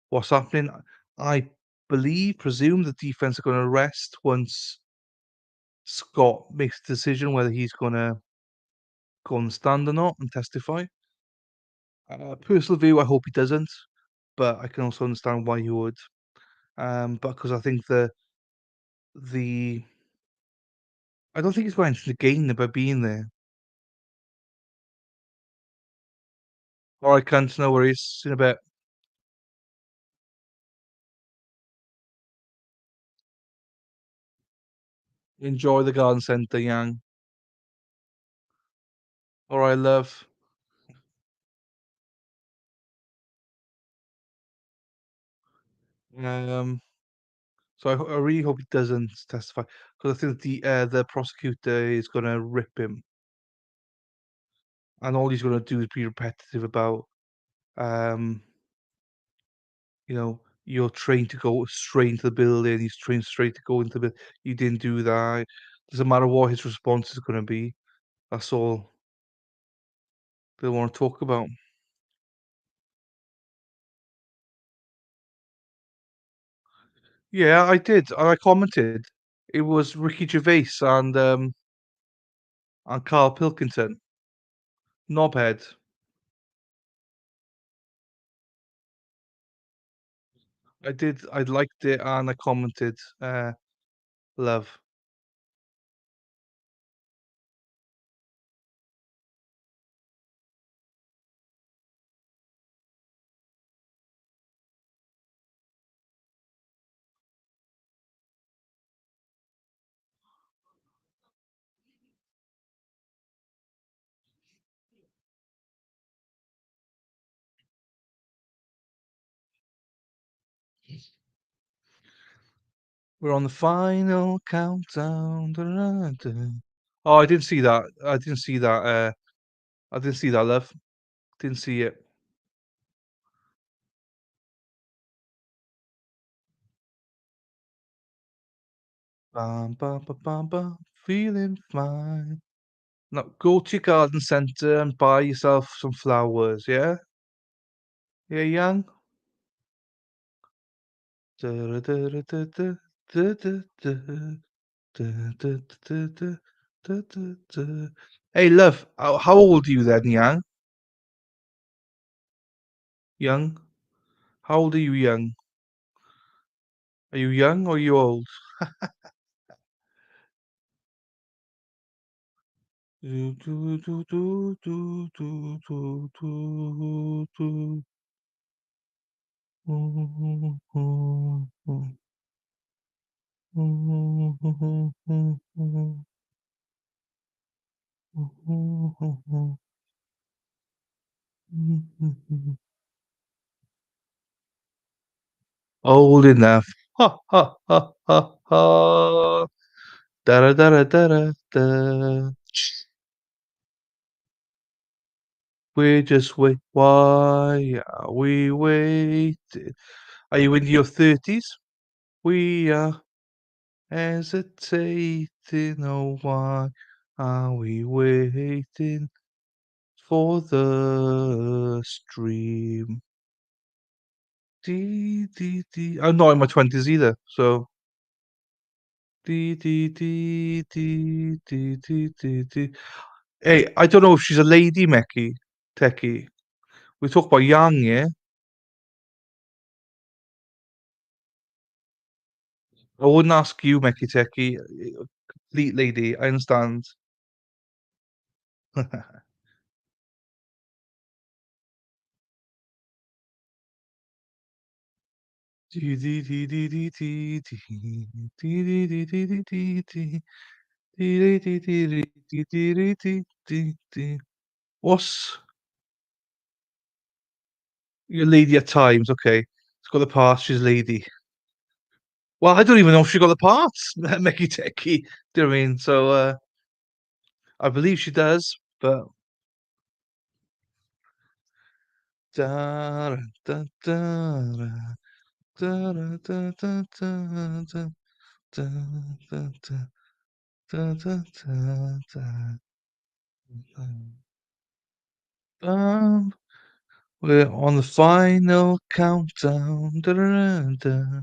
what's happening. I presume the defense are going to arrest once Scott makes a decision whether he's going to go on the stand or not and testify. Personal view, I hope he doesn't, but I can also understand why he would. But because I think the I don't think he's got anything to gain by being there. All right, cunts, no worries. See you in a bit. Enjoy the garden centre, Yang. All right, love. Um, so I really hope he doesn't testify because I think the prosecutor is gonna rip him, and all he's gonna do is be repetitive about, um, you're trained to go straight into the building. He's trained straight to go into the. You didn't do that. Doesn't matter what his response is gonna be. That's all they want to talk about. Yeah, I did. I commented. It was Ricky Gervais and Carl Pilkington. Knobhead. I did. I liked it and I commented. Love. We're on the final countdown. Da-da-da. Oh, I didn't see that. I didn't see that. I didn't see that, love. Didn't see it. Bam, bam, bam, bam, bam. Feeling fine. Now go to your garden centre and buy yourself some flowers. Yeah, yeah, young. Da-da-da-da-da-da, da-da-da, da-da-da-da, da-da-da. Hey, love. How old are you then, young? Young. How old are you, young? Are you young or are you old? Do, do, do, do, do, do, do, do, do. Old enough. Ha ha ha ha ha. Da da da da da da. We just wait. Why are we waiting? Are you in your 30s? We are hesitating. Oh, why are we waiting for the stream? Dee, dee, dee. I'm not in my 20s either, so. Dee, dee, dee, dee, dee, dee, dee, dee. Hey, I don't know if she's a lady, Mecky, Techie. We talk about young, yeah? I wouldn't ask you, Meki Teki. Complete lady, I understand. What's your lady at times? Okay, it's got the parts. She's lady. Well, I don't even know if she got the parts. Meki Teki. Do you know what I mean? So I believe she does, but. Da, da, da, da, da, da, da, da, da, da, da, da, da. Da, da, da, da, da. We're on the final countdown. Da, da, da,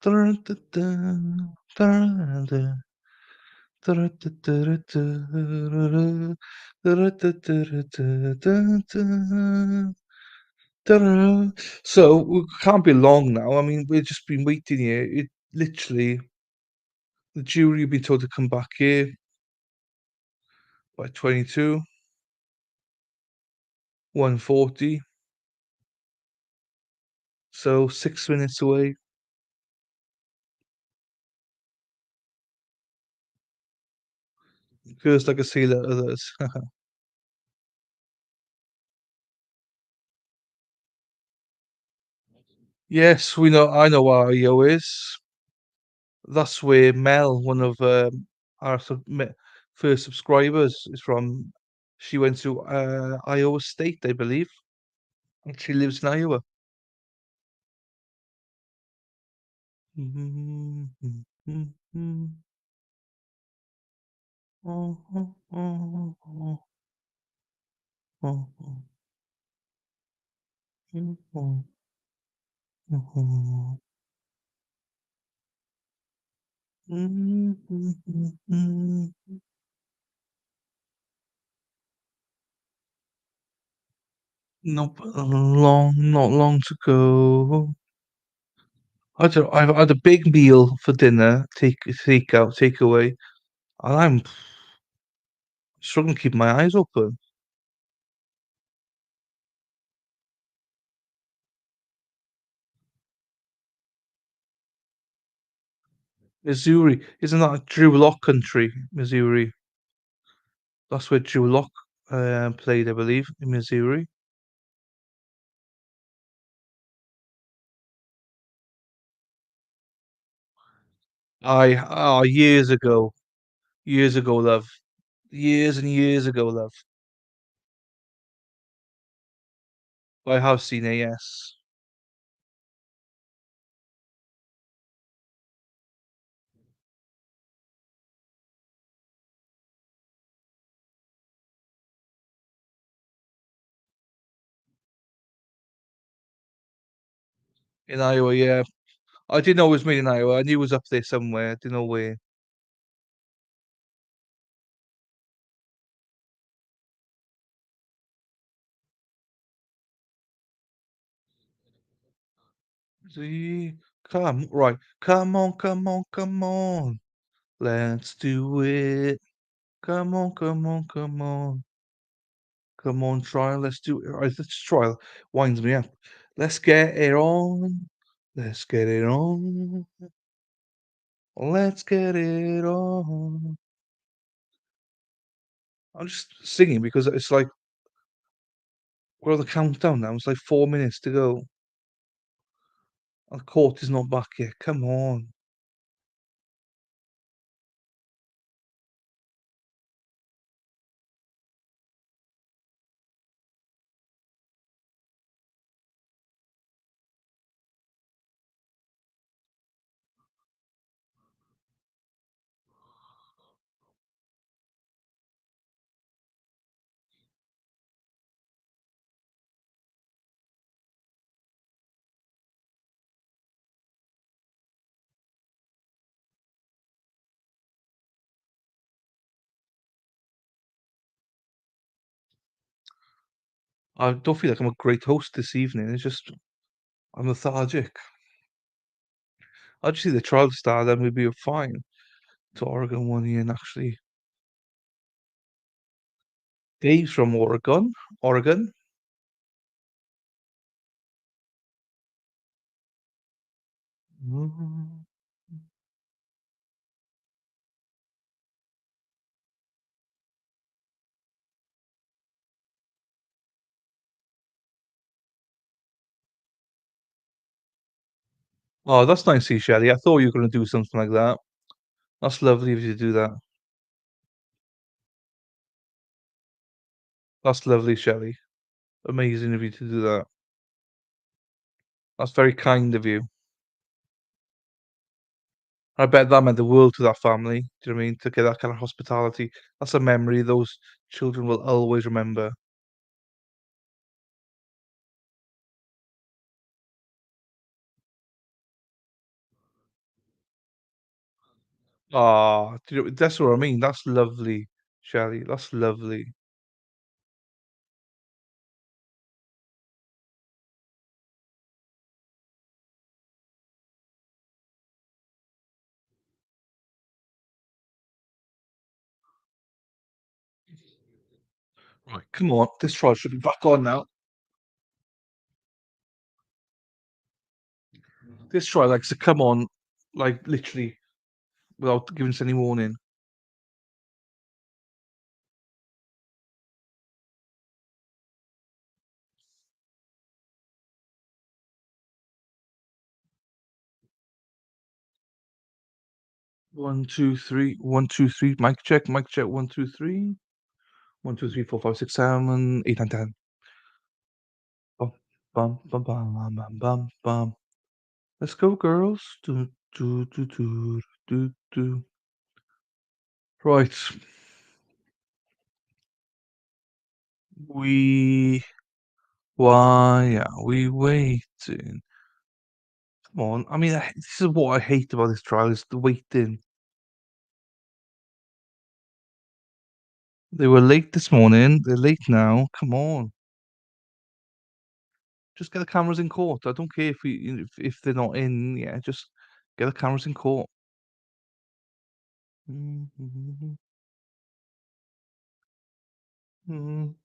da, da, da, da, da. Da, da, da, da, da, da, da, da, da, da. Da-da. So we can't be long now. I mean, we've just been waiting here. It literally, the jury have been told to come back here by 22, 1:40. So 6 minutes away. Feels like a sailor to others. Yes, we know. I know where IO is. That's where Mel, one of our first subscribers, is from. She went to Iowa State, I believe, and she lives in Iowa. Nope, not long to go. I've had a big meal for dinner, takeaway, and I'm struggling to keep my eyes open. Missouri, isn't that Drew Lock country? Missouri. That's where Drew Lock played, I believe, in Missouri. Years ago, love, years and years ago, love. I have seen it, yes. In Iowa, yeah. I didn't know it was made in Iowa. I knew it was up there somewhere. I didn't know where. See, right. Come on, come on, come on. Let's do it. Come on, come on, come on. Come on, trial. Let's do it. Right, let's trial. Winds me up. Let's get it on. Let's get it on. Let's get it on. I'm just singing because it's like we're on the countdown now. It's like 4 minutes to go. And the court is not back yet. Come on. I don't feel like I'm a great host this evening. It's just I'm lethargic. I'll just see the trial start, then we'll be fine. To Oregon 1 year, actually. Dave's from Oregon. Oregon. Mm. Oh, that's nice, see, Shelley. I thought you were going to do something like that. That's lovely of you to do that. That's lovely, Shelley. Amazing of you to do that. That's very kind of you. I bet that meant the world to that family. Do you know what I mean? To get that kind of hospitality. That's a memory those children will always remember. Ah, that's what I mean. That's lovely, Shelley. That's lovely. Right, come on. This trial should be back on now. This trial likes to come on, like, literally, without giving us any warning. One, two, three. 1, 2, 3. Mic check. Mic check. 1, 2, 3. 1, 2, 3, 4, 5, 6, 7, 8, 9, 10. Bum, bum, bum, bum, bum, bum, bum, bum. Let's go, girls. Do, do, do, do, do, do. Right. Why are we waiting? Come on. I mean, this is what I hate about this trial is the waiting. They were late this morning. They're late now. Come on. Just get the cameras in court. I don't care if they're not in. Yeah, just get the cameras in court. Mhm. Mhm.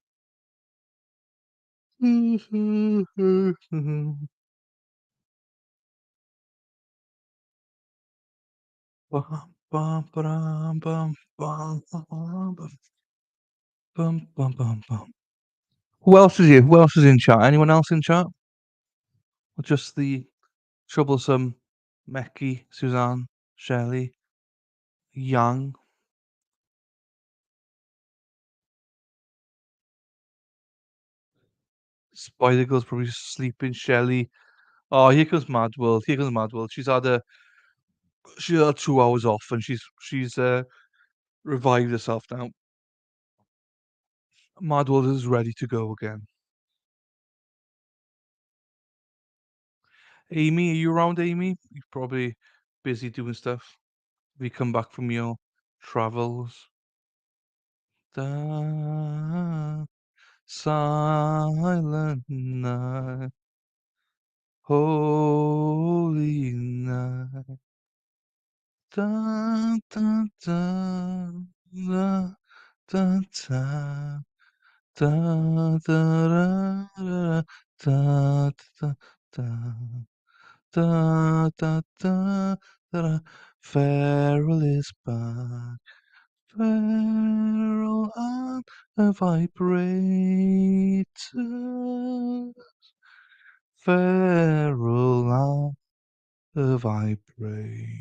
Bum, bum, ba-dum, bum, bum, bum, bum, bum, bum, bum, bum. Who else is here? Who else is in chat? Anyone else in chat? Or just the troublesome Mecky, Suzanne, Shelley, Young? Spider Girl's probably sleeping. Shelley. Oh, here comes Mad World. Here comes Mad World. She's had 2 hours off and she's revived herself now. Mad World is ready to go again. Amy, are you around, Amy? You're probably busy doing stuff. Have you come back from your travels? Da, silent night, holy night. Da, da, da, da, da, da. Da, da, da, da, da, da, da, da, da, da, da. Feral is back. Feral and a vibrator. Feral and a vibrator.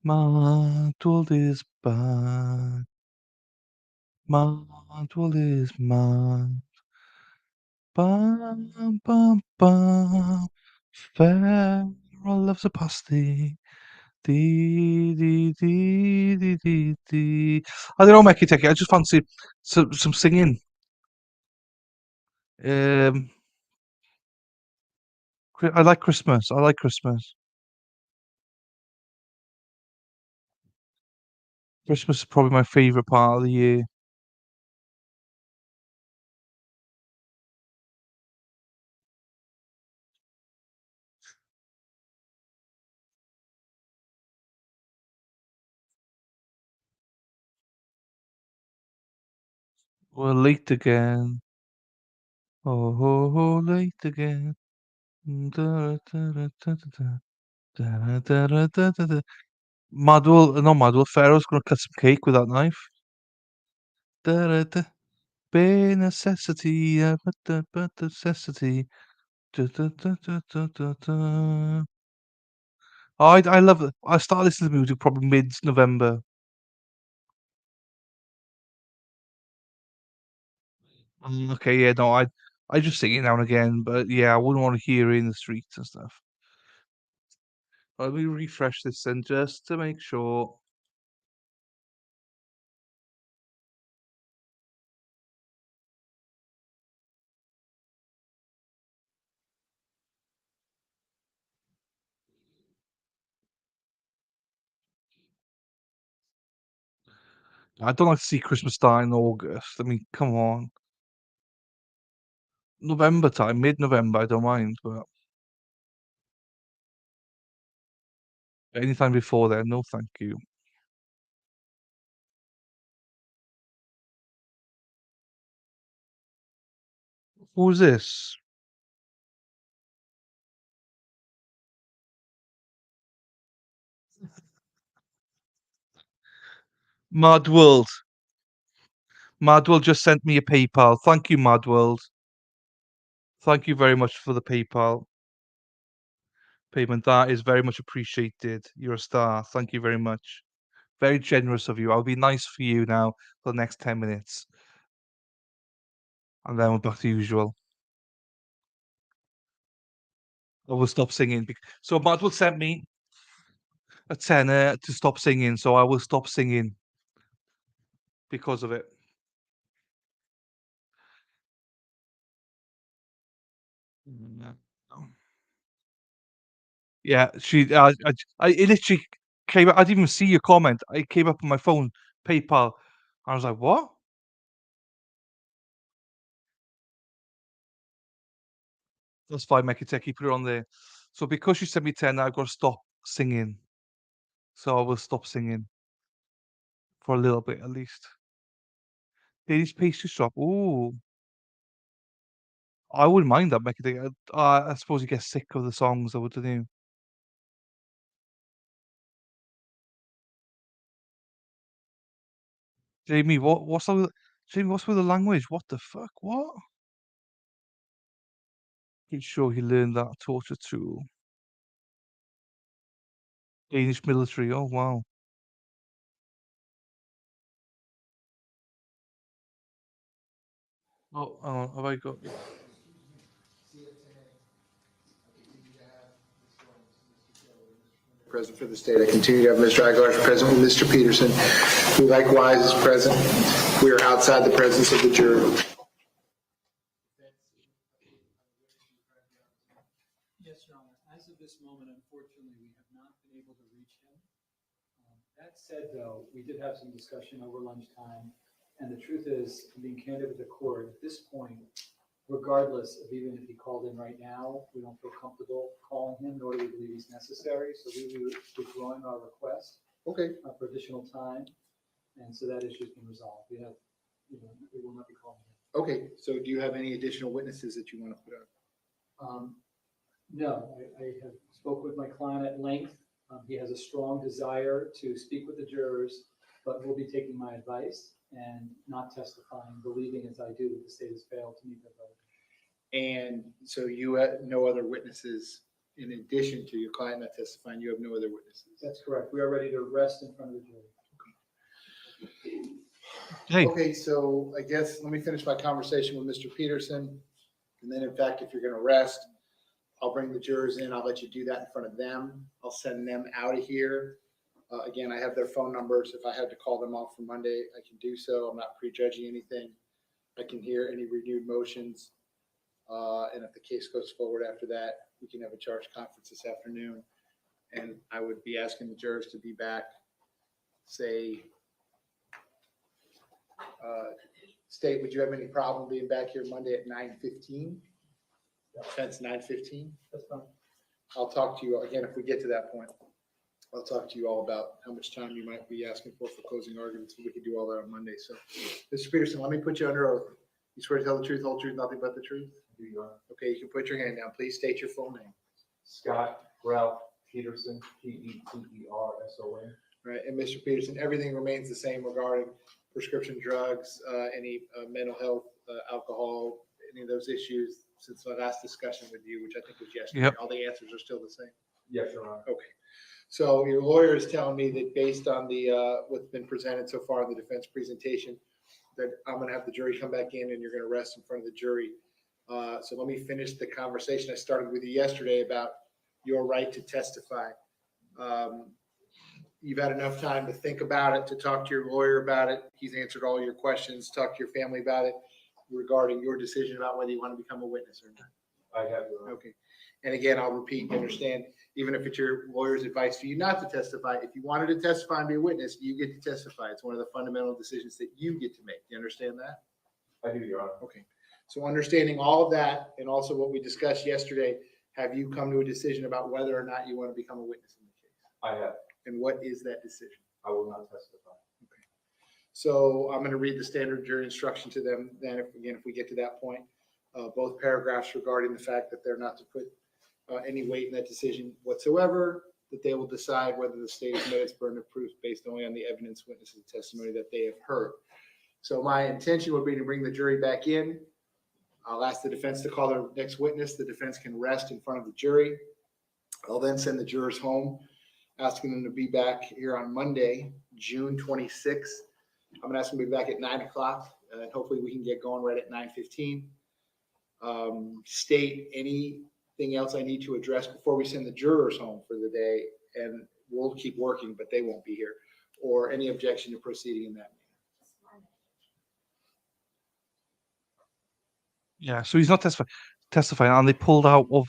Madwold is back. Madwold is mad. Bum, bum, bum. Feral loves a pasty. Dee, dee, dee, dee, dee, dee. I don't know, Mecky Techie. I just fancy some singing. I like Christmas. I like Christmas. Christmas is probably my favorite part of the year. We're late again. Oh, late again. Da-da-da-da-da-da. Da-da-da-da-da-da. Madwell, not Madwell, Pharaoh's gonna cut some cake with that knife. Da-da-da. Bare necessity, but necessity. Da-da-da-da-da-da-da. I love it. I started listening to the music probably mid-November. Okay, yeah, no, I just sing it now and again, but yeah, I wouldn't want to hear it in the streets and stuff. Let me refresh this then just to make sure. I don't like to see Christmas start in August. I mean, come on. November time, mid-November, I don't mind, but anytime before then, no thank you. Who's this? Mad World. Mad World just sent me a PayPal. Thank you, Mad World. Thank you very much for the PayPal payment. That is very much appreciated. You're a star. Thank you very much. Very generous of you. I'll be nice for you now for the next 10 minutes. And then we're back to usual. I will stop singing. So Mad World sent me a tenner to stop singing, so I will stop singing because of it. Yeah, it literally came up. I didn't even see your comment. It came up on my phone, PayPal. I was like, what? That's fine, make it techie, put it on there. So because you sent me 10, I've got to stop singing. So I will stop singing for a little bit at least. Danish pastry shop. Ooh, I wouldn't mind that, make it. I suppose you get sick of the songs, though, wouldn't you? Jamie, Jamie, what's with the language? What the fuck? What? Pretty sure he learned that torture tool. Danish military. Oh wow. Oh, have I got? Present for the state. I continue to have Mr. Aguilar present with Mr. Peterson, who likewise is present. We are outside the presence of the jury. Yes, Your Honor. As of this moment, unfortunately, we have not been able to reach him. That said, though, we did have some discussion over lunchtime, and the truth is, being candid with the court, at this point, regardless of even if he called in right now, we don't feel comfortable calling him, nor do we believe he's necessary, so we will be withdrawing our request Okay. for additional time, and so that issue's been resolved. We will not be calling him. Okay, so do you have any additional witnesses that you want to put up? No, I have spoke with my client at length. He has a strong desire to speak with the jurors, but will be taking my advice and not testifying, believing as I do that the state has failed to meet their vote. And so you have no other witnesses in addition to your client not testifying, you have no other witnesses? That's correct. We are ready to rest in front of the jury. Hey, Okay, so I guess, let me finish my conversation with Mr. Peterson. And then in fact, if you're gonna rest, I'll bring the jurors in. I'll let you do that in front of them. I'll send them out of here. Again, I have their phone numbers. If I had to call them off for Monday, I can do so. I'm not prejudging anything. I can hear any renewed motions. And if the case goes forward after that, we can have a charge conference this afternoon. And I would be asking the jurors to be back, say, State, would you have any problem being back here Monday at 9:15? That's 9:15. That's fine. I'll talk to you again if we get to that point. I'll talk to you all about how much time you might be asking for closing arguments. We could do all that on Monday. So, Mr. Peterson, let me put you under oath. You swear to tell the truth, whole truth, nothing but the truth? Okay, you can put your hand down. Please state your full name. Scott Ralph Peterson, Peterson. Right, and Mr. Peterson, everything remains the same regarding prescription drugs, any mental health, alcohol, any of those issues since my last discussion with you, which I think was yesterday. Yep. All the answers are still the same. Yes, Your Honor. Okay. So your lawyer is telling me that based on the, what's been presented so far in the defense presentation, that I'm gonna have the jury come back in and you're gonna rest in front of the jury. So let me finish the conversation I started with you yesterday about your right to testify. You've had enough time to think about it, to talk to your lawyer about it. He's answered all your questions, talk to your family about it regarding your decision about whether you want to become a witness or not. I have, Your Honor. Okay. And again, I'll repeat, you understand, even if it's your lawyer's advice for you not to testify, if you wanted to testify and be a witness, you get to testify. It's one of the fundamental decisions that you get to make. Do you understand that? I do, Your Honor. Okay. So understanding all of that and also what we discussed yesterday, have you come to a decision about whether or not you want to become a witness in the case? I have. And what is that decision? I will not testify. So I'm going to read the standard jury instruction to them. Then if we get to that point, both paragraphs regarding the fact that they're not to put any weight in that decision whatsoever, that they will decide whether the state has met its burden of proof based only on the evidence, witnesses, and testimony that they have heard. So my intention would be to bring the jury back in. I'll ask the defense to call their next witness. The defense can rest in front of the jury. I'll then send the jurors home, asking them to be back here on Monday, June 26th. I'm gonna ask them to be back at 9 o'clock, and hopefully we can get going right at 9:15. State anything else I need to address before we send the jurors home for the day, and we'll keep working, but they won't be here, or any objection to proceeding in that manner. Yeah, so he's not testifying, and they pulled out of.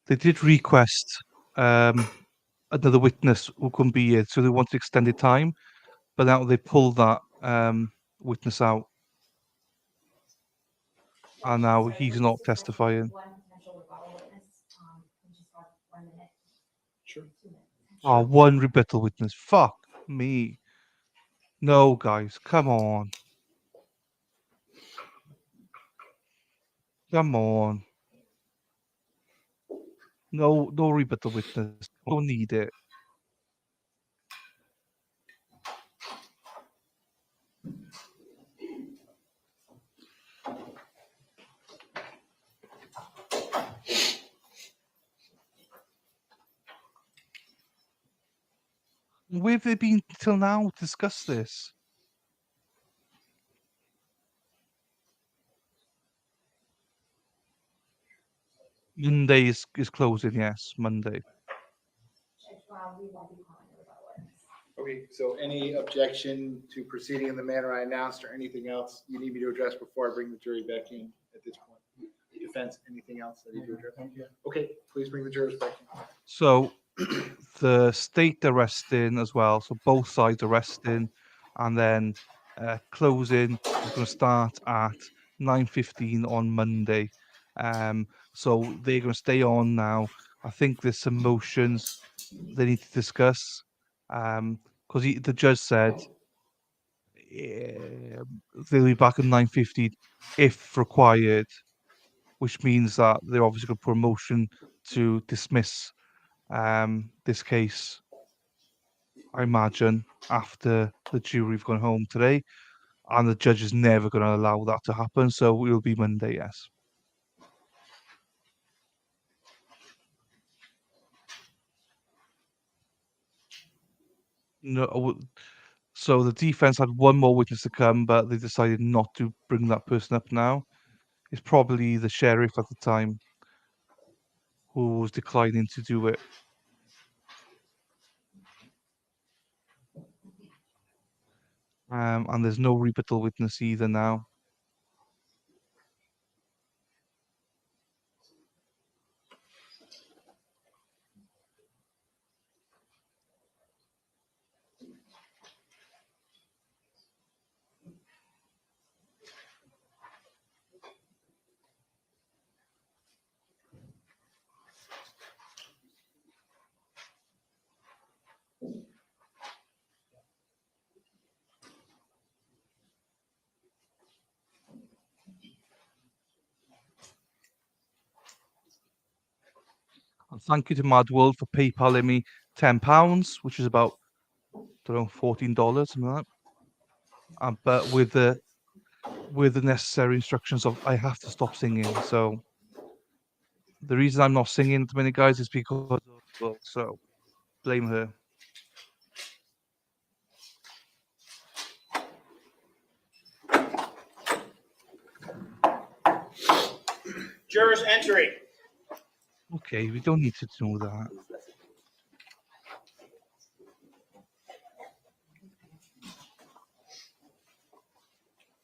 They did request another witness who couldn't be here, so they wanted extended time, but now they pulled that witness out, and now he's not testifying. Sure. Oh, one rebuttal witness. Fuck me. No, guys, come on. Come on. No rebuttal witness. Don't need it. Where have they been till now to discuss this? Monday is closing, yes, Monday. Okay, so any objection to proceeding in the manner I announced or anything else you need me to address before I bring the jury back in at this point? Defense, anything else I need to address? Okay, please bring the jurors back in. So the state arresting as well. So both sides arresting, and then closing is going to start at 9:15 on Monday. So they're going to stay on now. I think there's some motions they need to discuss. Because the judge said they'll be back at 9:15 if required, which means that they're obviously going to put a motion to dismiss this case, I imagine, after the jury have gone home today, and the judge is never going to allow that to happen. So it will be Monday, yes. No, so the defense had one more witness to come, but they decided not to bring that person up now. It's probably the sheriff at the time who was declining to do it. And there's no rebuttal witness either now. And thank you to Mad World for PayPaling me £10, which is about, I don't know, $14, something like that. But with the necessary instructions of I have to stop singing. So the reason I'm not singing at the minute, guys, is because of well, so blame her. Jurors entry. Okay, we don't need to know that.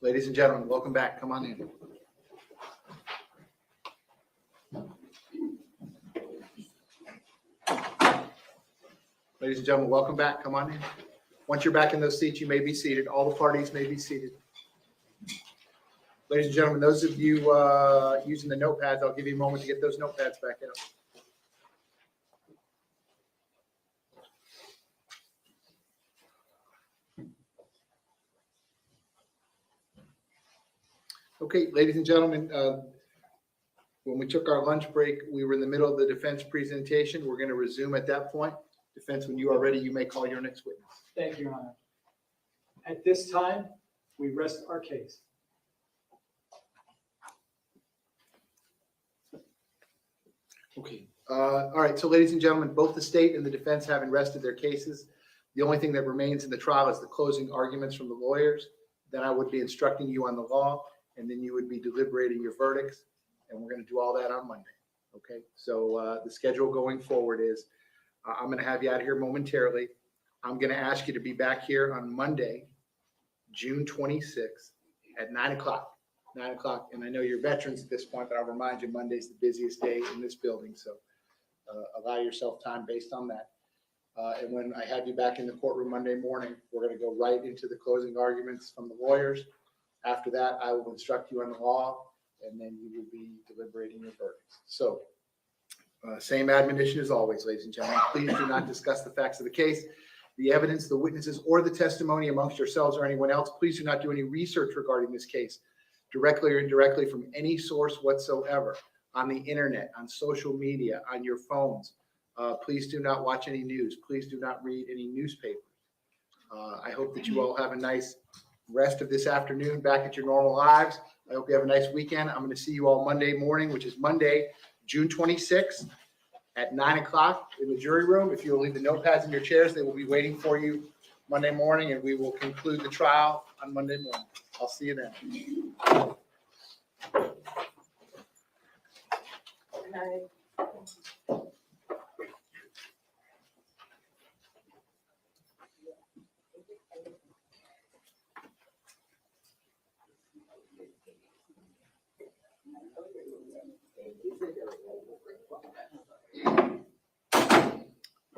Ladies and gentlemen, welcome back. Come on in. Ladies and gentlemen, welcome back. Come on in. Once you're back in those seats, you may be seated. All the parties may be seated. Ladies and gentlemen, those of you using the notepads, I'll give you a moment to get those notepads back out. Okay, ladies and gentlemen, when we took our lunch break, we were in the middle of the defense presentation. We're going to resume at that point. Defense, when you are ready, you may call your next witness. Thank you, Your Honor. At this time, we rest our case. Okay. All right. So, ladies and gentlemen, both the state and the defense having rested their cases, the only thing that remains in the trial is the closing arguments from the lawyers. Then I would be instructing you on the law, and then you would be deliberating your verdicts, and we're going to do all that on Monday. Okay. So the schedule going forward is I'm going to have you out here momentarily. I'm going to ask you to be back here on Monday, June 26th at 9 o'clock. 9 o'clock. And I know you're veterans at this point, but I'll remind you, Monday's the busiest day in this building. So allow yourself time based on that. And when I have you back in the courtroom Monday morning, we're going to go right into the closing arguments from the lawyers. After that, I will instruct you on the law, and then you will be deliberating your verdicts. So same admonition as always, ladies and gentlemen. Please do not discuss the facts of the case, the evidence, the witnesses, or the testimony amongst yourselves or anyone else. Please do not do any research regarding this case, directly or indirectly, from any source whatsoever, on the internet, on social media, on your phones. Please do not watch any news. Please do not read any newspapers. I hope that you all have a nice rest of this afternoon back at your normal lives. I hope you have a nice weekend. I'm going to see you all Monday morning, which is Monday, June 26th at 9 o'clock in the jury room. If you'll leave the notepads in your chairs, they will be waiting for you Monday morning, and we will conclude the trial on Monday morning. I'll see you then. Good night.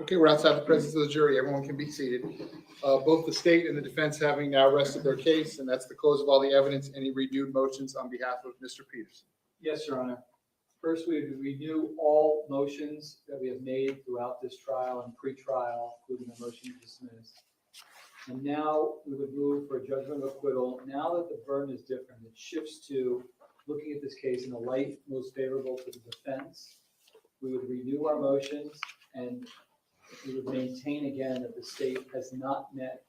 Okay, we're outside the presence of the jury. Everyone can be seated. Both the state and the defense having now rested their case, and that's the close of all the evidence. Any renewed motions on behalf of Mr. Peterson? Yes, Your Honor. First, we would renew all motions that we have made throughout this trial and pre-trial, including the motion to dismiss. And now we would move for a judgment of acquittal. Now that the burden is different, it shifts to looking at this case in the light most favorable to the defense. We would renew our motions, and we would maintain again that the state has not met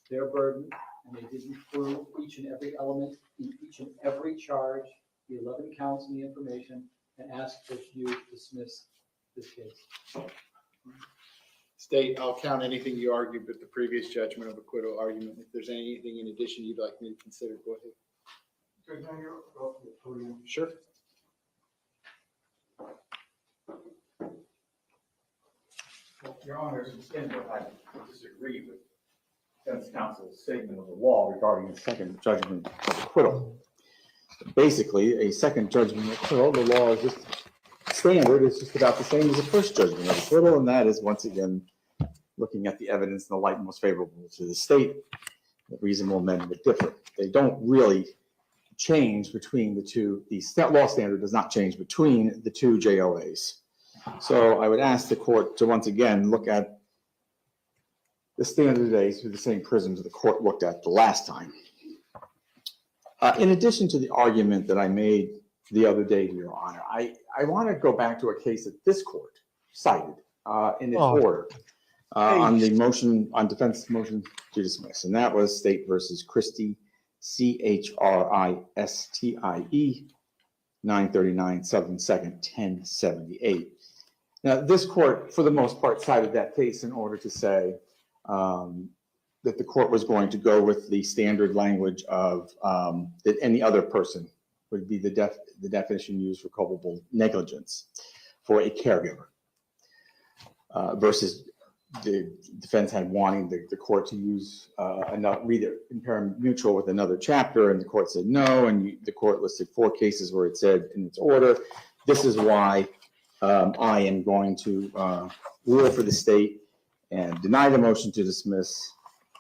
their burden, and they didn't prove each and every element in each and every charge, the 11 counts and the information, and ask that you dismiss this case. State, I'll count anything you argued with the previous judgment of acquittal argument. If there's anything in addition you'd like me to consider, go ahead. Sure. Your Honor, to begin with, I disagree with defense counsel's statement of the law regarding the second judgment of acquittal. Basically, a second judgment of acquittal, the law is just standard. It's just about the same as the first judgment of acquittal, and that is, once again, looking at the evidence in the light most favorable to the state. The reasonable men would differ. They don't really change between the two. The law standard does not change between the two JOAs. So I would ask the court to once again look at the standard today through the same prisms the court looked at the last time. In addition to the argument that I made the other day, Your Honor, I want to go back to a case that this court cited in its Oh. order on the motion, on defense motion to dismiss, and that was State versus Christie, CHRISTIE, 939 Southern Second, 1078. Now, this court, for the most part, cited that case in order to say that the court was going to go with the standard language of that any other person would be the definition used for culpable negligence for a caregiver versus the defense had wanting the court to use read it in pari mutual with another chapter, and the court said no, and the court listed 4 cases where it said in its order, this is why I am going to rule for the state and deny the motion to dismiss.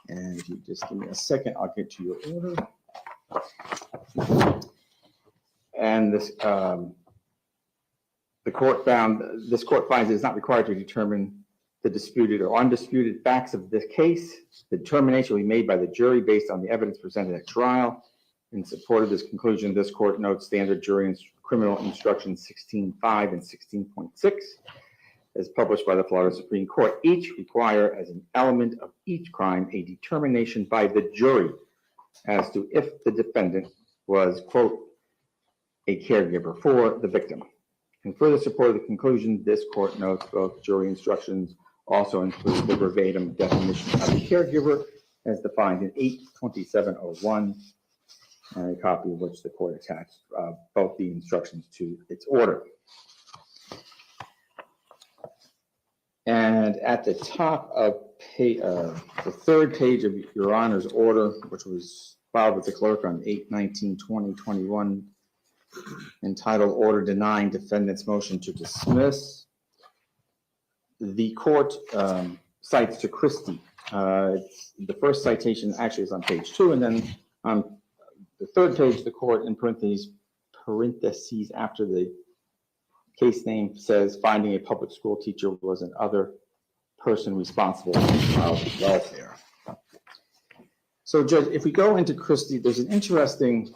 And if you just give me a second, I'll get to your order. And this, this court finds it is not required to determine the disputed or undisputed facts of this case. The determination will be made by the jury based on the evidence presented at trial. In support of this conclusion, this court notes standard jury and criminal instruction 16.5 and 16.6, as published by the Florida Supreme Court. Each require as an element of each crime a determination by the jury as to if the defendant was, quote, a caregiver for the victim. In further support of the conclusion, this court notes both jury instructions also include the verbatim definition of a caregiver as defined in 82701, and a copy of which the court attached both the instructions to its order. And at the top of the 3rd page of Your Honor's order, which was filed with the clerk on 8/19/2021, entitled Order Denying Defendant's Motion to Dismiss, the court cites to Christie. The first citation actually is on page 2, and then on the 3rd page, the court in parentheses after the case name says finding a public school teacher was another person responsible for child welfare. So, Judge, if we go into Christie, there's an interesting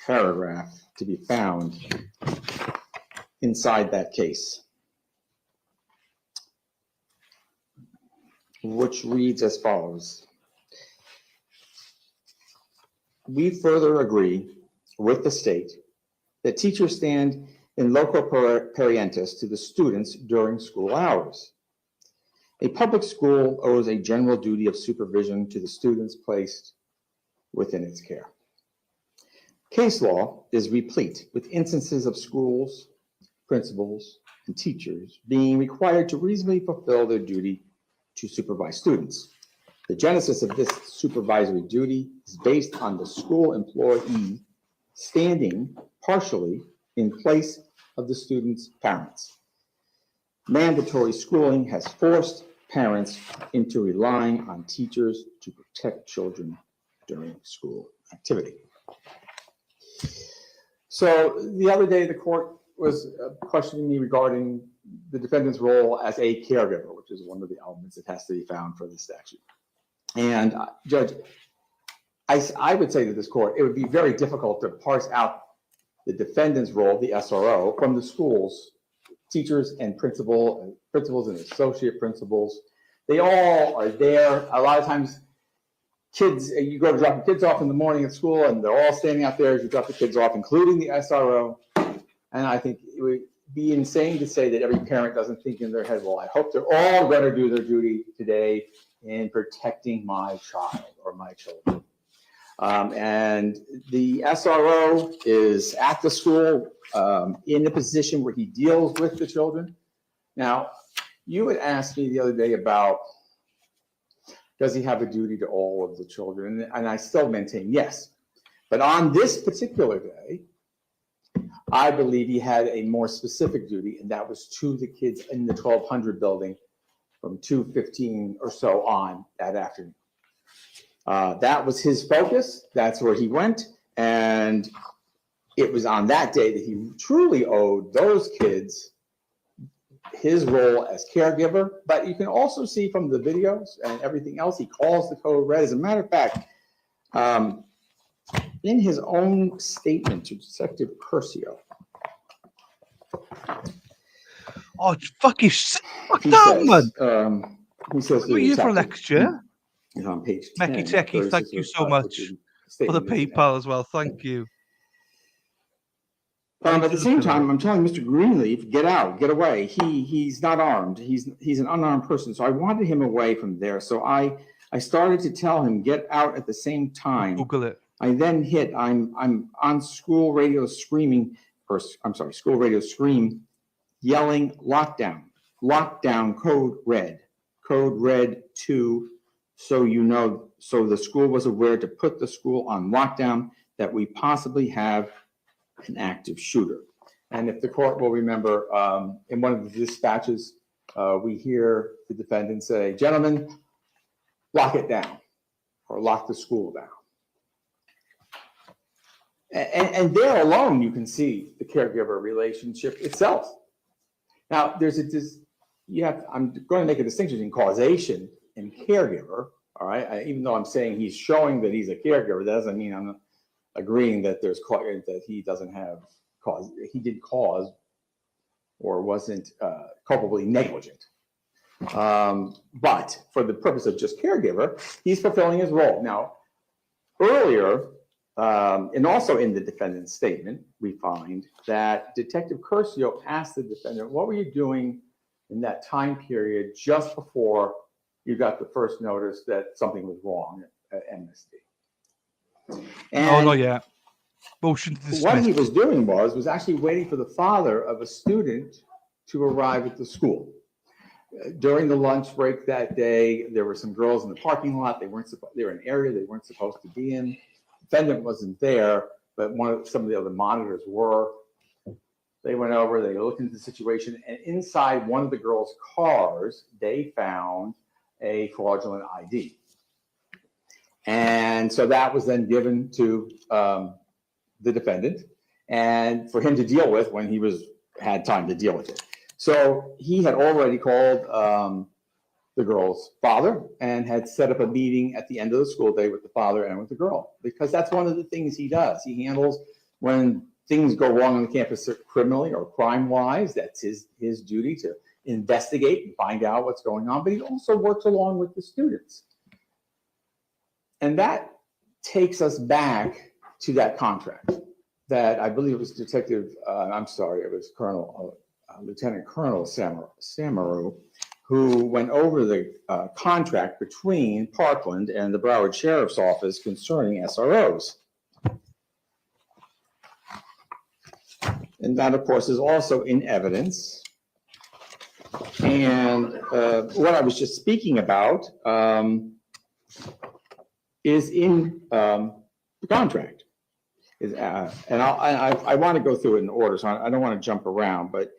paragraph to be found inside that case, which reads as follows. We further agree with the state that teachers stand in loco parentis to the students during school hours. A public school owes a general duty of supervision to the students placed within its care. Case law is replete with instances of schools, principals, and teachers being required to reasonably fulfill their duty to supervise students. The genesis of this supervisory duty is based on the school employee standing partially in place of the student's parents. Mandatory schooling has forced parents into relying on teachers to protect children during school activity. So the other day, the court was questioning me regarding the defendant's role as a caregiver, which is one of the elements that has to be found for the statute. And Judge, I would say to this court, it would be very difficult to parse out the defendant's role, the SRO, from the school's teachers and principals and associate principals. They all are there. A lot of times, kids, you go to drop your kids off in the morning at school, and they're all standing out there as you drop the kids off, including the SRO. And I think it would be insane to say that every parent doesn't think in their head, well, I hope they're all going to do their duty today in protecting my child or my children. And the SRO is at the school in a position where he deals with the children. Now, you had asked me the other day about, does he have a duty to all of the children? And I still maintain yes. But on this particular day, I believe he had a more specific duty, and that was to the kids in the 1200 building from 2:15 or so on that afternoon. That was his focus. That's where he went. And it was on that day that he truly owed those kids his role as caregiver. But you can also see from the videos and everything else, he calls the code red. As a matter of fact, in his own statement to Detective Curcio, Oh, fucking fuck He that, man. says, he says. We're to here for a detective, lecture. is on page 10. Mecky Techie, thank 36 you of, so which much is for the statement is in PayPal as well. Thank you. At the same time, I'm telling Mr. Greenleaf, get out, get away. He's not armed. He's an unarmed person. So I wanted him away from there. So I started to tell him, get out at the same time. Google it. I then hit, I'm on school radio screaming, or I'm sorry, school radio scream, yelling lockdown, lockdown, code red 2. So you know, so the school was aware to put the school on lockdown, that we possibly have an active shooter. And if the court will remember, in one of the dispatches, we hear the defendant say, gentlemen, lock it down, or lock the school down. And there alone, you can see the caregiver relationship itself. Now, I'm going to make a distinction in causation and caregiver, all right? Even though I'm saying he's showing that he's a caregiver, that doesn't mean I'm agreeing that that he doesn't have cause, he did cause or wasn't culpably negligent. But for the purpose of just caregiver, he's fulfilling his role. Now, earlier, and also in the defendant's statement, we find that Detective Curcio asked the defendant, what were you doing in that time period just before you got the first notice that something was wrong at MSD? Oh, not yet. Motion to dismiss. What he was doing was actually waiting for the father of a student to arrive at the school. During the lunch break that day, there were some girls in the parking lot. They were in an area they weren't supposed to be in. Defendant wasn't there, but some of the other monitors were. They went over, they looked into the situation, and inside one of the girls' cars, they found a fraudulent ID. And so that was then given to the defendant, and for him to deal with when he had time to deal with it. So he had already called the girl's father and had set up a meeting at the end of the school day with the father and with the girl, because that's one of the things he does. He handles when things go wrong on the campus criminally or crime-wise. That's his duty to investigate and find out what's going on, but he also works along with the students. And that takes us back to that contract that I believe it was it was Lieutenant Colonel Samaru, who went over the contract between Parkland and the Broward Sheriff's Office concerning SROs. And that, of course, is also in evidence. And what I was just speaking about is in the contract. And I want to go through it in order, so I don't want to jump around, but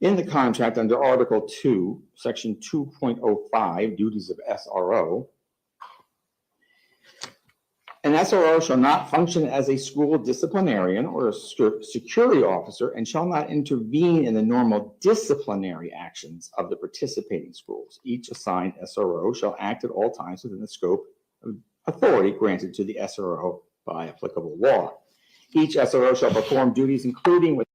in the contract under Article 2, Section 2.05, duties of SRO, an SRO shall not function as a school disciplinarian or a security officer and shall not intervene in the normal disciplinary actions of the participating schools. Each assigned SRO shall act at all times within the scope of authority granted to the SRO by applicable law. Each SRO shall perform duties including with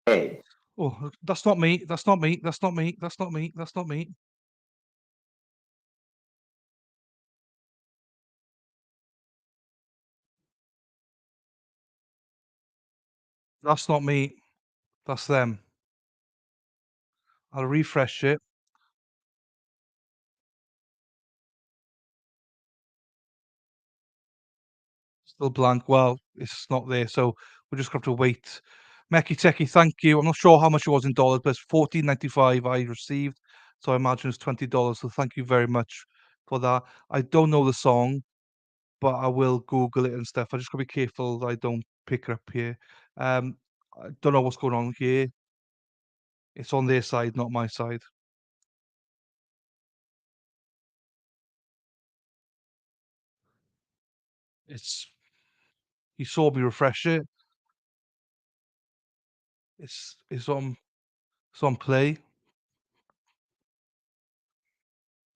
A. Oh, that's not me. That's not me. That's not me. That's not me. That's not me. That's not me. That's them. I'll refresh it. Still blank. Well, it's not there, so we're just going to have to wait. Mecky Techie, thank you. I'm not sure how much it was in dollars, but it's $14.95 I received, so I imagine it's $20. So thank you very much for that. I don't know the song, but I will Google it and stuff. I just got to be careful that I don't pick it up here. I don't know what's going on here. It's on their side, not my side. You saw me refresh it. It's on play.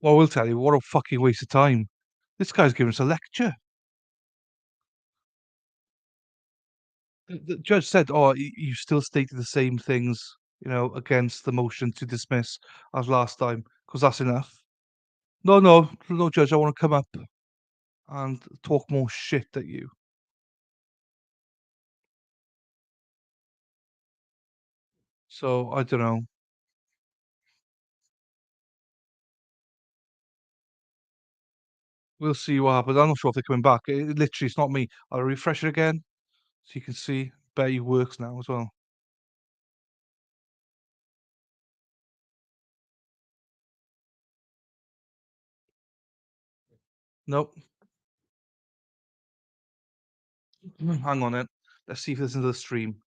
Well, I will tell you, what a fucking waste of time. This guy's giving us a lecture. The judge said, "Oh, you still stated the same things, against the motion to dismiss as last time, because that's enough." No, no, no, judge, I want to come up and talk more shit at you. So I don't know. We'll see what happens. I'm not sure if they're coming back. Literally, it's not me. I'll refresh it again so you can see. Bet it works now as well. Nope. Hang on then. Let's see if there's another stream.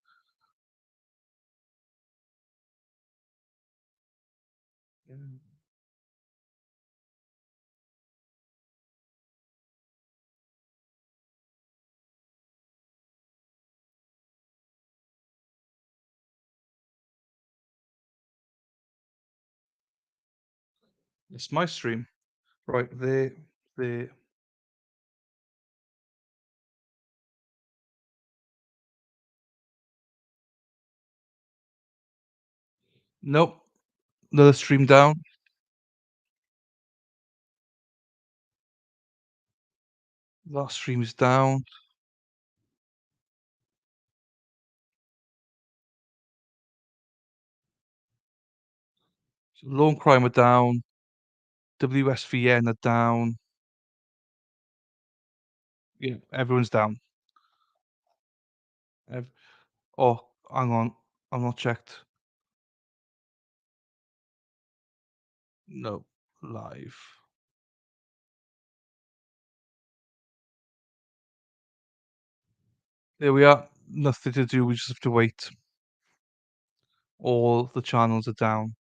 It's my stream. Right, there. Nope. Another stream down. Last stream is down. Lone Crime are down. WSVN are down. Yeah, everyone's down. Oh, hang on. I'm not checked. No, live. There we are. Nothing to do. We just have to wait. All the channels are down.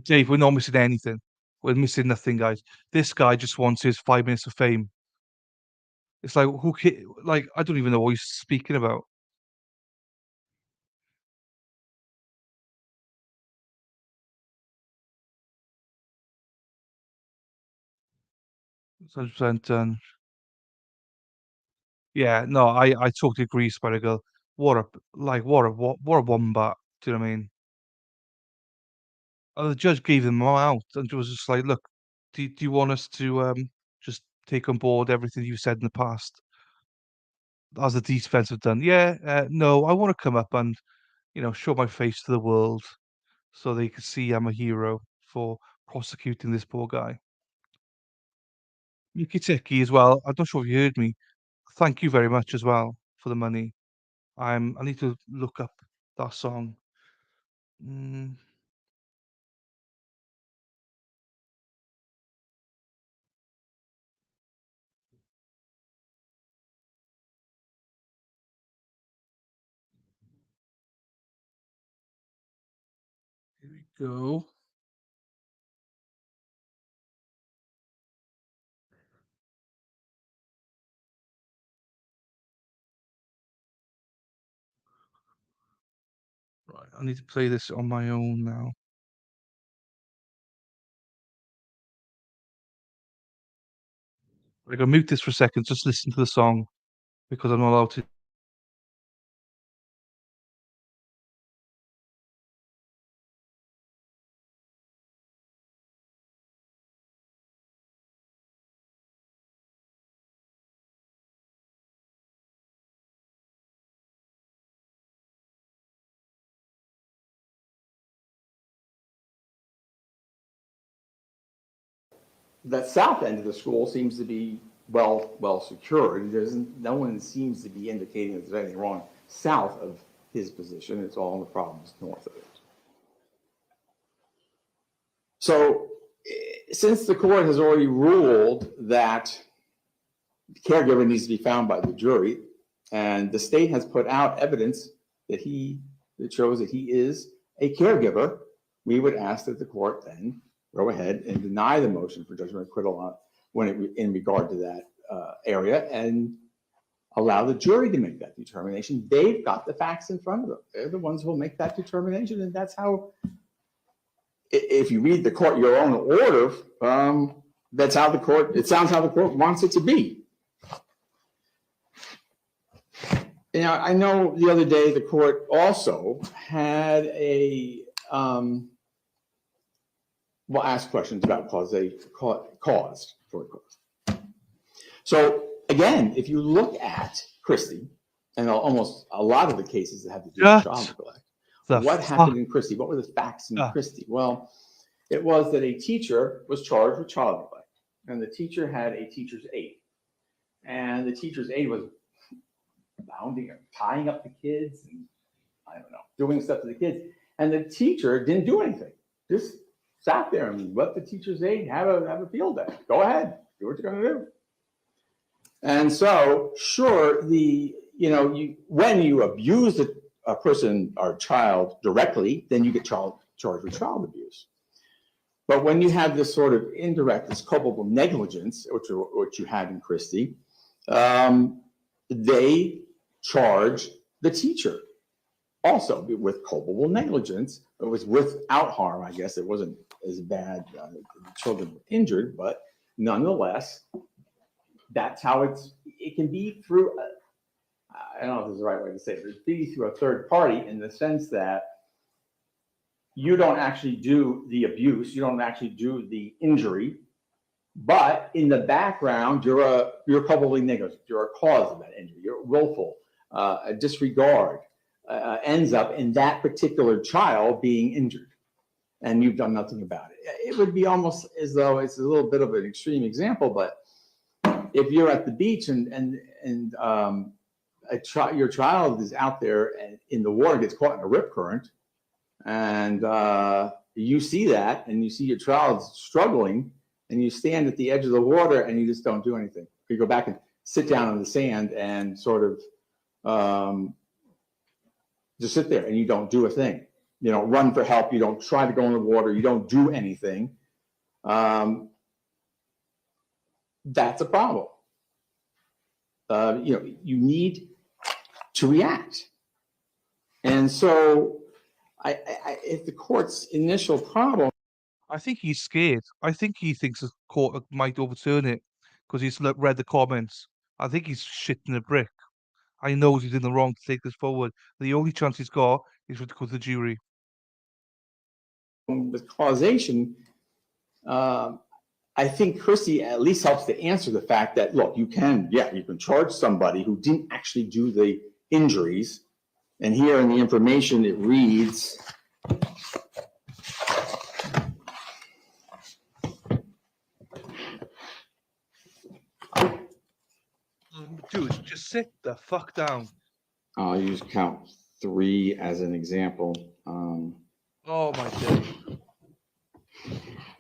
Dave, we're not missing anything. We're missing nothing, guys. This guy just wants his 5 minutes of fame. It's like like I don't even know what he's speaking about. It's 100% done. Yeah, no, I totally agree, Spider Girl. What a wombat. Do you know what I mean? The judge gave them all out and was just like, look, do you want us to just take on board everything you said in the past? As the defense have done. Yeah, no, I want to come up and, show my face to the world so they can see I'm a hero for prosecuting this poor guy. Yuki Tiki as well. I'm not sure if you heard me. Thank you very much as well for the money. I need to look up that song. Mm, here we go. Right, I need to play this on my own now. I'm gonna mute this for a second, just listen to the song because I'm not allowed to. That south end of the school seems to be well secured. No one seems to be indicating that there's anything wrong south of his position. It's all the problems north of it. So since the court has already ruled that the caregiver needs to be found by the jury, and the state has put out evidence that shows that he is a caregiver, we would ask that the court then go ahead and deny the motion for judgment of acquittal in regard to that area and allow the jury to make that determination. They've got the facts in front of them. They're the ones who will make that determination, and that's how, if you read your own order, that's how it sounds how the court wants it to be. You know, I know the other day the court also had ask questions about cause. So again, if you look at Christie and almost a lot of the cases that have to do with child neglect, what happened in Christie? What were the facts in Christie? Well, it was that a teacher was charged with child neglect, and the teacher had a teacher's aide, and the teacher's aide was bounding, tying up the kids, and I don't know, doing stuff to the kids, and the teacher didn't do anything. Just sat there and let the teacher's aide have a field day. Go ahead, do what you're going to do. And so, sure, when you abuse a person or a child directly, then you get charged with child abuse. But when you have this sort of indirect, this culpable negligence, which you had in Christie, they charge the teacher also with culpable negligence. It was without harm, I guess. It wasn't as bad. The children were injured, but nonetheless, that's how it can be through, I don't know if this is the right way to say it, but it's be through a third party in the sense that you don't actually do the abuse, you don't actually do the injury, but in the background, you're culpably negligent, you're a cause of that injury, you're willful, a disregard ends up in that particular child being injured, and you've done nothing about it. It would be almost as though it's a little bit of an extreme example, but if you're at the beach and your child is out there and in the water, gets caught in a rip current, and you see that, and you see your child struggling, and you stand at the edge of the water and you just don't do anything. You go back and sit down on the sand and sort of just sit there and you don't do a thing. You don't run for help. You don't try to go in the water. You don't do anything. That's a problem. You need to react. And so if the court's initial problem, I think he's scared. I think he thinks the court might overturn it because he's read the comments. I think he's shitting a brick. I know he's in the wrong to take this forward. The only chance he's got is to go to the jury. with causation, I think Christie at least helps to answer the fact that, look, you can charge somebody who didn't actually do the injuries. And here in the information, it reads, Dude, just sit the fuck down. I'll use count 3 as an example. Oh my God.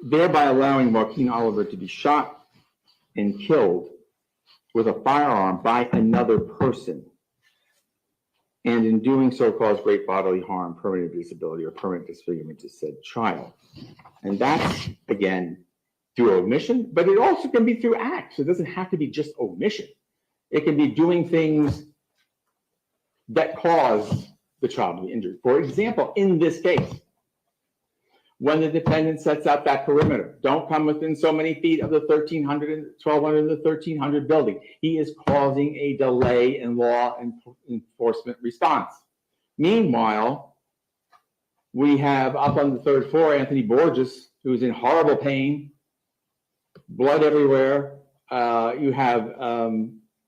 Thereby allowing Joaquin Oliver to be shot and killed with a firearm by another person, and in doing so cause great bodily harm, permanent disability, or permanent disfigurement to said child. And that's, again, through omission, but it also can be through acts. It doesn't have to be just omission. It can be doing things that cause the child to be injured. For example, in this case, when the defendant sets out that perimeter, don't come within so many feet of the 1,300 and 1,200 and the 1,300 building. He is causing a delay in law enforcement response. Meanwhile, we have up on the 3rd floor, Anthony Borges, who's in horrible pain, blood everywhere. You have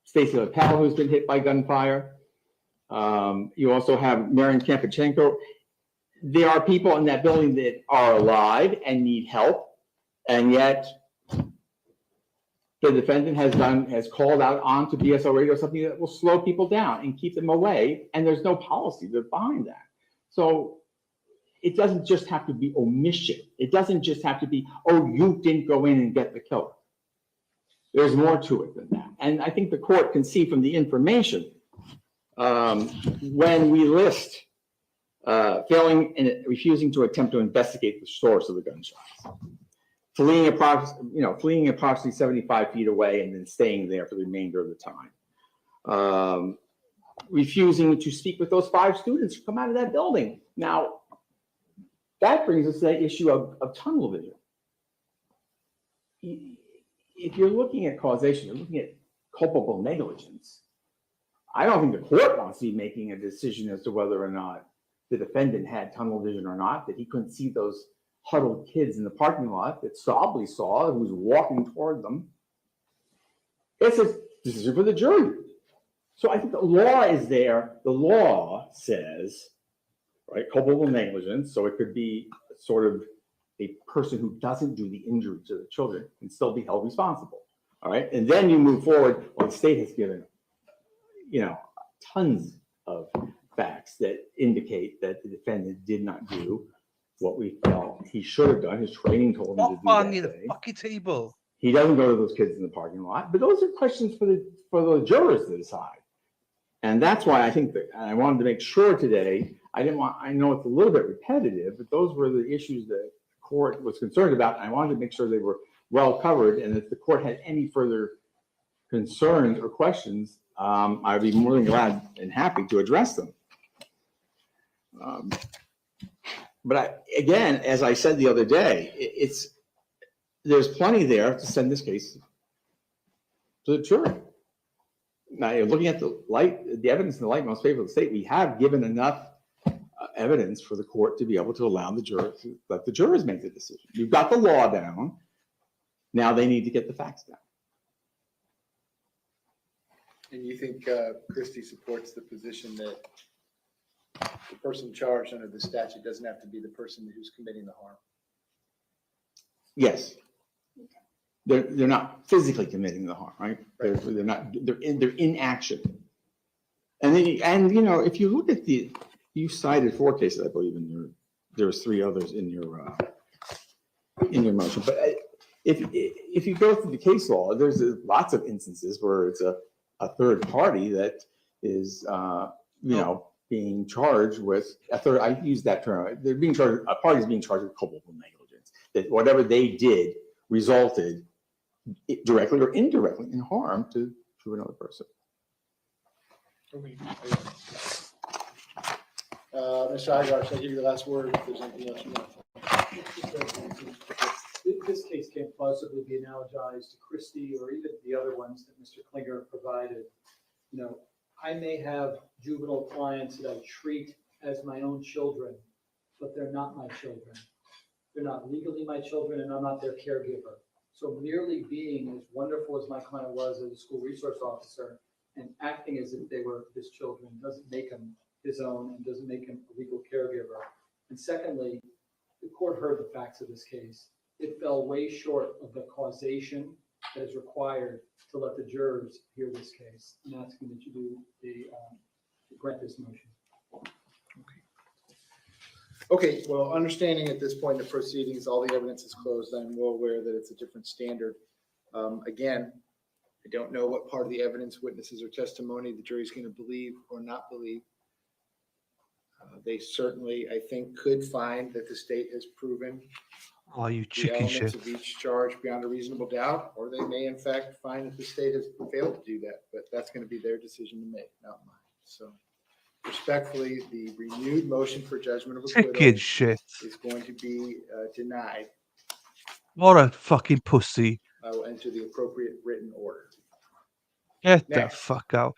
Stacy Lapel, who's been hit by gunfire. You also have Marion Kampachenko. There are people in that building that are alive and need help, and yet the defendant has called out onto BSO radio something that will slow people down and keep them away, and there's no policy behind that. So it doesn't just have to be omission. It doesn't just have to be, oh, you didn't go in and get the killer. There's more to it than that. And I think the court can see from the information when we list failing and refusing to attempt to investigate the source of the gunshots, fleeing approximately 75 feet away and then staying there for the remainder of the time, refusing to speak with those 5 students who come out of that building. Now, that brings us to the issue of tunnel vision. If you're looking at causation, you're looking at culpable negligence. I don't think the court wants to be making a decision as to whether or not the defendant had tunnel vision or not, that he couldn't see those huddled kids in the parking lot that probably saw who was walking toward them. It's a decision for the jury. So I think the law is there. The law says, right, culpable negligence. So it could be sort of a person who doesn't do the injury to the children can still be held responsible. All right. And then you move forward. Well, the state has given, tons of facts that indicate that the defendant did not do what we felt he should have done. His training told him to do on that the day. fucking table. He doesn't go to those kids in the parking lot, but those are questions for the jurors to decide. And that's why I think that, and I wanted to make sure today, I know it's a little bit repetitive, but those were the issues that the court was concerned about. And I wanted to make sure they were well covered. And if the court had any further concerns or questions, I'd be more than glad and happy to address them. But again, as I said the other day, there's plenty there to send this case to the jury. Now, you're looking at the evidence in the light most favorable to the state. We have given enough evidence for the court to be able to allow the jurors to let the jurors make the decision. You've got the law down. Now they need to get the facts down. And you think Christie supports the position that the person charged under the statute doesn't have to be the person who's committing the harm? Yes. They're not physically committing the harm, right? They're in action. And then if you look at you cited 4 cases, I believe, there was 3 others in your motion. But if you go through the case law, there's lots of instances where it's a third party that is being charged with I use that term. They're being charged. A party is being charged with culpable negligence. That whatever they did resulted directly or indirectly in harm to another person. Okay. Mr. Igar, shall I give you the last word if there's anything else you want? This case can't possibly be analogized to Christie or even the other ones that Mr. Klinger provided. I may have juvenile clients that I treat as my own children, but they're not my children. They're not legally my children, and I'm not their caregiver. So merely being as wonderful as my client was as a school resource officer and acting as if they were his children doesn't make him his own and doesn't make him a legal caregiver. And secondly, the court heard the facts of this case. It fell way short of the causation that is required to let the jurors hear this case. I'm asking that you do grant this motion. Okay, well, understanding at this point in the proceedings, all the evidence is closed. I'm well aware that it's a different standard. Again, I don't know what part of the evidence, witnesses, or testimony the jury's going to believe or not believe. They certainly, I think, could find that the state has proven Oh, you the chicken elements shit. of each charge beyond a reasonable doubt, or they may in fact find that the state has failed to do that, but that's going to be their decision to make, not mine. So respectfully, the renewed motion for judgment of Chicken acquittal shit. is going to be denied. What a fucking pussy. I will enter the appropriate written order. Get Next. the fuck out.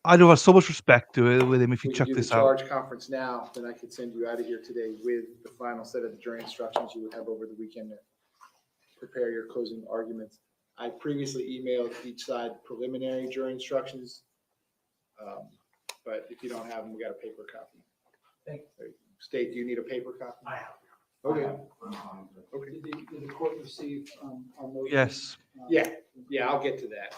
I'd have so much respect to it with him if you We can check do the this out. charge conference now, then I could send you out of here today with the final set of the jury instructions you would have over the weekend to prepare your closing arguments. I previously emailed each side preliminary jury instructions. But if you don't have them, we got a paper copy. Thank you. State, do you need a paper copy? I have. Okay. Okay. Did the court receive our motion? Yes. Yeah, I'll get to that.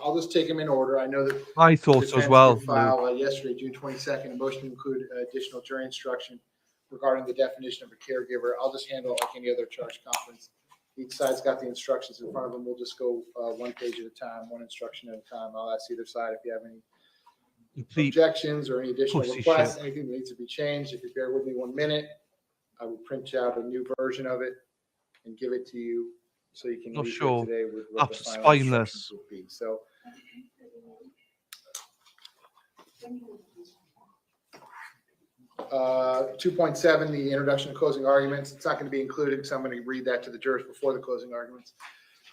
I'll just take them in order. I know that I thought so as defense well. did file yesterday, June 22nd, a motion to include additional jury instruction regarding the definition of a caregiver. I'll just handle it like any other charge conference. Each side's got the instructions in front of them. We'll just go one page at a time, one instruction at a time. I'll ask either side if you have any Complete objections or any additional pussy requests, shit. anything that needs to be changed. If you bear with me 1 minute, I will print out a new version of it and give it to you so you can Not leave sure. it today with what the That's final spineless. instructions will be. So 2.7, the introduction and closing arguments. It's not going to be included because I'm going to read that to the jurors before the closing arguments.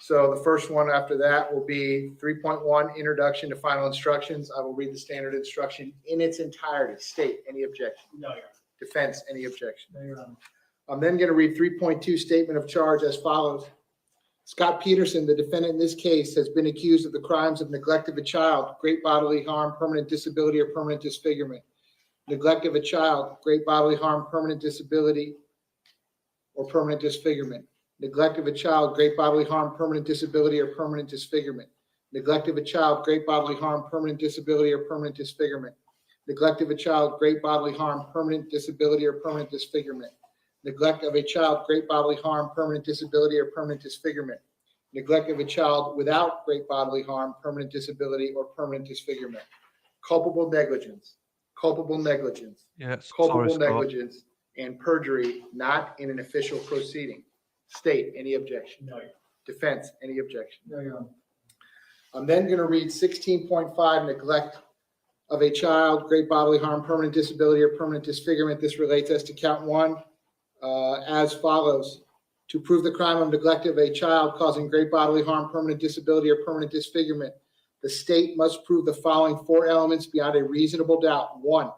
So the first one after that will be 3.1, Introduction to Final Instructions. I will read the standard instruction in its entirety. State, any objection? No, Your Honor. Defense, any objection? No, Your Honor. I'm then going to read 3.2, Statement of Charge as follows. Scot Peterson, the defendant in this case, has been accused of the crimes of neglect of a child, great bodily harm, permanent disability, or permanent disfigurement. Neglect of a child, great bodily harm, permanent disability, or permanent disfigurement. Neglect of a child, great bodily harm, permanent disability, or permanent disfigurement. Neglect of a child, great bodily harm, permanent disability, or permanent disfigurement. Neglect of a child, great bodily harm, permanent disability, or permanent disfigurement. Neglect of a child, great bodily harm, permanent disability, or permanent disfigurement. Neglect of a child without great bodily harm, permanent disability, or permanent disfigurement. Culpable negligence, culpable negligence, Yes, culpable sorry, Scott. negligence, and perjury not in an official proceeding. State, any objection? No, Your Honor. Defense, any objection? No, Your Honor. I'm then going to read 16.5, neglect of a child, great bodily harm, permanent disability, or permanent disfigurement. This relates as to count one as follows. To prove the crime of neglect of a child causing great bodily harm, permanent disability, or permanent disfigurement, the state must prove the following four elements beyond a reasonable doubt. One,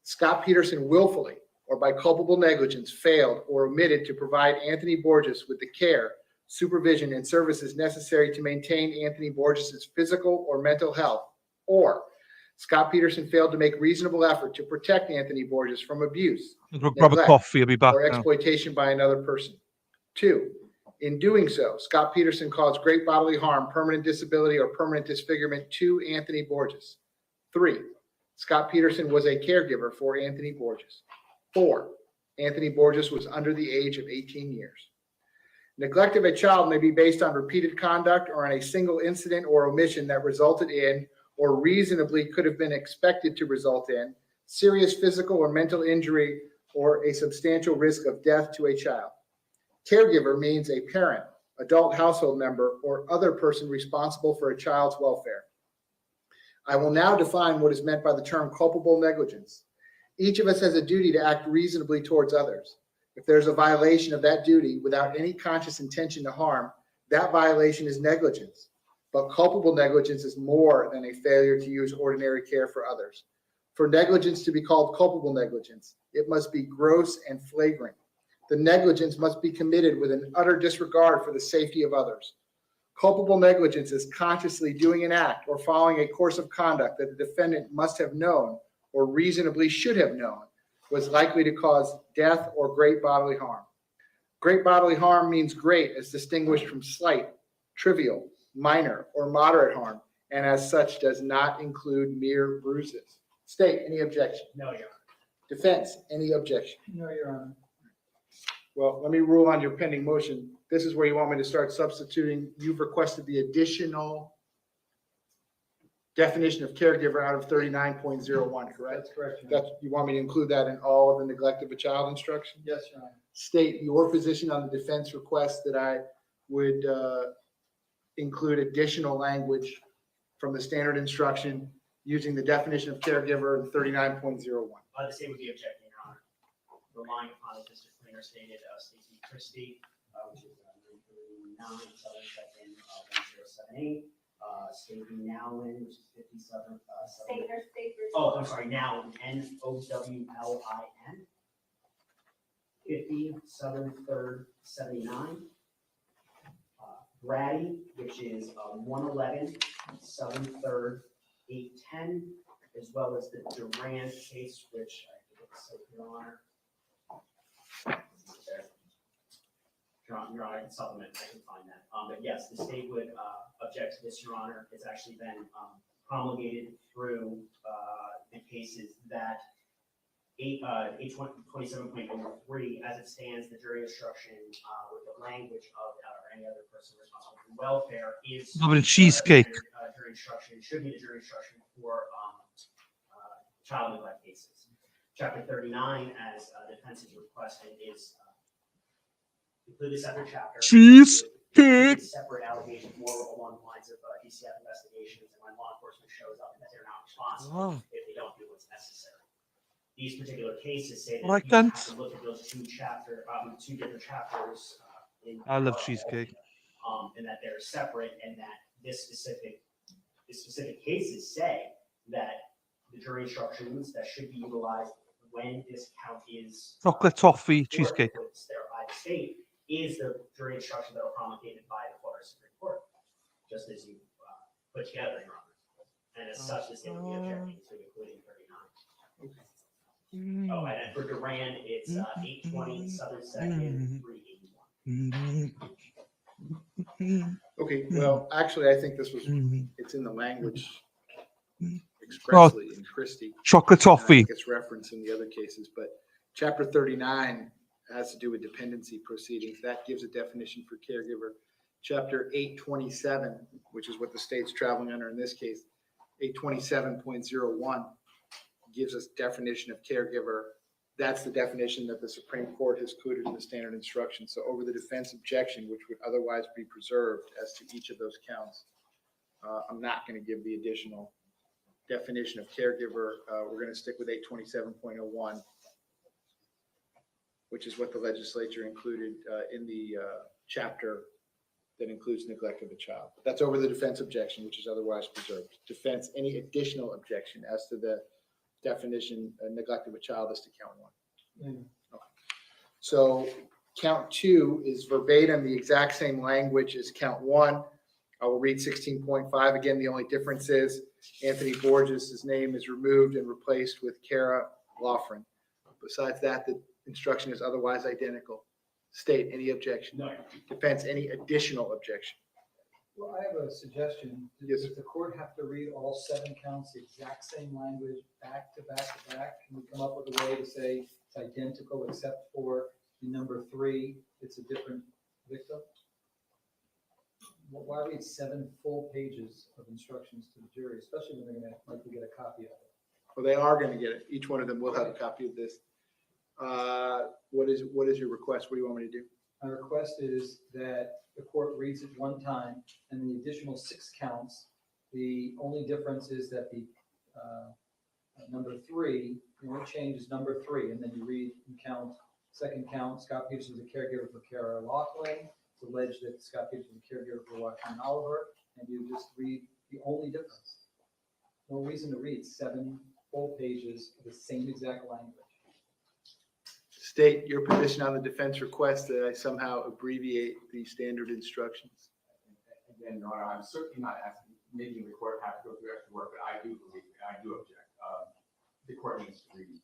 Scot Peterson willfully or by culpable negligence failed or omitted to provide Anthony Borges with the care, supervision, and services necessary to maintain Anthony Borges' physical or mental health, or Scot Peterson failed to make reasonable effort to protect Anthony Borges from abuse, Grab a neglect, coffee, I'll be back or now. exploitation by another person. Two, in doing so, Scot Peterson caused great bodily harm, permanent disability, or permanent disfigurement to Anthony Borges. Three, Scot Peterson was a caregiver for Anthony Borges. Four, Anthony Borges was under the age of 18 years. Neglect of a child may be based on repeated conduct or on a single incident or omission that resulted in or reasonably could have been expected to result in serious physical or mental injury or a substantial risk of death to a child. Caregiver means a parent, adult household member, or other person responsible for a child's welfare. I will now define what is meant by the term culpable negligence. Each of us has a duty to act reasonably towards others. If there's a violation of that duty without any conscious intention to harm, that violation is negligence. But culpable negligence is more than a failure to use ordinary care for others. For negligence to be called culpable negligence, it must be gross and flagrant. The negligence must be committed with an utter disregard for the safety of others. Culpable negligence is consciously doing an act or following a course of conduct that the defendant must have known or reasonably should have known was likely to cause death or great bodily harm. Great bodily harm means great as distinguished from slight, trivial, minor, or moderate harm, and as such does not include mere bruises. State, any objection? No, Your Honor. Defense, any objection? No, Your Honor. Well, let me rule on your pending motion. This is where you want me to start substituting. You've requested the additional definition of caregiver out of 39.01, correct? That's correct, Your Honor. That's, you want me to include that in all of the neglect of a child instruction? Yes, Your Honor. State your position on the defense request that I would include additional language from the standard instruction using the definition of caregiver in 39.01. The state would be objecting, Your Honor. Relying upon the district cleaner stated, Stacy Christie, which is 939 Southern Second 1078. Stacey Nowlin, which is 57. Oh, I'm sorry, Nowlin, Nowlin. 50 Southern Third 79. Grady, which is 111 Southern Third 810, as well as the Durand case, which I think it's Your Honor. Your Honor, I can supplement, I can find that. But yes, the state would object to this, Your Honor. It's actually been promulgated through the cases that 827.03, as it stands, the jury instruction with the language of any other person responsible for welfare is. How about a cheesecake? Jury instruction should be the jury instruction for child neglect cases. Chapter 39, as the defense is requesting, is include a separate chapter. Cheesecake. Separate allegations more along the lines of DCF investigations and when law enforcement shows up that they're not responsible if they don't do what's necessary. These particular cases say that Like you have that. to look at those two different chapters. I love cheesecake. and that they're separate, and that this specific cases say that the jury instructions that should be utilized when this count is Chocolate toffee cheesecake. puts there by the state is the jury instructions that are promulgated by the Florida Supreme Court, just as you put together, Your Honor. And as such, this is the objection to including 39. Oh, and then for Duran, it's 820 Southern Second 381. Okay, well, actually, I think this was, it's in the language expressly in Christie. Chocolate And I toffee. think it's referenced in the other cases, but chapter 39 has to do with dependency proceedings. That gives a definition for caregiver. Chapter 827, which is what the state's traveling under in this case, 827.01 gives us definition of caregiver. That's the definition that the Supreme Court has included in the standard instruction. So over the defense objection, which would otherwise be preserved as to each of those counts, I'm not going to give the additional definition of caregiver. We're going to stick with 827.01, which is what the legislature included in the chapter that includes neglect of a child. That's over the defense objection, which is otherwise preserved. Defense, any additional objection as to the definition neglect of a child as to count one. Okay. So count two is verbatim the exact same language as count one. I will read 16.5. Again, the only difference is Anthony Borges' name is removed and replaced with Kara Loughran. Besides that, the instruction is otherwise identical. State any objection. No. Defense any additional objection. Well, I have a suggestion. Yes. Does the court have to read all 7 counts, the exact same language, back to back to back? Can we come up with a way to say it's identical except for the number 3, it's a different victim? Well, why read 7 full pages of instructions to the jury, especially when they're going to likely get a copy of it? Well, they are going to get it. Each one of them will have a copy of this. What is your request? What do you want me to do? My request is that the court reads it one time, and the additional 6 counts, the only difference is that the number 3, the only change is number 3, and then you read and count, second count, Scot Peterson is a caregiver for Kara Loughran. It's alleged that Scot Peterson is a caregiver for Joaquin Oliver, and you just read the only difference. No reason to read 7 full pages of the same exact language. State your position on the defense request that I somehow abbreviate the standard instructions. Again, Your Honor, I'm certainly not asking, making the court have to go through extra work, but I do believe, I do object. The court needs to read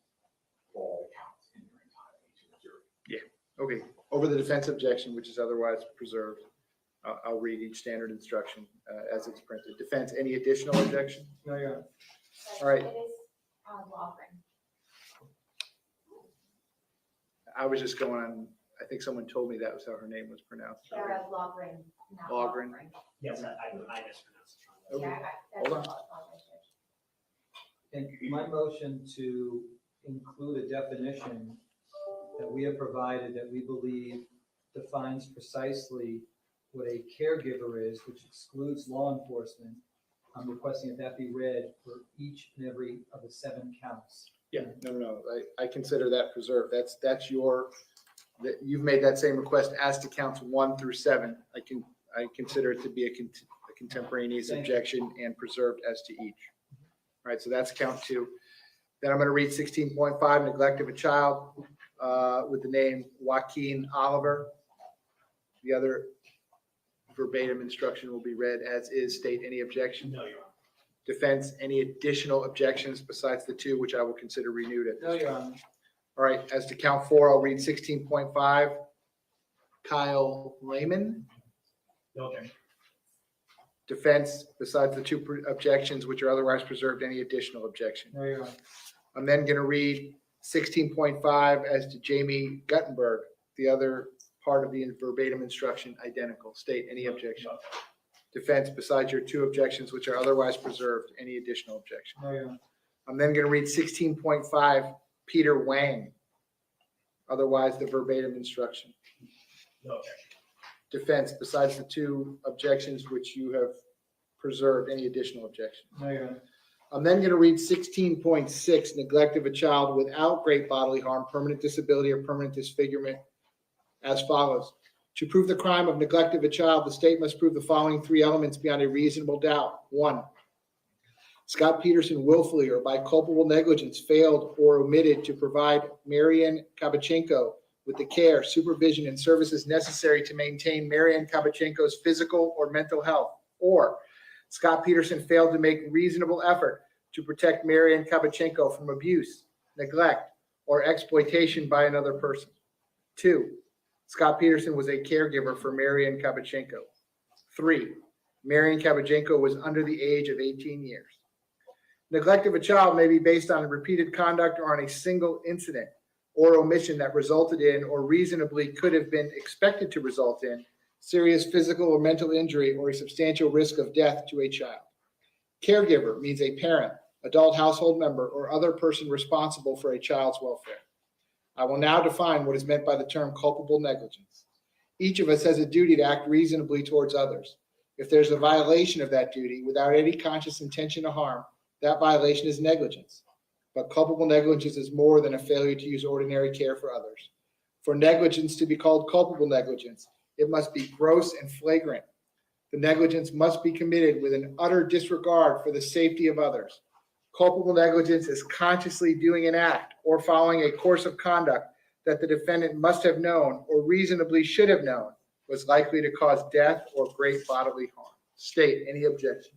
all the counts in their entirety to the jury. Okay, over the defense objection, which is otherwise preserved, I'll read each standard instruction as it's printed. Defense, any additional objection? No, Your Honor. All right. It is Loughran. I was just going on, I think someone told me that was how her name was pronounced. Kara Loughran, not Loughran. Yes, I mispronounced it. Okay. Yeah, Hold on. that's And my motion to include a definition that we have provided that we believe defines precisely what a caregiver is, which excludes law enforcement. I'm requesting that be read for each and every of the 7 counts. Yeah, no, I consider that preserved. That's your, that you've made that same request as to counts 1 through 7. I consider it to be a contemporaneous Thank you. objection and preserved as to each. All right, so that's count 2. Then I'm going to read 16.5, neglect of a child with the name Joaquin Oliver. The other verbatim instruction will be read as is. State any objection. No, Your Honor. Defense, any additional objections besides the 2, which I will consider renewed at No, this Your time. Honor. All right, as to count 4, I'll read 16.5. Kyle Lehman. No objection. Defense, besides the 2 objections which are otherwise preserved, any additional objection. No, Your Honor. I'm then going to read 16.5 as to Jamie Guttenberg, the other part of the verbatim instruction, identical. State any objection. Defense, besides your 2 objections which are otherwise preserved, any additional objection. No, Your Honor. I'm then going to read 16.5, Peter Wang, otherwise the verbatim instruction. No objection. Defense, besides the 2 objections which you have preserved, any additional objection. No, Your Honor. I'm then going to read 16.6, neglect of a child without great bodily harm, permanent disability, or permanent disfigurement as follows. To prove the crime of neglect of a child, the state must prove the following three elements beyond a reasonable doubt. One, Scot Peterson willfully or by culpable negligence failed or omitted to provide Marian Kabachenko with the care, supervision, and services necessary to maintain Marian Kabachenko's physical or mental health. Or Scot Peterson failed to make reasonable effort to protect Marian Kabachenko from abuse, neglect, or exploitation by another person. Two, Scot Peterson was a caregiver for Marian Kabachenko. Three, Marian Kabachenko was under the age of 18 years. Neglect of a child may be based on repeated conduct or on a single incident or omission that resulted in or reasonably could have been expected to result in serious physical or mental injury or a substantial risk of death to a child. Caregiver means a parent, adult household member, or other person responsible for a child's welfare. I will now define what is meant by the term culpable negligence. Each of us has a duty to act reasonably towards others. If there's a violation of that duty without any conscious intention to harm, that violation is negligence. But culpable negligence is more than a failure to use ordinary care for others. For negligence to be called culpable negligence, it must be gross and flagrant. The negligence must be committed with an utter disregard for the safety of others. Culpable negligence is consciously doing an act or following a course of conduct that the defendant must have known or reasonably should have known was likely to cause death or great bodily harm. State, any objection?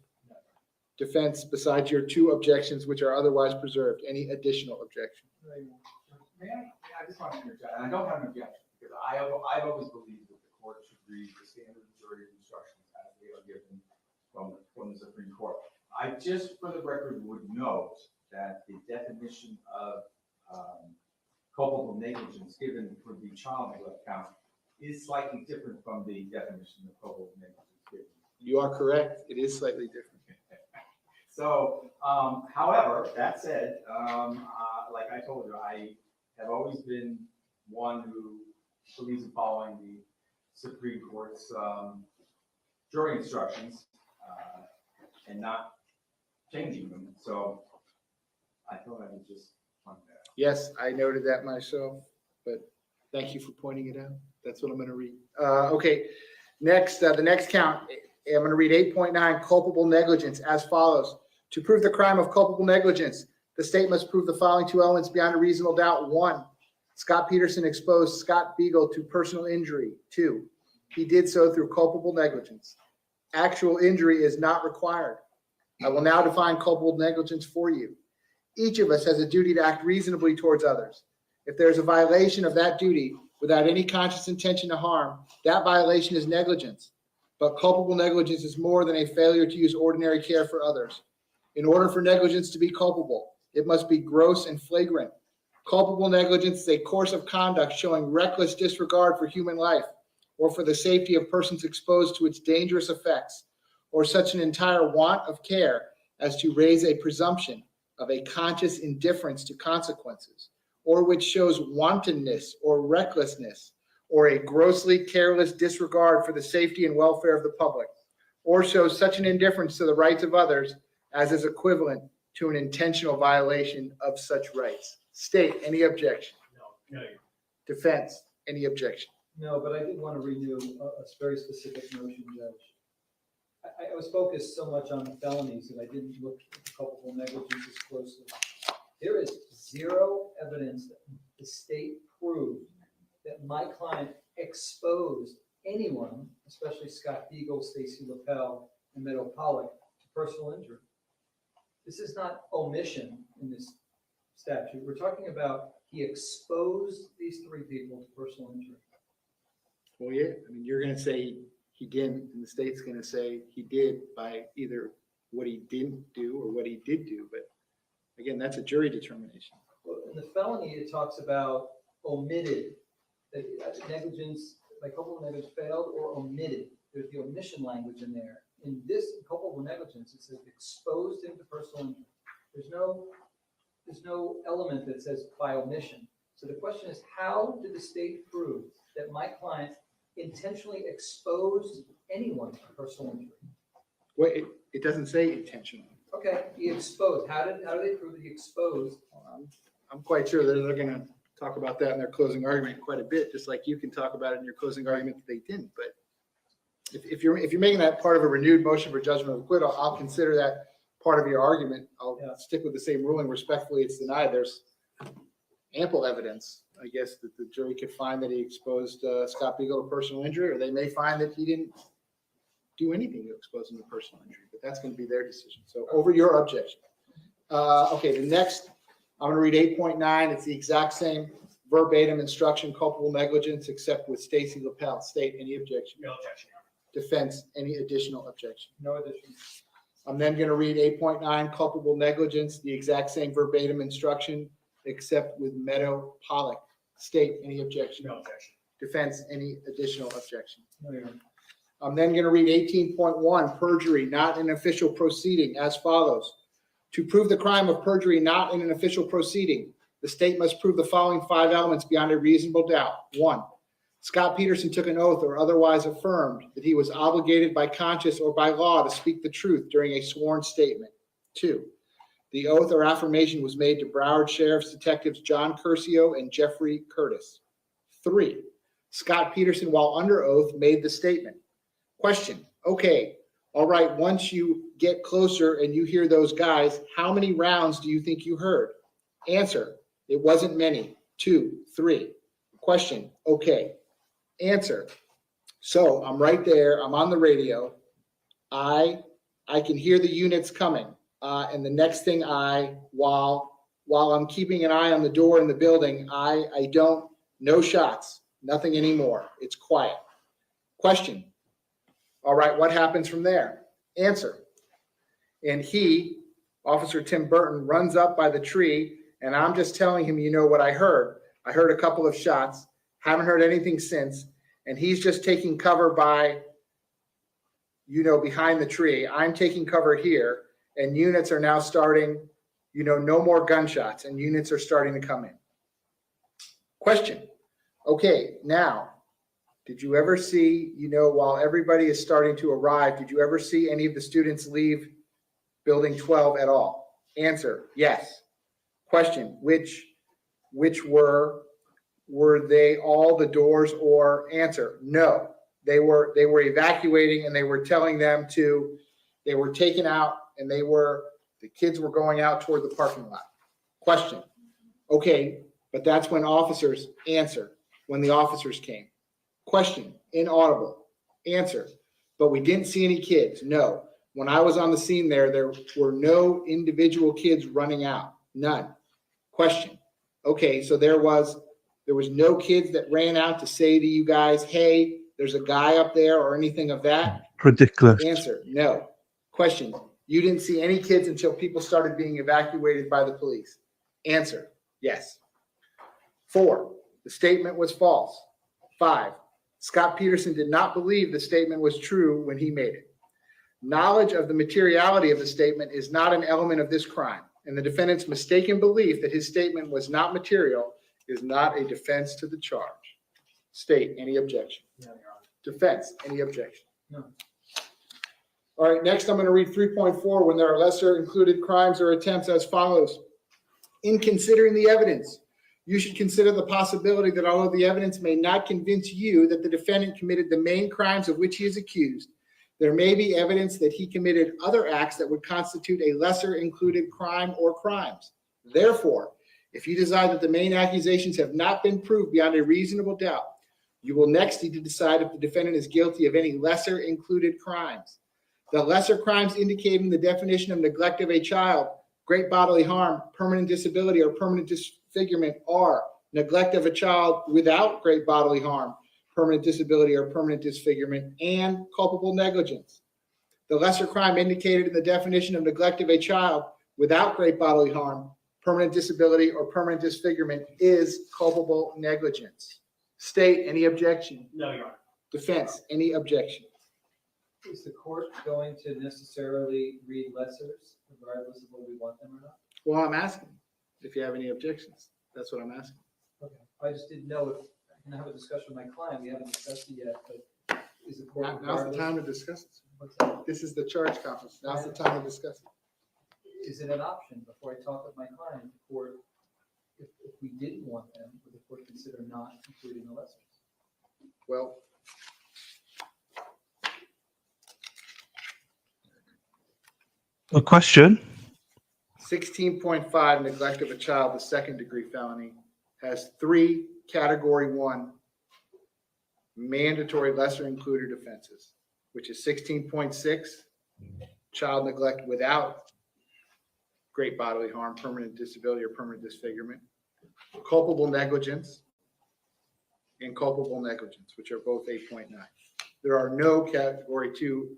Defense, besides your two objections which are otherwise preserved, any additional objection? I just want to interject, and I don't have an objection, because I've always believed that the court should read the standard jury instructions as they are given from the Supreme Court. I just, for the record, would note that the definition of culpable negligence given for the child neglect count is slightly different from the definition of culpable negligence given. You are correct. It is slightly different. So, however, that said, like I told you, I have always been one who believes in following the Supreme Court's jury instructions and not changing them. So I thought I would just point that out. Yes, I noted that myself, but thank you for pointing it out. That's what I'm going to read. Okay, next, the next count, I'm going to read 8.9, culpable negligence as follows. To prove the crime of culpable negligence, the state must prove the following two elements beyond a reasonable doubt. One, Scot Peterson exposed Scott Beagle to personal injury. Two, he did so through culpable negligence. Actual injury is not required. I will now define culpable negligence for you. Each of us has a duty to act reasonably towards others. If there is a violation of that duty without any conscious intention to harm, that violation is negligence. But culpable negligence is more than a failure to use ordinary care for others. In order for negligence to be culpable, it must be gross and flagrant. Culpable negligence is a course of conduct showing reckless disregard for human life or for the safety of persons exposed to its dangerous effects, or such an entire want of care as to raise a presumption of a conscious indifference to consequences, or which shows wantonness or recklessness, or a grossly careless disregard for the safety and welfare of the public, or shows such an indifference to the rights of others as is equivalent to an intentional violation of such rights. State, any objection? No. Defense, any objection? No, but I did want to renew a very specific notion, Judge. I was focused so much on felonies that I didn't look at the culpable negligence as closely. There is zero evidence that the state proved that my client exposed anyone, especially Scott Beagle, Stacy Lapel, and Meadow Pollock, to personal injury. This is not omission in this statute. We're talking about he exposed these three people to personal injury. Well, yeah, I mean, you're going to say he didn't, and the state's going to say he did by either what he didn't do or what he did do. But again, that's a jury determination. Well, in the felony, it talks about omitted, that negligence, like culpable negligence failed or omitted. There's the omission language in there. In this culpable negligence, it says exposed him to personal injury. There's no element that says by omission. So the question is, how did the state prove that my client intentionally exposed anyone to personal injury? Well, it doesn't say intentional. Okay, he exposed. How did they prove that he exposed? I'm quite sure that they're going to talk about that in their closing argument quite a bit, just like you can talk about it in your closing argument that they didn't. But if you're making that part of a renewed motion for judgment of acquittal, I'll consider that part of your argument. I'll stick with the same ruling. Respectfully, it's denied. There's ample evidence, I guess, that the jury could find that he exposed Scott Beagle to personal injury, or they may find that he didn't do anything to expose him to personal injury, but that's going to be their decision. So over your objection. Okay, the next, I'm going to read 8.9. It's the exact same verbatim instruction, culpable negligence, except with Stacy Lapel. State, any objection? No objection. Defense, any additional objection? No addition. I'm then going to read 8.9, culpable negligence, the exact same verbatim instruction, except with Meadow Pollock. State, any objection? No objection. Defense, any additional objection? No, Your Honor. I'm then going to read 18.1, perjury, not an official proceeding, as follows. To prove the crime of perjury not in an official proceeding, the state must prove the following 5 elements beyond a reasonable doubt. 1, Scot Peterson took an oath or otherwise affirmed that he was obligated by conscience or by law to speak the truth during a sworn statement. 2, the oath or affirmation was made to Broward Sheriff's Detectives John Curcio and Jeffrey Curtis. 3, Scot Peterson, while under oath, made the statement. Question, okay, all right, once you get closer and you hear those guys, how many rounds do you think you heard? Answer, it wasn't many. 2, 3. Question, okay. Answer, so I'm right there, I'm on the radio. I can hear the units coming. And the next thing while I'm keeping an eye on the door in the building, no shots, nothing anymore. It's quiet. Question, all right, what happens from there? Answer, and Officer Tim Burton, runs up by the tree, and I'm just telling him, you know what I heard. I heard a couple of shots, haven't heard anything since, and he's just taking cover by, behind the tree. I'm taking cover here, and units are now starting, no more gunshots, and units are starting to come in. Question, okay, now, did you ever see, while everybody is starting to arrive, did you ever see any of the students leave building 12 at all? Answer, yes. Question, which were they all the doors, or answer, no. They were evacuating, and they were telling them they were taken out, and the kids were going out toward the parking lot. Question, okay, but that's when officers answer, when the officers came. Question, inaudible. Answer, but we didn't see any kids. No. When I was on the scene there were no individual kids running out. None. Question, okay, so there was no kids that ran out to say to you guys, hey, there's a guy up there, or anything of that? Ridiculous. Answer, no. Question, you didn't see any kids until people started being evacuated by the police? Answer, yes. 4, the statement was false. 5, Scot Peterson did not believe the statement was true when he made it. Knowledge of the materiality of the statement is not an element of this crime, and the defendant's mistaken belief that his statement was not material is not a defense to the charge. State, any objection? No, Your Honor. Defense, any objection? No. All right, next I'm going to read 3.4 when there are lesser included crimes or attempts as follows. In considering the evidence, you should consider the possibility that although the evidence may not convince you that the defendant committed the main crimes of which he is accused, there may be evidence that he committed other acts that would constitute a lesser included crime or crimes. Therefore, if you decide that the main accusations have not been proved beyond a reasonable doubt, you will next need to decide if the defendant is guilty of any lesser included crimes. The lesser crimes indicated in the definition of neglect of a child, great bodily harm, permanent disability, or permanent disfigurement are neglect of a child without great bodily harm, permanent disability, or permanent disfigurement, and culpable negligence. The lesser crime indicated in the definition of neglect of a child without great bodily harm, permanent disability, or permanent disfigurement is culpable negligence. State, any objection? No, Your Honor. Defense, any objection? Is the court going to necessarily read lessers regardless of whether we want them or not? Well, I'm asking if you have any objections. That's what I'm asking. Okay. I just didn't know if I can have a discussion with my client. We haven't discussed it yet, but is the court Now's the regardless? time to discuss it. What's that? This is the charge conference. Now's the time to discuss it. Is it an option before I talk with my client? The court if we didn't want them, would the court consider not including the lessers? Well, Good question. 16.5, neglect of a child, the second degree felony, has 3 category 1 mandatory lesser included offenses, which is 16.6, child neglect without great bodily harm, permanent disability, or permanent disfigurement, culpable negligence, and culpable negligence, which are both 8.9. There are no category 2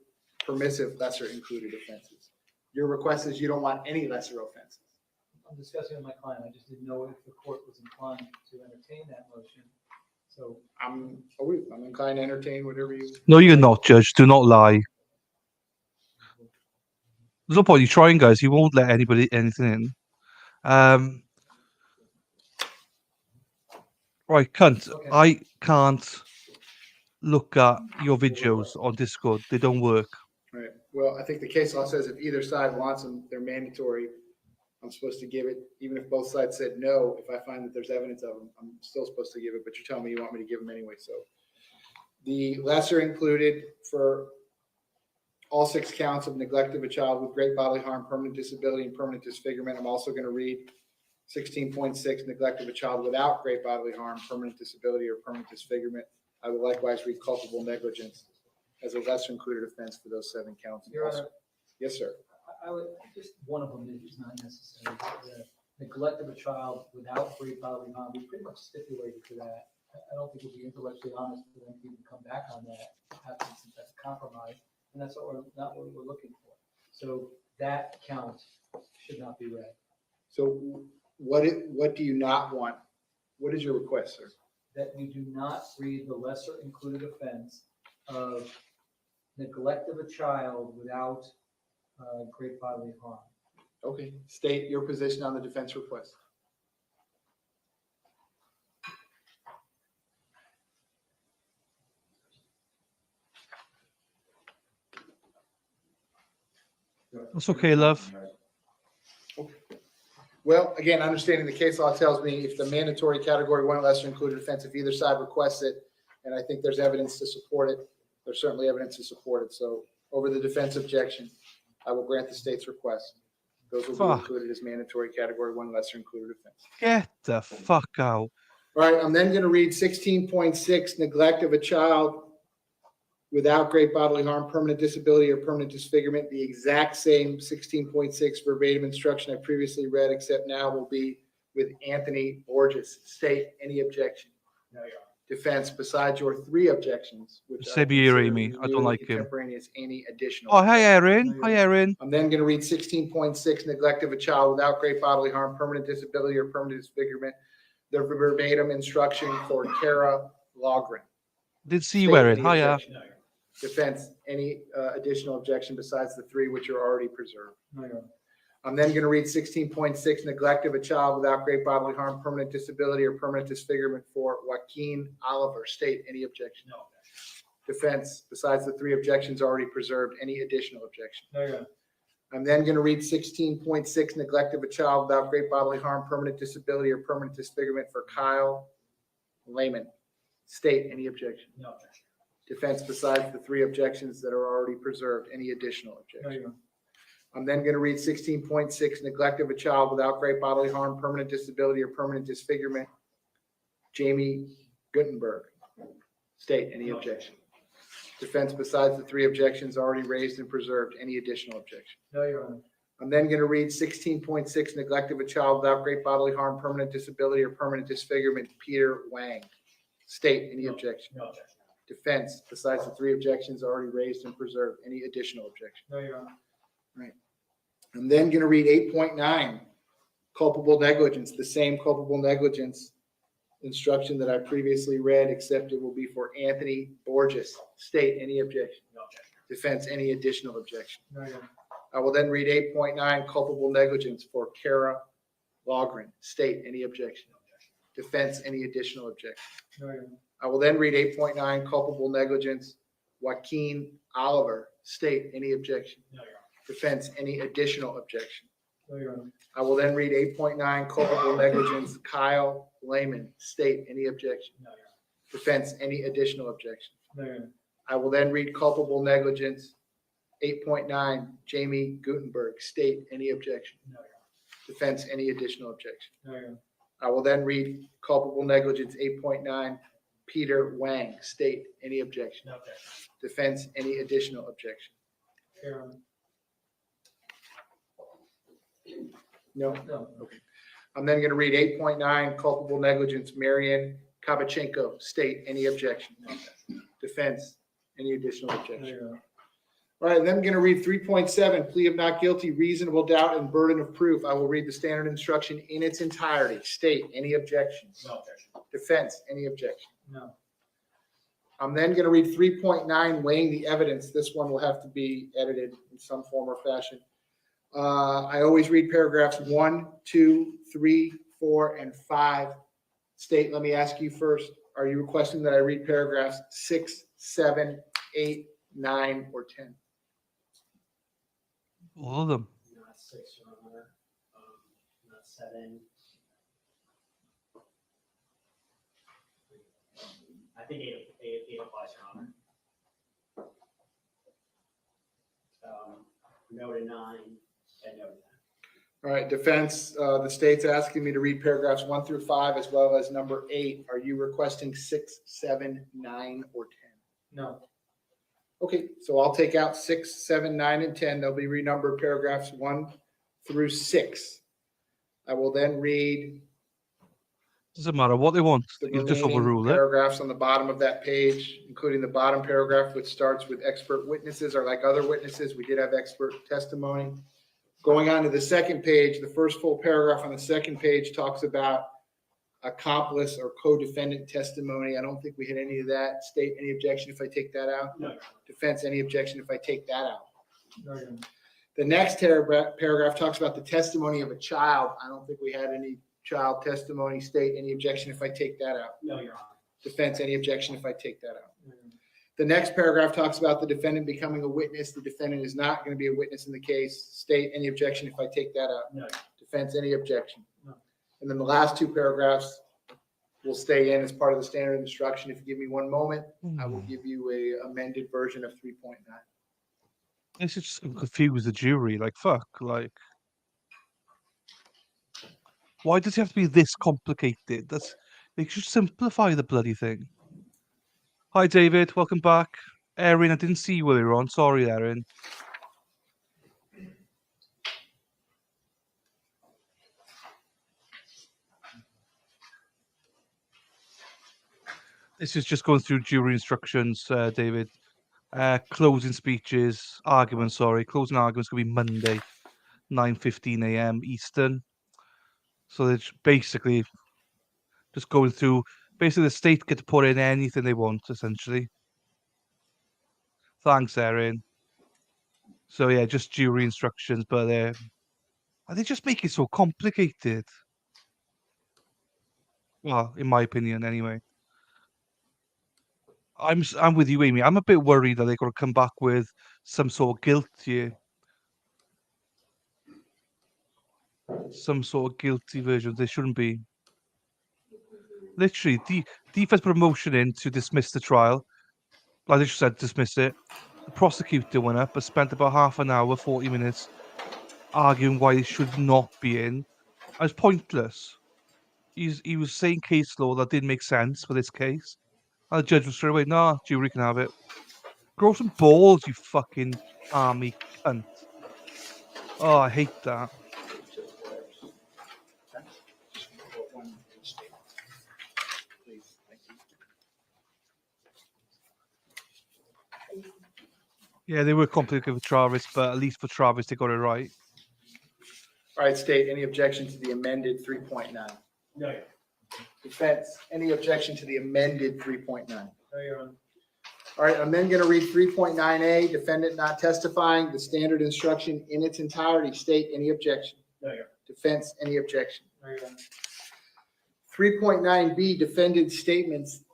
permissive lesser included offenses. Your request is you don't want any lesser offenses. I'm discussing with my client. I just didn't know if the court was inclined to entertain that motion. So I'm inclined to entertain whatever you. No, you're not, Judge. Do not lie. There's no point you trying, guys. He won't let anybody anything in. Right, cunt. Okay. I can't look at your videos on Discord. They don't work. Right. Well, I think the case law says if either side wants them, they're mandatory. I'm supposed to give it, even if both sides said no. If I find that there's evidence of them, I'm still supposed to give it. But you're telling me you want me to give them anyway. So the lesser included for all 6 counts of neglect of a child with great bodily harm, permanent disability, and permanent disfigurement. I'm also going to read 16.6, neglect of a child without great bodily harm, permanent disability, or permanent disfigurement. I will likewise read culpable negligence as a lesser included offense for those 7 counts. Your Honor, Yes, sir. I would, just one of them is not necessary. The neglect of a child without great bodily harm, we pretty much stipulated to that. I don't think it would be intellectually honest for them to even come back on that, since that's a compromise, and that's not what we're looking for. So that count should not be read. So what do you not want? What is your request, sir? That you do not read the lesser included offense of neglect of a child without great bodily harm. Okay, state your position on the defense request. That's okay, love. Well, again, understanding the case law tells me if the mandatory category 1 lesser included offense, if either side requests it, and I think there's evidence to support it, there's certainly evidence to support it. So over the defense objection, I will grant the state's request. Those will be Fuck. included as mandatory category 1 lesser included offense. Get the fuck out. All right, I'm then going to read 16.6, neglect of a child without great bodily harm, permanent disability, or permanent disfigurement. The exact same 16.6 verbatim instruction I previously read, except now will be with Anthony Borges. State any objection. No, Your Honor. Defense, besides your 3 objections, which Say be here, Amy. I don't like him. contemporaneous, any additional. Oh, hi, Erin. Hi, Erin. I'm then going to read 16.6, neglect of a child without great bodily harm, permanent disability, or permanent disfigurement. The verbatim instruction for Kara Logren. Did see you, State Erin. any Hiya. objection. Defense, any additional objection besides the 3 which are already preserved. No, Your Honor. I'm then going to read 16.6, neglect of a child without great bodily harm, permanent disability, or permanent disfigurement for Joaquin Oliver. State any objection. No. Defense, besides the 3 objections already preserved, any additional objection. No, Your Honor. I'm then going to read 16.6, neglect of a child without great bodily harm, permanent disability, or permanent disfigurement for Kyle Lehman. State any objection. No objection. Defense, besides the 3 objections that are already preserved, any additional No, objection. Your Honor. I'm then going to read 16.6, neglect of a child without great bodily harm, permanent disability, or permanent disfigurement. Jamie Gutenberg. State any objection. Defense, besides the 3 objections already raised and preserved, any additional objection. No, Your Honor. I'm then going to read 16.6, neglect of a child without great bodily harm, permanent disability, or permanent disfigurement. Peter Wang. State any objection. No objection. Defense, besides the 3 objections already raised and preserved, any additional objection. No, Your Honor. I'm then going to read 8.9, culpable negligence, the same culpable negligence instruction that I previously read, except it will be for Anthony Borges. State any objection. No objection. Defense, any additional objection. No, Your Honor. I will then read 8.9, culpable negligence for Kara Logren. State any objection. Defense, any additional objection. No, Your Honor. I will then read 8.9, culpable negligence, Joaquin Oliver. State any objection. No, Your Honor. Defense, any additional objection. No, Your Honor. I will then read 8.9 culpable negligence, Kyle Lehman. State any objection. No, Your Honor. Defense, any additional objection. No, Your Honor. I will then read culpable negligence, 8.9 Jamie Gutenberg. State any objection. No, Your Honor. Defense, any additional objection. No, Your Honor. I will then read culpable negligence, 8.9 Peter Wang. State any objection. No objection. Defense, any additional objection. Your Honor. No. No. I'm then going to read 8.9 culpable negligence, Marion Kabachenko. State any objection. Defense, any additional No, objection. Your Honor. All right, then I'm going to read 3.7, plea of not guilty, reasonable doubt, and burden of proof. I will read the standard instruction in its entirety. State any objection. No objection. Defense, any objection. No. I'm then going to read 3.9, weighing the evidence. This one will have to be edited in some form or fashion. I always read paragraphs 1, 2, 3, 4, and 5. State, let me ask you first, are you requesting that I read paragraphs 6, 7, 8, 9, or 10? All of them. Not 6, Your Honor. Not 7. I think 8 applies, Your Honor. No to 9 and no to 10. All right, defense, the state's asking me to read paragraphs 1 through 5 as well as number 8. Are you requesting 6, 7, 9, or 10? No. Okay, so I'll take out 6, 7, 9, and 10. They'll be renumbered paragraphs 1 through 6. I will then read Doesn't matter what they want. the You'll just remaining overrule it. paragraphs on the bottom of that page, including the bottom paragraph, which starts with expert witnesses, or like other witnesses, we did have expert testimony. Going on to the second page, the first full paragraph on the second page talks about accomplice or co-defendant testimony. I don't think we hit any of that. State, any objection if I take that out? No. Defense, any objection if I take that out? No, Your Honor. The next paragraph talks about the testimony of a child. I don't think we had any child testimony. State, any objection if I take that out? No, Your Honor. Defense, any objection if I take that out? No, Your Honor. The next paragraph talks about the defendant becoming a witness. The defendant is not going to be a witness in the case. State, any objection if I take that out? No. Defense, any objection? No. And then the last two paragraphs will stay in as part of the standard instruction. If you give me one moment, I will give you a amended version of 3.9. It's just confuse the jury. Like, fuck. Like, why does it have to be this complicated? They should simplify the bloody thing. Hi, David. Welcome back. Erin, I didn't see you earlier on. Sorry, Erin. This is just going through jury instructions, David. Closing speeches, arguments, sorry. Closing arguments going to be Monday, 9:15 a.m. Eastern. So they're basically just going through. Basically, the state get to put in anything they want, essentially. Thanks, Erin. So yeah, just jury instructions, but they just make it so complicated. Well, in my opinion, anyway. I'm with you, Amy. I'm a bit worried that they're going to come back with some sort of guilt here. Some sort of guilty version. They shouldn't be. Literally, defense put a motion in to dismiss the trial. Like they just said, dismiss it. The prosecutor went up and spent about half an hour, 40 minutes, arguing why it should not be in. It was pointless. He was saying case law that didn't make sense for this case. And the judge was straight away, nah, jury can have it. Grow some balls, you fucking army cunt. Oh, I hate that. Yeah, they were complicated with Travis, but at least for Travis, they got it right. All right, state, any objection to the amended 3.9? No, Your Honor. Defense, any objection to the amended 3.9? No, Your Honor. All right, I'm then going to read 3.9A, defendant not testifying, the standard instruction in its entirety. State, any objection? No, Your Honor. Defense, any objection? No, Your Honor. 3.9B, defendant statements.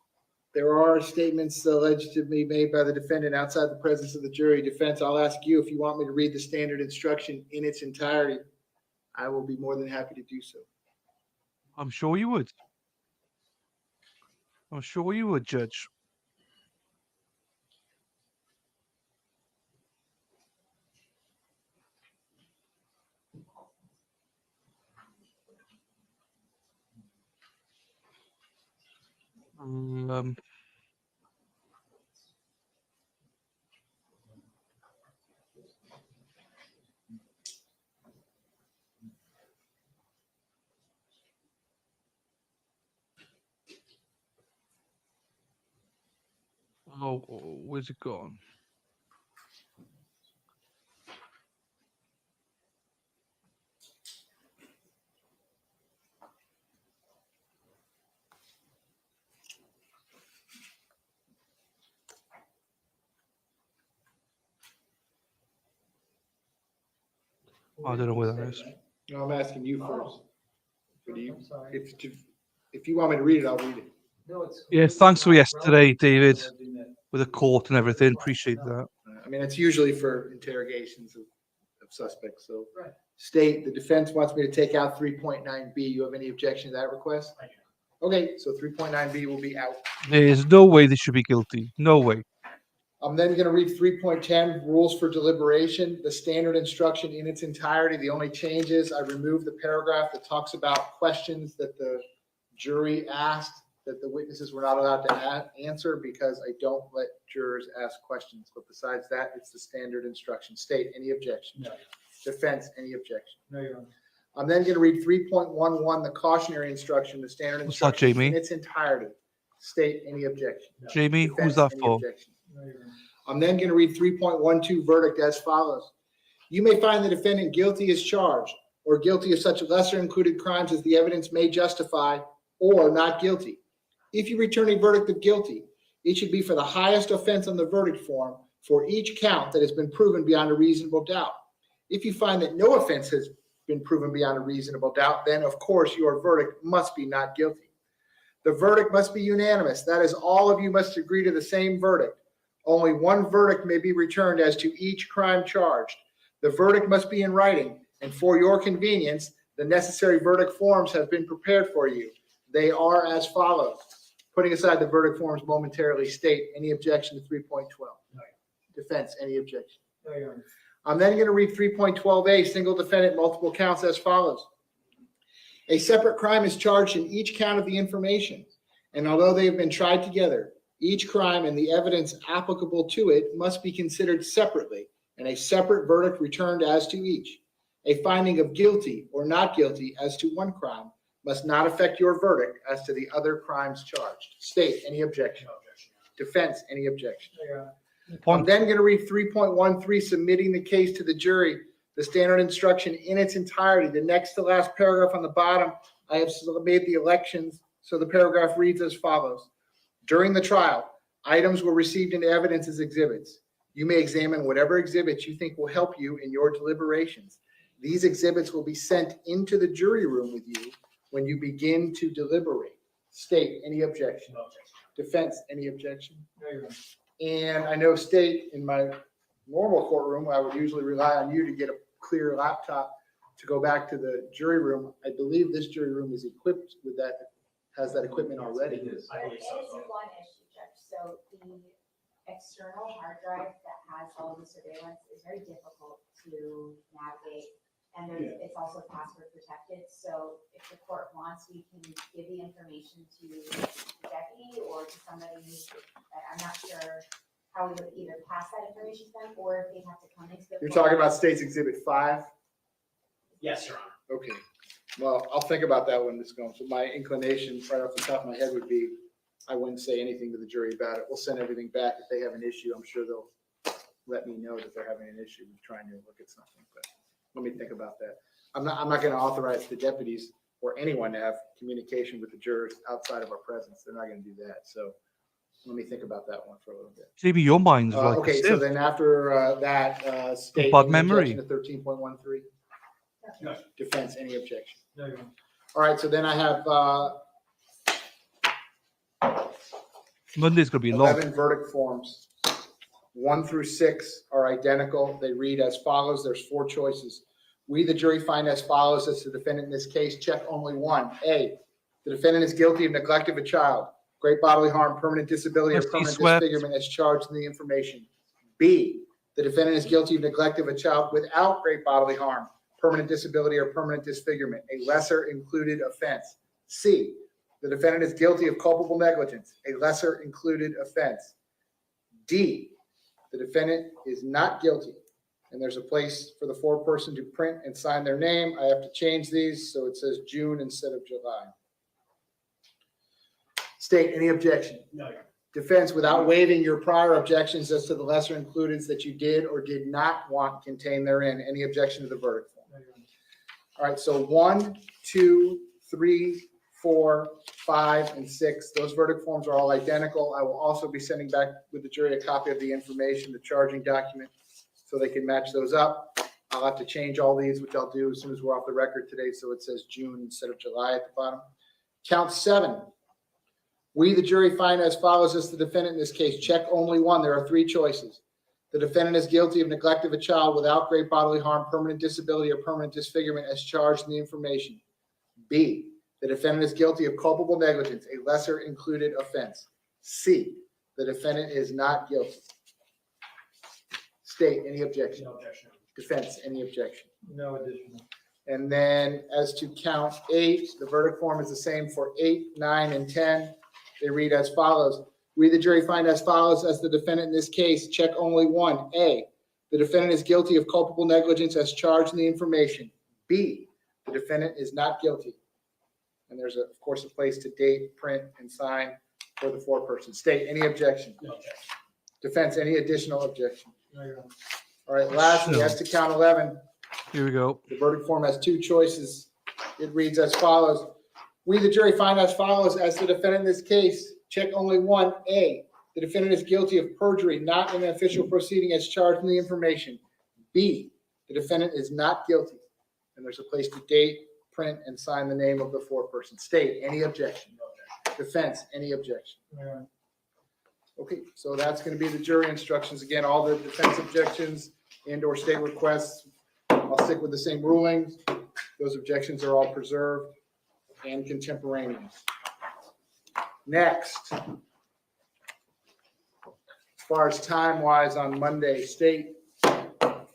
There are statements alleged to be made by the defendant outside the presence of the jury. Defense, I'll ask you if you want me to read the standard instruction in its entirety. I will be more than happy to do so. I'm sure you would. I'm sure you would, Judge. Where's it gone? I don't know where that is. No, I'm asking you first. But do you, if you want me to read it, I'll read it. No, it's. Yeah, thanks for yesterday, David, with the court and everything. Appreciate that. I mean, it's usually for interrogations of suspects, so. Right. State, the defense wants me to take out 3.9B. You have any objection to that request? I do. Okay, so 3.9B will be out. There's no way they should be guilty. No way. I'm then going to read 3.10, rules for deliberation, the standard instruction in its entirety. The only change is I removed the paragraph that talks about questions that the jury asked that the witnesses were not allowed to answer because I don't let jurors ask questions. But besides that, it's the standard instruction. State, any objection? No. Defense, any objection? No, Your Honor. I'm then going to read 3.11, the cautionary instruction, the standard What's that, instruction Jamie? in its entirety. State, any objection? Jamie, Defense, who's that any for? objection? No, Your Honor. I'm then going to read 3.12 verdict as follows. You may find the defendant guilty as charged or guilty of such lesser included crimes as the evidence may justify or not guilty. If you return a verdict of guilty, it should be for the highest offense on the verdict form for each count that has been proven beyond a reasonable doubt. If you find that no offense has been proven beyond a reasonable doubt, then of course your verdict must be not guilty. The verdict must be unanimous. That is, all of you must agree to the same verdict. Only one verdict may be returned as to each crime charged. The verdict must be in writing, and for your convenience, the necessary verdict forms have been prepared for you. They are as follows. Putting aside the verdict forms momentarily, state, any objection to 3.12? No. Defense, any objection? No, Your Honor. I'm then going to read 3.12A, single defendant, multiple counts as follows. A separate crime is charged in each count of the information, and although they have been tried together, each crime and the evidence applicable to it must be considered separately, and a separate verdict returned as to each. A finding of guilty or not guilty as to one crime must not affect your verdict as to the other crimes charged. State, any objection? No objection, Defense, any objection? Your Honor. I'm then going to read 3.13, submitting the case to the jury, the standard instruction in its entirety. The next to last paragraph on the bottom, I have made the elections, so the paragraph reads as follows. During the trial, items were received into evidence as exhibits. You may examine whatever exhibits you think will help you in your deliberations. These exhibits will be sent into the jury room with you when you begin to deliberate. State, any objection? No objection. Defense, any objection? No, Your Honor. And I know state, in my normal courtroom, I would usually rely on you to get a clear laptop to go back to the jury room. I believe this jury room is equipped with that, has that equipment already. It is. I believe so. It's one issue, Judge. So the external hard drive that has all the surveillance is very difficult to navigate. And it's also password protected. So if the court wants, we can give the information to the deputy or to somebody. I'm not sure how we would either pass that information to them or if they have to come into the. You're court. talking about State's Exhibit 5? Yes, Your Honor. Okay. Well, I'll think about that when it's going. So my inclination right off the top of my head would be, I wouldn't say anything to the jury about it. We'll send everything back. If they have an issue, I'm sure they'll let me know that they're having an issue with trying to look at something, but let me think about that. I'm not going to authorize the deputies or anyone to have communication with the jurors outside of our presence. They're not going to do that. So let me think about that one for a little bit. Jamie, your mind's like a Okay, so sieve. then after that, state. Bad any memory. objection to 13.13? No. Defense, any objection? No, Your Honor. All right, so then I have Monday's gonna be long. 11 verdict forms. 1 through 6 are identical. They read as follows. There's 4 choices. We, the jury, find as follows as the defendant in this case. Check only one. A, the defendant is guilty of neglect of a child, great bodily harm, permanent disability, or Must be permanent swept. disfigurement as charged in the information. B, the defendant is guilty of neglect of a child without great bodily harm, permanent disability, or permanent disfigurement, a lesser included offense. C, the defendant is guilty of culpable negligence, a lesser included offense. D, the defendant is not guilty. And there's a place for the foreperson to print and sign their name. I have to change these, so it says June instead of July. State, any objection? No. Defense, without waiving your prior objections as to the lesser includeds that you did or did not want contained therein, any objection to the verdict form? No, Your Honor. All right, so 1, 2, 3, 4, 5, and 6, those verdict forms are all identical. I will also be sending back with the jury a copy of the information, the charging document, so they can match those up. I'll have to change all these, which I'll do as soon as we're off the record today, so it says June instead of July at the bottom. Count 7. We, the jury, find as follows as the defendant in this case. Check only one. There are 3 choices. The defendant is guilty of neglect of a child without great bodily harm, permanent disability, or permanent disfigurement as charged in the information. B, the defendant is guilty of culpable negligence, a lesser included offense. C, the defendant is not guilty. State, any objection? No objection. Defense, any objection? No additional. And then as to count 8, the verdict form is the same for 8, 9, and 10. They read as follows. We, the jury, find as follows as the defendant in this case. Check only one. A, the defendant is guilty of culpable negligence as charged in the information. B, the defendant is not guilty. And there's, of course, a place to date, print, and sign for the foreperson. State, any objection? No objection. Defense, any additional objection? No, Your Honor. All right, lastly, as to count 11, Here we go. the verdict form has 2 choices. It reads as follows. We, the jury, find as follows as the defendant in this case. Check only one. A, the defendant is guilty of perjury, not in an official proceeding as charged in the information. B, the defendant is not guilty. And there's a place to date, print, and sign the name of the foreperson. State, any objection? No objection. Defense, any objection? No, Your Honor. Okay, so that's going to be the jury instructions. Again, all the defense objections and/or state requests, I'll stick with the same rulings. Those objections are all preserved and contemporaneous. Next, as far as time-wise on Monday, state, I'm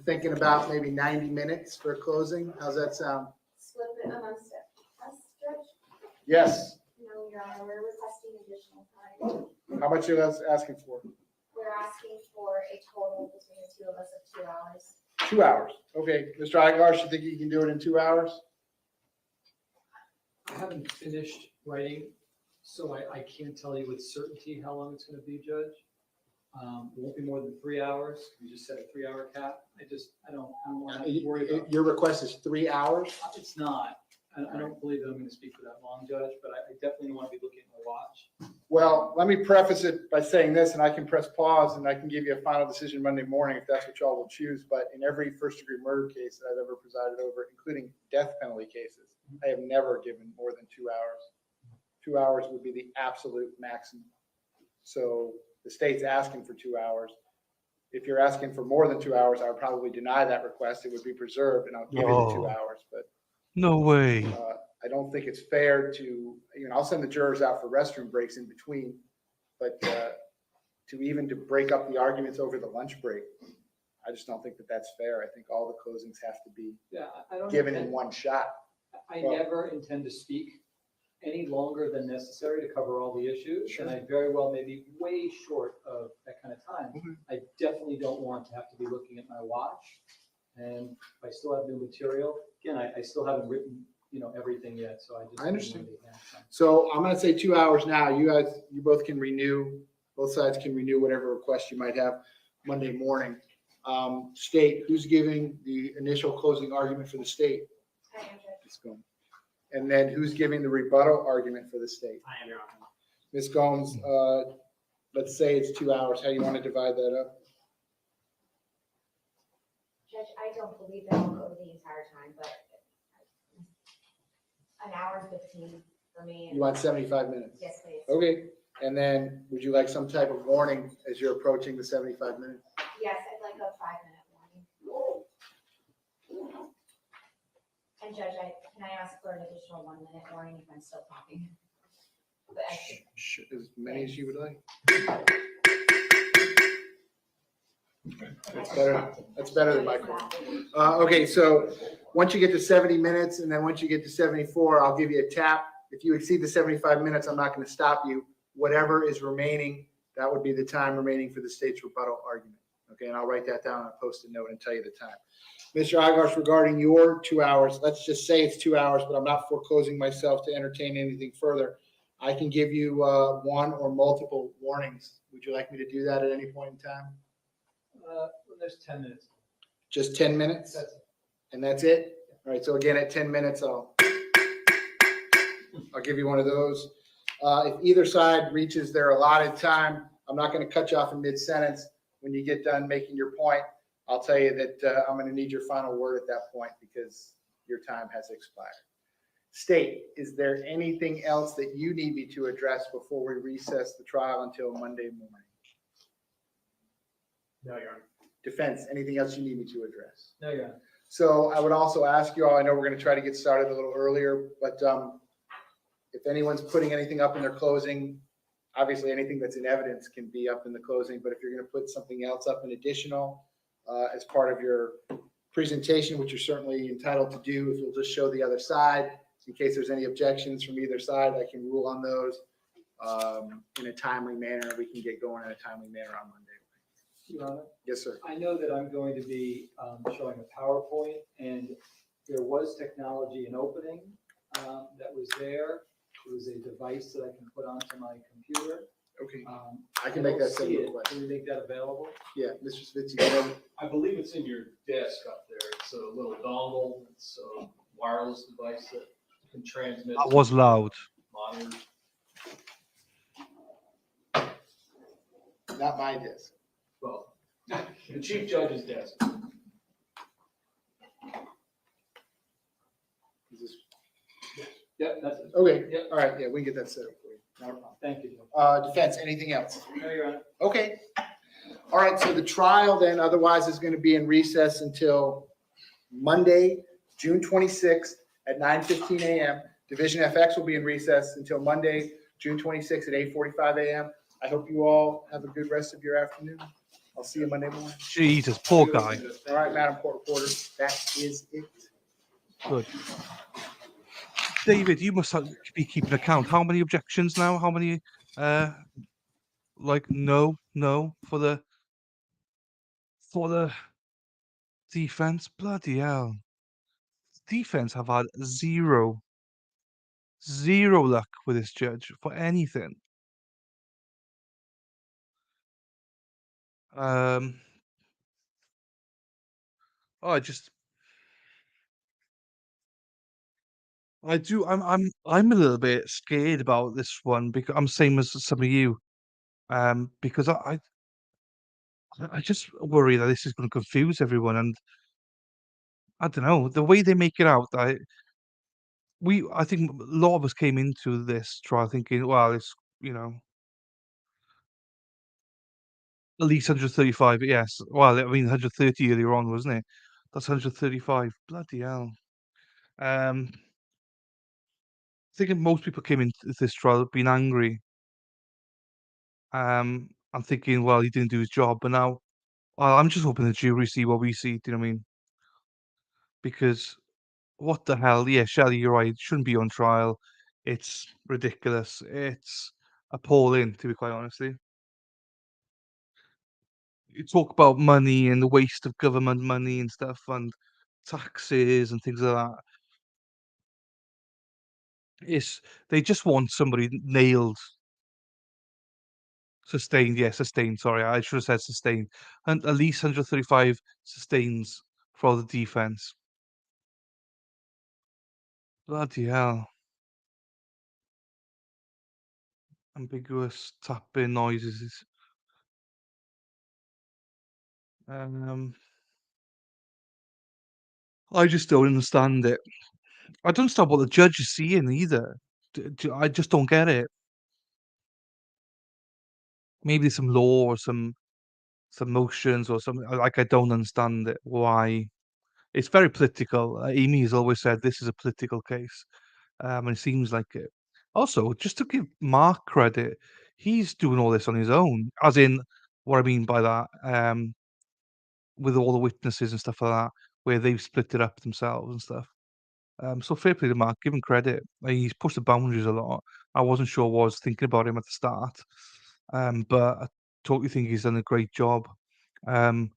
thinking about maybe 90 minutes for a closing. How's that sound? Split it amongst us, Judge? Yes. No, Your Honor, we're requesting additional time. How much are you asking for? We're asking for a total between the 2 of us of 2 hours. 2 hours. Okay, Mr. Aguilar, you think you can do it in 2 hours? I haven't finished writing, so I can't tell you with certainty how long it's going to be, Judge. It won't be more than 3 hours. We just set a 3-hour cap. I don't want to worry about. Your request is 3 hours? It's not. I don't believe that I'm going to speak for that long, Judge, but I definitely don't want to be looking at my watch. Well, let me preface it by saying this, and I can press pause and I can give you a final decision Monday morning if that's what y'all will choose. But in every first-degree murder case that I've ever presided over, including death penalty cases, I have never given more than 2 hours. 2 hours would be the absolute maximum. So the state's asking for 2 hours. If you're asking for more than 2 hours, I would probably deny that request. It would be preserved, and I'll give you the 2 hours. But No way. I don't think it's fair to, I'll send the jurors out for restroom breaks in between, but to break up the arguments over the lunch break, I just don't think that that's fair. I think all the closings have to be Yeah, I don't. given in one shot. I never intend to speak any longer than necessary to cover all the issues. Sure. And I very well may be way short of that kind of time. Mhm. I definitely don't want to have to be looking at my watch. And if I still have new material, again, I still haven't written, everything yet, so I just. I understand. So I'm going to say 2 hours now. You both can renew, both sides can renew whatever request you might have Monday morning. State, who's giving the initial closing argument for the state? I am, Judge. Ms. Gomes. And then who's giving the rebuttal argument for the state? I am, Your Honor. Ms. Gomes, let's say it's 2 hours. How do you want to divide that up? Judge, I don't believe that I'll go the entire time, but an hour and 15 for me. You want 75 minutes? Yes, please. Okay. And then would you like some type of warning as you're approaching the 75 minutes? Yes, I'd like a 5-minute warning. And Judge, can I ask for an additional 1 minute warning if I'm still talking? But As many as you would like. That's better than my call. Okay, so once you get to 70 minutes and then once you get to 74, I'll give you a tap. If you exceed the 75 minutes, I'm not going to stop you. Whatever is remaining, that would be the time remaining for the state's rebuttal argument. Okay, and I'll write that down on a Post-it note and tell you the time. Mr. Igarsh, regarding your 2 hours, let's just say it's 2 hours, but I'm not foreclosing myself to entertain anything further. I can give you one or multiple warnings. Would you like me to do that at any point in time? There's 10 minutes. Just 10 minutes? And that's it? All right, so again, at 10 minutes, I'll give you one of those. If either side reaches their allotted time, I'm not going to cut you off in mid-sentence. When you get done making your point, I'll tell you that I'm going to need your final word at that point because your time has expired. State, is there anything else that you need me to address before we recess the trial until Monday morning? No, Your Honor. Defense, anything else you need me to address? No, Your Honor. So I would also ask you all, I know we're going to try to get started a little earlier, but if anyone's putting anything up in their closing, obviously anything that's in evidence can be up in the closing, but if you're going to put something else up in additional as part of your presentation, which you're certainly entitled to do, if you'll just show the other side, in case there's any objections from either side, I can rule on those in a timely manner. We can get going in a timely manner on Monday. Your Honor, Yes, sir. I know that I'm going to be showing a PowerPoint, and there was technology in opening that was there. It was a device that I can put onto my computer. Okay. I can make that don't see same it. request. Can you make that available? Yeah, Mr. Spitz, you got it? I believe it's in your desk up there. It's a little dongle. It's a wireless device that can transmit. That was loud. Monitors. Not my desk. Well, the chief judge's desk. Is this- Yep, that's it. Okay, Yep. all right, yeah, we can get that set up for you. Not a problem. Thank you. Defense, anything else? No, Your Honor. Okay. All right, so the trial then otherwise is going to be in recess until Monday, June 26th at 9:15 a.m. Division FX will be in recess until Monday, June 26th at 8:45 a.m. I hope you all have a good rest of your afternoon. I'll see you Monday morning. Jesus, poor guy. All right, Madam Court Reporter, that is it. Good. David, you must be keeping account. How many objections now? How many, no for the defense? Bloody hell. Defense have had zero luck with this judge for anything. I'm a little bit scared about this one because I'm same as some of you. Because I just worry that this is going to confuse everyone, and I don't know the way they make it out. I think a lot of us came into this trial thinking, well, it's at least 135. Yes, well, I mean 130 earlier on, wasn't it? That's 135. Bloody hell. I think most people came into this trial being angry. I'm thinking, well, he didn't do his job, but now, well, I'm just hoping the jury see what we see. Do you know what I mean? Because what the hell? Yeah, Shelley, you're right. It shouldn't be on trial. It's ridiculous. It's appalling, to be quite honestly. You talk about money and the waste of government money and stuff, and taxes and things like that. They just want somebody nailed. Sustained, yeah, sustained. Sorry, I should have said sustained. And at least 135 sustains for the defense. Bloody hell. Ambiguous tapping noises. I just don't understand it. I don't understand what the judge is seeing either. I just don't get it. Maybe some law or some motions or something. Like I don't understand it. Why It's very political. Amy has always said this is a political case, and it seems like it. Also, just to give Mark credit, he's doing all this on his own. As in, what I mean by that, with all the witnesses and stuff like that, where they've split it up themselves and stuff. So fair play to Mark, give him credit. He's pushed the boundaries a lot. I wasn't sure what I was thinking about him at the start, but I totally think he's done a great job. Um,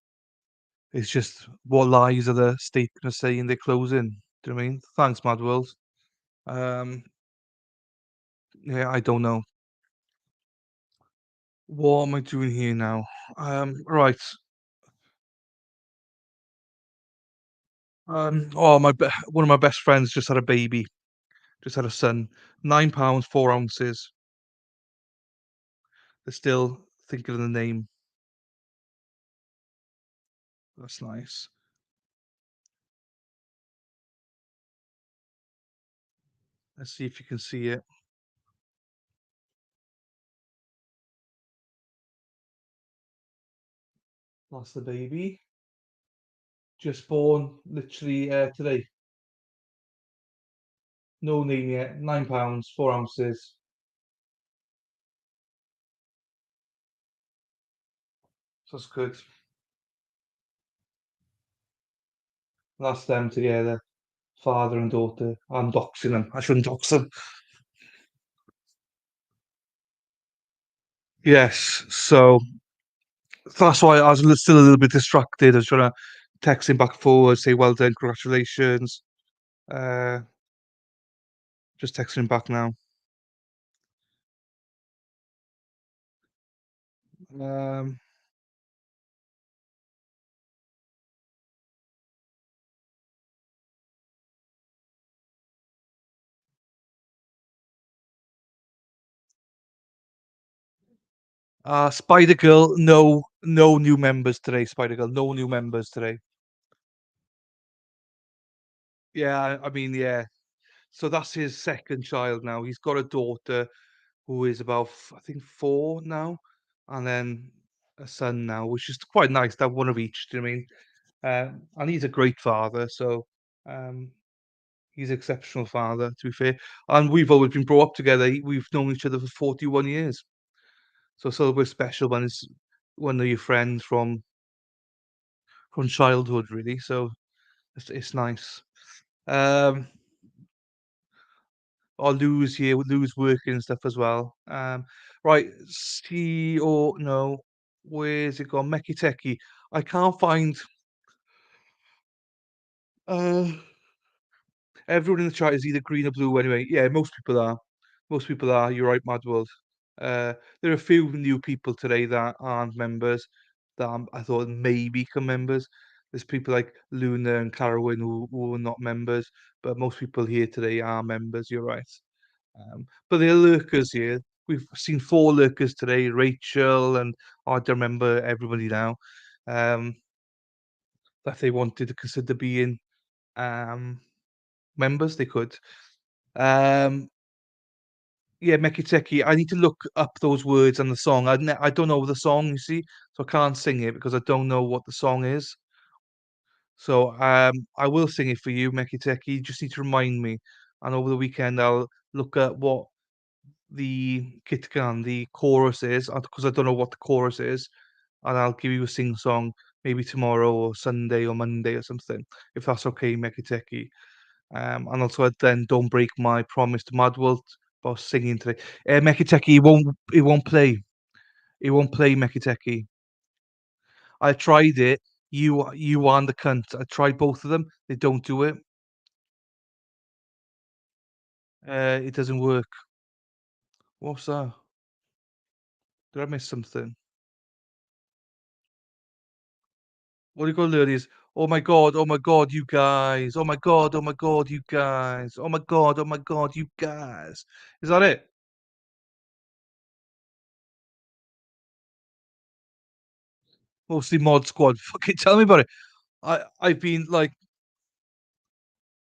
it's just what lies are the state going to say in their closing? Do you know what I mean? Thanks, Mad World. Yeah, I don't know. What am I doing here now? Right. Oh, one of my best friends just had a baby, just had a son. 9 pounds 4 ounces. They're still thinking of the name. That's nice. Let's see if you can see it. That's the baby. Just born literally today. No name yet. 9 pounds 4 ounces. So that's good. That's them together. Father and daughter. I'm doxing them. I shouldn't dox them. Yes. So that's why I was still a little bit distracted. I was trying to text him back and forward, say well done, congratulations. Uh, just texting him back now. Um, Spider Girl, no new members today. Spider Girl, no new members today. Yeah, I mean, yeah. So that's his second child now. He's got a daughter who is about, I think, 4 now, and then a son now, which is quite nice to have one of each. Do you know what I mean? And he's a great father, so um, he's an exceptional father, to be fair. And we've always been brought up together. We've known each other for 41 years, so it's always special when it's one of your friends from childhood, really. So it's nice. Um, or lose here, lose working and stuff as well. Right, see or no, where's it gone? Meki Teki. I can't find. Uh, everyone in the chat is either green or blue anyway. Yeah, most people are. Most people are. You're right, Mad World. There are a few new people today that aren't members that I thought may become members. There's people like Luna and Carowin who are not members, but most people here today are members. You're right. But there are lurkers here. We've seen 4 lurkers today, Rachel and I don't remember everybody now. That they wanted to consider being members, they could. Yeah, Mekiteki, I need to look up those words and the song. I don't know the song, you see, so I can't sing it because I don't know what the song is. So I will sing it for you, Mekiteki. You just need to remind me. And over the weekend, I'll look at what the Kitkan, the chorus is, because I don't know what the chorus is, and I'll give you a sing song maybe tomorrow or Sunday or Monday or something, if that's okay, Mekiteki. And also then don't break my promise to Madworld about singing today. Mekiteki, it won't play. It won't play Mekiteki. I tried it. You and the cunt. I tried both of them. They don't do it. It doesn't work. What's that? Did I miss something? What you got to learn is, oh my god, you guys. Oh my god, you guys. Oh my god, you guys. Is that it? Mostly Mod Squad. Fucking tell me about it. I've been like,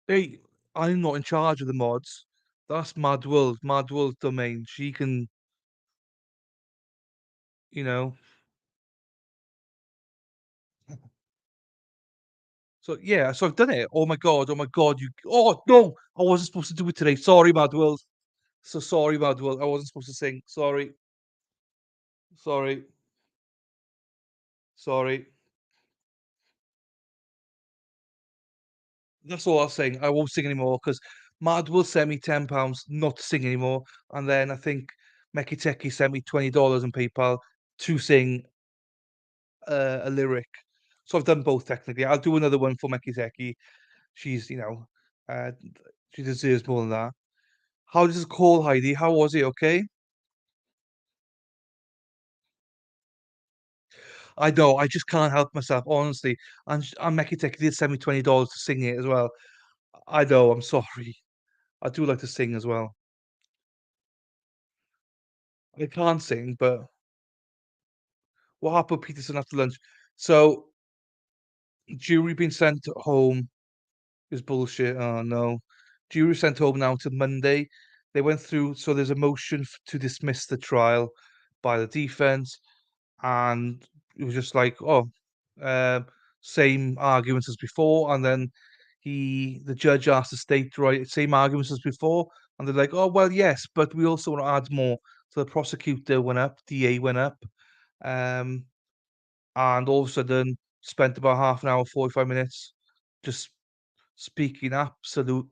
hey, I'm not in charge of the mods. That's Mad World domain. She can, you know. So yeah, so I've done it. Oh my god, you oh no, I wasn't supposed to do it today. Sorry, Madwell. So sorry, Madwell. I wasn't supposed to sing. Sorry. Sorry. Sorry. That's all I was saying. I won't sing anymore because Madwell sent me £10 not to sing anymore. And then I think Meki Teki sent me $20 on PayPal to sing a lyric. So I've done both technically. I'll do another one for Meki Teki. She's, uh, she deserves more than that. How does it call, Heidi? How was it? Okay? I know. I just can't help myself, honestly. And Meki Teki did send me $20 to sing it as well. I know. I'm sorry. I do like to sing as well. I can't sing, but what happened, Peterson, after lunch? So, jury being sent home is bullshit. Oh no. Jury sent home now to Monday. They went through, so there's a motion to dismiss the trial by the defense, and it was just like, oh, um, same arguments as before. And then the judge asked the state to write same arguments as before, and they're like, oh well, yes, but we also want to add more. So the prosecutor went up, DA went up, um, and all of a sudden spent about half an hour, 45 minutes just speaking absolute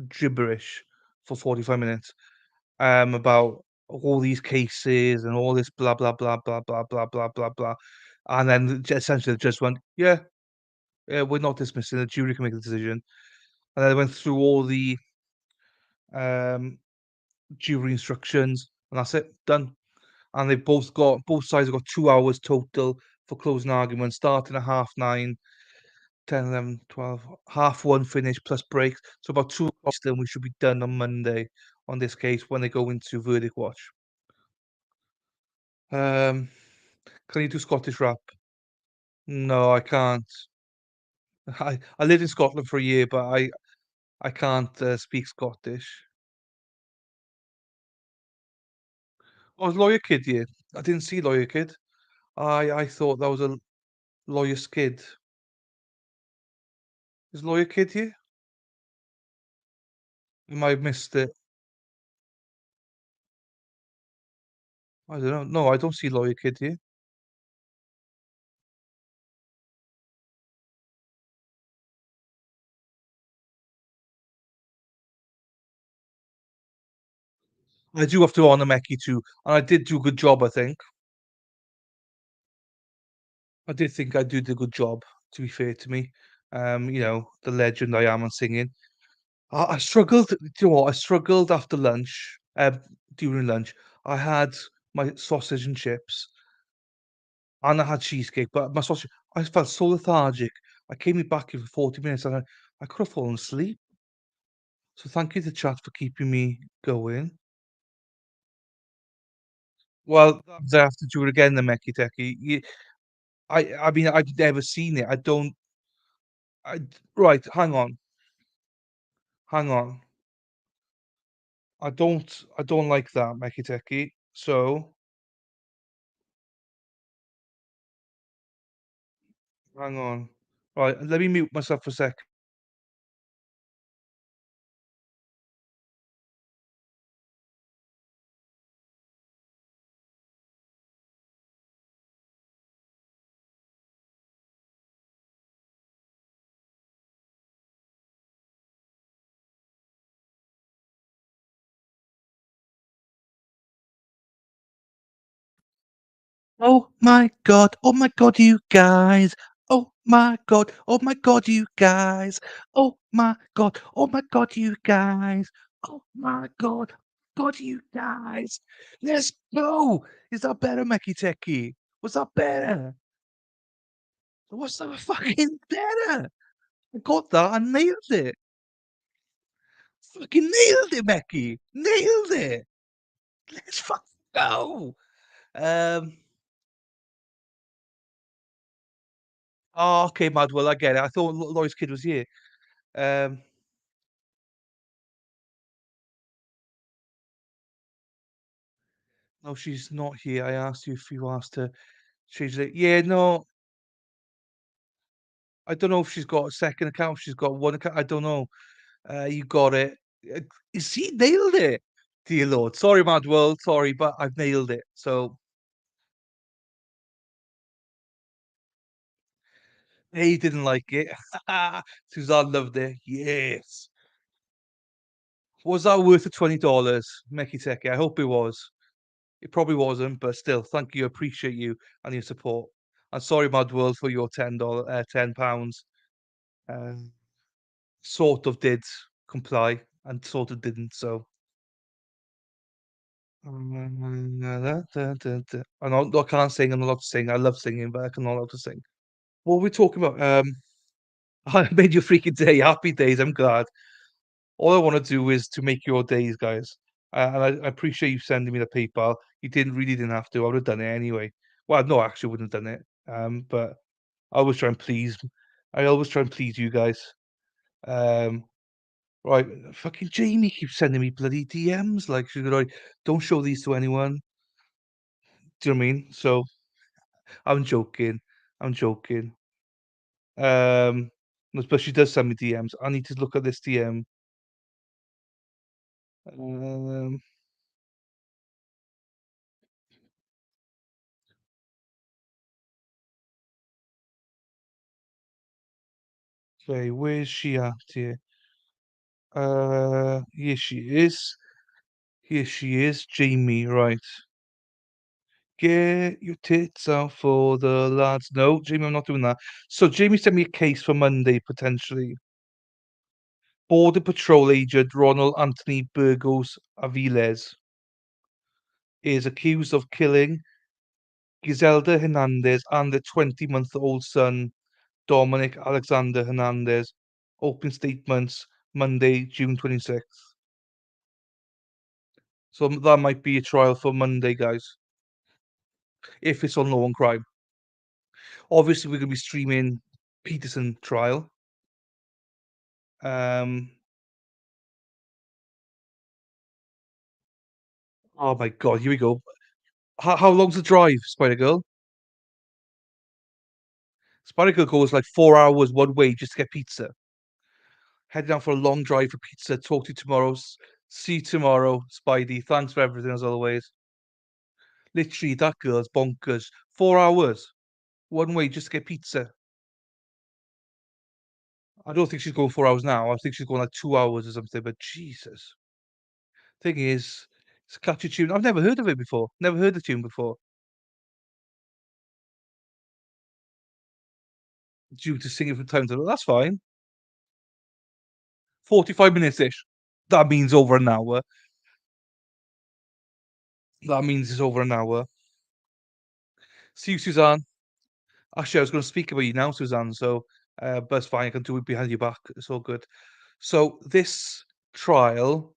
gibberish for 45 minutes about all these cases and all this blah blah blah blah blah blah blah blah blah. And then essentially the judge went, yeah, yeah, we're not dismissing, the jury can make the decision. And then they went through all the um jury instructions, and that's it, done. And they both sides have got 2 hours total for closing arguments, starting at 9:30, 10, 11, 12, half one finish plus breaks. So about 2 o'clock, then we should be done on Monday on this case when they go into verdict watch. Um, can you do Scottish rap? No, I can't. I lived in Scotland for a year, but I can't speak Scottish. I was Lawyer Kid here. I didn't see Lawyer Kid. I thought that was a Lawyer's Kid. Is Lawyer Kid here? I might have missed it. I don't know. No, I don't see Lawyer Kid here. I do have to honour Meki too, and I did do a good job, I think. I did think I did a good job, to be fair to me. The legend I am on singing. I struggled. Do you know what? I struggled after lunch. During lunch, I had my sausage and chips, and I had cheesecake. But my sausage, I felt so lethargic. I came back here for 40 minutes, and I could have fallen asleep. So thank you to chat for keeping me going. Well, I have to do it again, the Meki Teki. I mean, I've never seen it. I don't. Right, hang on. I don't like that, Meki Teki. So, hang on. Right, let me mute myself for a sec. Oh my god, you guys. Oh my god, you guys. Oh my god, you guys. Oh my god, you guys. Let's go. Is that better, Meki Teki? Was that better? Was that fucking better? I got that. I nailed it. Fucking nailed it, Becky. Nailed it. Let's fucking go. Um. Oh, okay, Madwell. I get it. I thought Lloyd's kid was here. Um. No, she's not here. I asked you if you asked her. She's like, yeah, no. I don't know if she's got a second account, if she's got one account. I don't know. You got it. See, nailed it. Dear Lord. Sorry, Mad World. Sorry, but I've nailed it. So he didn't like it. Suzanne loved it. Yes. Was that worth the $20, Mickey Teki? I hope it was. It probably wasn't, but still, thank you. Appreciate you and your support. And sorry, Mad World, for your £10. Sort of did comply and sort of didn't. So I can't sing. I'm not allowed to sing. I love singing, but I'm not allowed to sing. What were we talking about? I made your freaking day. Happy days. I'm glad. All I want to do is to make your days, guys. And I appreciate you sending me the PayPal. You didn't have to. I would have done it anyway. Well, no, actually, wouldn't have done it. But I always try and please. I always try and please you guys. Um, right, fucking Jamie keeps sending me bloody DMs. Like she's like, don't show these to anyone. Do you know what I mean? So I'm joking. I'm joking. Um, but she does send me DMs. I need to look at this DM. Um, okay, where's she at here? Here she is. Here she is, Jamie, right. Get your tits out for the lads. No, Jamie, I'm not doing that. So Jamie sent me a case for Monday, potentially. Border Patrol agent Ronald Anthony Burgos Aviles is accused of killing Giselda Hernandez and their 20-month-old son, Dominic Alexander Hernandez. Open statements Monday, June 26th. So that might be a trial for Monday, guys. If it's on Law and Crime. Obviously, we're going to be streaming Peterson trial. Oh my God, here we go. How long's the drive, Spider Girl? Spider Girl goes like 4 hours one way just to get pizza. Head down for a long drive for pizza. Talk to you tomorrow. See you tomorrow, Spidey. Thanks for everything as always. Literally, that girl's bonkers. 4 hours one way just to get pizza. I don't think she's going 4 hours now. I think she's going like 2 hours or something. But Jesus. Thing is, it's a catchy tune. I've never heard of it before. Never heard the tune before. Due to singing from time to time. That's fine. 45 minutes-ish. That means over an hour. That means it's over an hour. See you, Suzanne. Actually, I was going to speak about you now, Suzanne. So, but it's fine. I can do it behind your back. It's all good. So this trial,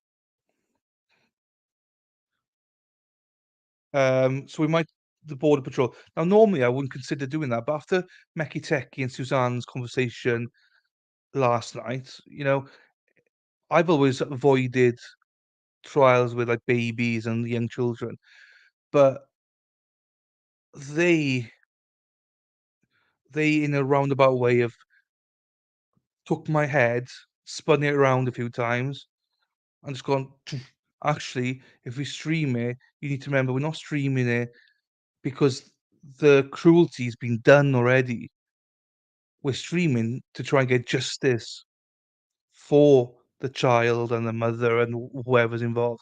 so we might the Border Patrol. Now, normally I wouldn't consider doing that, but after Meki Teki and Suzanne's conversation last night, I've always avoided trials with like babies and young children, but they in a roundabout way have took my head, spun it around a few times, and just gone. Actually, if we stream it, you need to remember we're not streaming it because the cruelty's been done already. We're streaming to try and get justice for the child and the mother and whoever's involved.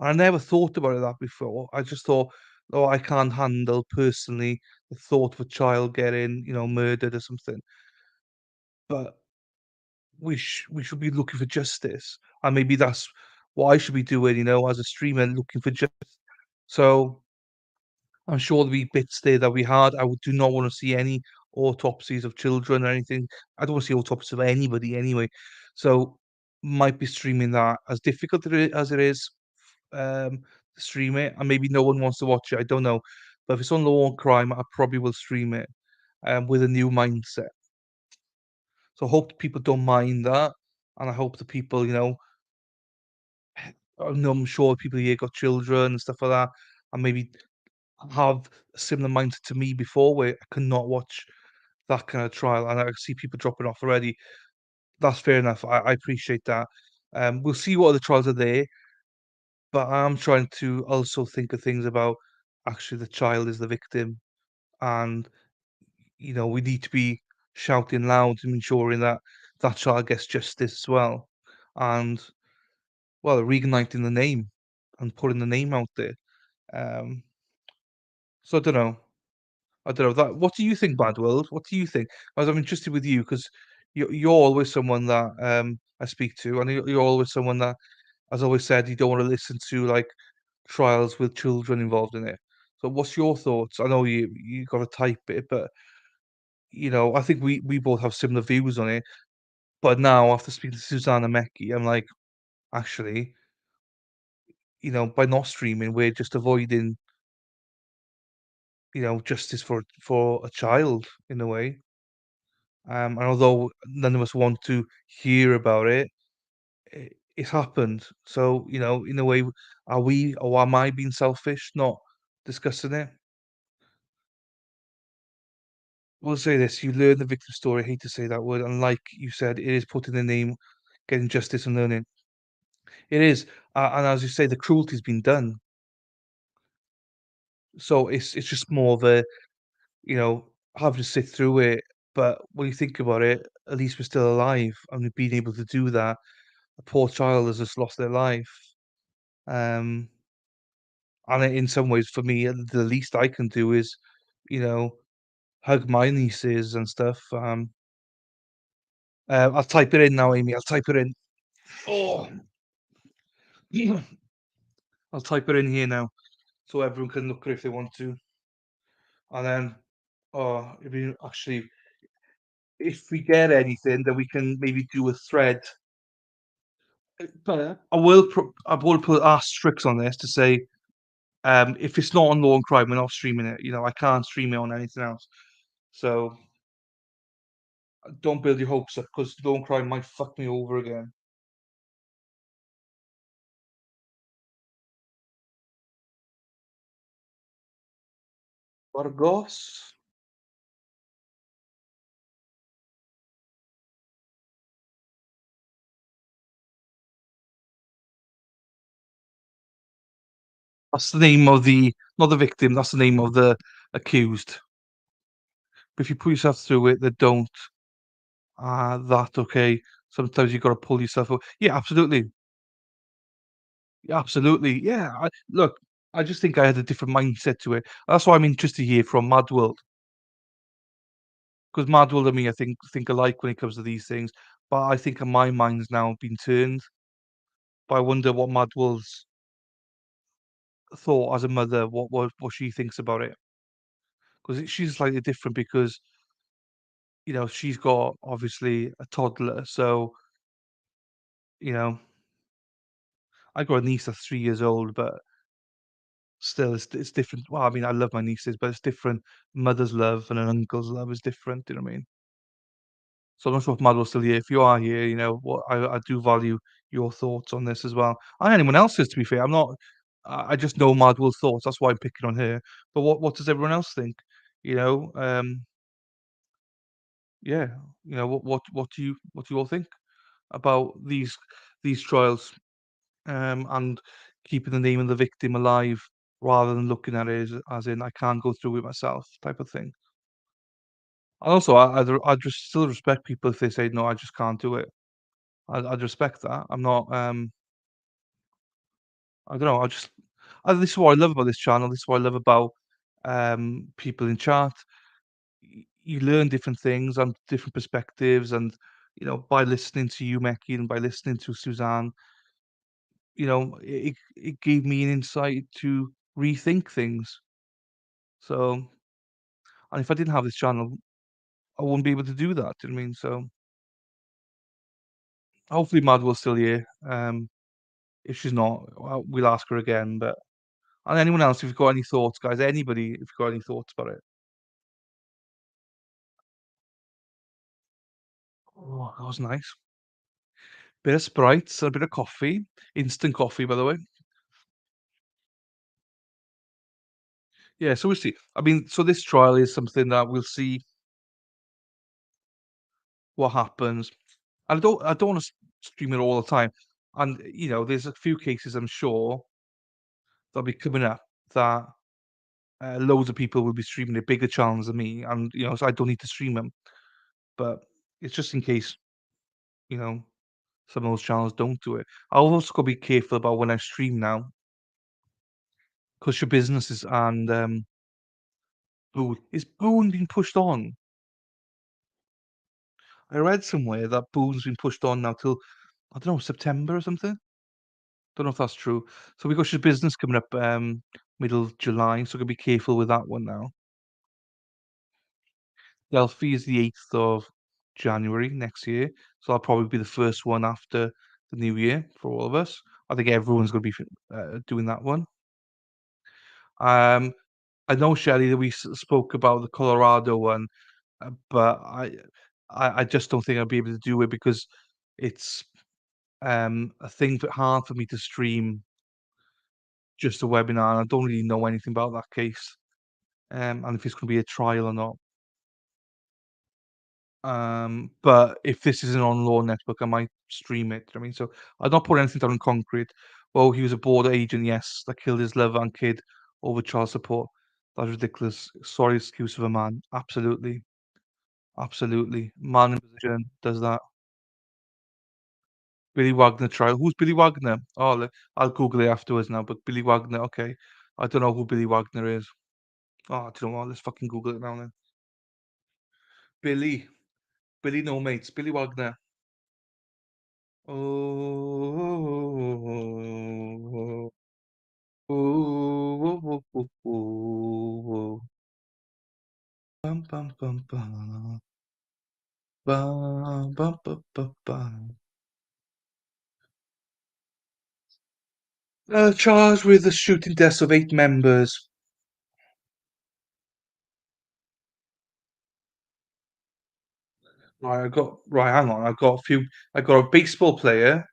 And I never thought about it that before. I just thought, oh, I can't handle personally the thought of a child getting, murdered or something. But we should be looking for justice, and maybe that's what I should be doing, as a streamer, looking for justice. So I'm sure there'll be bits there that we had. I do not want to see any autopsies of children or anything. I don't want to see autopsies of anybody anyway. So might be streaming that, as difficult as it is, to stream it, and maybe no one wants to watch it. I don't know, but if it's on Law and Crime, I probably will stream it, with a new mindset. So I hope people don't mind that, and I hope the people, I'm sure people here got children and stuff like that, and maybe have a similar mindset to me before, where I cannot watch that kind of trial, and I see people dropping off already. That's fair enough. I appreciate that. We'll see what other trials are there, but I'm trying to also think of things about actually the child is the victim, and we need to be shouting loud and ensuring that that child gets justice as well, and well, reigniting the name and putting the name out there. Um, so I don't know. I don't know that. What do you think, Bad World? What do you think? As I'm interested with you because you're always someone that I speak to, and you're always someone that has always said you don't want to listen to like trials with children involved in it. So what's your thoughts? I know you got to type it, but I think we both have similar views on it. But now after speaking to Susanna Mecki, I'm like, actually, by not streaming, we're just avoiding, justice for a child in a way. And although none of us want to hear about it, it's happened. So, in a way, are we or am I being selfish not discussing it? We'll say this, you learn the victim story, I hate to say that word, and like you said, it is putting the name, getting justice and learning. It is, and as you say, the cruelty's been done. So it's just more of a, having to sit through it. But when you think about it, at least we're still alive, and we've been able to do that. A poor child has just lost their life. Um, and in some ways, for me, the least I can do is, you know, hug my nieces and stuff. I'll type it in now, Amy. I'll type it in. Oh, I'll type it in here now, so everyone can look at it if they want to. And then, oh, it'd be actually, if we get anything, then we can maybe do a thread. But I will put asterisks on this to say, if it's not on Law and Crime, we're not streaming it. I can't stream it on anything else. So don't build your hopes up because Law and Crime might fuck me over again. Burgos. That's the name of not the victim. That's the name of the accused. But if you put yourself through it, they don't. That okay. Sometimes you got to pull yourself up. Yeah, absolutely. Yeah, absolutely. Yeah. Look, I just think I had a different mindset to it. That's why I'm interested to hear from Mad World. Because Mad World and me, I think alike when it comes to these things. But I think my mind's now been turned. But I wonder what Mad World's thought as a mother, what she thinks about it. Because she's slightly different because she's got obviously a toddler. So you know, I got a niece that's 3 years old, but still, it's different. Well, I mean, I love my nieces, but it's different. Mother's love and an uncle's love is different. You know what I mean? So I'm not sure if Madwell's still here. If you are here, what I do value your thoughts on this as well. And anyone else's, to be fair. I'm not. I just know Madwell's thoughts. That's why I'm picking on her. But what does everyone else think? You know, yeah. What do you all think about these trials? And keeping the name of the victim alive rather than looking at it as in I can't go through it myself type of thing. And also, I just still respect people if they say no, I just can't do it. I'd respect that. I'm not. I don't know. This is what I love about this channel. This is what I love about people in chat. You learn different things and different perspectives, and by listening to you, Mecky, and by listening to Suzanne, it gave me an insight to rethink things. So, and if I didn't have this channel, I wouldn't be able to do that. Do you know what I mean? So, hopefully, Madwell's still here. If she's not, we'll ask her again. But and anyone else, if you've got any thoughts, guys, anybody, if you've got any thoughts about it. Oh, that was nice. Bit of Sprite, a bit of coffee, instant coffee, by the way. Yeah, so we'll see. I mean, so this trial is something that we'll see what happens. And I don't wanna stream it all the time. And, there's a few cases I'm sure that'll be coming up that, loads of people will be streaming it, bigger channels than me, and, so I don't need to stream them. But it's just in case, you know, some of those channels don't do it. I've also gotta be careful about when I stream now, 'cause your businesses and, is Boone being pushed on? I read somewhere that Boone's been pushed on now till, I don't know, September or something? Don't know if that's true. So we got your business coming up, middle of July, so gotta be careful with that one now. Delphi is the 8th of January next year, so that'll probably be the first one after the new year for all of us. I think everyone's gonna be doing that one. Um, I know, Shelley, that we spoke about the Colorado one, but I just don't think I'll be able to do it because it's a thing hard for me to stream just a webinar, and I don't really know anything about that case, and if it's gonna be a trial or not. But if this is an on-law network, I might stream it. I mean, so I've not put anything down in concrete. Well, he was a border agent, yes, that killed his lover and kid over child support. That's ridiculous. Sorry excuse of a man. Absolutely. Absolutely. Man in position does that. Billy Wagner trial. Who's Billy Wagner? Oh, I'll Google it afterwards now, but Billy Wagner, okay. I don't know who Billy Wagner is. Oh, do you know what? Let's fucking Google it now then. Billy. Billy no mates. Billy Wagner. Oh. Oh. Oh. Bum, bum, bum, bum. Bum, bum, bum, bum, bum. Charged with the shooting deaths of 8 members. Right, hang on. I got a baseball player.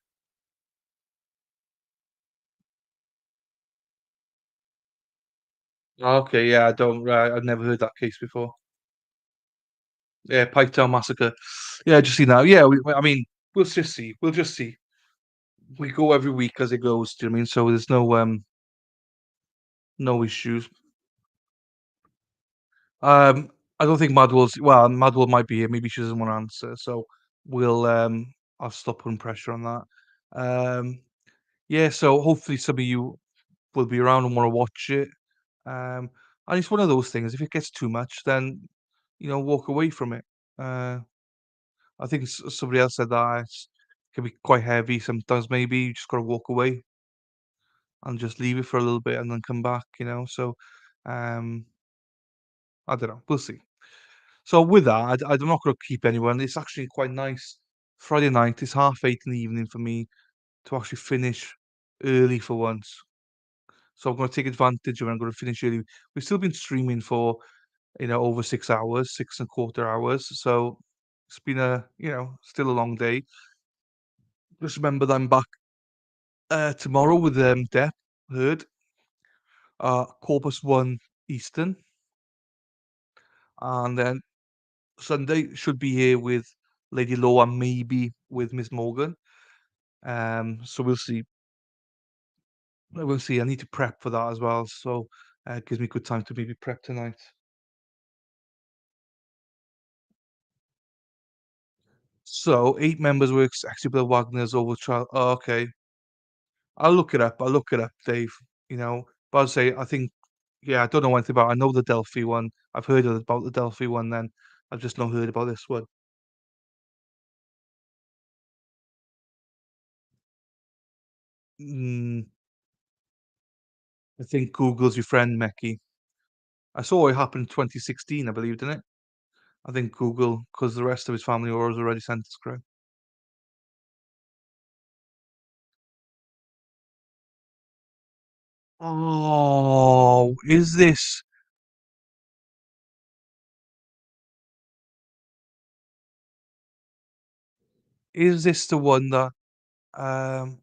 Okay, yeah, I don't. I've never heard that case before. Yeah, Piketown massacre. Yeah, just see now. Yeah, I mean, we'll just see. We'll just see. We go every week as it goes. Do you know what I mean? So there's no issues. I don't think Madwell might be here. Maybe she doesn't want to answer. So we'll I'll stop putting pressure on that. Yeah. So hopefully some of you will be around and want to watch it. And it's one of those things. If it gets too much, then walk away from it. I think somebody else said that it can be quite heavy sometimes. Maybe you just got to walk away and just leave it for a little bit and then come back. So um, I don't know. We'll see. So with that, I'm not going to keep anyone. It's actually quite nice. Friday night. It's 8:30 in the evening for me to actually finish early for once. So I'm going to take advantage of it. I'm going to finish early. We've still been streaming for over 6 hours, 6.25 hours. So it's been still a long day. Just remember that I'm back tomorrow with Depp Heard, Corpus 1 Eastern, and then Sunday should be here with Lady Law and maybe with Miss Morgan. So we'll see. We'll see. I need to prep for that as well, so it gives me good time to maybe prep tonight. So 8 members were acceptable Wagner's over trial. Oh, okay. I'll look it up. I'll look it up, Dave. But I'll say I think, yeah, I don't know anything about. I know the Delphi one. I've heard about the Delphi one. Then I've just not heard about this one. Mm, I think Google's your friend, Mecky. I saw it happen in 2016, I believe, didn't it? I think Google, because the rest of his family was already sentenced, correct? Oh, is this the one that um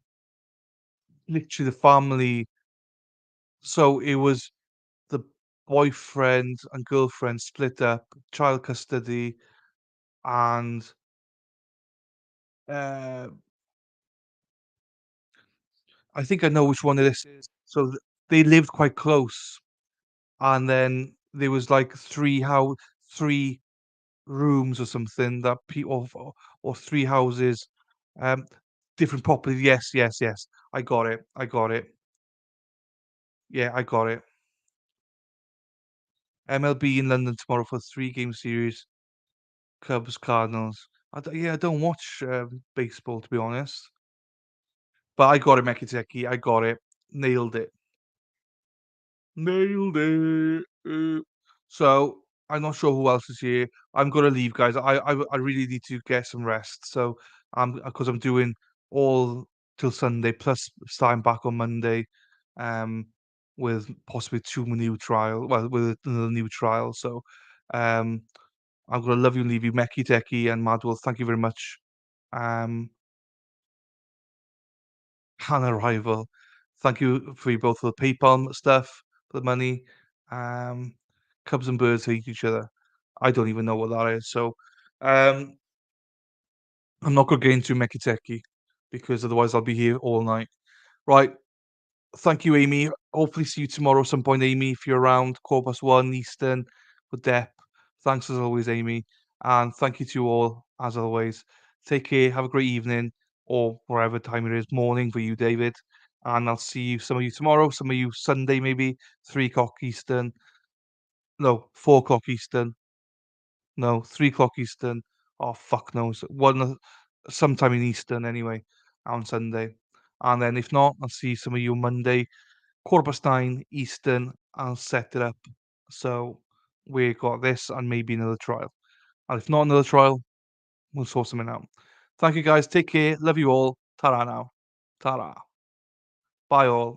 literally the family? So it was the boyfriend and girlfriend split up, child custody, and Uh, I think I know which one this is. So they lived quite close, and then there was like three rooms or something that people or three houses, um, different property. Yes, yes, yes. I got it. I got it. Yeah, I got it. MLB in London tomorrow for 3-game series. Cubs, Cardinals. Yeah, I don't watch baseball to be honest, but I got it, Mekiteki. I got it. Nailed it. Nailed it. So I'm not sure who else is here. I'm gonna leave, guys. I really need to get some rest. So because I'm doing all till Sunday, plus starting back on Monday, um, with possibly two new trial. Well, with another new trial. So, um, I'm gonna love you and leave you, Meki Teki and Madwell. Thank you very much. Um, on arrival. Thank you for you both for the PayPal stuff, for the money. Um, Cubs and birds hate each other. I don't even know what that is. So, um, I'm not gonna get into Mekiteki because otherwise I'll be here all night. Right. Thank you, Amy. Hopefully see you tomorrow some point, Amy, if you're around, 1:15 Eastern for Dep. Thanks as always, Amy. And thank you to you all, as always. Take care, have a great evening, or whatever time it is, morning for you, David. And I'll see you, some of you tomorrow, some of you Sunday, maybe 3 o'clock Eastern. No, 4 o'clock Eastern. No, 3 o'clock Eastern. Oh, fuck knows. Sometime in Eastern anyway, on Sunday. And then if not, I'll see some of you Monday, 9:15 Eastern. I'll set it up. So we got this and maybe another trial. And if not another trial, we'll sort something out. Thank you guys. Take care. Love you all. Ta-ra now. Ta-ra. Bye all.